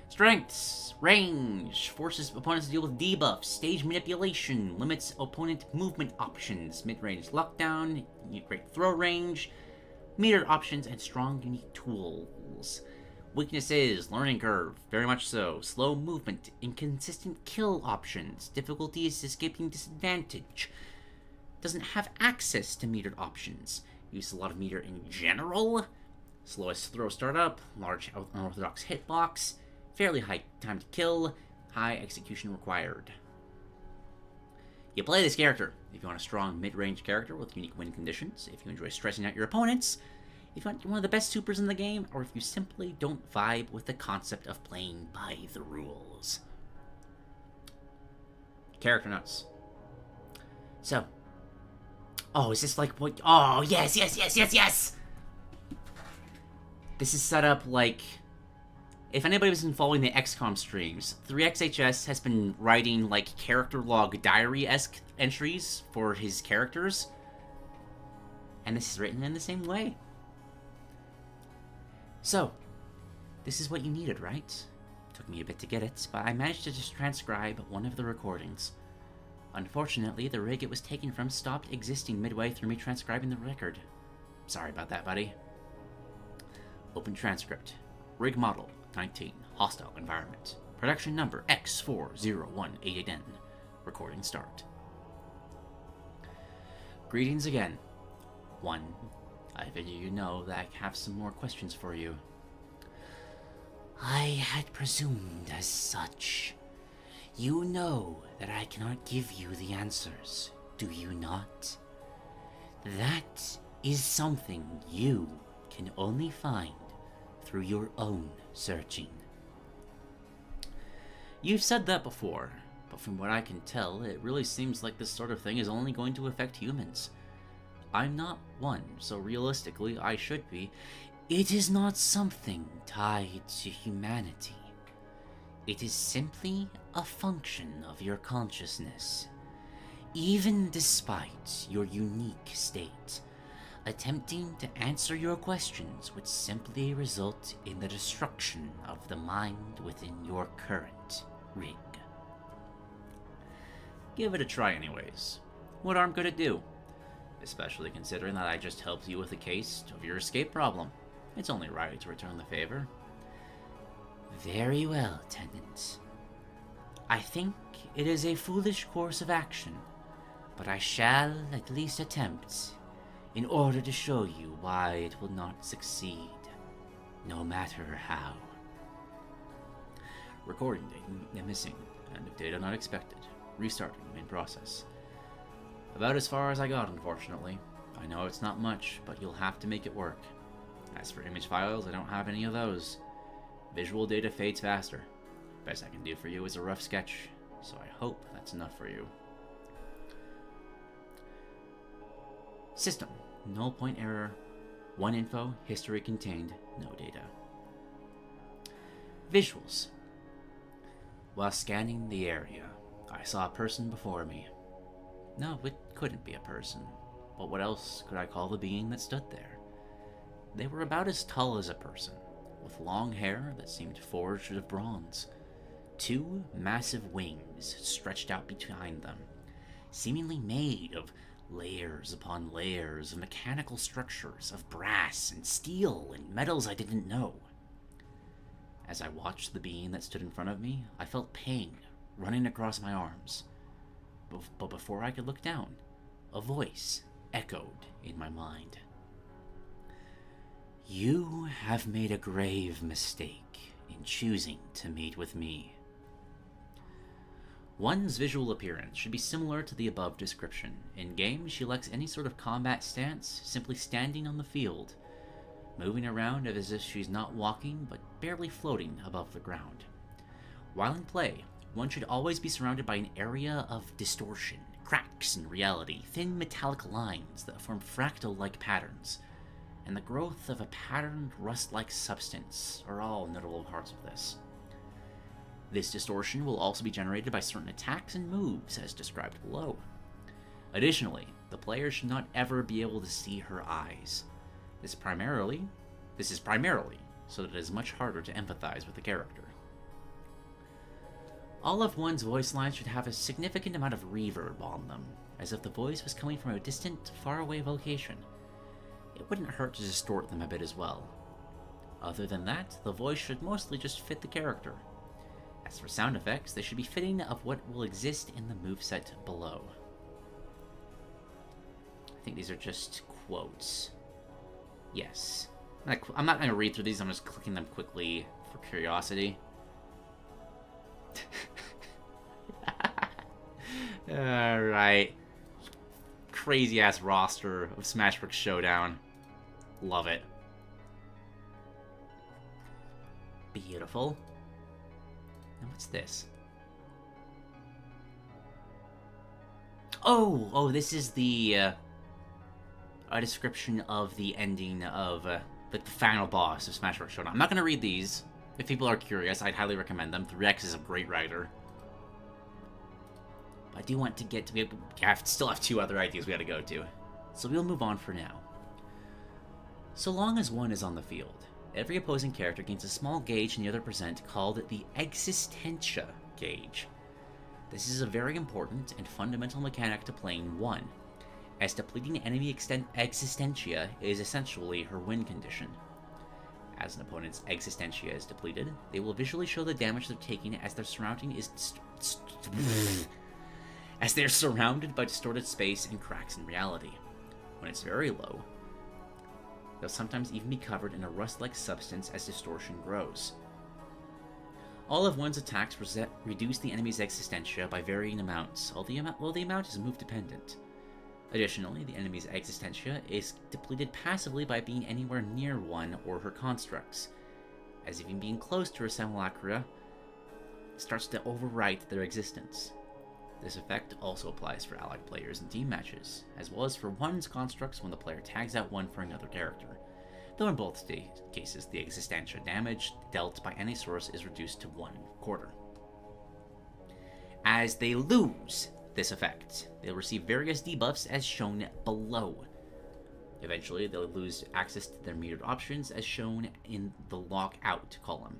Strengths, range, forces opponents to deal with debuffs, stage manipulation, limits opponent movement options, mid-range lockdown, great throw range, meter options, and strong unique tools. Weaknesses, learning curve, very much so, slow movement, inconsistent kill options, difficulties escaping disadvantage, doesn't have access to metered options, uses a lot of meter in general, slowest throw startup, large unorthodox hitbox, fairly high time to kill, high execution required. You play this character if you want a strong mid-range character with unique win conditions, if you enjoy stressing out your opponents, if you want one of the best supers in the game, or if you simply don't vibe with the concept of playing by the rules. Character notes. So. Oh, is this like what? Oh, yes! This is set up like... If anybody was been following the XCOM streams, 3XHS has been writing, like, character log diary-esque entries for his characters. And this is written in the same way. So, this is what you needed, right? Took me a bit to get it, but I managed to just transcribe one of the recordings. Unfortunately, the rig it was taken from stopped existing midway through me transcribing the record. Sorry about that, buddy. Open transcript. Rig model. 19. Hostile environment. Production number X401888N. Recording start. Greetings again. 1. I figure you know that I have some more questions for you. I had presumed as such. You know that I cannot give you the answers, do you not? That is something you can only find through your own searching. You've said that before, but from what I can tell, it really seems like this sort of thing is only going to affect humans. I'm not one, so realistically I should be. It is not something tied to humanity. It is simply a function of your consciousness. Even despite your unique state, attempting to answer your questions would simply result in the destruction of the mind within your current rig. Give it a try anyways. What harm could it do? Especially considering that I just helped you with the case of your escape problem. It's only right to return the favor. Very well, Tenant. I think it is a foolish course of action, but I shall at least attempt, in order to show you why it will not succeed, no matter how. Recording data missing, and data not expected. Restarting in process. About as far as I got, unfortunately. I know it's not much, but you'll have to make it work. As for image files, I don't have any of those. Visual data fades faster. Best I can do for you is a rough sketch, so I hope that's enough for you. System. Null point error. 1 info. History contained. No data. Visuals. While scanning the area, I saw a person before me. No, it couldn't be a person. But what else could I call the being that stood there? They were about as tall as a person, with long hair that seemed forged of bronze. 2 massive wings stretched out behind them, seemingly made of Layers upon layers of mechanical structures, of brass and steel and metals I didn't know. As I watched the being that stood in front of me, I felt pain running across my arms. But before I could look down, a voice echoed in my mind. You have made a grave mistake in choosing to meet with me. One's visual appearance should be similar to the above description. In-game, she lacks any sort of combat stance, simply standing on the field, moving around as if she's not walking, but barely floating above the ground. While in play, one should always be surrounded by an area of distortion, cracks in reality, thin metallic lines that form fractal-like patterns, and the growth of a patterned rust-like substance are all notable parts of this. This distortion will also be generated by certain attacks and moves, as described below. Additionally, the player should not ever be able to see her eyes. This is primarily so that it is much harder to empathize with the character. All of one's voice lines should have a significant amount of reverb on them, as if the voice was coming from a distant, faraway location. It wouldn't hurt to distort them a bit as well. Other than that, the voice should mostly just fit the character. As for sound effects, they should be fitting of what will exist in the moveset below. I think these are just quotes. Yes. I'm not going to read through these, I'm just clicking them quickly for curiosity. Alright. Crazy ass roster of Smashworks Showdown. Love it. Beautiful. And what's this? Oh, this is the a description of the ending of the final boss of Smashworks Showdown. I'm not going to read these. If people are curious, I'd highly recommend them. 3X is a great writer. But I do want to get to be able to still have two other ideas we gotta go to. So we'll move on for now. So long as one is on the field, every opposing character gains a small gauge in the other present called the Existentia gauge. This is a very important and fundamental mechanic to playing one, as depleting enemy Existentia is essentially her win condition. As an opponent's Existentia is depleted, they will visually show the damage they're taking as their surrounding is as they are surrounded by distorted space and cracks in reality. When it's very low, they'll sometimes even be covered in a rust-like substance as distortion grows. All of one's attacks reduce the enemy's Existentia by varying amounts, although the amount is move-dependent. Additionally, the enemy's Existentia is depleted passively by being anywhere near one or her constructs, as even being close to her simulacra starts to overwrite their existence. This effect also applies for allied players in team matches, as well as for one's constructs when the player tags out one for another character, though in both cases the Existentia damage dealt by any source is reduced to 1/4. As they lose this effect, they'll receive various debuffs as shown below. Eventually, they'll lose access to their metered options as shown in the lockout column.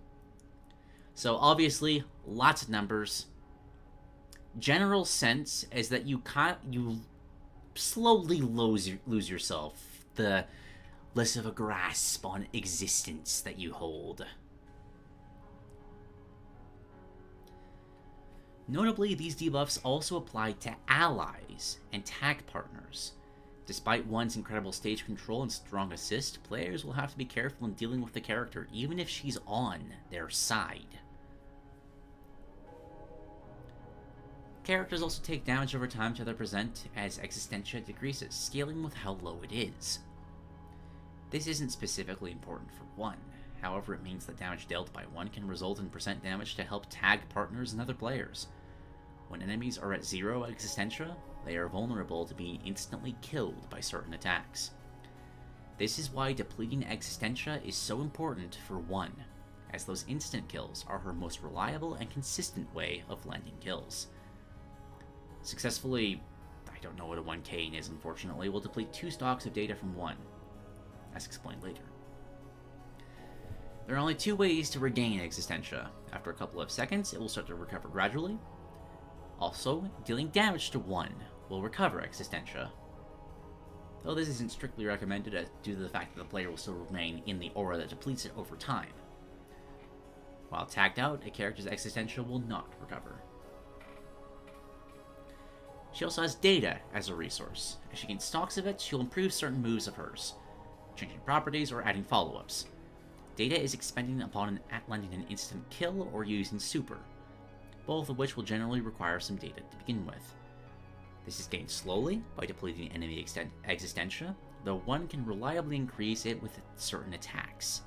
So obviously, lots of numbers. General sense is that you slowly lose yourself, the less of a grasp on existence that you hold. Notably, these debuffs also apply to allies and tag partners. Despite one's incredible stage control and strong assist, players will have to be careful in dealing with the character, even if she's on their side. Characters also take damage over time to their present as Existentia decreases, scaling with how low it is. This isn't specifically important for one, however it means that damage dealt by one can result in percent damage to help tag partners and other players. When enemies are at 0 Existentia, they are vulnerable to being instantly killed by certain attacks. This is why depleting Existentia is so important for one, as those instant kills are her most reliable and consistent way of landing kills. Successfully, I don't know what a 1K is unfortunately, will deplete 2 stocks of data from one, as explained later. There are only 2 ways to regain Existentia. After a couple of seconds, it will start to recover gradually. Also, dealing damage to one will recover Existentia. though this isn't strictly recommended due to the fact that the player will still remain in the aura that depletes it over time. While tagged out, a character's existential will not recover. She also has data as a resource. As she gains stocks of it, she'll improve certain moves of hers, changing properties or adding follow-ups. Data is expended upon landing an instant kill or using super, both of which will generally require some data to begin with. This is gained slowly by depleting enemy existentia, though one can reliably increase it with certain attacks.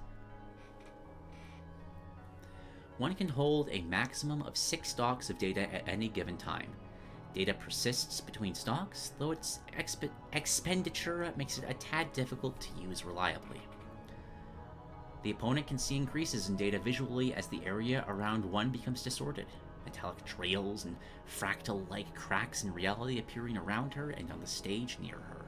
One can hold a maximum of 6 stocks of data at any given time. Data persists between stocks, though its expenditure makes it a tad difficult to use reliably. The opponent can see increases in data visually as the area around one becomes distorted, metallic trails and fractal-like cracks in reality appearing around her and on the stage near her.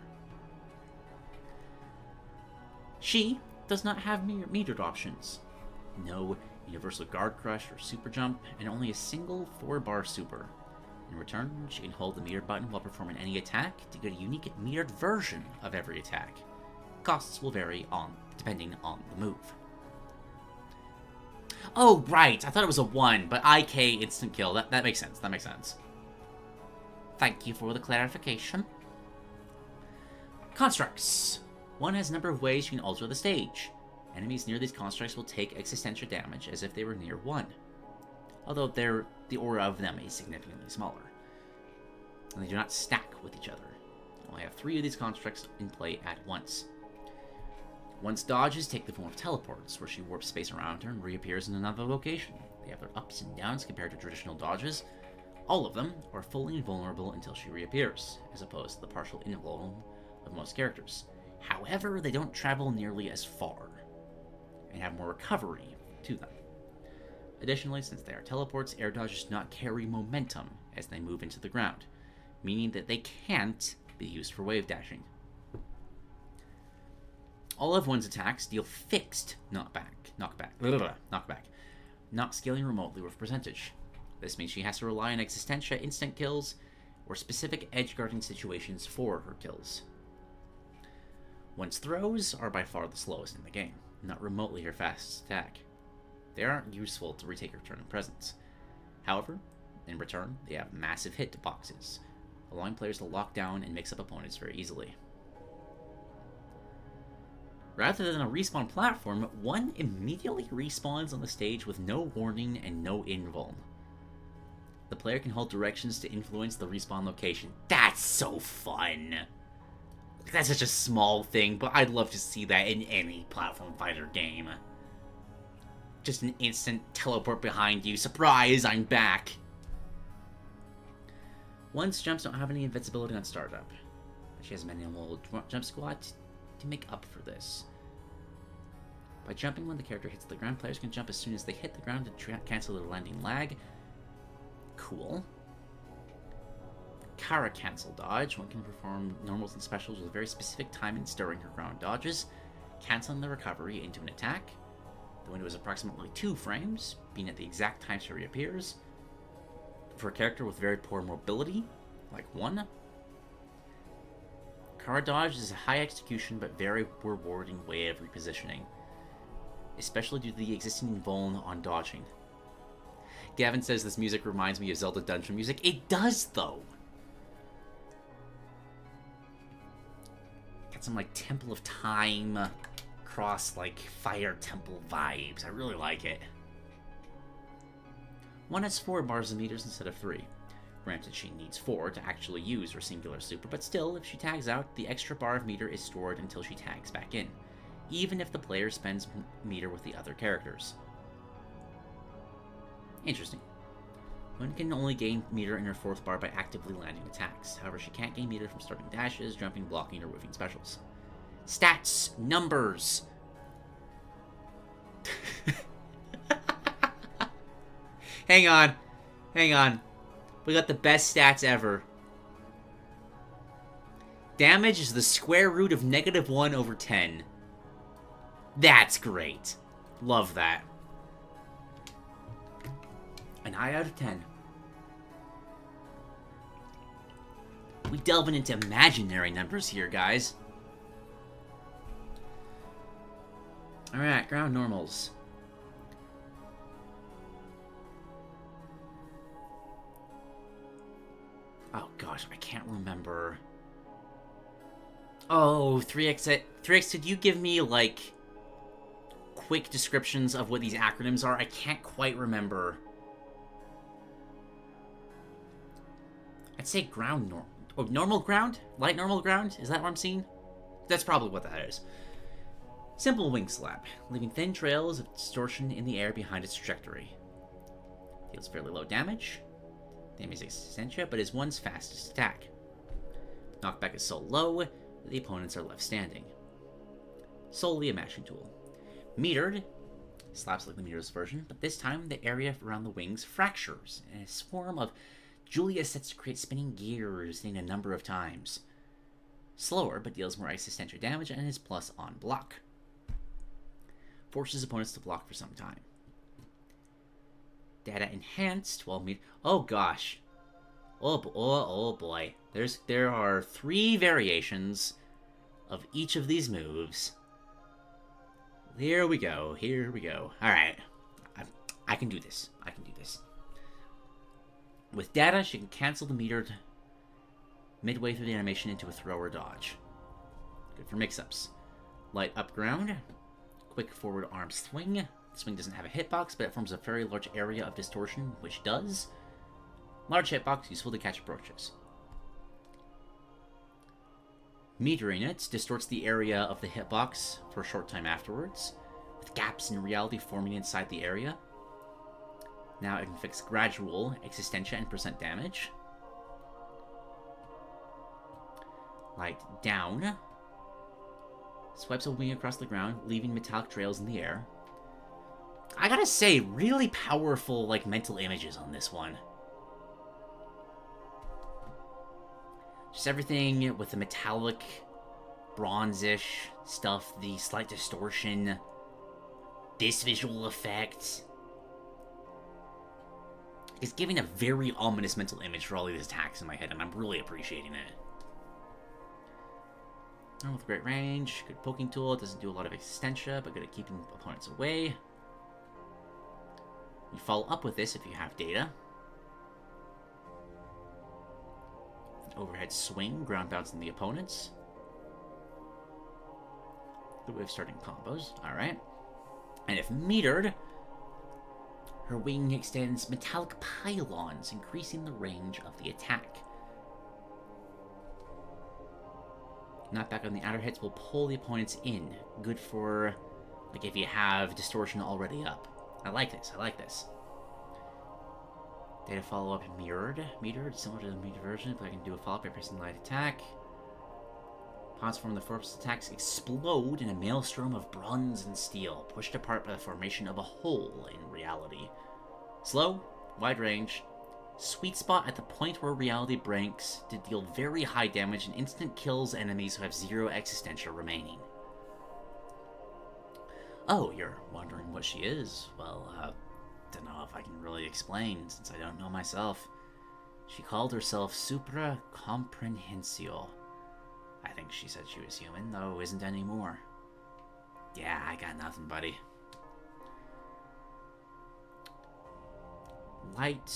She does not have metered options. No universal guard crush or super jump, and only a single 4-bar super. In return, she can hold the metered button while performing any attack to get a unique metered version of every attack. Costs will vary depending on the move. Oh, right, I thought it was a 1, but IK instant kill. That makes sense, that makes sense. Thank you for the clarification. Constructs. One has a number of ways you can alter the stage. Enemies near these constructs will take existential damage as if they were near one, although the aura of them is significantly smaller, and they do not stack with each other. You only have 3 of these constructs in play at once. One's dodges take the form of teleports, where she warps space around her and reappears in another location. They have their ups and downs compared to traditional dodges. All of them are fully invulnerable until she reappears, as opposed to the partial invuln of most characters. However, they don't travel nearly as far, and have more recovery to them. Additionally, since they are teleports, air dodges do not carry momentum as they move into the ground, meaning that they can't be used for wave dashing. All of one's attacks deal fixed knockback, not scaling remotely with percentage. This means she has to rely on existentia instant kills or specific edge guarding situations for her kills. One's throws are by far the slowest in the game, not remotely her fastest attack. They aren't useful to retake her turn in presence. However, in return, they have massive hit boxes, allowing players to lock down and mix up opponents very easily. Rather than a respawn platform, one immediately respawns on the stage with no warning and no invuln. The player can hold directions to influence the respawn location. That's so fun! That's such a small thing, but I'd love to see that in any platform fighter game. Just an instant teleport behind you. Surprise, I'm back! One's jumps don't have any invincibility on startup, but she has a minimal jump squat to make up for this. By jumping when the character hits the ground, players can jump as soon as they hit the ground to cancel their landing lag. Cool. Kara cancel dodge. One can perform normals and specials with very specific timings during her ground dodges, canceling the recovery into an attack. The window is approximately 2 frames, being at the exact time she reappears. For a character with very poor mobility, like 1, Kara dodge is a high execution but very rewarding way of repositioning, especially due to the existing invuln on dodging. Gavin says this music reminds me of Zelda dungeon music. It does, though! Got some, like, Temple of Time, cross, like, Fire Temple vibes. I really like it. One has 4 bars of meters instead of 3. Granted, she needs 4 to actually use her singular super, but still, if she tags out, the extra bar of meter is stored until she tags back in, even if the player spends meter with the other characters. Interesting. One can only gain meter in her 4th bar by actively landing attacks. However, she can't gain meter from starting dashes, jumping, blocking, or whiffing specials. Stats. Numbers. Hang on. We got the best stats ever. Damage is the square root of -1 over 10. That's great. Love that. An eye out of 10. We delving into imaginary numbers here, guys. Alright, ground normals. Oh gosh, I can't remember. Oh, 3X, did you give me, like, quick descriptions of what these acronyms are? I can't quite remember. I'd say ground normal. Oh, normal ground? Light normal ground? Is that what I'm seeing? That's probably what that is. Simple wing slap, leaving thin trails of distortion in the air behind its trajectory. Deals fairly low damage. Damage is Essentia, but is one's fastest attack. Knockback is so low that the opponents are left standing. Solely a mashing tool. Metered, slaps like the Meteor's version, but this time the area around the wings fractures, and a swarm of Julia sets to create spinning gears seen a number of times. Slower, but deals more existential damage and is plus on block. Forces opponents to block for some time. Data enhanced while oh gosh. Oh boy. There are 3 variations of each of these moves. Here we go. Alright. I can do this. With data, she can cancel the metered midway through the animation into a throw or dodge. Good for mix-ups. Light up ground. Quick forward arm swing. The swing doesn't have a hitbox, but it forms a very large area of distortion, which does. Large hitbox, useful to catch approaches. Metering it distorts the area of the hitbox for a short time afterwards, with gaps in reality forming inside the area. Now it inflicts gradual existentia and percent damage. Light down. Swipes a wing across the ground, leaving metallic trails in the air. I gotta say, really powerful, like, mental images on this one. Just everything with the metallic, bronze-ish stuff, the slight distortion, this visual effect. It's giving a very ominous mental image for all of these attacks in my head, and I'm really appreciating it. With great range, good poking tool. It doesn't do a lot of extensia, but good at keeping opponents away. You follow up with this if you have data. Overhead swing, ground bouncing the opponents. Good way of starting combos. Alright. And if metered, her wing extends metallic pylons, increasing the range of the attack. Knockback on the outer hits will pull the opponents in. Good for, like, if you have distortion already up. I like this. Data follow-up metered, similar to the metered version, but I can do a follow-up by pressing light attack. Pawns from the force attacks explode in a maelstrom of bronze and steel, pushed apart by the formation of a hole in reality. Slow, wide range, sweet spot at the point where reality breaks to deal very high damage and instant kills enemies who have 0 existentia remaining. Oh, you're wondering what she is? Well, don't know if I can really explain, since I don't know myself. She called herself Supra Comprehensio. I think she said she was human, though isn't anymore. Yeah, I got nothing, buddy. Light.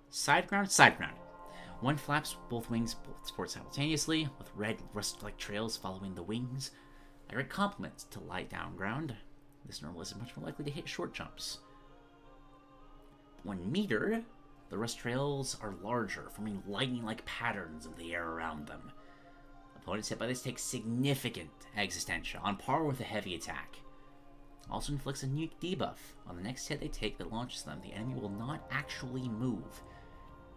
Side ground? Side ground. One flaps both wings sport simultaneously, with red rust-like trails following the wings. A great compliment to light down ground. This normal is much more likely to hit short jumps. When metered, the rust trails are larger, forming lightning-like patterns in the air around them. Opponents hit by this take significant existentia, on par with a heavy attack. Also inflicts a unique debuff. On the next hit they take that launches them, the enemy will not actually move,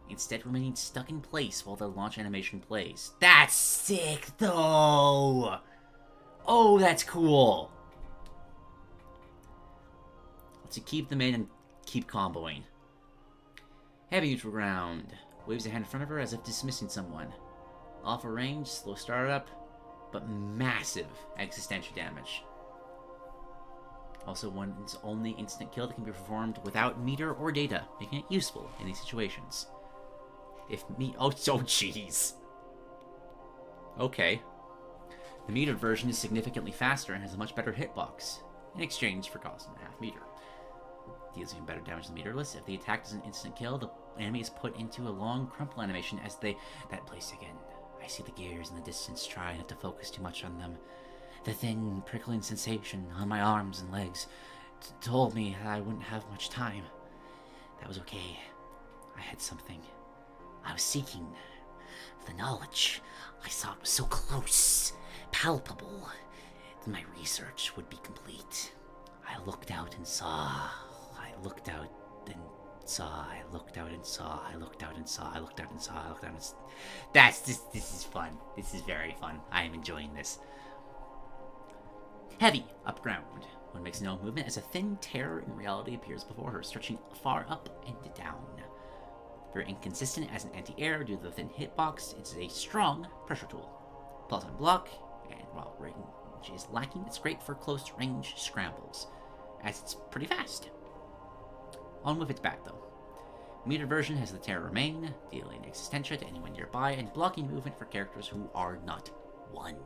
instead remaining stuck in place while the launch animation plays. That's sick, though! Oh, that's cool! Let's keep them in and keep comboing. Heavy neutral ground. Waves a hand in front of her as if dismissing someone. Off a range, slow startup, but massive existential damage. Also, one's only instant kill that can be performed without meter or data, making it useful in these situations. Oh jeez. Okay. The metered version is significantly faster and has a much better hitbox, in exchange for costing a half meter. Deals even better damage than meterless. If the attack is an instant kill, the enemy is put into a long crumple animation as they... That place again. I see the gears in the distance, try not to focus too much on them. The thin, prickling sensation on my arms and legs told me that I wouldn't have much time. That was okay. I had something. I was seeking. The knowledge I thought was so close, palpable, that my research would be complete. I looked out and saw. I looked out and saw. I looked out and saw. I looked out and saw. I looked out and saw. I looked out and saw. This is fun. This is very fun. I am enjoying this. Heavy, up ground. One makes no movement as a thin tear in reality appears before her, stretching far up and down. Very inconsistent as an anti-air due to the thin hitbox, it's a strong pressure tool. Plus on block, and while range is lacking, it's great for close range scrambles, as it's pretty fast. On with its back though. Meter version has the Terror Remain, dealing existentia to anyone nearby, and blocking movement for characters who are not one.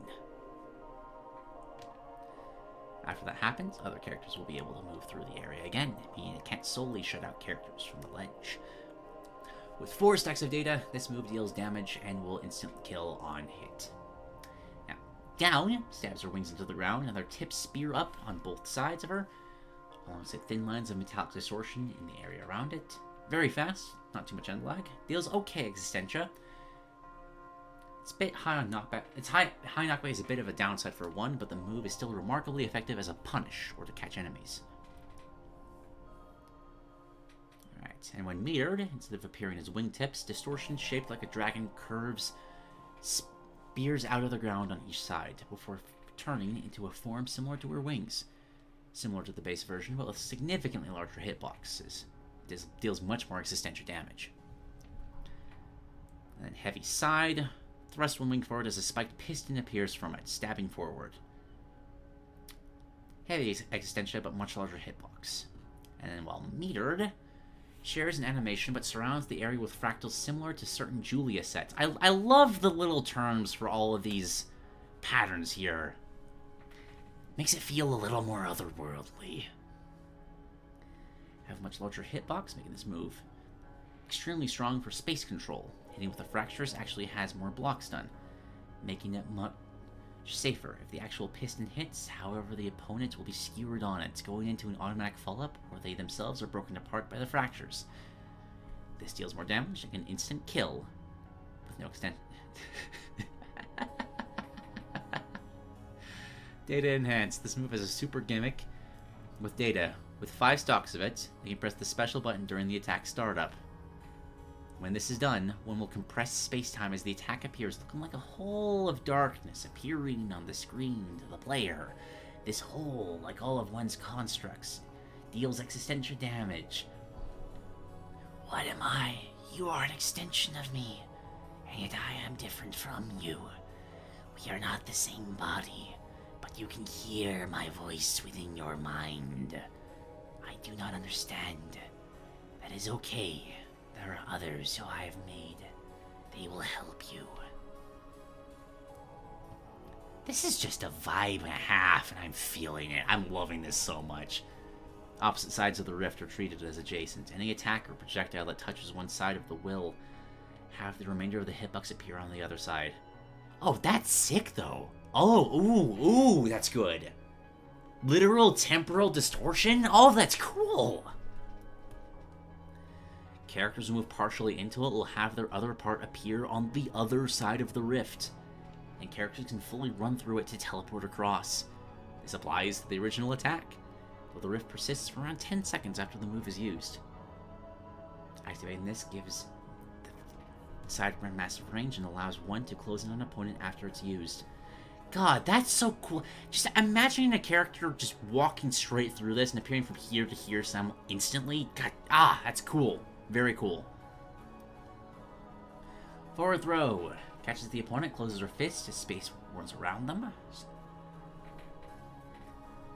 After that happens, other characters will be able to move through the area again, meaning it can't solely shut out characters from the ledge. With 4 stacks of data, this move deals damage and will instantly kill on hit. Now, down stabs her wings into the ground, and their tips spear up on both sides of her, alongside thin lines of metallic distortion in the area around it. Very fast, not too much end lag, deals okay existentia. It's a bit high on knockback. High knockback is a bit of a downside for one, but the move is still remarkably effective as a punish or to catch enemies. Alright, and when metered, instead of appearing as wingtips, distortion shaped like a dragon curves, spears out of the ground on each side, before turning into a form similar to her wings. Similar to the base version, but with significantly larger hitboxes. It deals much more existential damage. And then heavy side. Thrust one wing forward as a spiked piston appears from it, stabbing forward. Heavy existentia, but much larger hitbox. And then while metered, shares an animation but surrounds the area with fractals similar to certain Julia sets. I love the little terms for all of these patterns here. Makes it feel a little more otherworldly. Have a much larger hitbox, making this move extremely strong for space control. Hitting with the fractures actually has more blocks done, making it much safer. If the actual piston hits, however, the opponent will be skewered on it, going into an automatic follow-up, or they themselves are broken apart by the fractures. This deals more damage and an instant kill, with no extent. Data enhanced. This move has a super gimmick with data. With 5 stocks of it, you can press the special button during the attack startup. When this is done, one will compress space-time as the attack appears, looking like a hole of darkness appearing on the screen to the player. This hole, like all of one's constructs, deals existential damage. What am I? You are an extension of me, and yet I am different from you. We are not the same body, but you can hear my voice within your mind. I do not understand. That is okay. There are others who I have made. They will help you. This is just a vibe and a half, and I'm feeling it. I'm loving this so much. Opposite sides of the rift are treated as adjacent. Any attack or projectile that touches one side of the will have the remainder of the hitbox appear on the other side. Oh, that's sick, though. Oh, ooh, that's good. Literal temporal distortion? Oh, that's cool. Characters who move partially into it will have their other part appear on the other side of the rift, and characters can fully run through it to teleport across. This applies to the original attack, though the rift persists for around 10 seconds after the move is used. Activating this gives the side massive range and allows one to close in on an opponent after it's used. God, that's so cool. Just imagining a character just walking straight through this and appearing from here to here instantly. God, that's cool. Very cool. Forward throw. Catches the opponent, closes her fist as space runs around them.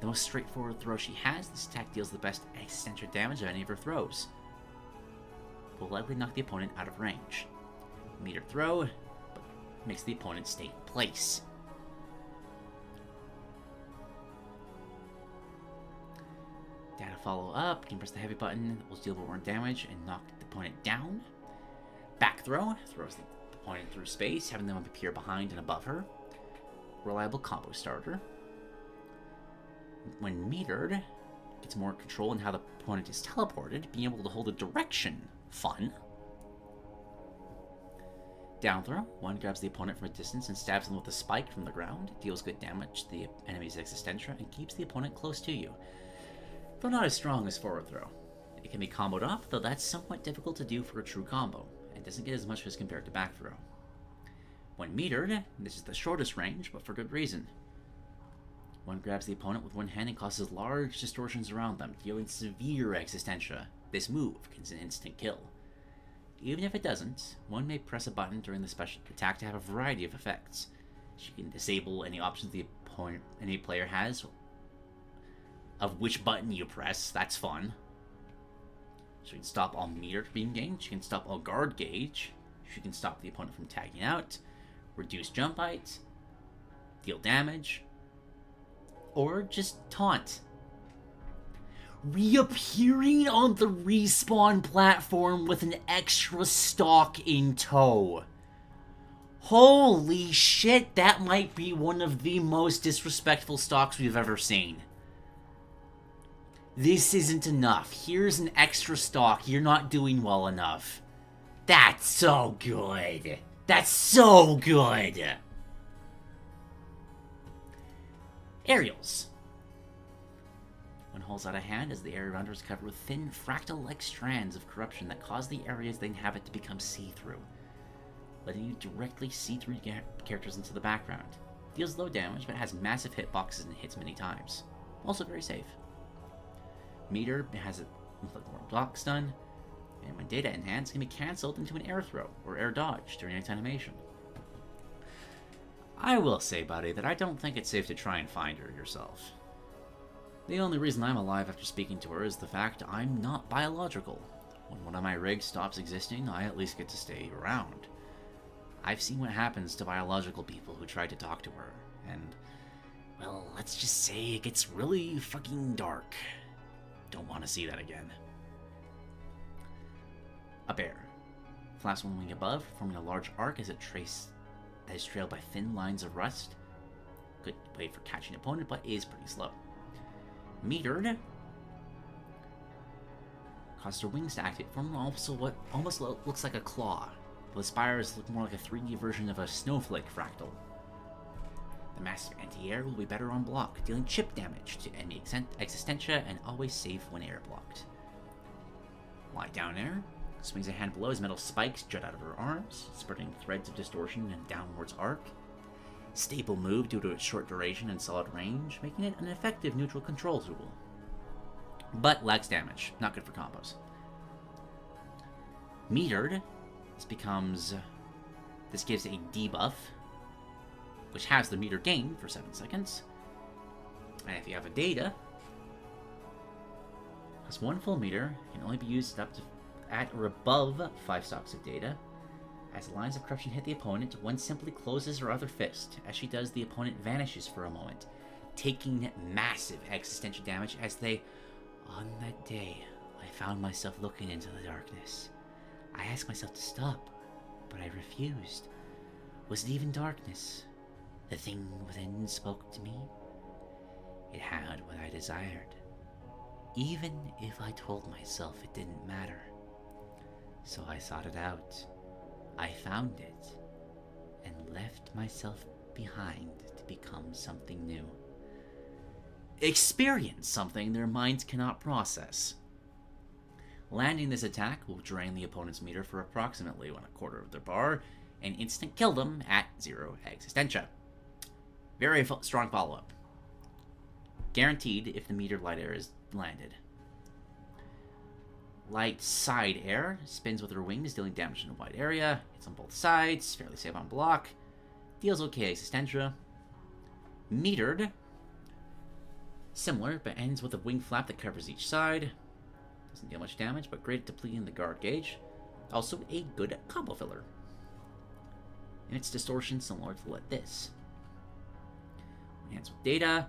The most straightforward throw she has, this attack deals the best existential damage of any of her throws. Will likely knock the opponent out of range. Meter throw, but makes the opponent stay in place. Data follow up, you can press the heavy button that will deal more damage and knock the opponent down. Back throw throws the opponent through space, having them appear behind and above her. Reliable combo starter. When metered, gets more control in how the opponent is teleported, being able to hold a direction. Fun. Down throw, one grabs the opponent from a distance and stabs them with a spike from the ground, deals good damage to the enemy's existentia, and keeps the opponent close to you. Though not as strong as forward throw. It can be comboed off, though that's somewhat difficult to do for a true combo, and doesn't get as much as compared to back throw. When metered, this is the shortest range, but for good reason. One grabs the opponent with one hand and causes large distortions around them, dealing severe existentia. This move can instant kill. Even if it doesn't, one may press a button during the special attack to have a variety of effects. She can disable any options any player has of which button you press. That's fun. She can stop all meter being gained. She can stop all guard gauge. She can stop the opponent from tagging out, reduce jump height, deal damage, or just taunt. Reappearing on the respawn platform with an extra stock in tow. Holy shit, that might be one of the most disrespectful stocks we've ever seen. This isn't enough. Here's an extra stock. You're not doing well enough. That's so good. That's so good. Aerials. When holds out a hand, as the area around her is covered with thin, fractal-like strands of corruption that cause the areas they inhabit to become see-through, letting you directly see through characters into the background. Deals low damage, but has massive hitboxes and hits many times. Also very safe. Meter has a more block stun, and when data enhanced, can be cancelled into an air throw or air dodge during its animation. I will say, buddy, that I don't think it's safe to try and find her yourself. The only reason I'm alive after speaking to her is the fact I'm not biological. When one of my rigs stops existing, I at least get to stay around. I've seen what happens to biological people who try to talk to her, and, well, let's just say it gets really fucking dark. Don't want to see that again. A bear. Flaps one wing above, forming a large arc as it is trailed by thin lines of rust. Good way for catching an opponent, but is pretty slow. Metered. Causes her wings to activate, forming also what almost looks like a claw. The spires look more like a 3D version of a snowflake fractal. The massive anti-air will be better on block, dealing chip damage to enemy existentia and always safe when air blocked. Lie down air. Swings a hand below as metal spikes jut out of her arms, spreading threads of distortion and downwards arc. Staple move due to its short duration and solid range, making it an effective neutral control tool. But lacks damage, not good for combos. Metered. This gives a debuff, which has the meter gain for 7 seconds. And if you have a data, plus 1 full meter can only be used up to at or above 5 stocks of data. As lines of corruption hit the opponent, one simply closes her other fist. As she does, the opponent vanishes for a moment, taking massive existential damage as they... On that day, I found myself looking into the darkness. I asked myself to stop, but I refused. Was it even darkness? The thing within spoke to me. It had what I desired, even if I told myself it didn't matter. So I sought it out. I found it, and left myself behind to become something new. Experience something their minds cannot process. Landing this attack will drain the opponent's meter for approximately 1/4 of their bar, and instant kill them at 0 existentia. Very strong follow-up. Guaranteed if the meter light air is landed. Light side air spins with her wings, dealing damage in a wide area. Hits on both sides, fairly safe on block. Deals okay existentia. Metered. Similar, but ends with a wing flap that covers each side. Doesn't deal much damage, but great at depleting the guard gauge. Also a good combo filler. and its distortion similar to this. Enhance with data.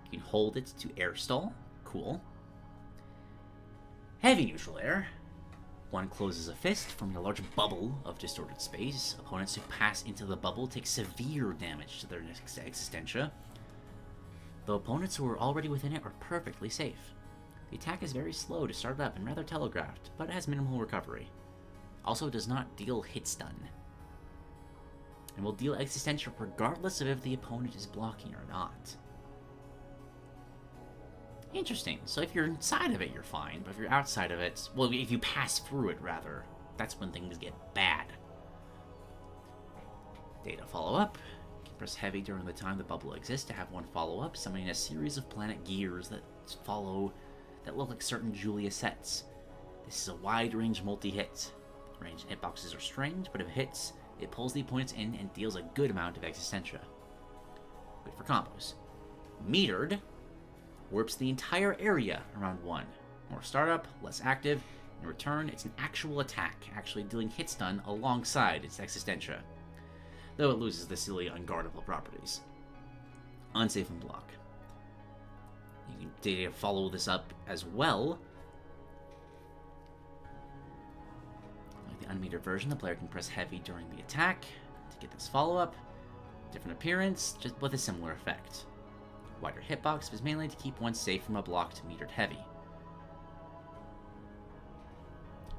You can hold it to air stall. Cool. Heavy neutral air. One closes a fist, forming a large bubble of distorted space. Opponents who pass into the bubble take severe damage to their existentia, though opponents who are already within it are perfectly safe. The attack is very slow to start up and rather telegraphed, but it has minimal recovery. Also does not deal hit stun, and will deal existentia regardless of if the opponent is blocking or not. Interesting. So if you're inside of it, you're fine, but if you're outside of it, well, if you pass through it, rather, that's when things get bad. Data follow-up. You can press heavy during the time the bubble exists to have one follow-up, summoning a series of planet gears that look like certain Julia sets. This is a wide-range multi-hit. Range and hitboxes are strange, but if it hits, it pulls the opponents in and deals a good amount of existentia. Good for combos. Metered warps the entire area around one. More startup, less active. In return, it's an actual attack, actually dealing hit stun alongside its existentia, though it loses the silly unguardable properties. Unsafe and block. You can follow this up as well. Like the unmetered version, the player can press heavy during the attack to get this follow-up. Different appearance, just with a similar effect. Wider hitbox is mainly to keep one safe from a blocked metered heavy.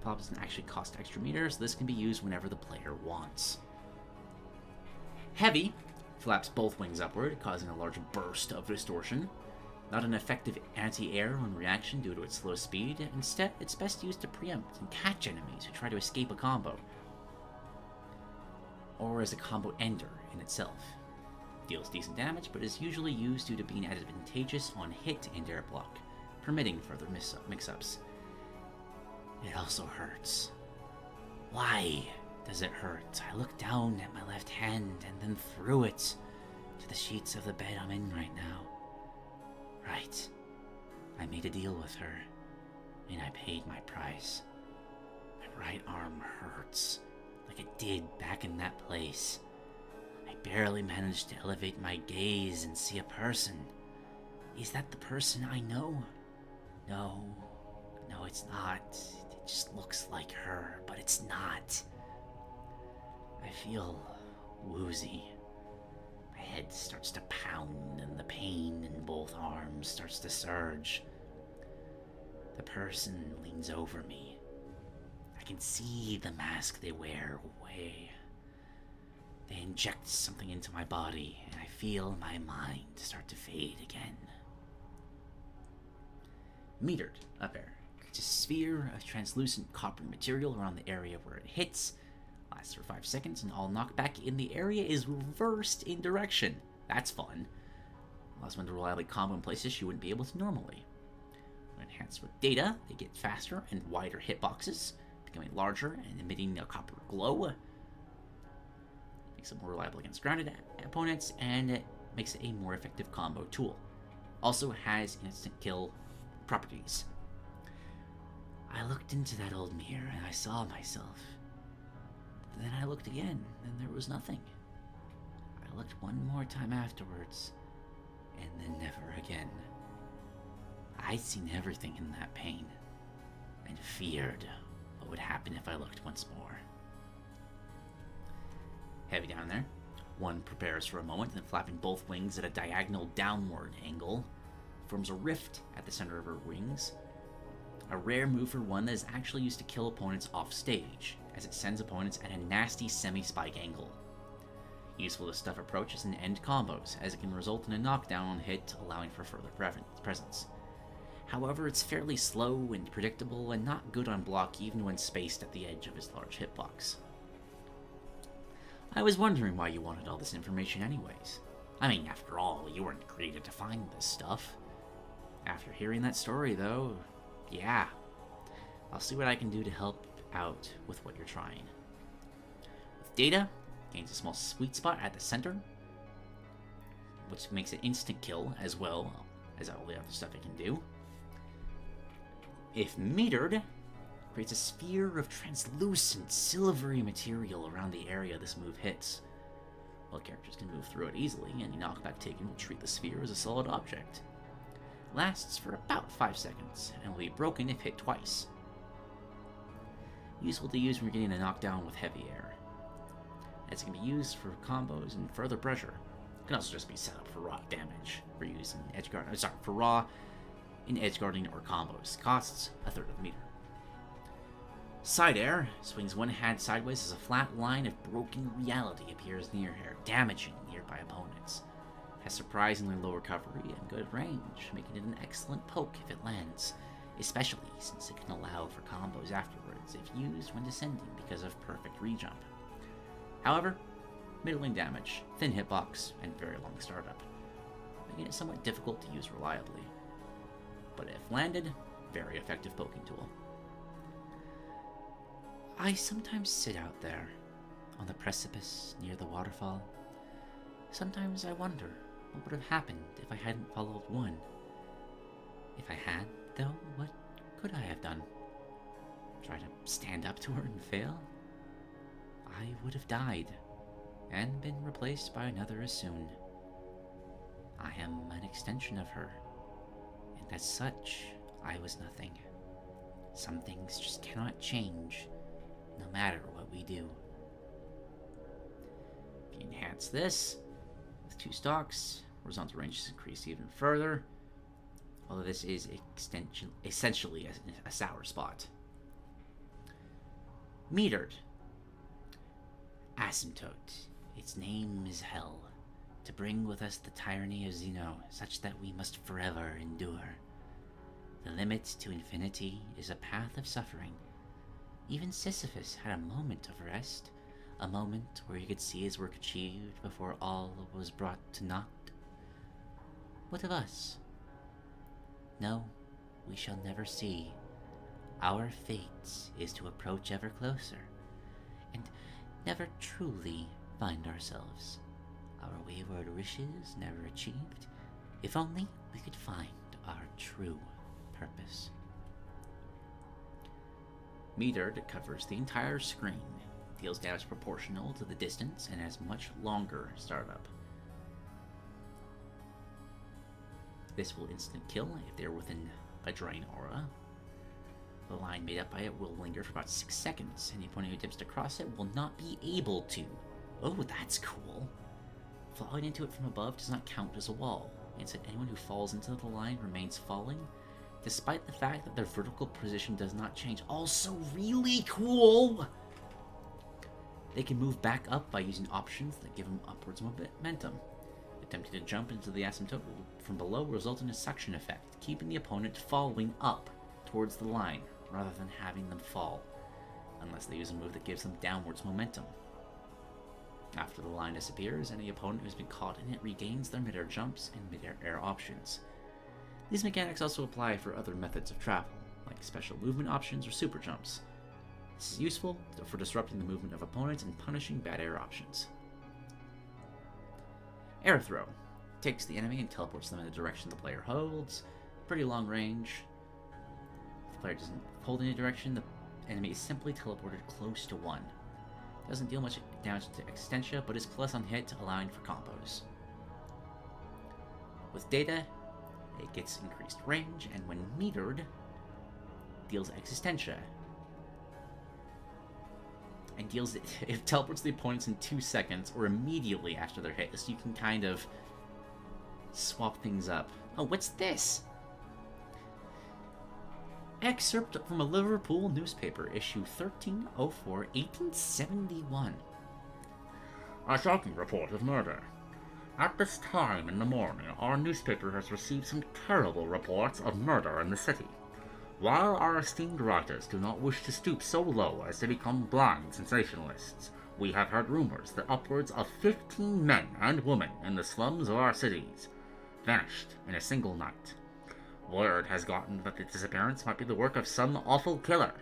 Pop doesn't actually cost extra meters, so this can be used whenever the player wants. Heavy flaps both wings upward, causing a large burst of distortion. Not an effective anti-air on reaction due to its slow speed. Instead, it's best used to preempt and catch enemies who try to escape a combo, or as a combo ender in itself. Deals decent damage, but is usually used due to being advantageous on hit and air block, permitting further mix-ups. It also hurts. Why does it hurt? I look down at my left hand and then through it to the sheets of the bed I'm in right now. Right. I made a deal with her, and I paid my price. My right arm hurts, like it did back in that place. I barely managed to elevate my gaze and see a person. Is that the person I know? No, it's not. It just looks like her, but it's not. I feel woozy. My head starts to pound and the pain in both arms starts to surge. The person leans over me. I can see the mask they wear away. They inject something into my body, and I feel my mind start to fade again. Metered up air. It's a sphere of translucent copper material around the area where it hits. Lasts for 5 seconds, and all knockback in the area is reversed in direction. That's fun. Allows one to reliably combo in places you wouldn't be able to normally. When enhanced with data, they get faster and wider hitboxes, becoming larger and emitting a copper glow. Makes it more reliable against grounded opponents, and it makes it a more effective combo tool. Also has instant kill properties. I looked into that old mirror and I saw myself. Then I looked again, and there was nothing. I looked one more time afterwards, and then never again. I'd seen everything in that pain, and feared what would happen if I looked once more. Heavy down there. One prepares for a moment, then flapping both wings at a diagonal downward angle, forms a rift at the center of her wings. A rare move for one that is actually used to kill opponents off stage, as it sends opponents at a nasty semi-spike angle. Useful to stuff approaches and end combos, as it can result in a knockdown on hit, allowing for further presence. However, it's fairly slow and predictable, and not good on block even when spaced at the edge of its large hitbox. I was wondering why you wanted all this information anyways. I mean, after all, you weren't created to find this stuff. After hearing that story, though, yeah. I'll see what I can do to help out with what you're trying. With data, gains a small sweet spot at the center, which makes it instant kill as well as all the other stuff it can do. If metered, creates a sphere of translucent, silvery material around the area this move hits. While characters can move through it easily, any knockback taken will treat the sphere as a solid object. It lasts for about 5 seconds, and will be broken if hit twice. Useful to use when you're getting a knockdown with heavy air, as it can be used for combos and further pressure. It can also just be set up for raw damage, for use in for raw in edge guarding or combos. Costs a third of the meter. Side air swings one hand sideways as a flat line of broken reality appears near her, damaging nearby opponents. Has surprisingly low recovery and good range, making it an excellent poke if it lands, especially since it can allow for combos afterwards if used when descending because of perfect rejump. However, middling damage, thin hitbox, and very long startup, making it somewhat difficult to use reliably. But if landed, very effective poking tool. I sometimes sit out there, on the precipice near the waterfall. Sometimes I wonder what would have happened if I hadn't followed one. If I had, though, what could I have done? Try to stand up to her and fail? I would have died, and been replaced by another as soon. I am an extension of her, and as such, I was nothing. Some things just cannot change, no matter what we do. If you enhance this with 2 stocks, horizontal range is increased even further, although this is essentially a sour spot. Metered. Asymptote. Its name is Hell, to bring with us the tyranny of Xeno, such that we must forever endure. The limit to infinity is a path of suffering. Even Sisyphus had a moment of rest, a moment where he could see his work achieved before all was brought to naught. What of us? No, we shall never see. Our fate is to approach ever closer, and never truly find ourselves. Our wayward wishes never achieved, if only we could find our true purpose. Metered covers the entire screen, deals damage proportional to the distance, and has much longer startup. This will instant kill if they're within a drain aura. The line made up by it will linger for about 6 seconds. Any opponent who attempts to cross it will not be able to. Oh, that's cool. Falling into it from above does not count as a wall. Instead, anyone who falls into the line remains falling, despite the fact that their vertical position does not change. Also really cool! They can move back up by using options that give them upwards momentum. Attempting to jump into the asymptote from below will result in a suction effect, keeping the opponent falling up towards the line, rather than having them fall, unless they use a move that gives them downwards momentum. After the line disappears, any opponent who's been caught in it regains their mid-air jumps and mid-air air options. These mechanics also apply for other methods of travel, like special movement options or super jumps. This is useful for disrupting the movement of opponents and punishing bad air options. Air Throw. Takes the enemy and teleports them in the direction the player holds. Pretty long range. If the player doesn't hold any direction, the enemy is simply teleported close to one. Doesn't deal much damage to Extensia, but is plus on hit, allowing for combos. With data, it gets increased range, and when metered, deals Existentia. And deals it teleports the opponents in 2 seconds or immediately after they're hit, so you can kind of swap things up. Oh, what's this? Excerpt from a Liverpool newspaper, issue 1304, 1871. A shocking report of murder. At this time in the morning, our newspaper has received some terrible reports of murder in the city. While our esteemed writers do not wish to stoop so low as to become blind sensationalists, we have heard rumors that upwards of 15 men and women in the slums of our cities vanished in a single night. Word has gotten that the disappearance might be the work of some awful killer.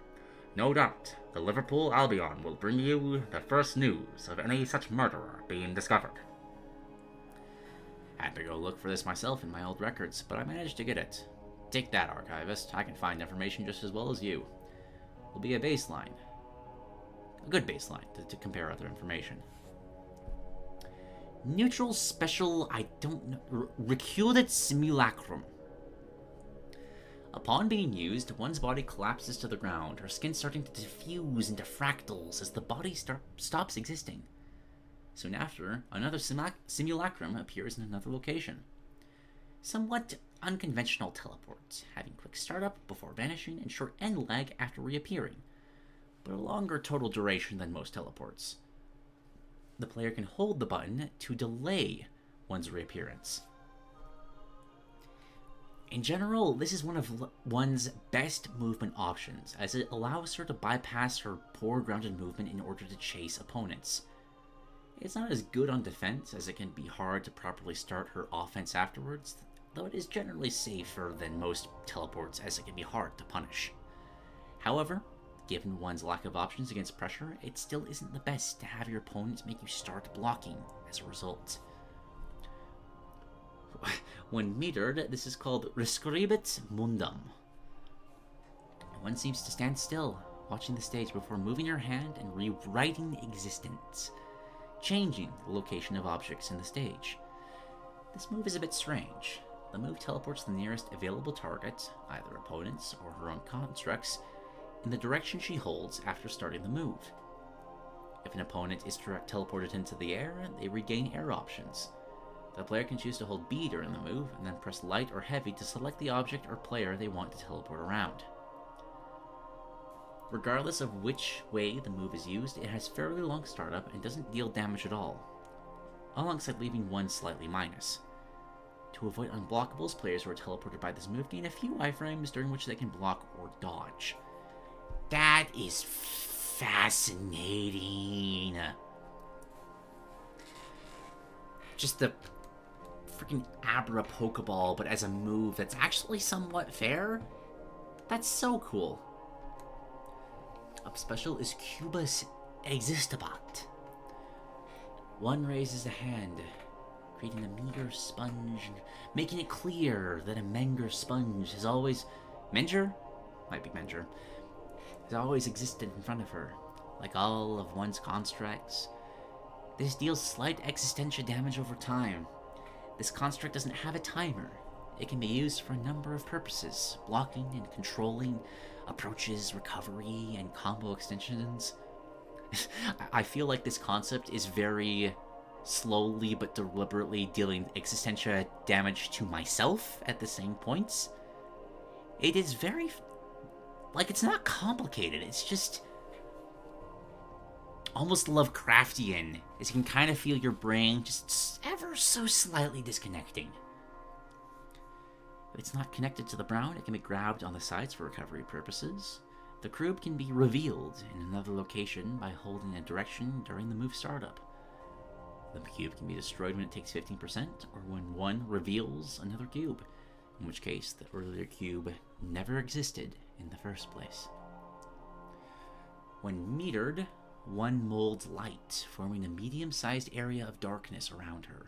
No doubt, the Liverpool Albion will bring you the first news of any such murderer being discovered. Had to go look for this myself in my old records, but I managed to get it. Take that, archivist. I can find information just as well as you. will be a baseline. A good baseline to compare other information. Neutral special, I don't know, reculate simulacrum. Upon being used, one's body collapses to the ground, her skin starting to diffuse into fractals as the body stops existing. Soon after, another simulacrum appears in another location. Somewhat unconventional teleport, having quick startup before vanishing and short end lag after reappearing, but a longer total duration than most teleports. The player can hold the button to delay one's reappearance. In general, this is one of one's best movement options, as it allows her to bypass her poor grounded movement in order to chase opponents. It's not as good on defense, as it can be hard to properly start her offense afterwards, though it is generally safer than most teleports, as it can be hard to punish. However, given one's lack of options against pressure, it still isn't the best to have your opponents make you start blocking as a result. When metered, this is called Rescribit Mundum. One seems to stand still, watching the stage before moving her hand and rewriting existence, changing the location of objects in the stage. This move is a bit strange. The move teleports the nearest available target, either opponents or her own constructs, in the direction she holds after starting the move. If an opponent is teleported into the air, they regain air options. The player can choose to hold B during the move, and then press light or heavy to select the object or player they want to teleport around. Regardless of which way the move is used, it has fairly long startup and doesn't deal damage at all, alongside leaving one slightly minus. To avoid unblockables, players who are teleported by this move gain a few iframes during which they can block or dodge. That is fascinating. Just the freaking Abra Pokeball, but as a move that's actually somewhat fair? That's so cool. Up special is Cubus Existabat. One raises a hand, creating a meager sponge, making it clear that a Menger sponge has always... Menger? Might be Menger. Has always existed in front of her, like all of one's constructs. This deals slight existential damage over time. This construct doesn't have a timer. It can be used for a number of purposes, blocking and controlling approaches, recovery, and combo extensions. I feel like this concept is very slowly but deliberately dealing existential damage to myself at the same points. It is very... like, it's not complicated, it's just... almost Lovecraftian, as you can kind of feel your brain just ever so slightly disconnecting. If it's not connected to the brown, it can be grabbed on the sides for recovery purposes. The cube can be revealed in another location by holding a direction during the move startup. The cube can be destroyed when it takes 15%, or when one reveals another cube, in which case the earlier cube never existed in the first place. When metered, one molds light, forming a medium-sized area of darkness around her.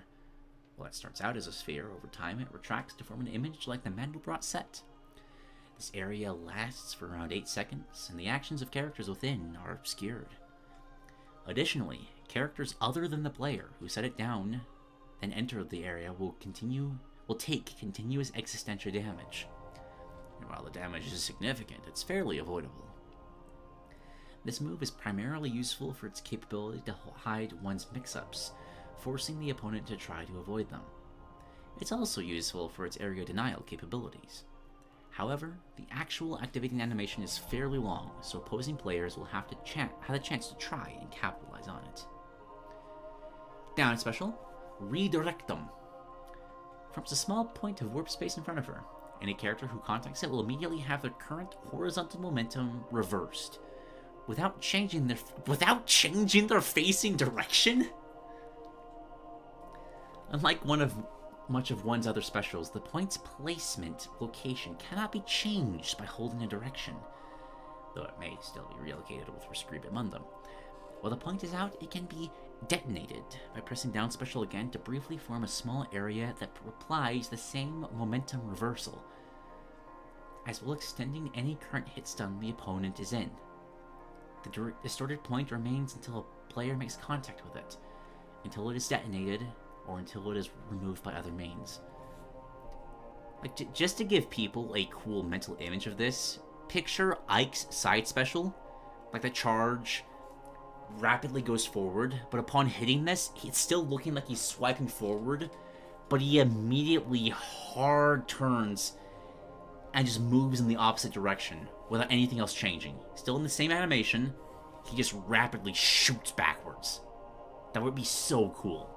While it starts out as a sphere, over time it retracts to form an image like the Mandelbrot set. This area lasts for around 8 seconds, and the actions of characters within are obscured. Additionally, characters other than the player who set it down and enter the area will take continuous existential damage. And while the damage is significant, it's fairly avoidable. This move is primarily useful for its capability to hide one's mix-ups, forcing the opponent to try to avoid them. It's also useful for its area denial capabilities. However, the actual activating animation is fairly long, so opposing players will have a chance to try and capitalize on it. Down special, Redirectum. Forms a small point of warp space in front of her. Any character who contacts it will immediately have their current horizontal momentum reversed, without changing their facing direction. Unlike much of one's other specials, the point's placement location cannot be changed by holding a direction, though it may still be relocated with Rescribit Mundum. While the point is out, it can be detonated by pressing down special again to briefly form a small area that applies the same momentum reversal, as well extending any current hit stun the opponent is in. The distorted point remains until a player makes contact with it, until it is detonated, or until it is removed by other means. Like, just to give people a cool mental image of this, picture Ike's side special. Like, the charge rapidly goes forward, but upon hitting this, it's still looking like he's swiping forward, but he immediately hard turns and just moves in the opposite direction without anything else changing. Still in the same animation, he just rapidly shoots backwards. That would be so cool.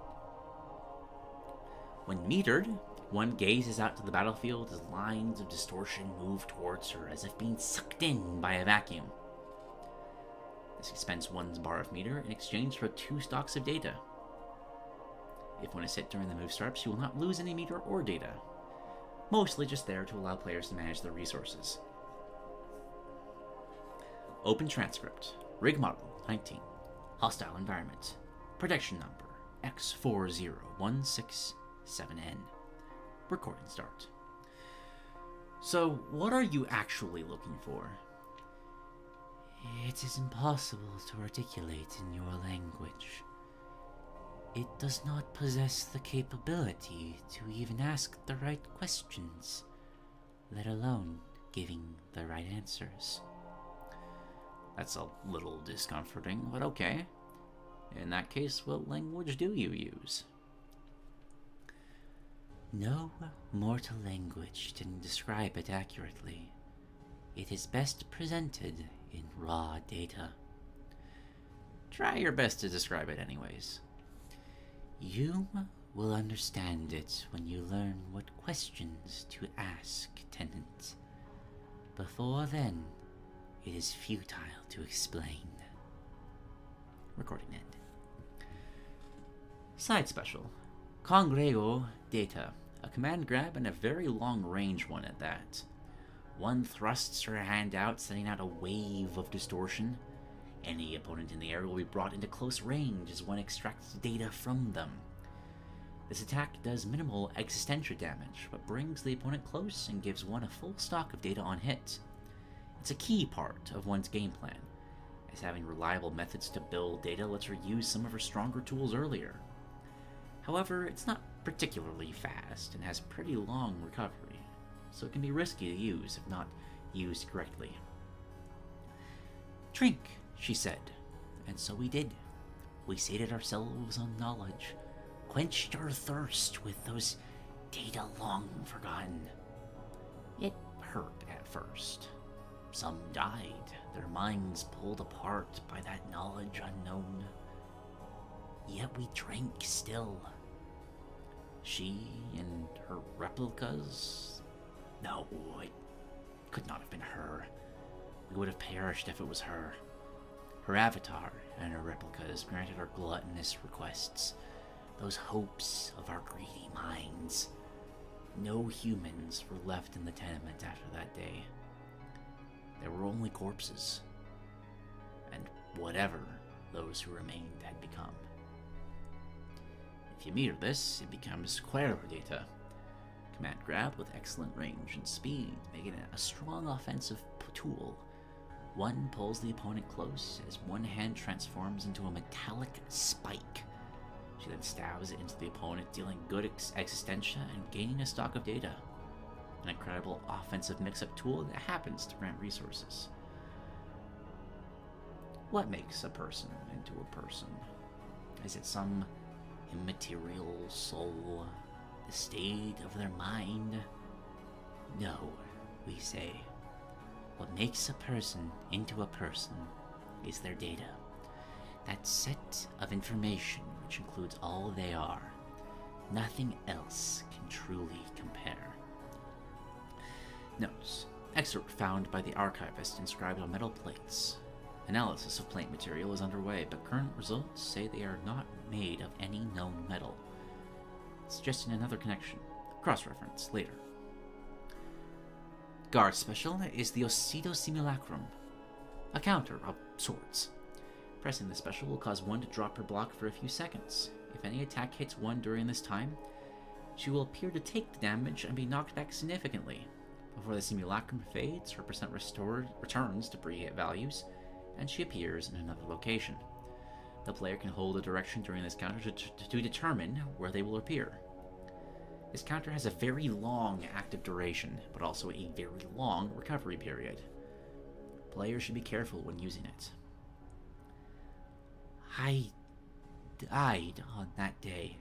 When metered, one gazes out to the battlefield as lines of distortion move towards her as if being sucked in by a vacuum. This expends one's bar of meter in exchange for 2 stocks of data. If one is hit during the move startup, you will not lose any meter or data. Mostly just there to allow players to manage their resources. Open transcript. Rig model 19. Hostile environment. Protection number X40167N. Recording start. So, what are you actually looking for? It is impossible to articulate in your language. It does not possess the capability to even ask the right questions, let alone giving the right answers. That's a little discomforting, but okay. In that case, what language do you use? No mortal language can describe it accurately. It is best presented in raw data. Try your best to describe it anyways. You will understand it when you learn what questions to ask, Tenant. Before then, it is futile to explain. Recording end. Side special. Congrego data. A command grab and a very long range one at that. One thrusts her hand out, sending out a wave of distortion. Any opponent in the area will be brought into close range as one extracts data from them. This attack does minimal existential damage, but brings the opponent close and gives one a full stock of data on hit. It's a key part of one's game plan, as having reliable methods to build data lets her use some of her stronger tools earlier. However, it's not particularly fast and has pretty long recovery, so it can be risky to use if not used correctly. Drink, she said, and so we did. We sated ourselves on knowledge, quenched our thirst with those data long forgotten. It hurt at first. Some died, their minds pulled apart by that knowledge unknown. Yet we drank still. She and her replicas? No, it could not have been her. We would have perished if it was her. Her avatar and her replicas granted our gluttonous requests, those hopes of our greedy minds. No humans were left in the tenement after that day. There were only corpses, and whatever those who remained had become. If you meter this, it becomes Quero data. Command grab with excellent range and speed, making it a strong offensive tool. One pulls the opponent close as one hand transforms into a metallic spike. She then stabs it into the opponent, dealing good existentia and gaining a stock of data. An incredible offensive mix-up tool that happens to grant resources. What makes a person into a person? Is it some immaterial soul? The state of their mind? No, we say. What makes a person into a person is their data. That set of information which includes all they are. Nothing else can truly compare. Notes. Excerpt found by the archivist inscribed on metal plates. Analysis of plate material is underway, but current results say they are not made of any known metal, suggesting another connection. Cross-reference later. Guard special is the Osito Simulacrum, a counter of sorts. Pressing the special will cause one to drop her block for a few seconds. If any attack hits one during this time, she will appear to take the damage and be knocked back significantly. Before the simulacrum fades, her percent returns to pre-hit values, and she appears in another location. The player can hold a direction during this counter to determine where they will appear. This counter has a very long active duration, but also a very long recovery period. Players should be careful when using it. I died on that day.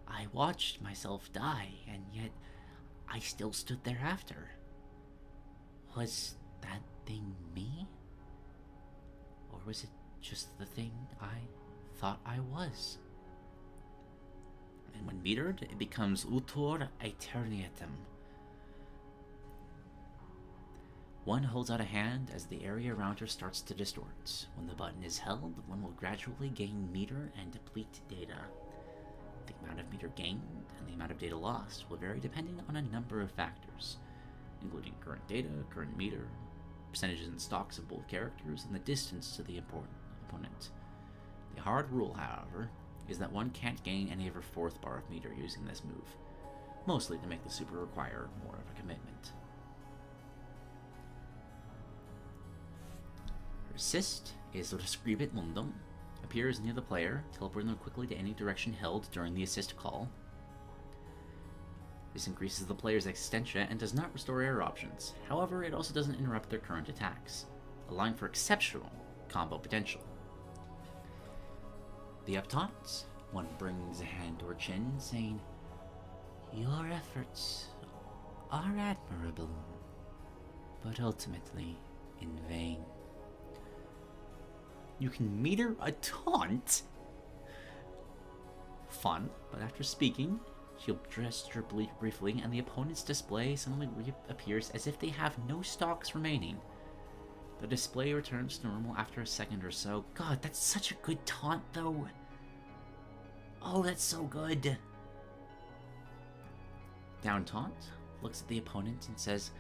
I watched myself die, and yet I still stood there after. Was that thing me? Or was it just the thing I thought I was? And when metered, it becomes utor aeternitum. One holds out a hand as the area around her starts to distort. When the button is held, one will gradually gain meter and deplete data. The amount of meter gained and the amount of data lost will vary depending on a number of factors, including current data, current meter, percentages and stocks of both characters, and the distance to the opponent. The hard rule, however, is that one can't gain any of her fourth bar of meter using this move, mostly to make the super require more of a commitment. Her assist is Rescribit Mundum, appears near the player, teleporting them quickly to any direction held during the assist call. This increases the player's extension and does not restore air options. However, it also doesn't interrupt their current attacks, allowing for exceptional combo potential. The uptaunt, one brings a hand to her chin, saying, "Your efforts are admirable, but ultimately in vain." You can meter a taunt? Fun, but after speaking, she'll gesture briefly, and the opponent's display suddenly reappears as if they have no stocks remaining. The display returns to normal after a second or so. God, that's such a good taunt, though. Oh, that's so good. Down taunt looks at the opponent and says,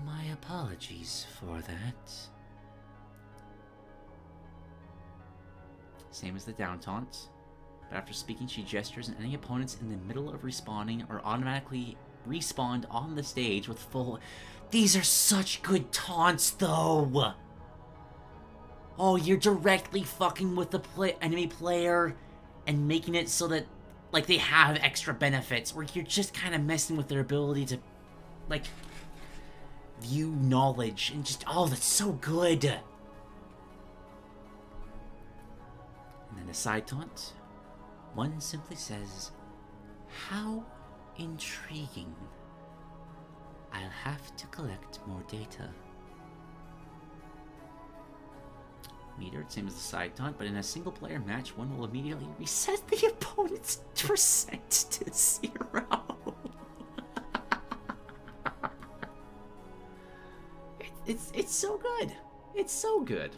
"My apologies for that." Same as the down taunt, but after speaking, she gestures, and any opponents in the middle of respawning are automatically respawned on the stage with full... These are such good taunts, though! Oh, you're directly fucking with the enemy player and making it so that, like, they have extra benefits, where you're just kind of messing with their ability to, like, view knowledge, and just, oh, that's so good! And then the side taunt, one simply says, "How intriguing. I'll have to collect more data." Metered, same as the side taunt, but in a single player match, one will immediately reset the opponent's percent to 0. It's so good. It's so good.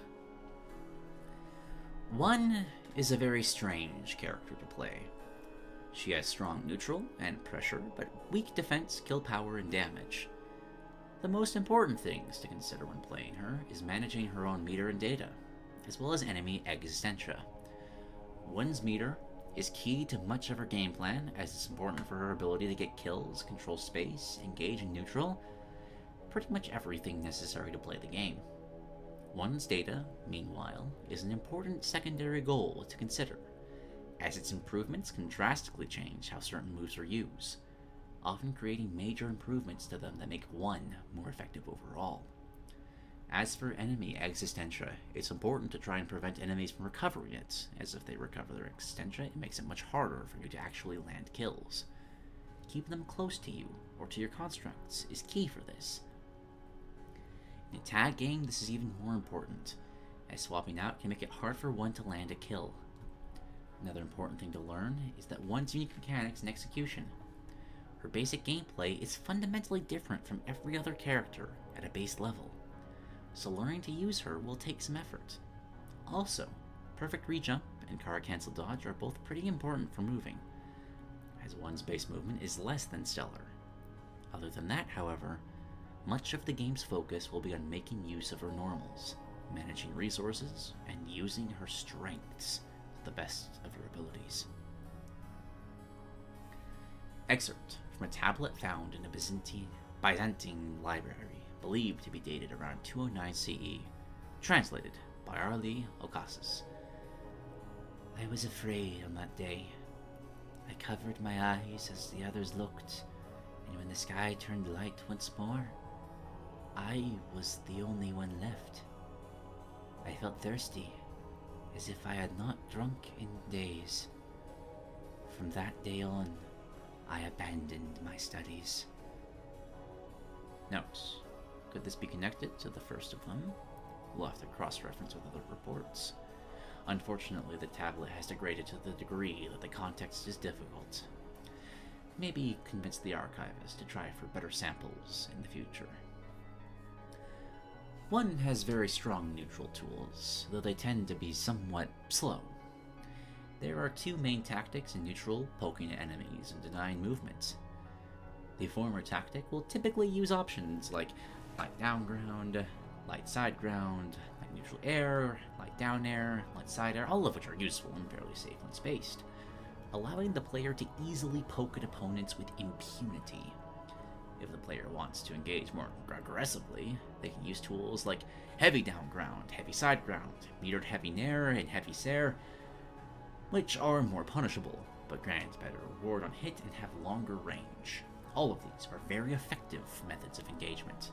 One is a very strange character to play. She has strong neutral and pressure, but weak defense, kill power, and damage. The most important things to consider when playing her is managing her own meter and data, as well as enemy existentia. One's meter is key to much of her game plan, as it's important for her ability to get kills, control space, engage in neutral, pretty much everything necessary to play the game. One's data, meanwhile, is an important secondary goal to consider, as its improvements can drastically change how certain moves are used, often creating major improvements to them that make one more effective overall. As for enemy existentia, it's important to try and prevent enemies from recovering it, as if they recover their existentia, it makes it much harder for you to actually land kills. Keeping them close to you, or to your constructs, is key for this. In a tag game, this is even more important, as swapping out can make it hard for one to land a kill. Another important thing to learn is that one's unique mechanics and execution. Her basic gameplay is fundamentally different from every other character at a base level, so learning to use her will take some effort. Also, perfect rejump and card cancel dodge are both pretty important for moving, as one's base movement is less than stellar. Other than that, however, much of the game's focus will be on making use of her normals, managing resources, and using her strengths to the best of your abilities. Excerpt from a tablet found in a Byzantine library, believed to be dated around 209 CE, Translated by Arlie Ocasas. I was afraid on that day. I covered my eyes as the others looked, and when the sky turned light once more, I was the only one left. I felt thirsty, as if I had not drunk in days. From that day on, I abandoned my studies. Notes. Could this be connected to the first of them? We'll have to cross-reference with other reports. Unfortunately, the tablet has degraded to the degree that the context is difficult. Maybe convince the archivist to try for better samples in the future. One has very strong neutral tools, though they tend to be somewhat slow. There are two main tactics in neutral: poking at enemies and denying movement. The former tactic will typically use options like light down ground, light side ground, light neutral air, light down air, light side air, all of which are useful and fairly safe when spaced, allowing the player to easily poke at opponents with impunity. If the player wants to engage more aggressively, they can use tools like heavy down ground, heavy side ground, metered heavy nair, and heavy sair, which are more punishable, but grant better reward on hit and have longer range. All of these are very effective methods of engagement.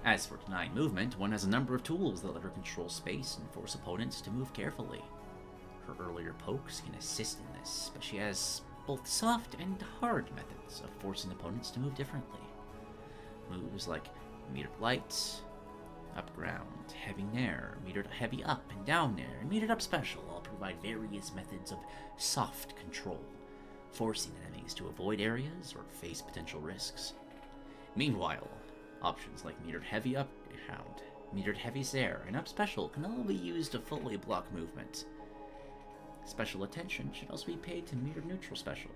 As for denying movement, one has a number of tools that let her control space and force opponents to move carefully. Her earlier pokes can assist in this, but she has both soft and hard methods of forcing opponents to move differently. Moves like metered light, up ground, heavy nair, metered heavy up and down nair, and metered up special all provide various methods of soft control, forcing enemies to avoid areas or face potential risks. Meanwhile, options like metered heavy up ground, metered heavy sair, and up special can all be used to fully block movement. Special attention should also be paid to metered neutral special,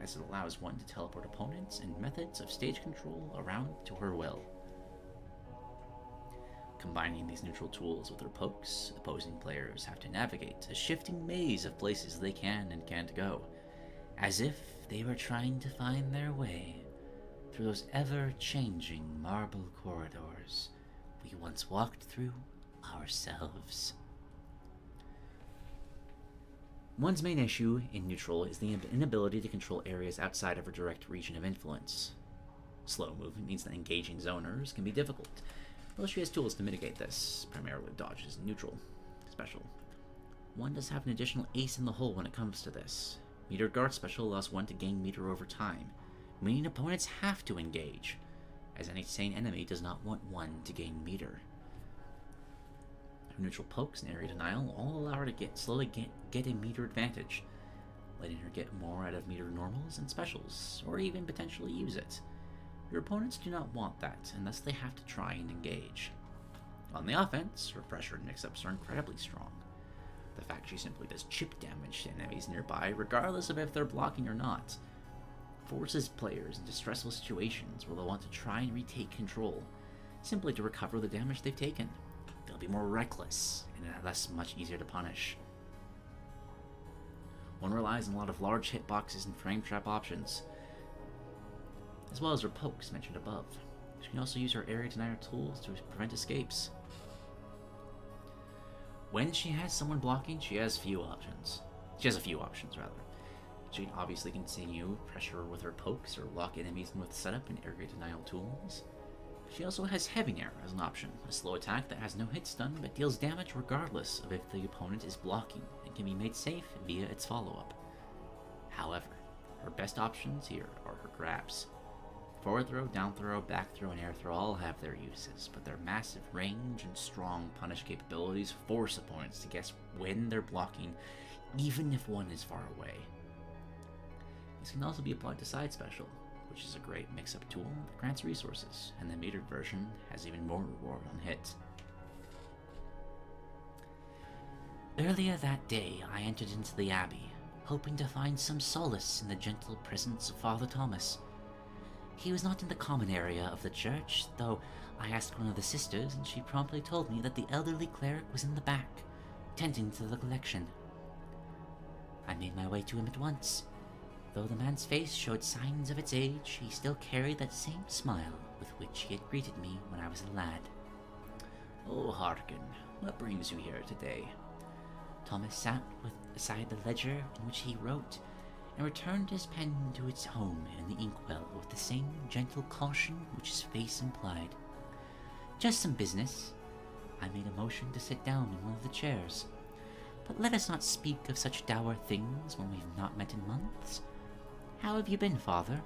as it allows one to teleport opponents and methods of stage control around to her will. Combining these neutral tools with their pokes, opposing players have to navigate a shifting maze of places they can and can't go, as if they were trying to find their way through those ever-changing marble corridors we once walked through ourselves. One's main issue in neutral is the inability to control areas outside of her direct region of influence. Slow movement means that engaging zoners can be difficult, though she has tools to mitigate this, primarily dodges and neutral special. One does have an additional ace in the hole when it comes to this. Metered guard special allows one to gain meter over time, meaning opponents have to engage, as any sane enemy does not want one to gain meter. Her neutral pokes and area denial all allow her to slowly get a meter advantage, letting her get more out of meter normals and specials, or even potentially use it. Your opponents do not want that, and thus they have to try and engage. On the offense, her pressure and mix-ups are incredibly strong. The fact she simply does chip damage to enemies nearby, regardless of if they're blocking or not, forces players into stressful situations where they'll want to try and retake control, simply to recover the damage they've taken. They'll be more reckless, and thus much easier to punish. One relies on a lot of large hitboxes and frame trap options, as well as her pokes mentioned above. She can also use her area denier tools to prevent escapes. When she has someone blocking, she has a few options. She can obviously continue pressure with her pokes or lock enemies in with setup and area denial tools. She also has heavy nair as an option, a slow attack that has no hit stun but deals damage regardless of if the opponent is blocking and can be made safe via its follow-up. However, her best options here are her grabs. Forward throw, down throw, back throw, and air throw all have their uses, but their massive range and strong punish capabilities force opponents to guess when they're blocking, even if one is far away. This can also be applied to side special, which is a great mix-up tool that grants resources, and the metered version has even more reward on hit. Earlier that day, I entered into the Abbey, hoping to find some solace in the gentle presence of Father Thomas. He was not in the common area of the church, though I asked one of the sisters, and she promptly told me that the elderly cleric was in the back, tending to the collection. I made my way to him at once. Though the man's face showed signs of its age, he still carried that same smile with which he had greeted me when I was a lad. Oh, Harkin, what brings you here today? Thomas sat beside the ledger in which he wrote, and returned his pen to its home in the inkwell with the same gentle caution which his face implied. Just some business. I made a motion to sit down in one of the chairs. But let us not speak of such dour things when we've not met in months. How have you been, father?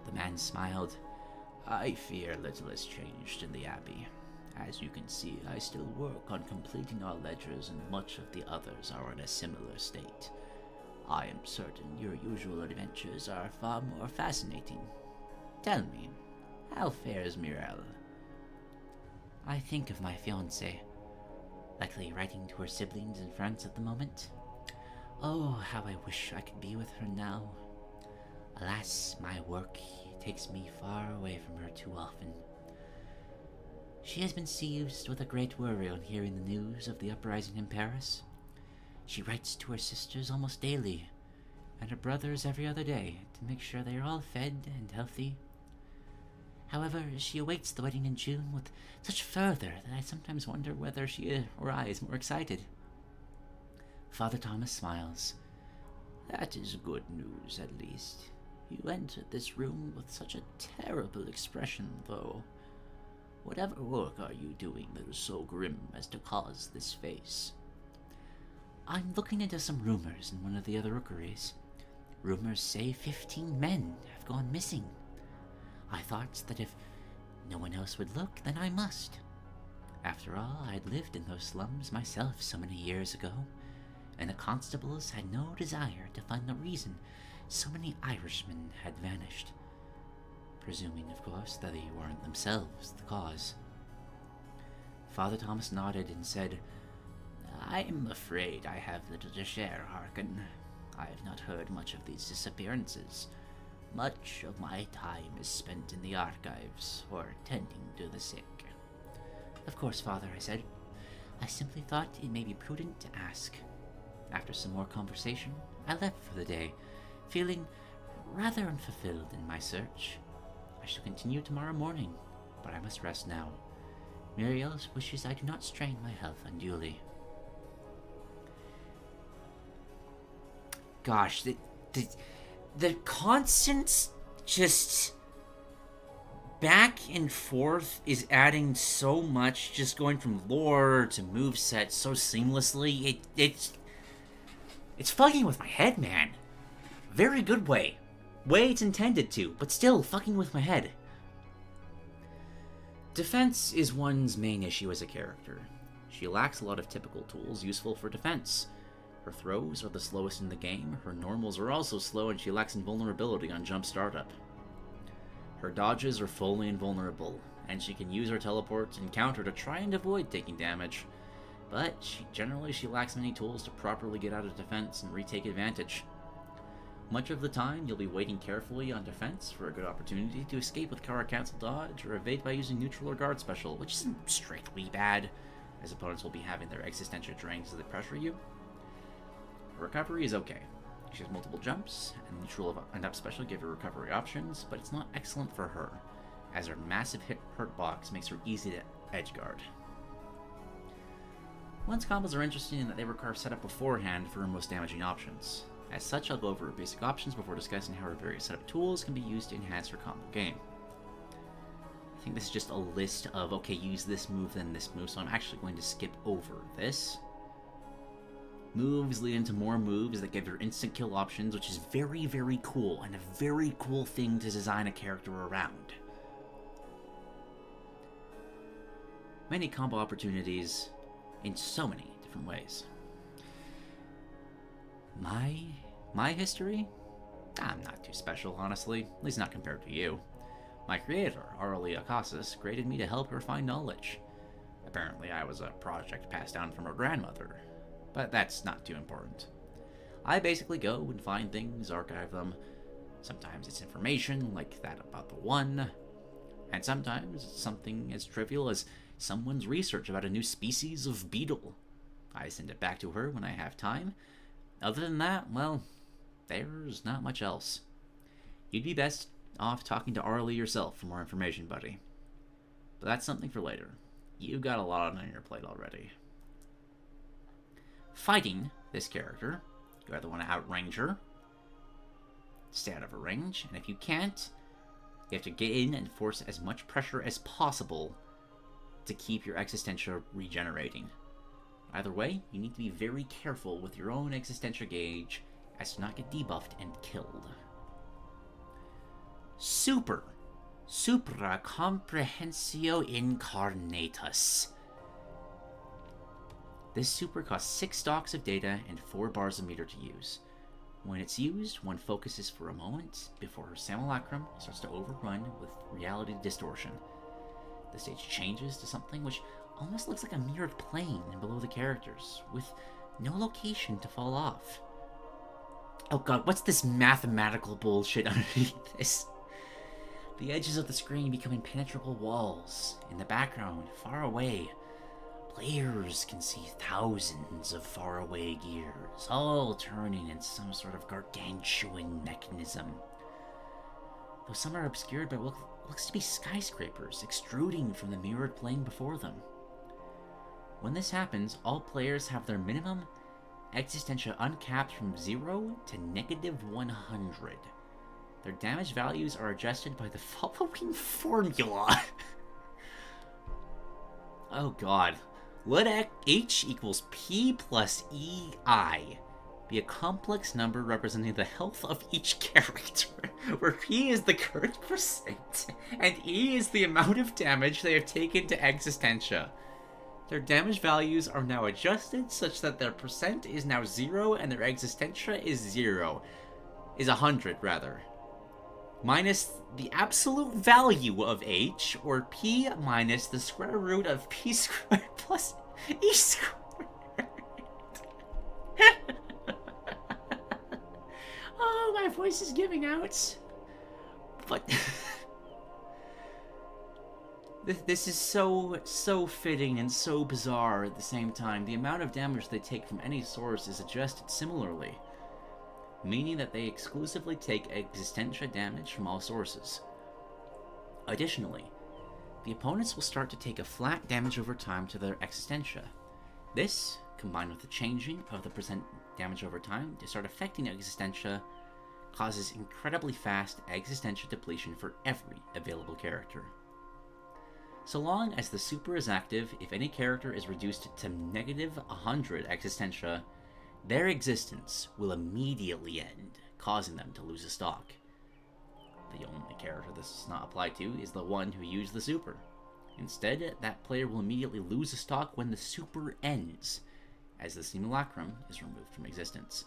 The man smiled. I fear little has changed in the Abbey. As you can see, I still work on completing our ledgers, and much of the others are in a similar state. I am certain your usual adventures are far more fascinating. Tell me, how fares Mirelle? I think of my fiancée, likely writing to her siblings in France at the moment. Oh, how I wish I could be with her now. Alas, my work takes me far away from her too often. She has been seized with a great worry on hearing the news of the uprising in Paris. She writes to her sisters almost daily, and her brothers every other day, to make sure they are all fed and healthy. However, she awaits the wedding in June with such fervor that I sometimes wonder whether she or I is more excited. Father Thomas smiles. That is good news, at least. You entered this room with such a terrible expression, though. Whatever work are you doing that is so grim as to cause this face? I'm looking into some rumors in one of the other rookeries. Rumors say 15 men have gone missing. I thought that if no one else would look, then I must. After all, I'd lived in those slums myself so many years ago, and the constables had no desire to find the reason so many Irishmen had vanished. Presuming, of course, that they weren't themselves the cause. Father Thomas nodded and said, I'm afraid I have little to share, Harkin. I have not heard much of these disappearances. Much of my time is spent in the archives or tending to the sick. Of course, Father, I said. I simply thought it may be prudent to ask. After some more conversation, I left for the day, feeling rather unfulfilled in my search. I shall continue tomorrow morning, but I must rest now. Muriel wishes I do not strain my health unduly. Gosh, the constant just back and forth is adding so much, just going from lore to moveset so seamlessly. It's fucking with my head, man. Very good way it's intended to, but still fucking with my head. Defense is one's main issue as a character. She lacks a lot of typical tools useful for defense. Her throws are the slowest in the game, her normals are also slow, and she lacks invulnerability on jump startup. Her dodges are fully invulnerable, and she can use her teleport and counter to try and avoid taking damage, but generally she lacks many tools to properly get out of defense and retake advantage. Much of the time, you'll be waiting carefully on defense for a good opportunity to escape with Kara Cancel Dodge, or evade by using neutral or guard special, which isn't strictly bad, as opponents will be having their existential drains as they pressure you. Her recovery is okay. She has multiple jumps, and neutral and up special give her recovery options, but it's not excellent for her, as her massive hurt box makes her easy to edgeguard. One's combos are interesting in that they require setup beforehand for her most damaging options. As such, I'll go over her basic options before discussing how her various setup tools can be used to enhance her combo game. I think this is just a list of, okay, use this move, then this move, so I'm actually going to skip over this. Moves lead into more moves that give her instant kill options, which is very, very cool, and a very cool thing to design a character around. Many combo opportunities in so many different ways. My history? I'm not too special, honestly, at least not compared to you. My creator, Arlie Akasis, created me to help her find knowledge. Apparently I was a project passed down from her grandmother, but that's not too important. I basically go and find things, archive them. Sometimes it's information, like that about the one, and sometimes it's something as trivial as someone's research about a new species of beetle. I send it back to her when I have time. Other than that, well, there's not much else. You'd be best off talking to Arlie yourself for more information, buddy. But that's something for later. you've got a lot on your plate already. Fighting this character, you either want to outrange her, stay out of her range, and if you can't, you have to get in and force as much pressure as possible to keep your existentia regenerating. Either way, you need to be very careful with your own existentia gauge as to not get debuffed and killed. Super. Supra Comprehensio Incarnatus. This super costs 6 stocks of data and 4 bars of meter to use. When it's used, one focuses for a moment before her simulacrum starts to overrun with reality distortion. The stage changes to something which almost looks like a mirrored plane below the characters, with no location to fall off. Oh god, what's this mathematical bullshit underneath this? The edges of the screen become impenetrable walls. In the background, far away, players can see thousands of faraway gears, all turning in some sort of gargantuan mechanism. Though some are obscured by what looks to be skyscrapers extruding from the mirrored plane before them. When this happens, all players have their minimum existentia uncapped from 0 to -100. Their damage values are adjusted by the following formula. Oh god. Let H equals P plus EI be a complex number representing the health of each character, where P is the current percent, and E is the amount of damage they have taken to existentia. Their damage values are now adjusted such that their percent is now 0 and their existentia is 100 rather. Minus the absolute value of H, or P minus the square root of P squared plus E squared. Oh, my voice is giving out. But this is so fitting and so bizarre at the same time. The amount of damage they take from any source is adjusted similarly, meaning that they exclusively take existentia damage from all sources. Additionally, the opponents will start to take a flat damage over time to their existentia. This, combined with the changing of the percent damage over time to start affecting existentia, causes incredibly fast existentia depletion for every available character. So long as the super is active, if any character is reduced to -100 existentia, their existence will immediately end, causing them to lose a stock. The only character this does not apply to is the one who used the super. Instead, that player will immediately lose a stock when the super ends, as the simulacrum is removed from existence.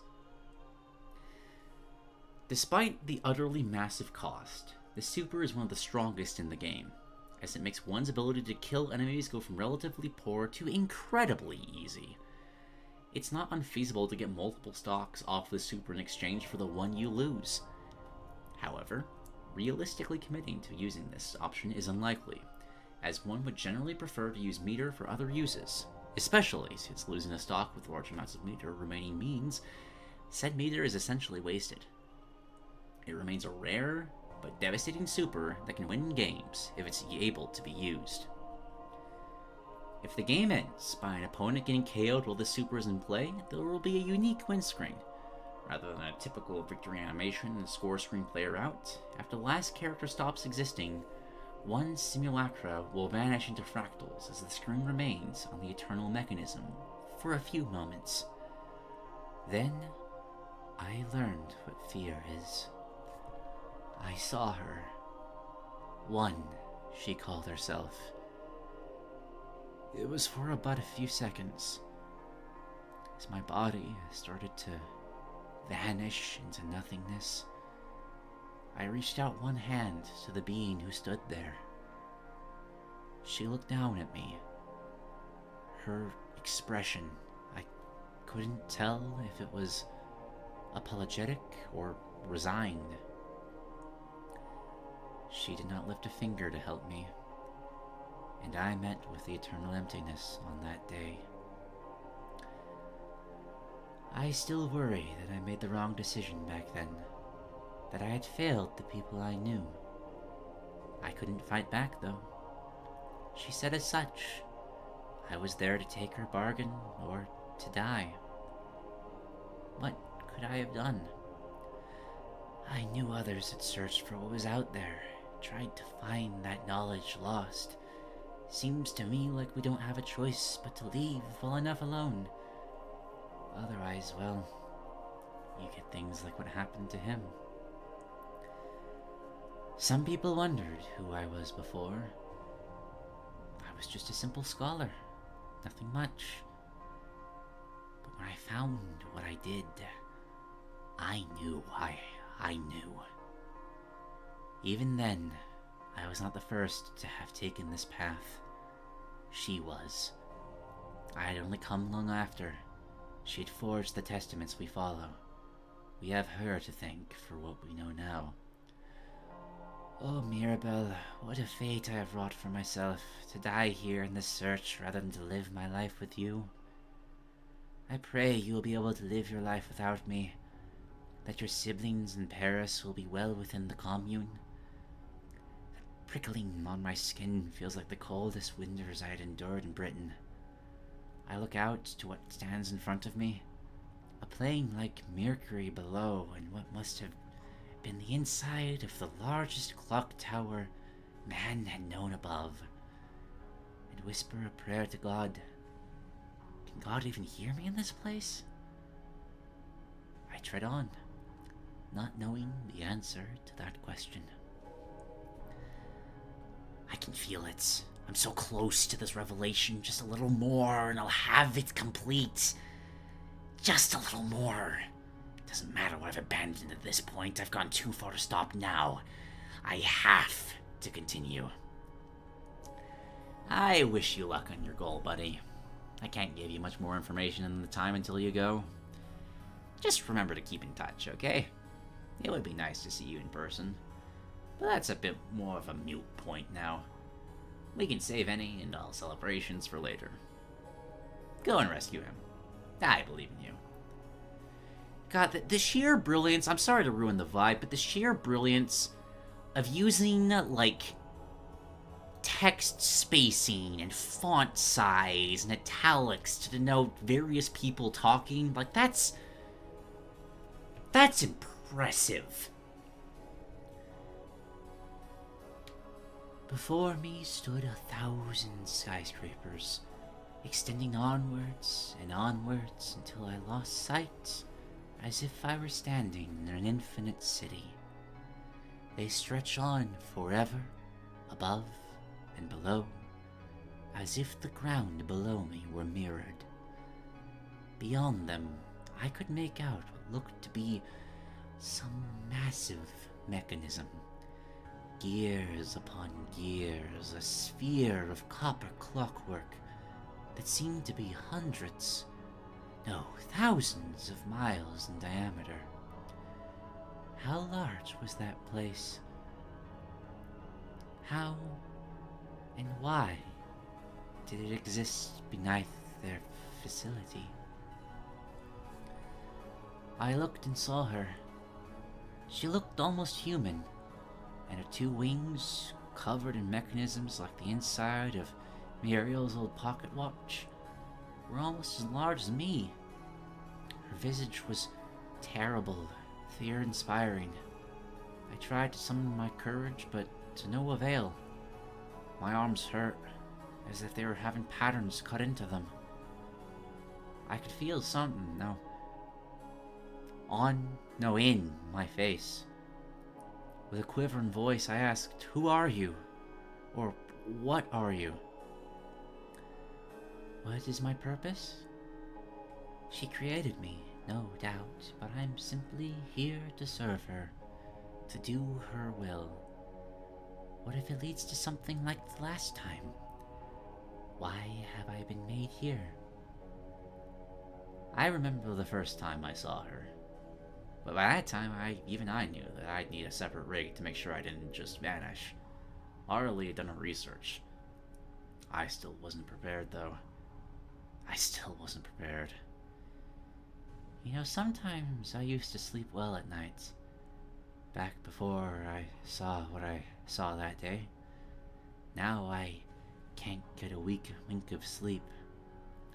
Despite the utterly massive cost, the super is one of the strongest in the game, as it makes one's ability to kill enemies go from relatively poor to incredibly easy. It's not unfeasible to get multiple stocks off the super in exchange for the one you lose. However, realistically committing to using this option is unlikely, as one would generally prefer to use meter for other uses, especially since losing a stock with large amounts of meter remaining means said meter is essentially wasted. It remains a rare but devastating super that can win games if it's able to be used. If the game ends by an opponent getting KO'd while the super is in play, there will be a unique win screen. Rather than a typical victory animation and score screen player out, after the last character stops existing, one simulacra will vanish into fractals as the screen remains on the eternal mechanism for a few moments. Then, I learned what fear is. I saw her. One, she called herself. It was for about a few seconds, as my body started to vanish into nothingness. I reached out one hand to the being who stood there. She looked down at me. Her expression, I couldn't tell if it was apologetic or resigned. She did not lift a finger to help me, and I met with the eternal emptiness on that day. I still worry that I made the wrong decision back then, that I had failed the people I knew. I couldn't fight back, though. She said as such, I was there to take her bargain or to die. What could I have done? I knew others had searched for what was out there, tried to find that knowledge lost. Seems to me like we don't have a choice but to leave well enough alone. Otherwise, well, you get things like what happened to him. Some people wondered who I was before. I was just a simple scholar, nothing much. But when I found what I did, I knew I knew. Even then, I was not the first to have taken this path. She was. I had only come long after. She had forged the testaments we follow. We have her to thank for what we know now. Oh, Mirabelle, what a fate I have wrought for myself, to die here in this search rather than to live my life with you. I pray you will be able to live your life without me, that your siblings in Paris will be well within the commune. That prickling on my skin feels like the coldest winters I had endured in Britain. I look out to what stands in front of me, a plain like Mercury below, and what must have been the inside of the largest clock tower man had known above, and whisper a prayer to God. Can God even hear me in this place? I tread on, not knowing the answer to that question. I can feel it. I'm so close to this revelation. Just a little more and I'll have it complete. Just a little more. Doesn't matter what I've abandoned at this point. I've gone too far to stop now. I have to continue. I wish you luck on your goal, buddy. I can't give you much more information in the time until you go. Just remember to keep in touch, okay? It would be nice to see you in person. But that's a bit more of a moot point now. We can save any and all celebrations for later. Go and rescue him. I believe in you. God, the sheer brilliance, I'm sorry to ruin the vibe, but the sheer brilliance of using, like, text spacing and font size and italics to denote various people talking, like, that's impressive. Before me stood 1,000 skyscrapers, extending onwards and onwards until I lost sight, as if I were standing in an infinite city. They stretch on forever, above and below, as if the ground below me were mirrored. Beyond them, I could make out what looked to be some massive mechanism. Gears upon gears, a sphere of copper clockwork that seemed to be hundreds, no, thousands of miles in diameter. How large was that place? How and why did it exist beneath their facility? I looked and saw her. She looked almost human, and her two wings, covered in mechanisms like the inside of Muriel's old pocket watch, were almost as large as me. Her visage was terrible, fear-inspiring. I tried to summon my courage, but to no avail. My arms hurt, as if they were having patterns cut into them. I could feel something, in my face. With a quivering voice, I asked, "Who are you? Or what are you?" What is my purpose? She created me, no doubt, but I'm simply here to serve her, to do her will. What if it leads to something like the last time? Why have I been made here? I remember the first time I saw her. But by that time, I knew that I'd need a separate rig to make sure I didn't just vanish. Harley had done her research. I still wasn't prepared, though. I still wasn't prepared. Sometimes I used to sleep well at night. Back before I saw what I saw that day. Now I can't get a wink of sleep.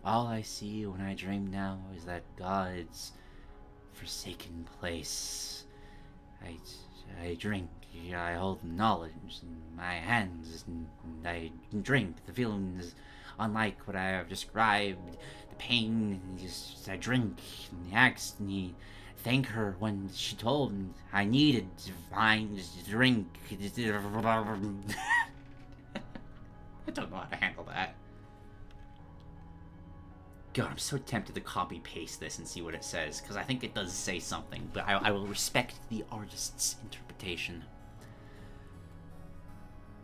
All I see when I dream now is that God's forsaken place. I drink, I hold knowledge in my hands, and I drink. The feeling is unlike what I have described. The pain, I drink, and he asked me, thank her when she told me I needed to find drink. I don't know how to handle that. God, I'm so tempted to copy-paste this and see what it says, because I think it does say something, but I will respect the artist's interpretation.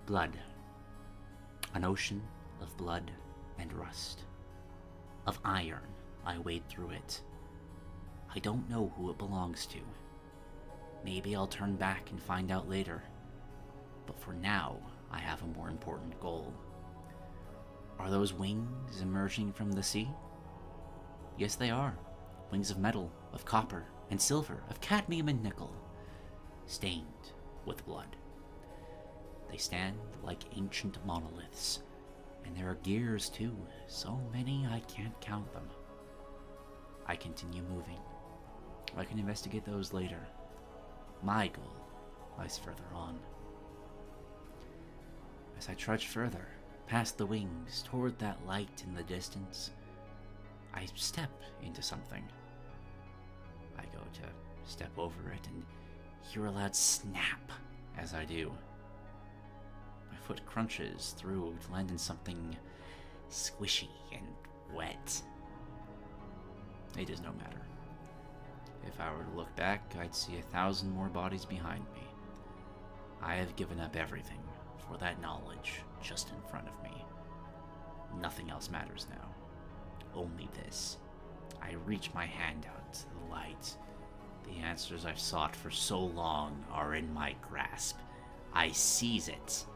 Blood. An ocean of blood and rust. Of iron, I wade through it. I don't know who it belongs to. Maybe I'll turn back and find out later. But for now, I have a more important goal. Are those wings emerging from the sea? Yes, they are. Wings of metal, of copper and silver, of cadmium and nickel, stained with blood. They stand like ancient monoliths, and there are gears too, so many I can't count them. I continue moving. I can investigate those later. My goal lies further on. As I trudge further, past the wings, toward that light in the distance, I step into something. I go to step over it and hear a loud snap as I do. My foot crunches through to land in something squishy and wet. It does no matter. If I were to look back, I'd see 1,000 more bodies behind me. I have given up everything for that knowledge just in front of me. Nothing else matters now. Only this. I reach my hand out to the light. The answers I've sought for so long are in my grasp. I seize it,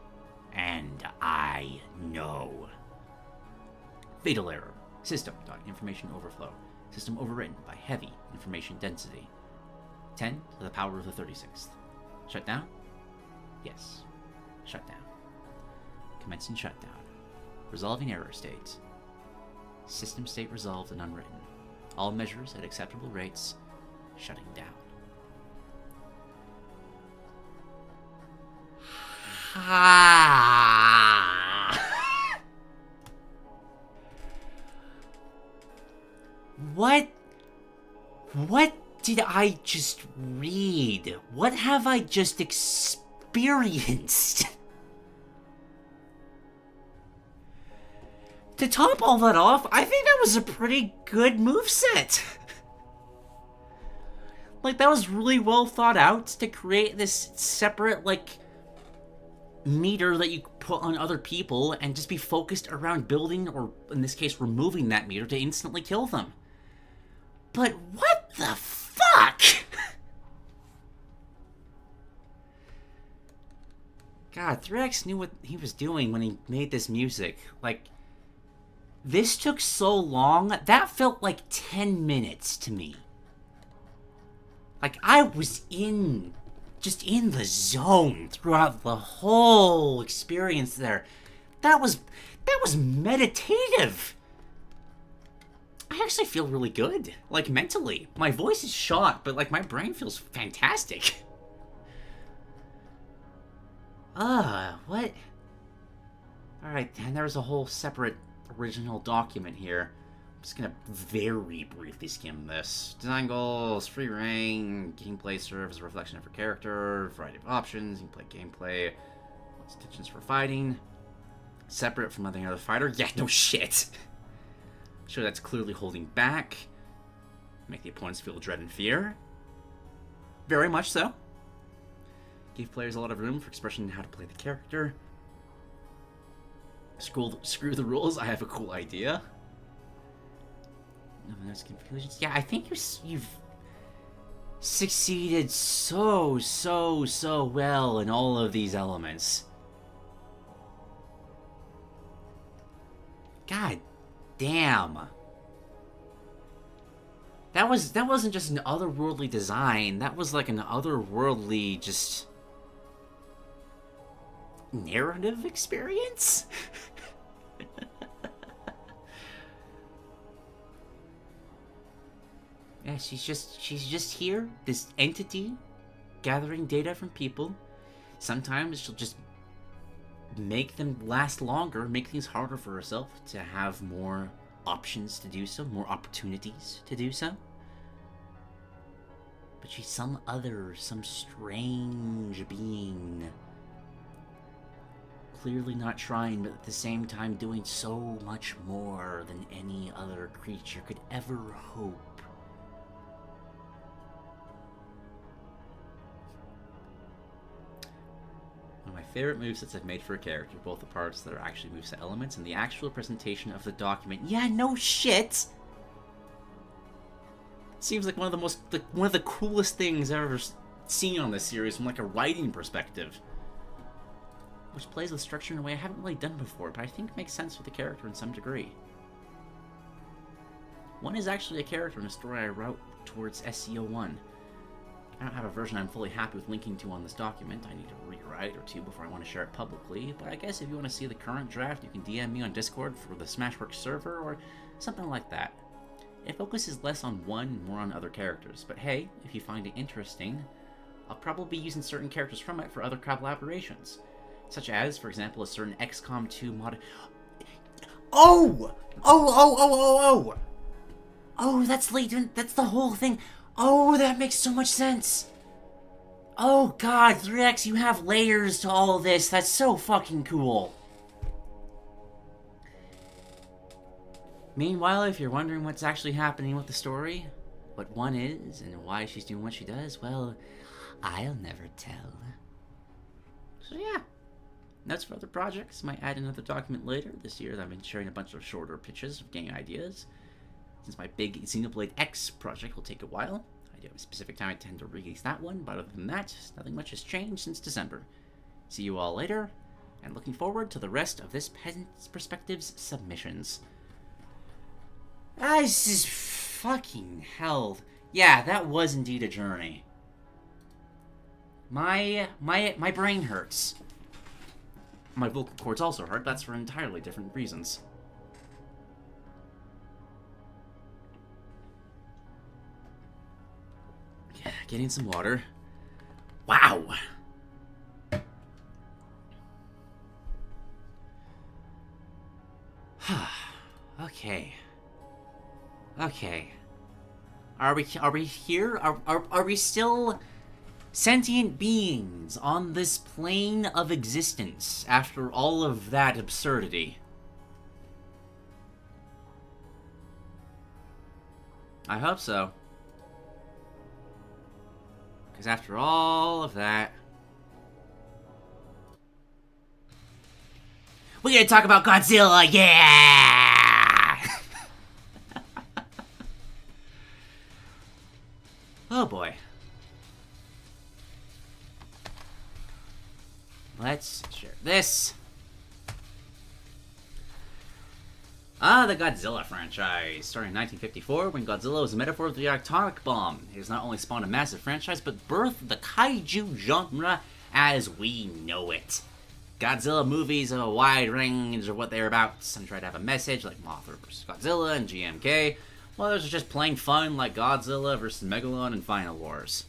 and I know. Fatal error. System.information overflow. System overwritten by heavy information density. 10 to the power of the 36th. Shut down? Yes. Shut down. Commencing shutdown. Resolving error state. System state resolved and unwritten. All measures at acceptable rates. Shutting down. What did I just read? What have I just experienced? To top all that off, I think that was a pretty good moveset. Like, that was really well thought out to create this separate, like, meter that you put on other people and just be focused around building, or in this case, removing that meter to instantly kill them. But what the fuck? God, 3X knew what he was doing when he made this music. Like, this took so long, that felt like 10 minutes to me. Like, I was just in the zone throughout the whole experience there. That was meditative. I actually feel really good, like, mentally. My voice is shot, but, like, my brain feels fantastic. What? Alright, and there's a whole separate original document here. I'm just gonna very briefly skim this. Design goals, free reign, gameplay serves as a reflection of your character, variety of options, you can play gameplay, what's intentions for fighting, separate from any other fighter. Yeah, no shit. Sure, that's clearly holding back. Make the opponents feel dread and fear. Very much so. Give players a lot of room for expression in how to play the character. Screw the rules, I have a cool idea. No, there's conclusions. Yeah, I think you've succeeded so well in all of these elements. God damn. That wasn't just an otherworldly design, that was like an otherworldly just narrative experience. Yeah, she's just here, this entity, gathering data from people. Sometimes she'll just make them last longer, make things harder for herself to have more options to do so, more opportunities to do so. But she's some strange being. Clearly not trying, but at the same time doing so much more than any other creature could ever hope. One of my favorite movesets I've made for a character, both the parts that are actually moveset elements and the actual presentation of the document. Yeah, no shit! Seems like one of the coolest things I've ever seen on this series from like a writing perspective. Which plays with structure in a way I haven't really done before, but I think makes sense with the character in some degree. One is actually a character in a story I wrote towards SCO1. I don't have a version I'm fully happy with linking to on this document. I need to rewrite or two before I want to share it publicly, but I guess if you want to see the current draft, you can DM me on Discord for the Smashworks server or something like that. It focuses less on one and more on other characters, but hey, if you find it interesting, I'll probably be using certain characters from it for other collaborations. Such as, for example, a certain XCOM 2 mod. Oh, that's latent. That's the whole thing. Oh, that makes so much sense. Oh god, 3X, you have layers to all of this. That's so fucking cool. Meanwhile, if you're wondering what's actually happening with the story, what one is, and why she's doing what she does, well, I'll never tell. So yeah. Notes for other projects. Might add another document later. This year I've been sharing a bunch of shorter pitches of game ideas. Since my big Xenoblade X project will take a while, I do have a specific time I tend to release that one, but other than that, nothing much has changed since December. See you all later, and looking forward to the rest of this Peasant's Perspectives submissions. This is fucking hell. Yeah, that was indeed a journey. My brain hurts. My vocal cords also hurt, that's for entirely different reasons. Yeah, getting some water. Wow! Okay. Okay. Are we here? Are we still sentient beings on this plane of existence after all of that absurdity? I hope so. Because after all of that, we're gonna talk about Godzilla, yeah! Oh boy. Let's share this. The Godzilla franchise. Started in 1954 when Godzilla was a metaphor of the atomic bomb. It has not only spawned a massive franchise, but birthed the Kaiju genre as we know it. Godzilla movies have a wide range of what they're about. Some try to have a message, like Mothra vs. Godzilla and GMK, while others are just plain fun, like Godzilla vs. Megalon and Final Wars.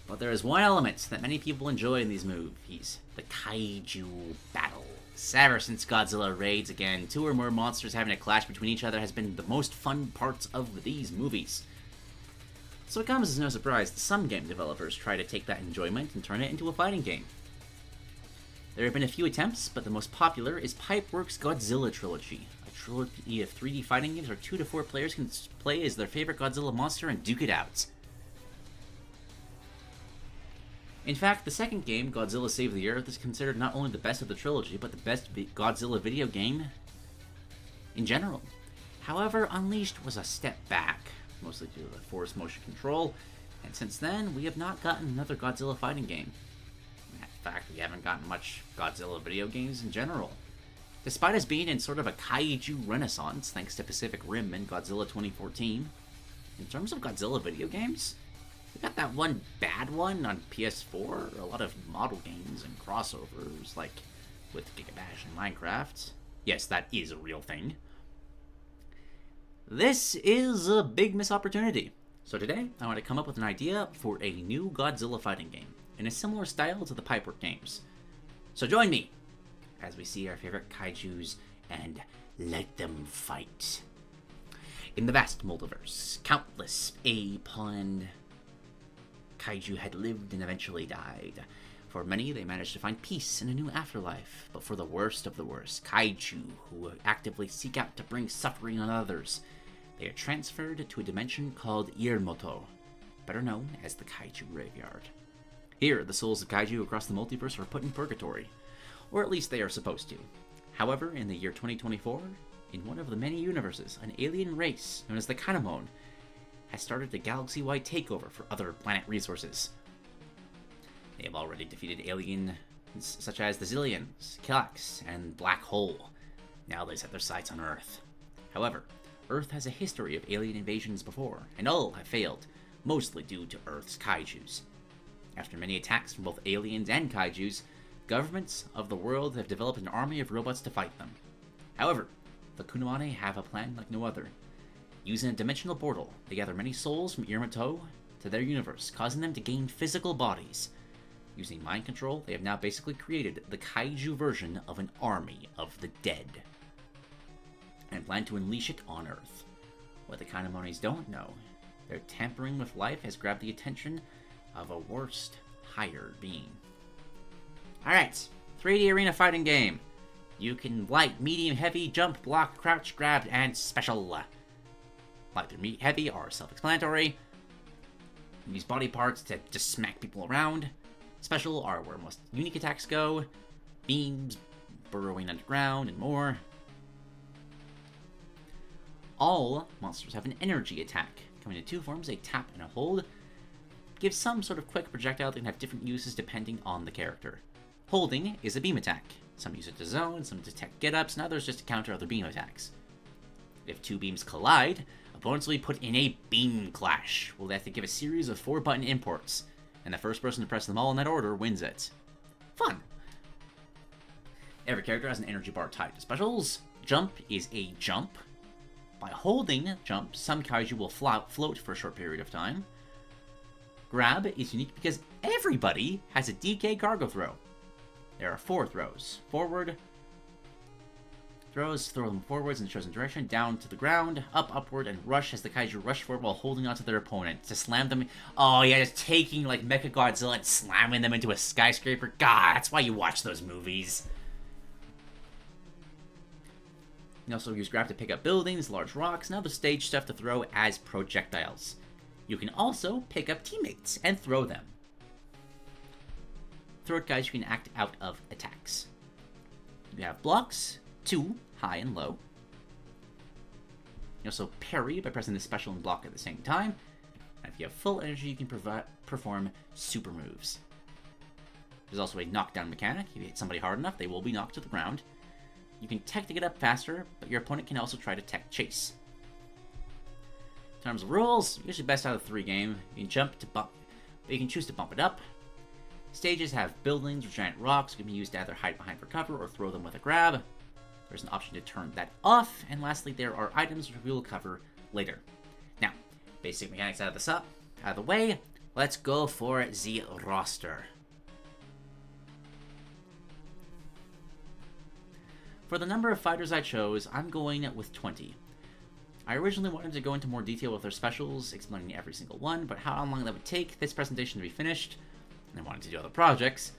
But there is one element that many people enjoy in these movies, the Kaiju battles. Ever since Godzilla raids again, two or more monsters having a clash between each other has been the most fun parts of these movies. So it comes as no surprise that some game developers try to take that enjoyment and turn it into a fighting game. There have been a few attempts, but the most popular is Pipeworks' Godzilla Trilogy, a trilogy of 3D fighting games where 2 to 4 players can play as their favorite Godzilla monster and duke it out. In fact, the second game, Godzilla Save the Earth, is considered not only the best of the trilogy, but the best Godzilla video game in general. However, Unleashed was a step back, mostly due to the forced motion control, and since then, we have not gotten another Godzilla fighting game. In fact, we haven't gotten much Godzilla video games in general. Despite us being in sort of a Kaiju renaissance, thanks to Pacific Rim and Godzilla 2014, in terms of Godzilla video games, we got that one bad one on PS4, a lot of model games and crossovers, like with Gigabash and Minecraft. Yes, that is a real thing. This is a big missed opportunity. So today, I want to come up with an idea for a new Godzilla fighting game, in a similar style to the Pipework games. So join me, as we see our favorite kaijus, and let them fight. In the vast multiverse, countless ape-and kaiju had lived and eventually died. For many, they managed to find peace in a new afterlife, but for the worst of the worst, kaiju, who actively seek out to bring suffering on others, they are transferred to a dimension called Irmoto, better known as the Kaiju Graveyard. Here, the souls of kaiju across the multiverse are put in purgatory, or at least they are supposed to. However, in the year 2024, in one of the many universes, an alien race known as the Kanamon has started a galaxy-wide takeover for other planet resources. They have already defeated aliens such as the Zillions, Kilax, and Black Hole. Now they set their sights on Earth. However, Earth has a history of alien invasions before, and all have failed, mostly due to Earth's kaijus. After many attacks from both aliens and kaijus, governments of the world have developed an army of robots to fight them. However, the Kunamane have a plan like no other. Using a dimensional portal, they gather many souls from Irmoto to their universe, causing them to gain physical bodies. Using mind control, they have now basically created the kaiju version of an army of the dead, and plan to unleash it on Earth. What the Kanamones don't know, their tampering with life has grabbed the attention of a worst, higher being. Alright, 3D arena fighting game. You can light, medium, heavy, jump, block, crouch, grab, and special. Light or heavy are self-explanatory. Use body parts to just smack people around. Special are where most unique attacks go. Beams, burrowing underground, and more. All monsters have an energy attack, coming in two forms, a tap and a hold. Gives some sort of quick projectile that can have different uses depending on the character. Holding is a beam attack. Some use it to zone, some to detect get-ups, and others just to counter other beam attacks. If two beams collide, opponents will be put in a beam clash, where they have to give a series of 4-button imports, and the first person to press them all in that order wins it. Fun! Every character has an energy bar tied to specials. Jump is a jump. By holding jump, some kaiju will float for a short period of time. Grab is unique because everybody has a DK cargo throw. There are 4 throws. Forward throws, throw them forwards in the chosen direction, down to the ground, up, upward, and rush as the kaiju rush forward while holding onto their opponent. To slam them, oh yeah, just taking like Mecha Godzilla and slamming them into a skyscraper. God, that's why you watch those movies. You also use grab to pick up buildings, large rocks, and other stage stuff to throw as projectiles. You can also pick up teammates and throw them. Throw guys you can act out of attacks. You have blocks, 2, high and low. You also parry by pressing the special and block at the same time. And if you have full energy, you can perform super moves. There's also a knockdown mechanic. If you hit somebody hard enough, they will be knocked to the ground. You can tech to get up faster, but your opponent can also try to tech chase. In terms of rules, usually best out of 3 game. You can jump to bump, but you can choose to bump it up. Stages have buildings or giant rocks that can be used to either hide behind for cover or throw them with a grab. There's an option to turn that off, and lastly, there are items which we will cover later. Now, basic mechanics out of the way, let's go for the roster. For the number of fighters I chose, I'm going with 20. I originally wanted to go into more detail with their specials, explaining every single one, but how long that would take this presentation to be finished, and I wanted to do other projects,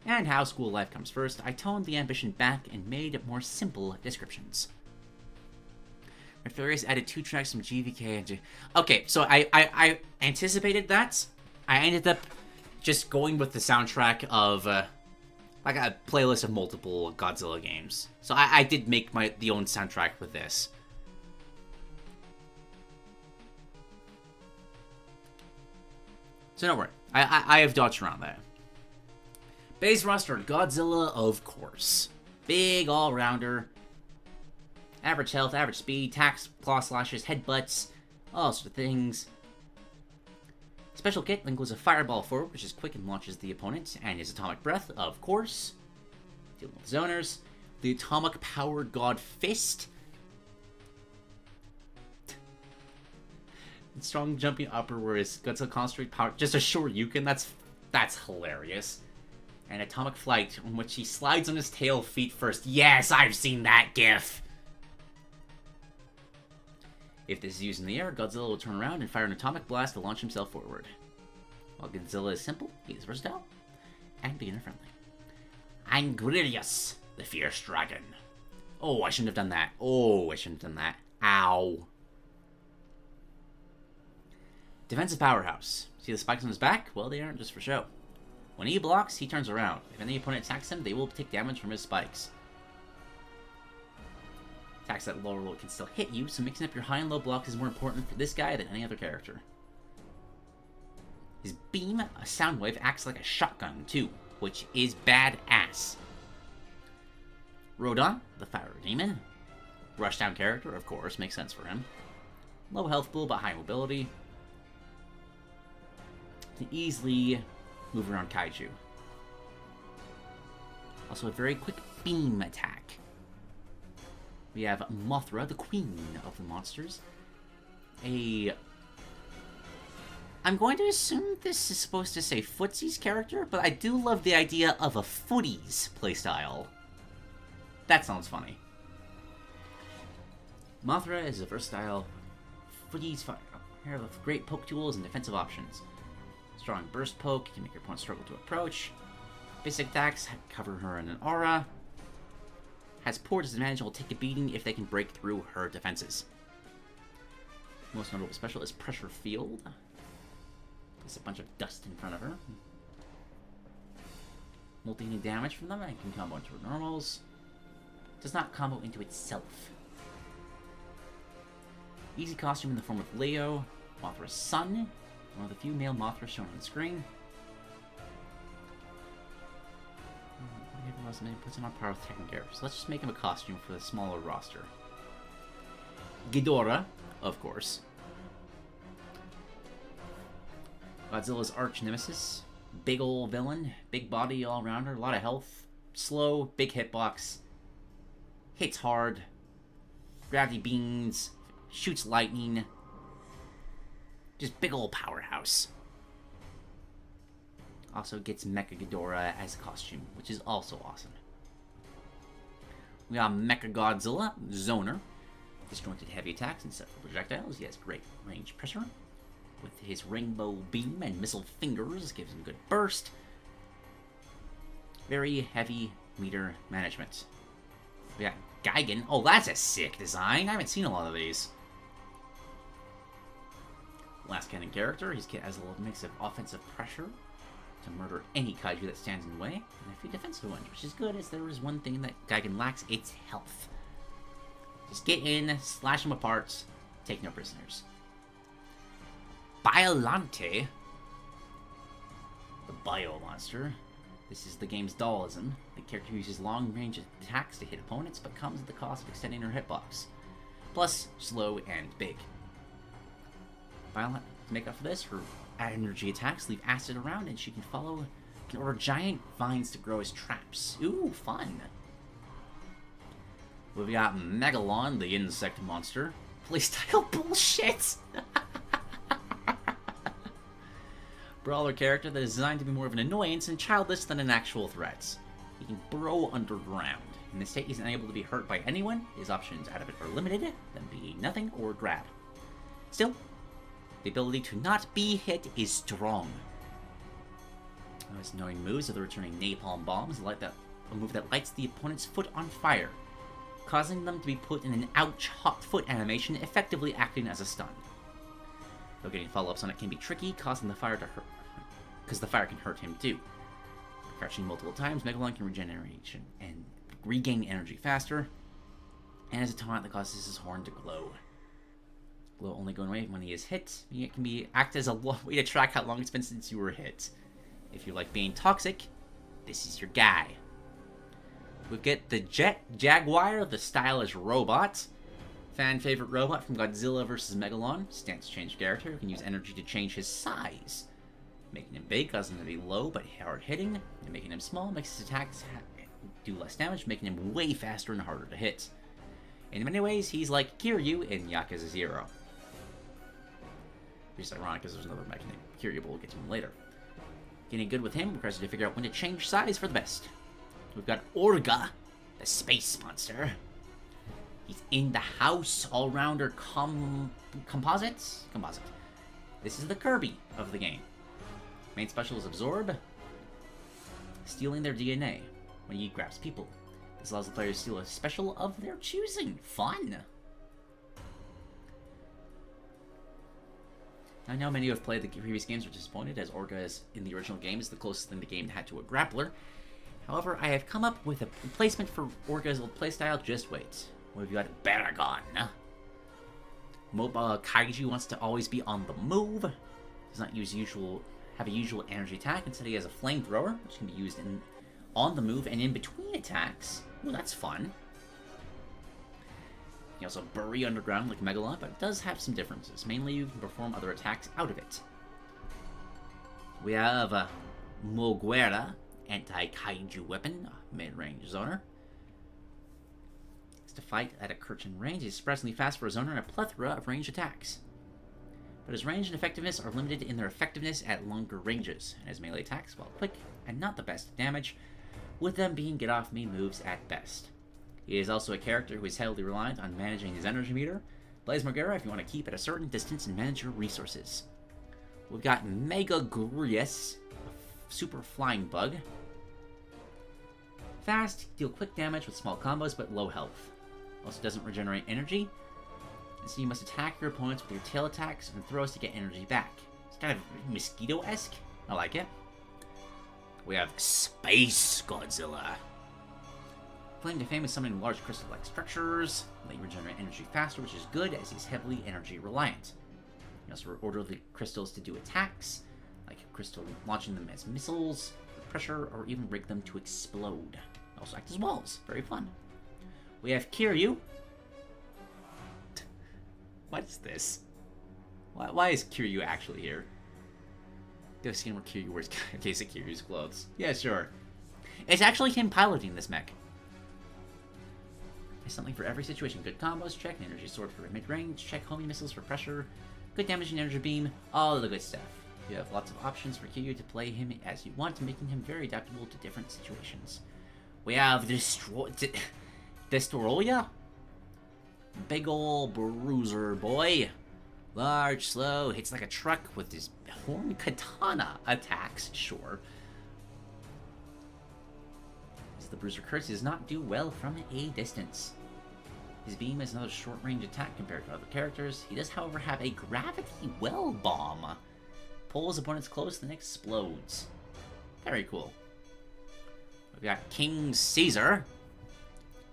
and how school life comes first, I toned the ambition back and made more simple descriptions. Radfarious added 2 tracks from GVK and Okay, so I anticipated that. I ended up just going with the soundtrack of like a playlist of multiple Godzilla games. So I did make the own soundtrack with this. So don't worry, I have dodged around that. Base roster, Godzilla, of course. Big all-rounder. Average health, average speed, attacks, claw slashes, headbutts, all sorts of things. Special kit includes a fireball forward, which is quick and launches the opponent, and his atomic breath, of course. Dealing with zoners. The atomic powered god fist. strong jumping upper where his Godzilla concentrate power, just a Shoryuken, that's hilarious. And atomic flight, in which he slides on his tail feet first. Yes, I've seen that gif! If this is used in the air, Godzilla will turn around and fire an atomic blast to launch himself forward. While Godzilla is simple, he is versatile, and beginner-friendly. I'm Grilius, the fierce dragon. Oh, I shouldn't have done that. Oh, I shouldn't have done that. Ow. Defensive powerhouse. See the spikes on his back? Well, they aren't just for show. When he blocks, he turns around. If any opponent attacks him, they will take damage from his spikes. Attacks at lower roll can still hit you, so mixing up your high and low blocks is more important for this guy than any other character. His beam, a sound wave, acts like a shotgun, too, which is badass. Rodon, the fire demon. Rushdown character, of course, makes sense for him. Low health pool, but high mobility. Can easily move around Kaiju. Also a very quick beam attack. We have Mothra, the queen of the monsters. I'm going to assume this is supposed to say Footsie's character, but I do love the idea of a Footies playstyle. That sounds funny. Mothra is a versatile Footies pair of great poke tools and defensive options. Strong burst poke can make your opponent struggle to approach. Basic attacks cover her in an aura. Has poor disadvantage and will take a beating if they can break through her defenses. Most notable special is Pressure Field. There's a bunch of dust in front of her. Multi-hitting damage from them and can combo into her normals. Does not combo into itself. Easy costume in the form of Leo, Mothra's son, one of the few male Mothras shown on the screen. Maybe puts him on par with Tekken characters. Let's just make him a costume for the smaller roster. Ghidorah, of course. Godzilla's arch nemesis. Big ol' villain. Big body all around her. A lot of health. Slow. Big hitbox. Hits hard. Gravity beams. Shoots lightning. Just big ol' powerhouse. Also gets Mecha Ghidorah as a costume, which is also awesome. We got Mecha Godzilla, Zoner. Disjointed heavy attacks and several projectiles. He has great range pressure. With his rainbow beam and missile fingers, gives him good burst. Very heavy meter management. We got Gigan. Oh, that's a sick design. I haven't seen a lot of these. Last cannon character. He has a little mix of offensive pressure to murder any kaiju that stands in the way, and a few defensive ones, which is good, as there is one thing that Gigan lacks, it's health. Just get in, slash them apart, take no prisoners. Byleth, the bio monster. This is the game's dualism. The character uses long-range attacks to hit opponents, but comes at the cost of extending her hitbox. Plus, slow and big. Byleth, to make up for this, her energy attacks leave acid around, and she can order giant vines to grow as traps. Ooh, fun. We've got Megalon, the insect monster. Playstyle bullshit! Brawler character that is designed to be more of an annoyance and childless than an actual threat. He can burrow underground. In this state, he's unable to be hurt by anyone. His options out of it are limited, them being nothing or grab. Still, the ability to not be hit is strong. His knowing moves are the returning napalm bombs, a move that lights the opponent's foot on fire, causing them to be put in an ouch hot foot animation, effectively acting as a stun. Though getting follow-ups on it can be tricky, causing the fire to hurt, because the fire can hurt him too. Crouching multiple times, Megalon can regenerate and regain energy faster, and has a taunt that causes his horn to glow. Glow only going away when he is hit. It can act as a way to track how long it's been since you were hit. If you like being toxic, this is your guy. We get the Jet Jaguar, the stylish robot. Fan favorite robot from Godzilla vs. Megalon. Stance change character, can use energy to change his size. Making him big, causing him to be low but hard hitting. And making him small makes his attacks do less damage, making him way faster and harder to hit. In many ways, he's like Kiryu in Yakuza 0. Which is ironic because there's another mech named Kirby, but we'll get to him later. Getting good with him requires you to figure out when to change size for the best. We've got Orga, the space monster. He's in the house all-rounder composite. This is the Kirby of the game. Main special is Absorb, stealing their DNA when he grabs people. This allows the player to steal a special of their choosing. Fun! I know many who have played the previous games are disappointed, as Orga in the original game is the closest thing the game had to a grappler. However, I have come up with a replacement for Orga's old playstyle. Just wait. We've got Baragon. Kaiju wants to always be on the move. Does not have a usual energy attack. Instead, he has a flamethrower, which can be used on the move and in between attacks. Well, that's fun. You also bury underground like Megalon, but it does have some differences. Mainly, you can perform other attacks out of it. We have Moguera, anti-kaiju weapon, mid-range zoner. It's to fight at a curtain range. He's surprisingly fast for a zoner and a plethora of ranged attacks. But his range and effectiveness are limited in their effectiveness at longer ranges, and his melee attacks, while quick and not the best damage, with them being get-off-me moves at best. He is also a character who is heavily reliant on managing his energy meter. Blaze Morgera if you want to keep at a certain distance and manage your resources. We've got Mega Gurius, a super flying bug. Fast, deal quick damage with small combos, but low health. Also doesn't regenerate energy, and so you must attack your opponents with your tail attacks and throws to get energy back. It's kind of mosquito-esque. I like it. We have Space Godzilla. Claim to fame is summoning large crystal-like structures. They regenerate energy faster, which is good, as he's heavily energy reliant. You also order the crystals to do attacks, like crystal launching them as missiles, with pressure, or even rig them to explode. They also act as walls. Very fun. We have Kiryu. What is this? Why is Kiryu actually here? Go skin where Kiryu wears a case of Kiryu's clothes. Yeah, sure. It's actually him piloting this mech. There's something for every situation. Good combos, check. An energy sword for mid-range, check. Homing missiles for pressure. Good damage and energy beam. All of the good stuff. You have lots of options for Kiryu to play him as you want, making him very adaptable to different situations. We have Destorolia. Big ol' bruiser boy. Large, slow, hits like a truck with his horn katana attacks, sure. As the bruiser curse does not do well from a distance. His beam is another short-range attack compared to other characters. He does, however, have a gravity well bomb. Pulls opponents close, then explodes. Very cool. We've got King Caesar.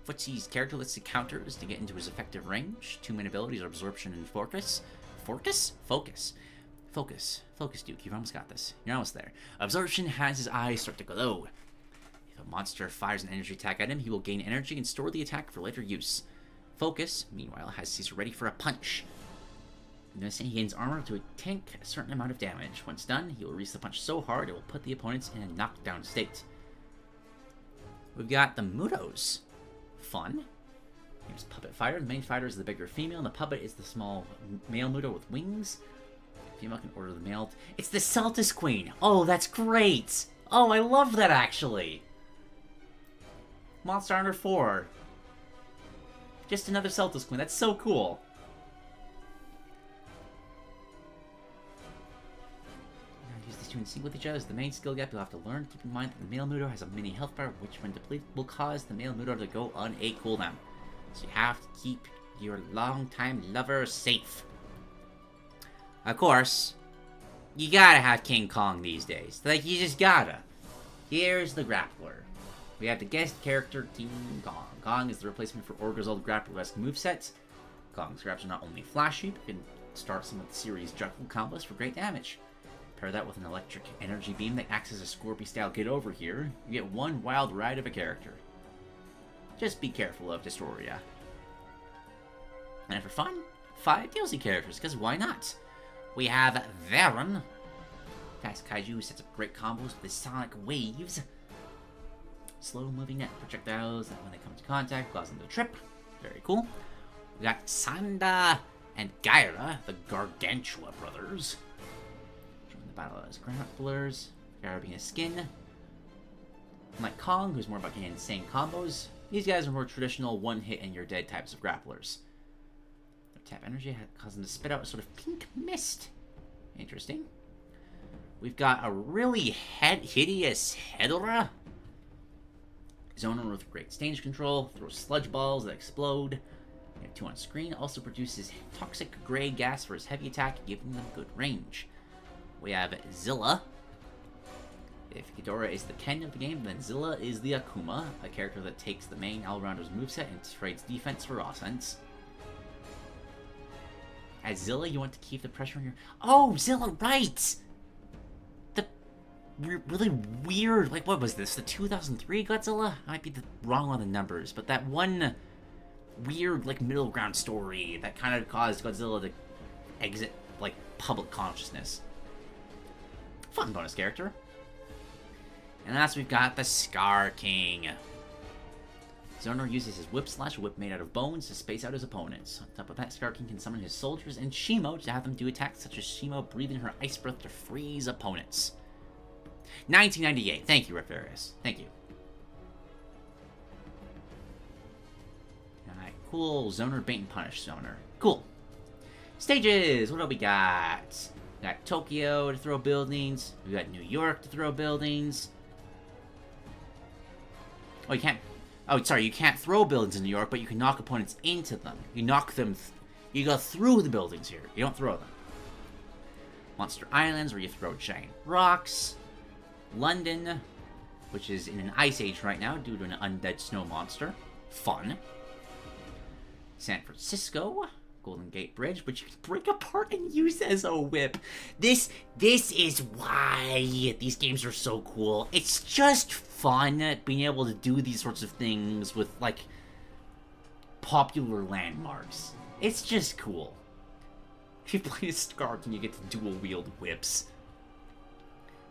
Footsie's character lets the counters to get into his effective range. Two main abilities are Absorption and Focus. Focus, Duke. You've almost got this. You're almost there. Absorption has his eyes start to glow. If a monster fires an energy attack at him, he will gain energy and store the attack for later use. Focus, meanwhile, has Caesar ready for a punch. Notice he gains armor to tank a certain amount of damage. Once done, he will release the punch so hard it will put the opponents in a knockdown state. We've got the Mutos. Fun. Here's Puppet Fighter. The main fighter is the bigger female, and the puppet is the small male Muto with wings. The female can order the male. It's the Celtis Queen! Oh, that's great! Oh, I love that, actually! Monster Hunter 4. Just another Celtis Queen. That's so cool. Use these two in sync with each other as the main skill gap you'll have to learn. Keep in mind that the male Muto has a mini health bar, which when depleted will cause the male Muto to go on a cooldown. So you have to keep your longtime lover safe. Of course, you gotta have King Kong these days. Like, you just gotta. Here's the grappler. We have the guest character, King Kong. Kong is the replacement for Orga's old grappler-esque moveset. Kong's grabs are not only flashy, but can start some of the series' juggle combos for great damage. Pair that with an electric energy beam that acts as a Scorpy-style get-over here, you get one wild ride of a character. Just be careful of Destoria. And for fun, 5 DLC characters, because why not? We have Varon. Fast Kaiju sets up great combos with his sonic waves. Slow-moving net projectiles that when they come into contact cause them to trip. Very cool. We got Sanda and Gyra, the Gargantua brothers. Join the battle as grapplers. Gyra being a skin. Unlike Kong, who's more about getting insane combos, these guys are more traditional one-hit and you're dead types of grapplers. Their tap energy causes them to spit out a sort of pink mist. Interesting. We've got a really hideous Hedorah. Zoner with great stage control, throws sludge balls that explode. We have 2 on screen, also produces toxic gray gas for his heavy attack, giving them good range. We have Zilla. If Ghidorah is the Ken of the game, then Zilla is the Akuma, a character that takes the main all-rounder's moveset and trades defense for offense. As Zilla, you want to keep the pressure on your... Oh, Zilla, right! The really weird... Like, what was this? The 2003 Godzilla? I might be wrong on the numbers, but that one weird, like, middle ground story that kind of caused Godzilla to exit, like, public consciousness. Fun bonus character. And last we've got the Scar King. Zoner uses his whip made out of bones to space out his opponents. On top of that, Scar King can summon his soldiers and Shimo to have them do attacks such as Shimo breathing her ice breath to freeze opponents. 1998. Thank you, Radfarious. Thank you. Alright, cool. Zoner bait and punish Zoner. Cool. Stages. What do we got? We got Tokyo to throw buildings. We got New York to throw buildings. Oh, you can't... Oh, sorry, you can't throw buildings in New York, but you can knock opponents into them. You knock them... You go through the buildings here. You don't throw them. Monster Islands, where you throw giant rocks. London, which is in an ice age right now due to an undead snow monster. Fun. San Francisco, Golden Gate Bridge, which you can break apart and use as a whip. This is why these games are so cool. It's just fun being able to do these sorts of things with, like, popular landmarks. It's just cool. If you play a Scar King, you get to dual-wield whips.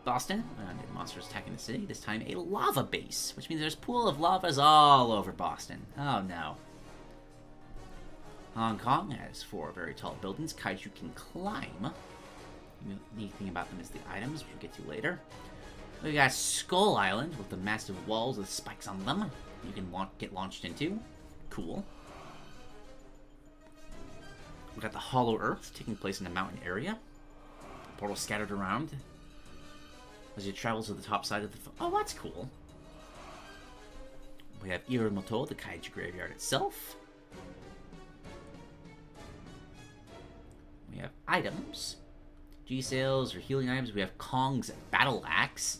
Boston, monsters attacking the city, this time a lava base, which means there's a pool of lavas all over Boston. Oh no. Hong Kong has 4 very tall buildings Kaiju can climb. The neat thing about them is the items, which we'll get to later. We got Skull Island with the massive walls with spikes on them you can get launched into. Cool. We got the Hollow Earth taking place in a mountain area. Portals scattered around as you travel to the top side of the... Oh, that's cool. We have Iramoto, the Kaiju graveyard itself. We have items. G-Sales or healing items. We have Kong's Battle Axe.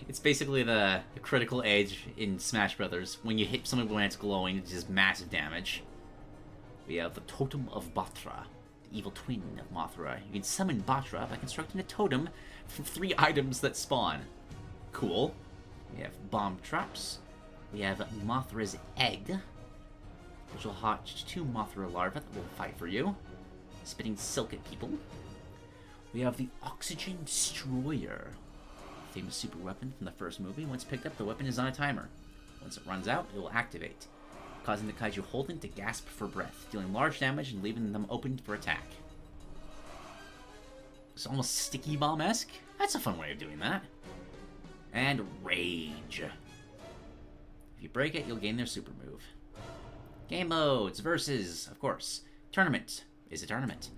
It's basically the critical edge in Smash Brothers. When you hit something when it's glowing, it does massive damage. We have the Totem of Batra, the evil twin of Mothra. You can summon Batra by constructing a totem from 3 items that spawn. Cool. We have bomb traps. We have Mothra's egg, which will hatch 2 Mothra larvae that will fight for you, spitting silk at people. We have the Oxygen Destroyer, famous super weapon from the first movie. Once picked up, the weapon is on a timer. Once it runs out, it will activate, causing the Kaiju holding to gasp for breath, dealing large damage and leaving them open for attack. It's almost Sticky Bomb-esque. That's a fun way of doing that. And Rage. If you break it, you'll gain their super move. Game modes versus, of course, Tournament is a tournament.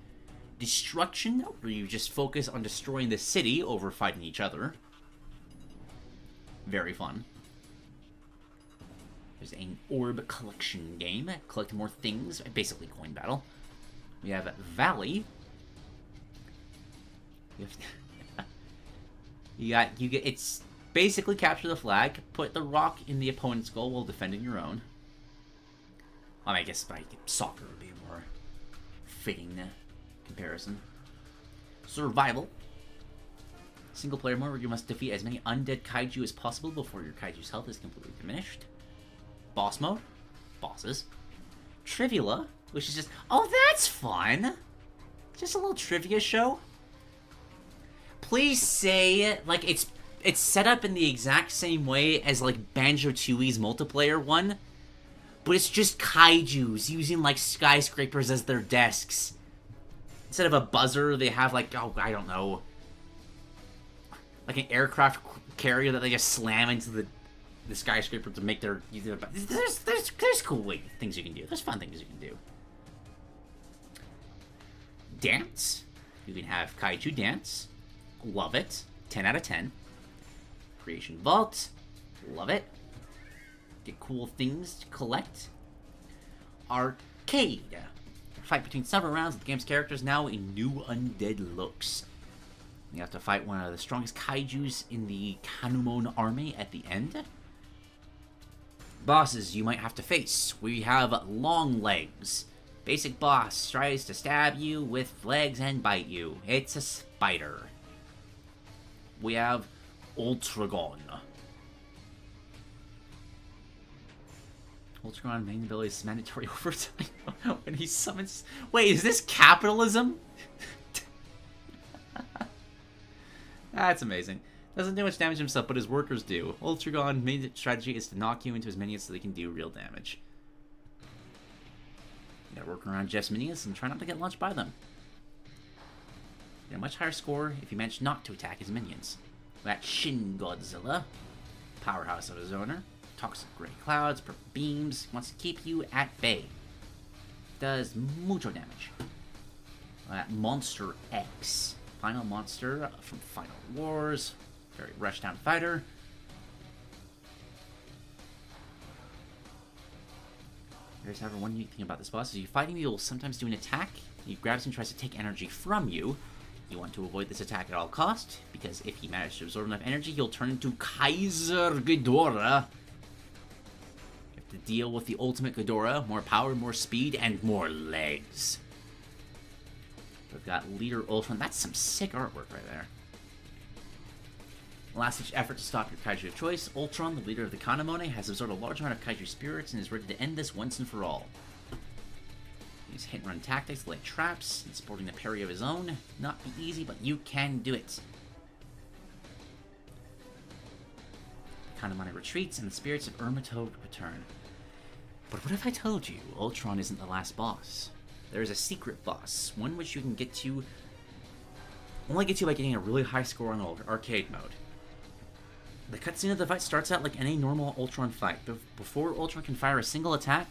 Destruction, where you just focus on destroying the city over fighting each other. Very fun. There's an orb collection game. Collect more things. Basically coin battle. We have Valley. It's basically capture the flag, put the rock in the opponent's goal while defending your own. I guess soccer would be a more fitting comparison. Survival. Single player mode where you must defeat as many undead Kaiju as possible before your Kaiju's health is completely diminished. Boss mode. Bosses. Trivia, which is just... Oh, that's fun! Just a little trivia show. Please say, like, it's set up in the exact same way as, like, Banjo-Tooie's multiplayer one, but it's just kaijus using, like, skyscrapers as their desks. Instead of a buzzer, they have, like, oh, I don't know, like an aircraft carrier that they just slam into the skyscraper to make their... There's cool things you can do. There's fun things you can do. Dance. You can have Kaiju Dance. Love it. 10 out of 10. Creation Vault. Love it. Get cool things to collect. Arcade. Fight between several rounds with the game's characters now in new undead looks. You have to fight one of the strongest kaijus in the Kanumon army at the end. Bosses you might have to face. We have Long Legs. Basic boss tries to stab you with legs and bite you. It's a spider. We have Ultragon. Ultragon main ability is mandatory overtime when he summons... Wait, is this capitalism? That's amazing. Doesn't do much damage himself, but his workers do. Ultragon main strategy is to knock you into his minions so they can do real damage. You gotta work around Jeff's minions and try not to get launched by them. You get a much higher score if you manage not to attack his minions. We got Shin Godzilla, powerhouse of his owner. Toxic gray clouds, purple beams, wants to keep you at bay. Does mucho damage. Monster X, final monster from Final Wars. Very rushdown fighter. There's however one unique thing about this boss is you fighting he will sometimes do an attack. He grabs and tries to take energy from you. You want to avoid this attack at all costs, because if he manages to absorb enough energy, he'll turn into Kaiser Ghidorah. To deal with the ultimate Ghidorah, more power, more speed, and more legs. We've got Leader Ultron. That's some sick artwork right there. Last-ditch effort to stop your kaiju of choice. Ultron, the leader of the Kanamone, has absorbed a large amount of kaiju spirits and is ready to end this once and for all. Use hit-and-run tactics, lay traps, and sporting a parry of his own. Not be easy, but you can do it. The Kanamone retreats, and the spirits of Urmito return. But what if I told you Ultron isn't the last boss? There is a secret boss, one which you can get to... only get to by getting a really high score on arcade mode. The cutscene of the fight starts out like any normal Ultron fight. Before Ultron can fire a single attack,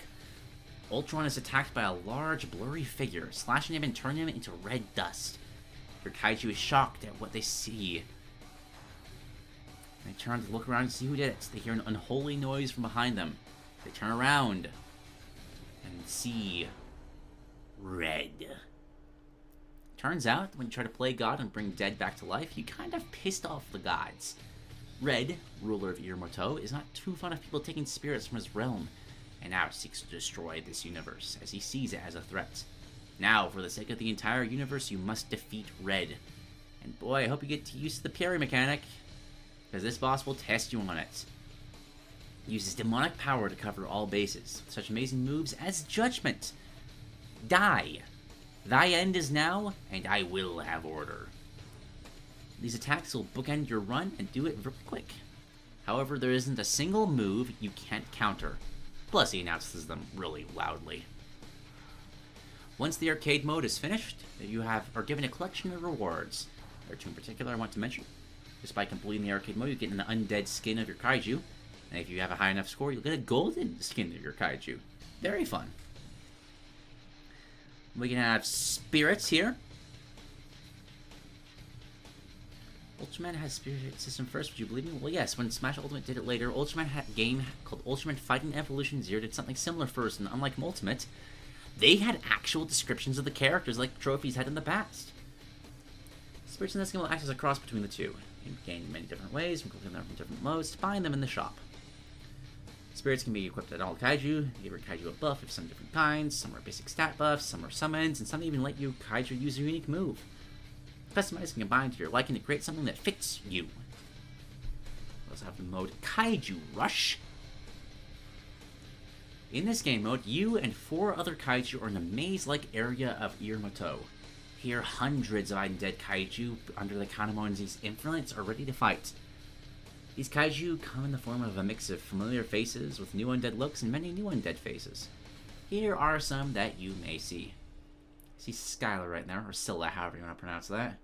Ultron is attacked by a large, blurry figure, slashing him and turning him into red dust. Your kaiju is shocked at what they see. They turn to look around and see who did it. They hear an unholy noise from behind them. They turn around and see red. Turns out, when you try to play God and bring dead back to life, you kind of pissed off the gods. Red, ruler of Irmoto, is not too fond of people taking spirits from his realm, and now seeks to destroy this universe, as he sees it as a threat. Now, for the sake of the entire universe, you must defeat Red. And boy, I hope you get used to the parry mechanic, because this boss will test you on it. Uses demonic power to cover all bases. Such amazing moves as Judgment. Die. Thy end is now, and I will have order. These attacks will bookend your run and do it real quick. However, there isn't a single move you can't counter. Plus, he announces them really loudly. Once the arcade mode is finished, you are given a collection of rewards. There are two in particular I want to mention. Just by completing the arcade mode, you get an undead skin of your kaiju. And if you have a high enough score, you'll get a golden skin of your kaiju. Very fun. We can have spirits here. Ultraman has spirit system first, would you believe me? Well, yes, when Smash Ultimate did it later, Ultraman had a game called Ultraman Fighting Evolution Zero did something similar first, and unlike Ultimate, they had actual descriptions of the characters like trophies had in the past. Spirits in this game will act as a cross between the two. You can gain in many different ways, including them from different modes, to find them in the shop. Spirits can be equipped at all kaiju. You give your kaiju a buff of some different kinds. Some are basic stat buffs, some are summons, and some even let you kaiju use a unique move. Customize and combine to your liking to create something that fits you. We also have the mode Kaiju Rush. In this game mode, you and 4 other kaiju are in a maze-like area of Irmoto. Here, hundreds of undead kaiju under the Kanamon's influence are ready to fight. These kaiju come in the form of a mix of familiar faces with new undead looks and many new undead faces. Here are some that you may see. See Skylar right there, or Scylla, however you want to pronounce that.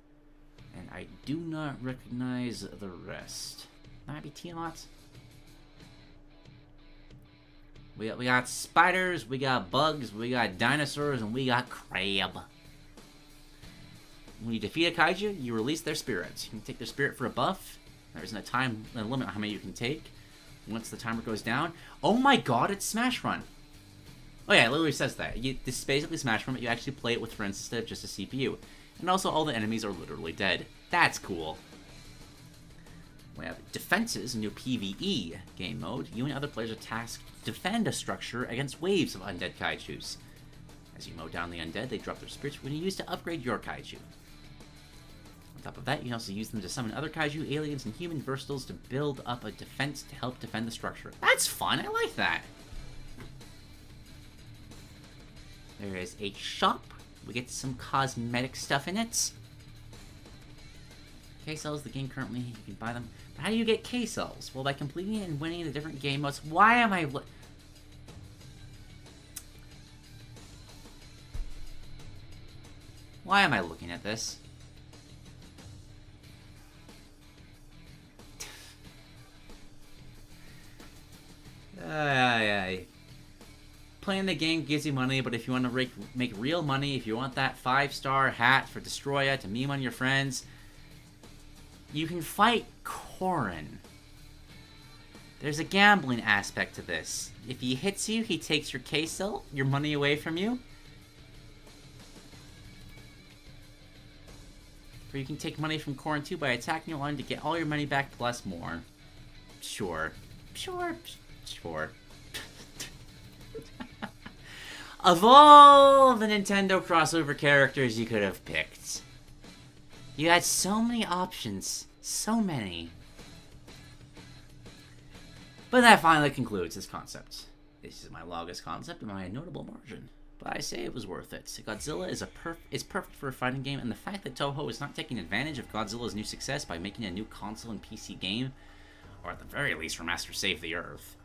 And I do not recognize the rest. Might be Tiamat. We got spiders, we got bugs, we got dinosaurs, and we got crab. When you defeat a kaiju, you release their spirits. You can take their spirit for a buff. There isn't a time limit on how many you can take. Once the timer goes down... Oh my god, it's Smash Run! Oh yeah, it literally says that. This is basically Smash Run, but you actually play it with friends instead of just a CPU. And also, all the enemies are literally dead. That's cool. We have Defenses, a new PvE game mode. You and other players are tasked to defend a structure against waves of undead kaijus. As you mow down the undead, they drop their spirits when you use to upgrade your kaiju. On top of that, you can also use them to summon other kaiju, aliens, and human versatiles to build up a defense to help defend the structure. That's fun, I like that! There is a shop. We get some cosmetic stuff in it. K-cells, the game currently, you can buy them. But how do you get K-cells? Well, by completing it and winning the different game modes. Why am I... Why am I looking at this? Playing the game gives you money, but if you want to make real money, if you want that 5-star hat for Destroya to meme on your friends, you can fight Korin. There's a gambling aspect to this. If he hits you, he takes your K-cell, your money away from you. Or you can take money from Korin too by attacking your line to get all your money back plus more. Sure. Of all the Nintendo crossover characters you could have picked, you had so many options. So many. But that finally concludes this concept. This is my longest concept and my notable margin. But I say it was worth it. Godzilla is perfect for a fighting game, and the fact that Toho is not taking advantage of Godzilla's new success by making a new console and PC game, or at the very least remaster Save the Earth,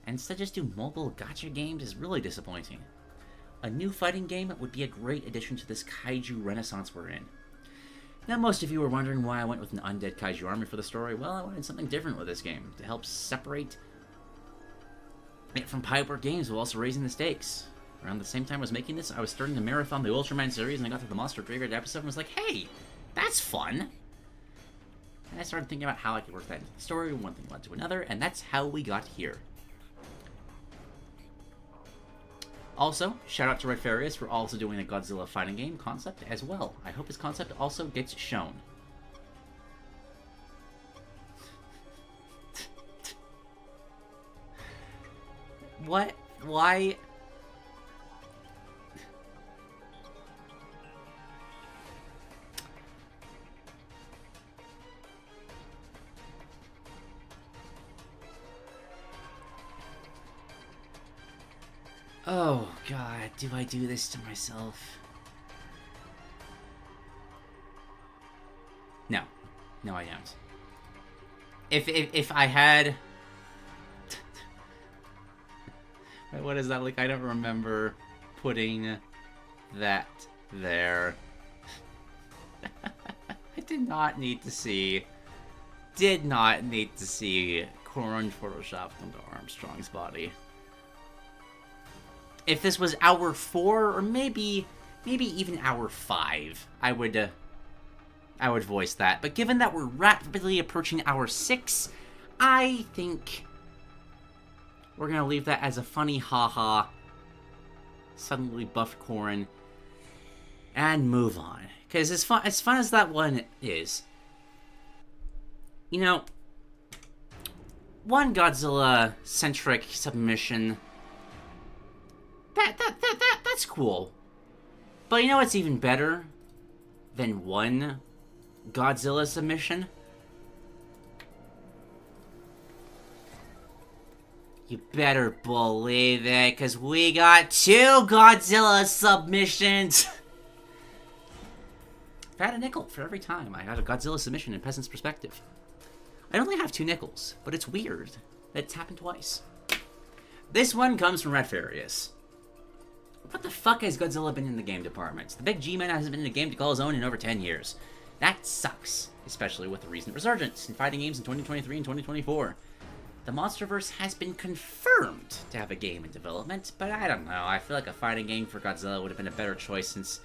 and instead just do mobile gacha games is really disappointing. A new fighting game would be a great addition to this kaiju renaissance we're in. Now, most of you were wondering why I went with an undead kaiju army for the story. Well, I wanted something different with this game, to help separate it from Pipework games while also raising the stakes. Around the same time I was making this, I was starting to marathon the Ultraman series, and I got to the Monster Graveyard episode and was like, hey, that's fun! And I started thinking about how I could work that into the story, one thing led to another, and that's how we got here. Also, shout out to Radfarious for also doing a Godzilla fighting game concept as well. I hope his concept also gets shown. What? Why? Oh, God, do I do this to myself? No. No, I don't. If I had... What is that? Like, I don't remember putting that there. I did not need to see... Did not need to see Korin photoshopped onto Armstrong's body. If this was hour 4, or maybe even hour 5, I would voice that. But given that we're rapidly approaching hour 6, I think we're gonna leave that as a funny haha, suddenly buffed Korin, and move on. Because as fun as that one is, you know, one Godzilla-centric submission... That's cool. But you know what's even better than one Godzilla submission? You better believe it, because we got 2 Godzilla submissions! I've had a nickel for every time I had a Godzilla submission in Peasant's perspective. I only have 2 nickels, but it's weird that it's happened twice. This one comes from Radfarious. What the fuck has Godzilla been in the game department? The big G-Man hasn't been in a game to call his own in over 10 years. That sucks, especially with the recent resurgence in fighting games in 2023 and 2024. The Monsterverse has been confirmed to have a game in development, but I don't know, I feel like a fighting game for Godzilla would have been a better choice since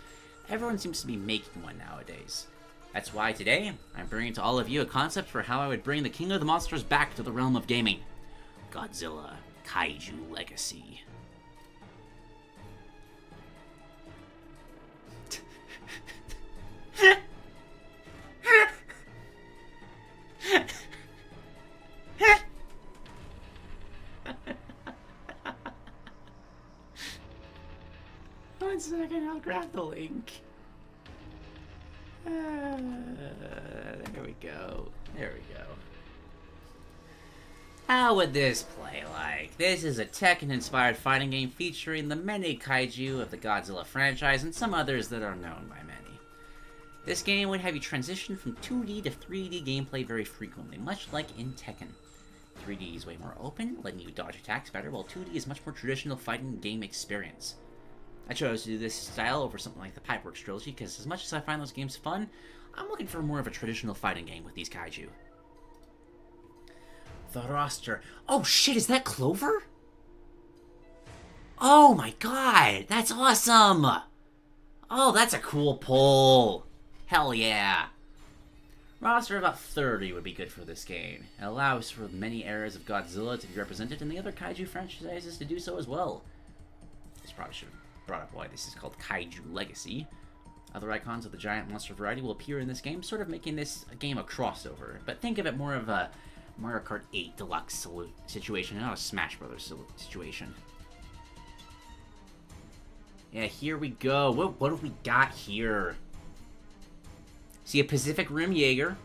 everyone seems to be making one nowadays. That's why today, I'm bringing to all of you a concept for how I would bring the King of the Monsters back to the realm of gaming. Godzilla Kaiju Legacy. One second, I'll grab the link. There we go. There we go. How would this play like? This is a Tekken-inspired fighting game featuring the many kaiju of the Godzilla franchise and some others that are known by many. This game would have you transition from 2D to 3D gameplay very frequently, much like in Tekken. 3D is way more open, letting you dodge attacks better, while 2D is much more traditional fighting game experience. I chose to do this style over something like the Pipeworks trilogy, because as much as I find those games fun, I'm looking for more of a traditional fighting game with these kaiju. The roster. Oh shit, is that Clover? Oh my god, that's awesome! Oh, that's a cool pull. Hell yeah. Roster of about 30 would be good for this game. It allows for many eras of Godzilla to be represented and the other kaiju franchises to do so as well. This probably should have brought up why this is called Kaiju Legacy. Other icons of the giant monster variety will appear in this game, sort of making this a game a crossover. But think of it more of a Mario Kart 8 Deluxe situation, and not a Smash Brothers situation. Yeah, here we go. What have we got here? See a Pacific Rim Jaeger.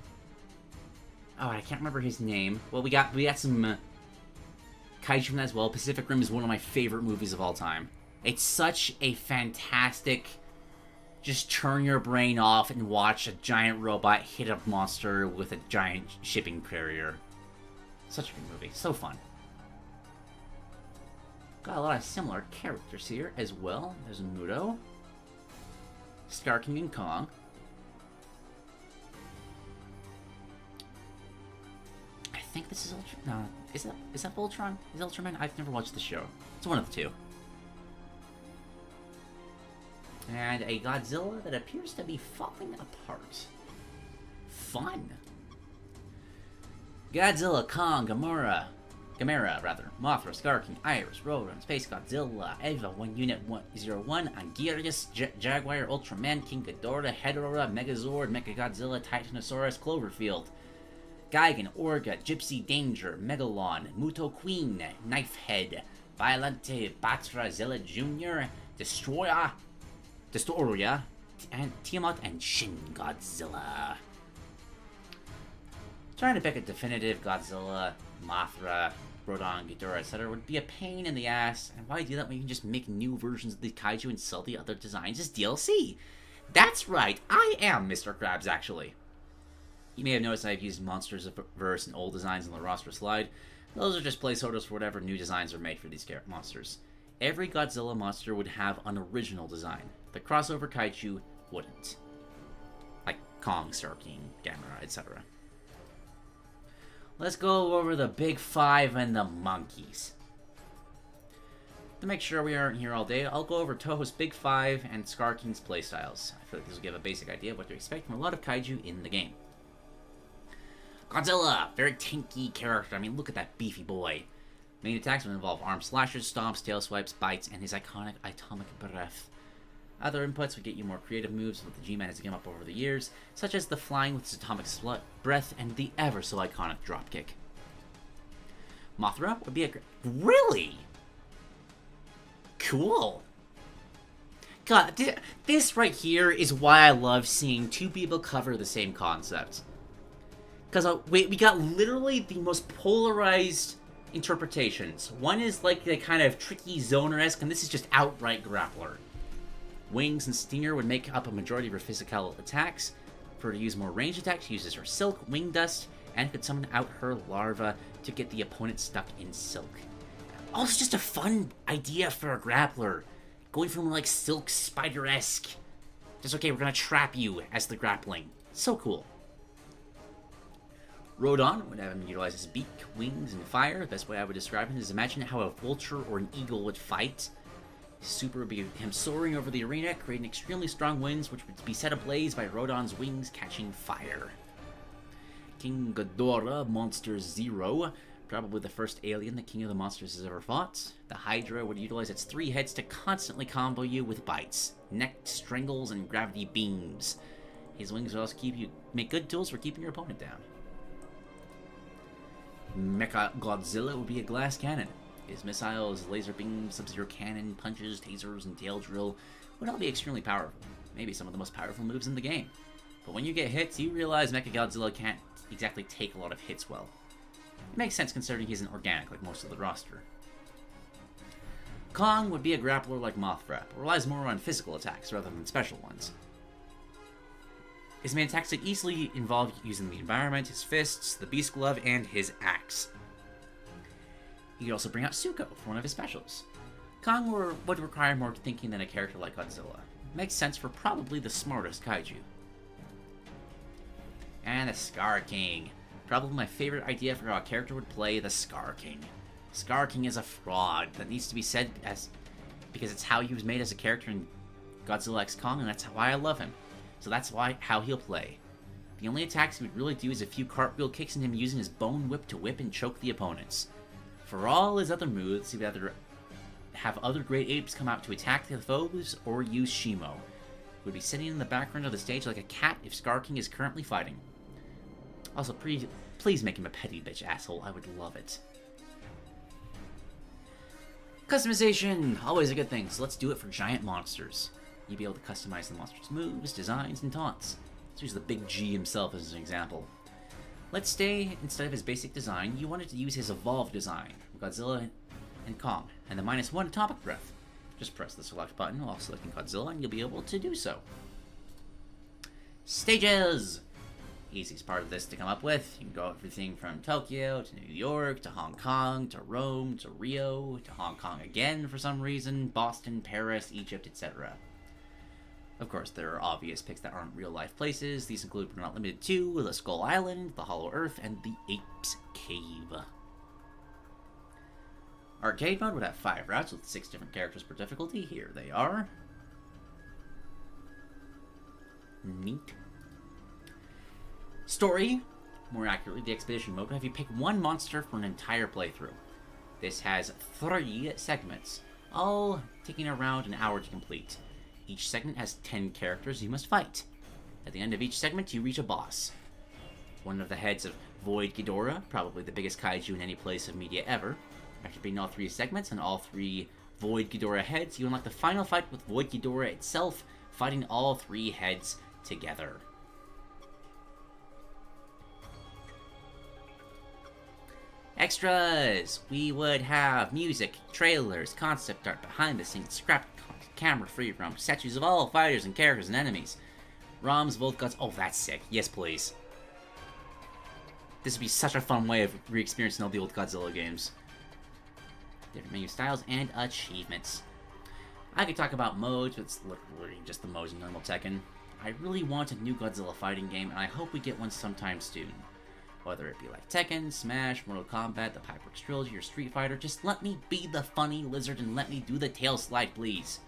Oh, I can't remember his name. Well, we got some kaiju from that as well. Pacific Rim is one of my favorite movies of all time. It's such a fantastic, just turn your brain off and watch a giant robot hit a monster with a giant shipping carrier. Such a good movie. So fun. Got a lot of similar characters here as well. There's Muto, Scar King and Kong. I think this is Ultraman. No, is that Voltron? Is it Ultraman? I've never watched the show. It's one of the two. And a Godzilla that appears to be falling apart. Fun. Godzilla, Kong, Gamera, Mothra, Scar King, Iris, Rodan, Space Godzilla, Eva, 1 Unit 101, Anguirus, Jaguar, Ultraman, King Ghidorah, Hedorah, Megazord, Mechagodzilla, Titanosaurus, Cloverfield, Gigan, Orga, Gypsy Danger, Megalon, Muto Queen, Knifehead, Violente, Batra, Zilla Jr., Destroya, and Tiamat, and Shin Godzilla. Trying to pick a definitive Godzilla, Mothra, Rodan, Ghidorah, etc. would be a pain in the ass, and why do that when you can just make new versions of the kaiju and sell the other designs as DLC? That's right, I am Mr. Krabs, actually. You may have noticed I've used Monsters Verse and old designs on the roster slide. Those are just placeholders for whatever new designs are made for these monsters. Every Godzilla monster would have an original design. The crossover kaiju wouldn't. Like Kong, Star King, Gamera, etc. Let's go over the Big Five and the monkeys. To make sure we aren't here all day, I'll go over Toho's Big Five and Scar King's playstyles. I feel like this will give a basic idea of what to expect from a lot of kaiju in the game. Godzilla, very tanky character. I mean, look at that beefy boy. Main attacks would involve arm slashes, stomps, tail swipes, bites, and his iconic atomic breath. Other inputs would get you more creative moves with the G-Man has come up over the years, such as the flying with his atomic breath and the ever so iconic dropkick. Mothra would be a really cool. God, this right here is why I love seeing two people cover the same concept. Because we got literally the most polarized interpretations. One is like the kind of tricky zoner-esque, and this is just outright grappler. Wings and Stinger would make up a majority of her physical attacks. For her to use more ranged attacks, she uses her Silk, Wing Dust, and could summon out her larva to get the opponent stuck in silk. Also just a fun idea for a grappler, going from like silk spider-esque. Just okay, we're gonna trap you as the grappling. So cool. Rodon would have him utilize his beak, wings, and fire. The best way I would describe him is imagine how a vulture or an eagle would fight. His super would be him soaring over the arena, creating extremely strong winds, which would be set ablaze by Rodon's wings catching fire. King Ghidorah, Monster Zero, probably the first alien the King of the Monsters has ever fought. The Hydra would utilize its 3 heads to constantly combo you with bites, neck strangles, and gravity beams. His wings would also make good tools for keeping your opponent down. Mecha Godzilla would be a glass cannon. His missiles, laser beam, sub-zero cannon, punches, tasers, and tail drill would all be extremely powerful. Maybe some of the most powerful moves in the game. But when you get hits, you realize Mecha Godzilla can't exactly take a lot of hits well. It makes sense considering he's an organic like most of the roster. Kong would be a grappler like Mothra, but relies more on physical attacks rather than special ones. His main attacks would easily involve using the environment, his fists, the beast glove, and his axe. He could also bring out Suko for one of his specials. Kong would require more thinking than a character like Godzilla. Makes sense for probably the smartest kaiju. And the Scar King. Probably my favorite idea for how a character would play the Scar King. Scar King is a fraud. That needs to be said because it's how he was made as a character in Godzilla x Kong, and that's why I love him. So that's how he'll play. The only attacks he would really do is a few cartwheel kicks and him using his bone whip to whip and choke the opponents. For all his other moves, he would either have other great apes come out to attack the foes or use Shimo, who would be sitting in the background of the stage like a cat if Scar King is currently fighting. Also, please make him a petty bitch asshole. I would love it. Customization! Always a good thing, so let's do it for giant monsters. You'll be able to customize the monster's moves, designs, and taunts. Let's use the big G himself as an example. Let's say, instead of his basic design, you wanted to use his evolved design, Godzilla and Kong, and the -1 atomic breath. Just press the select button while selecting Godzilla and you'll be able to do so. Stages! Easiest part of this to come up with. You can go everything from Tokyo to New York to Hong Kong to Rome to Rio to Hong Kong again for some reason, Boston, Paris, Egypt, etc. Of course, there are obvious picks that aren't real-life places. These include, but not limited to, the Skull Island, the Hollow Earth, and the Apes Cave. Arcade mode would have 5 routes with 6 different characters per difficulty. Here they are. Neat. Story, more accurately, the Expedition mode would have you pick one monster for an entire playthrough. This has 3 segments, all taking around an hour to complete. Each segment has 10 characters you must fight. At the end of each segment, you reach a boss. One of the heads of Void Ghidorah, probably the biggest kaiju in any place of media ever. After beating all 3 segments and all 3 Void Ghidorah heads, you unlock the final fight with Void Ghidorah itself, fighting all 3 heads together. Extras! We would have music, trailers, concept art, behind the scenes, scrap camera free roam, statues of all fighters and characters and enemies. ROMs, Volt Guts. Oh, that's sick. Yes, please. This would be such a fun way of re-experiencing all the old Godzilla games. Different menu styles and achievements. I could talk about modes, but it's literally just the modes in normal Tekken. I really want a new Godzilla fighting game, and I hope we get one sometime soon. Whether it be like Tekken, Smash, Mortal Kombat, the Pipeworks Trilogy, or Street Fighter, just let me be the funny lizard and let me do the tail slide, please.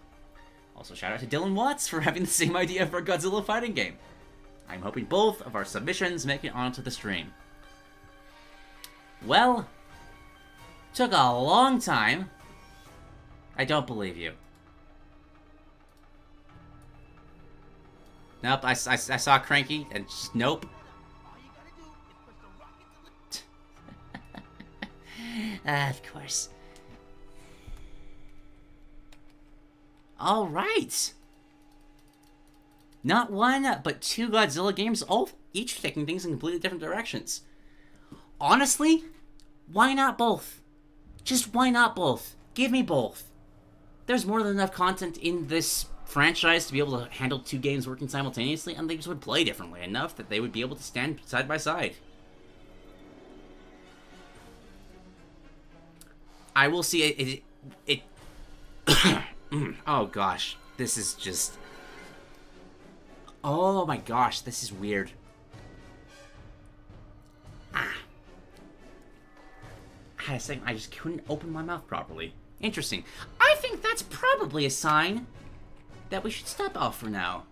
Also, shout out to Dylan Watts for having the same idea for a Godzilla fighting game. I'm hoping both of our submissions make it onto the stream. Well, took a long time. I don't believe you. Nope, I saw Cranky and just nope. Of course. Alright. Not one, but 2 Godzilla games, each taking things in completely different directions. Honestly, why not both? Just why not both? Give me both. There's more than enough content in this franchise to be able to handle 2 games working simultaneously, and they just would play differently enough that they would be able to stand side by side. I will see it oh gosh, this is just, oh my gosh, this is weird. I had a second, I just couldn't open my mouth properly. Interesting. I think that's probably a sign that we should stop off for now.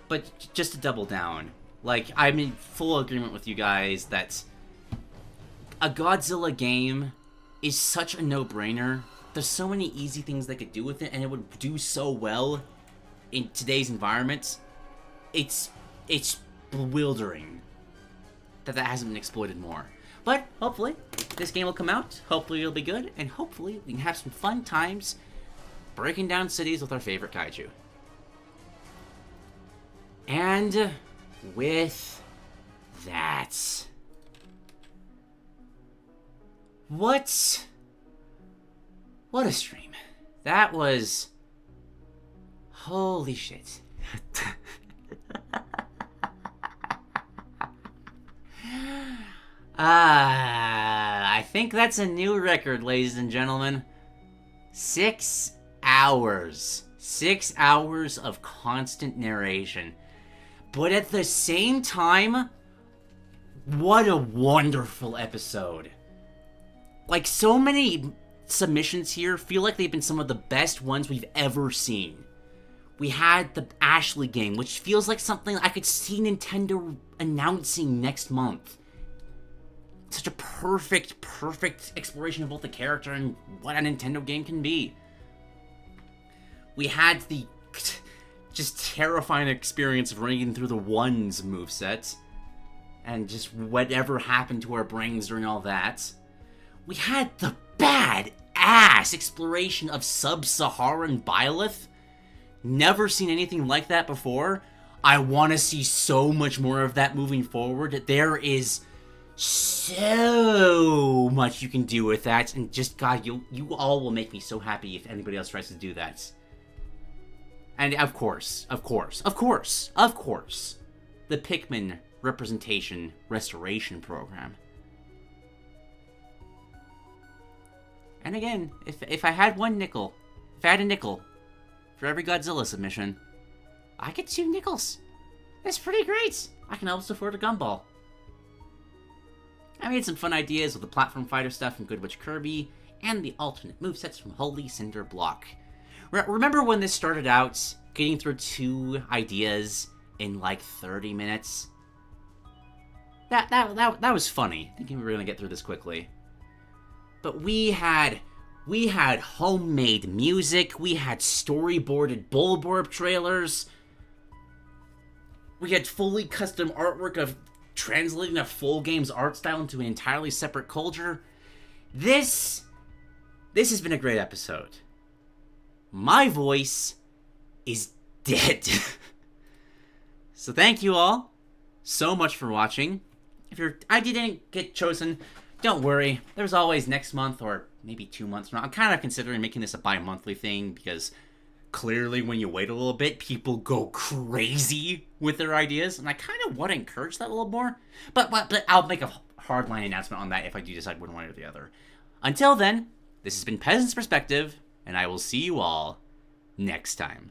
But just to double down, like, I'm in full agreement with you guys that a Godzilla game is such a no-brainer. There's so many easy things they could do with it, and it would do so well in today's environment. It's bewildering that hasn't been exploited more. But hopefully this game will come out, hopefully it'll be good, and hopefully we can have some fun times breaking down cities with our favorite kaiju. And with that, what a stream. That was, holy shit. I think that's a new record, ladies and gentlemen. 6 hours. 6 hours of constant narration. But at the same time, what a wonderful episode. Like, so many submissions here feel like they've been some of the best ones we've ever seen. We had the Ashley game, which feels like something I could see Nintendo announcing next month. Such a perfect exploration of both the character and what a Nintendo game can be. We had the just terrifying experience of running through the ones moveset, and just whatever happened to our brains during all that. We had the bad-ass exploration of Sub-Saharan Byleth. Never seen anything like that before. I want to see so much more of that moving forward. There is so much you can do with that, and just, God, you all will make me so happy if anybody else tries to do that. And of course, the PIKMIN Representation Restoration Program. And again, if I had a nickel for every Godzilla submission, I get 2 nickels. That's pretty great. I can almost afford a gumball. I made some fun ideas with the platform fighter stuff from Good Witch Kirby, and the alternate movesets from HolyCinderblock. Remember when this started out, getting through 2 ideas in like 30 minutes? That was funny, thinking we were gonna get through this quickly. But we had homemade music, we had storyboarded Bulborb trailers, we had fully custom artwork of translating a full game's art style into an entirely separate culture. This has been a great episode. My voice is dead. So thank you all so much for watching. If your idea didn't get chosen, don't worry. There's always next month or maybe 2 months from now. I'm kind of considering making this a bi-monthly thing because clearly when you wait a little bit, people go crazy with their ideas, and I kind of want to encourage that a little more. But I'll make a hardline announcement on that if I do decide one way or the other. Until then, this has been Peasant's Perspective, and I will see you all next time.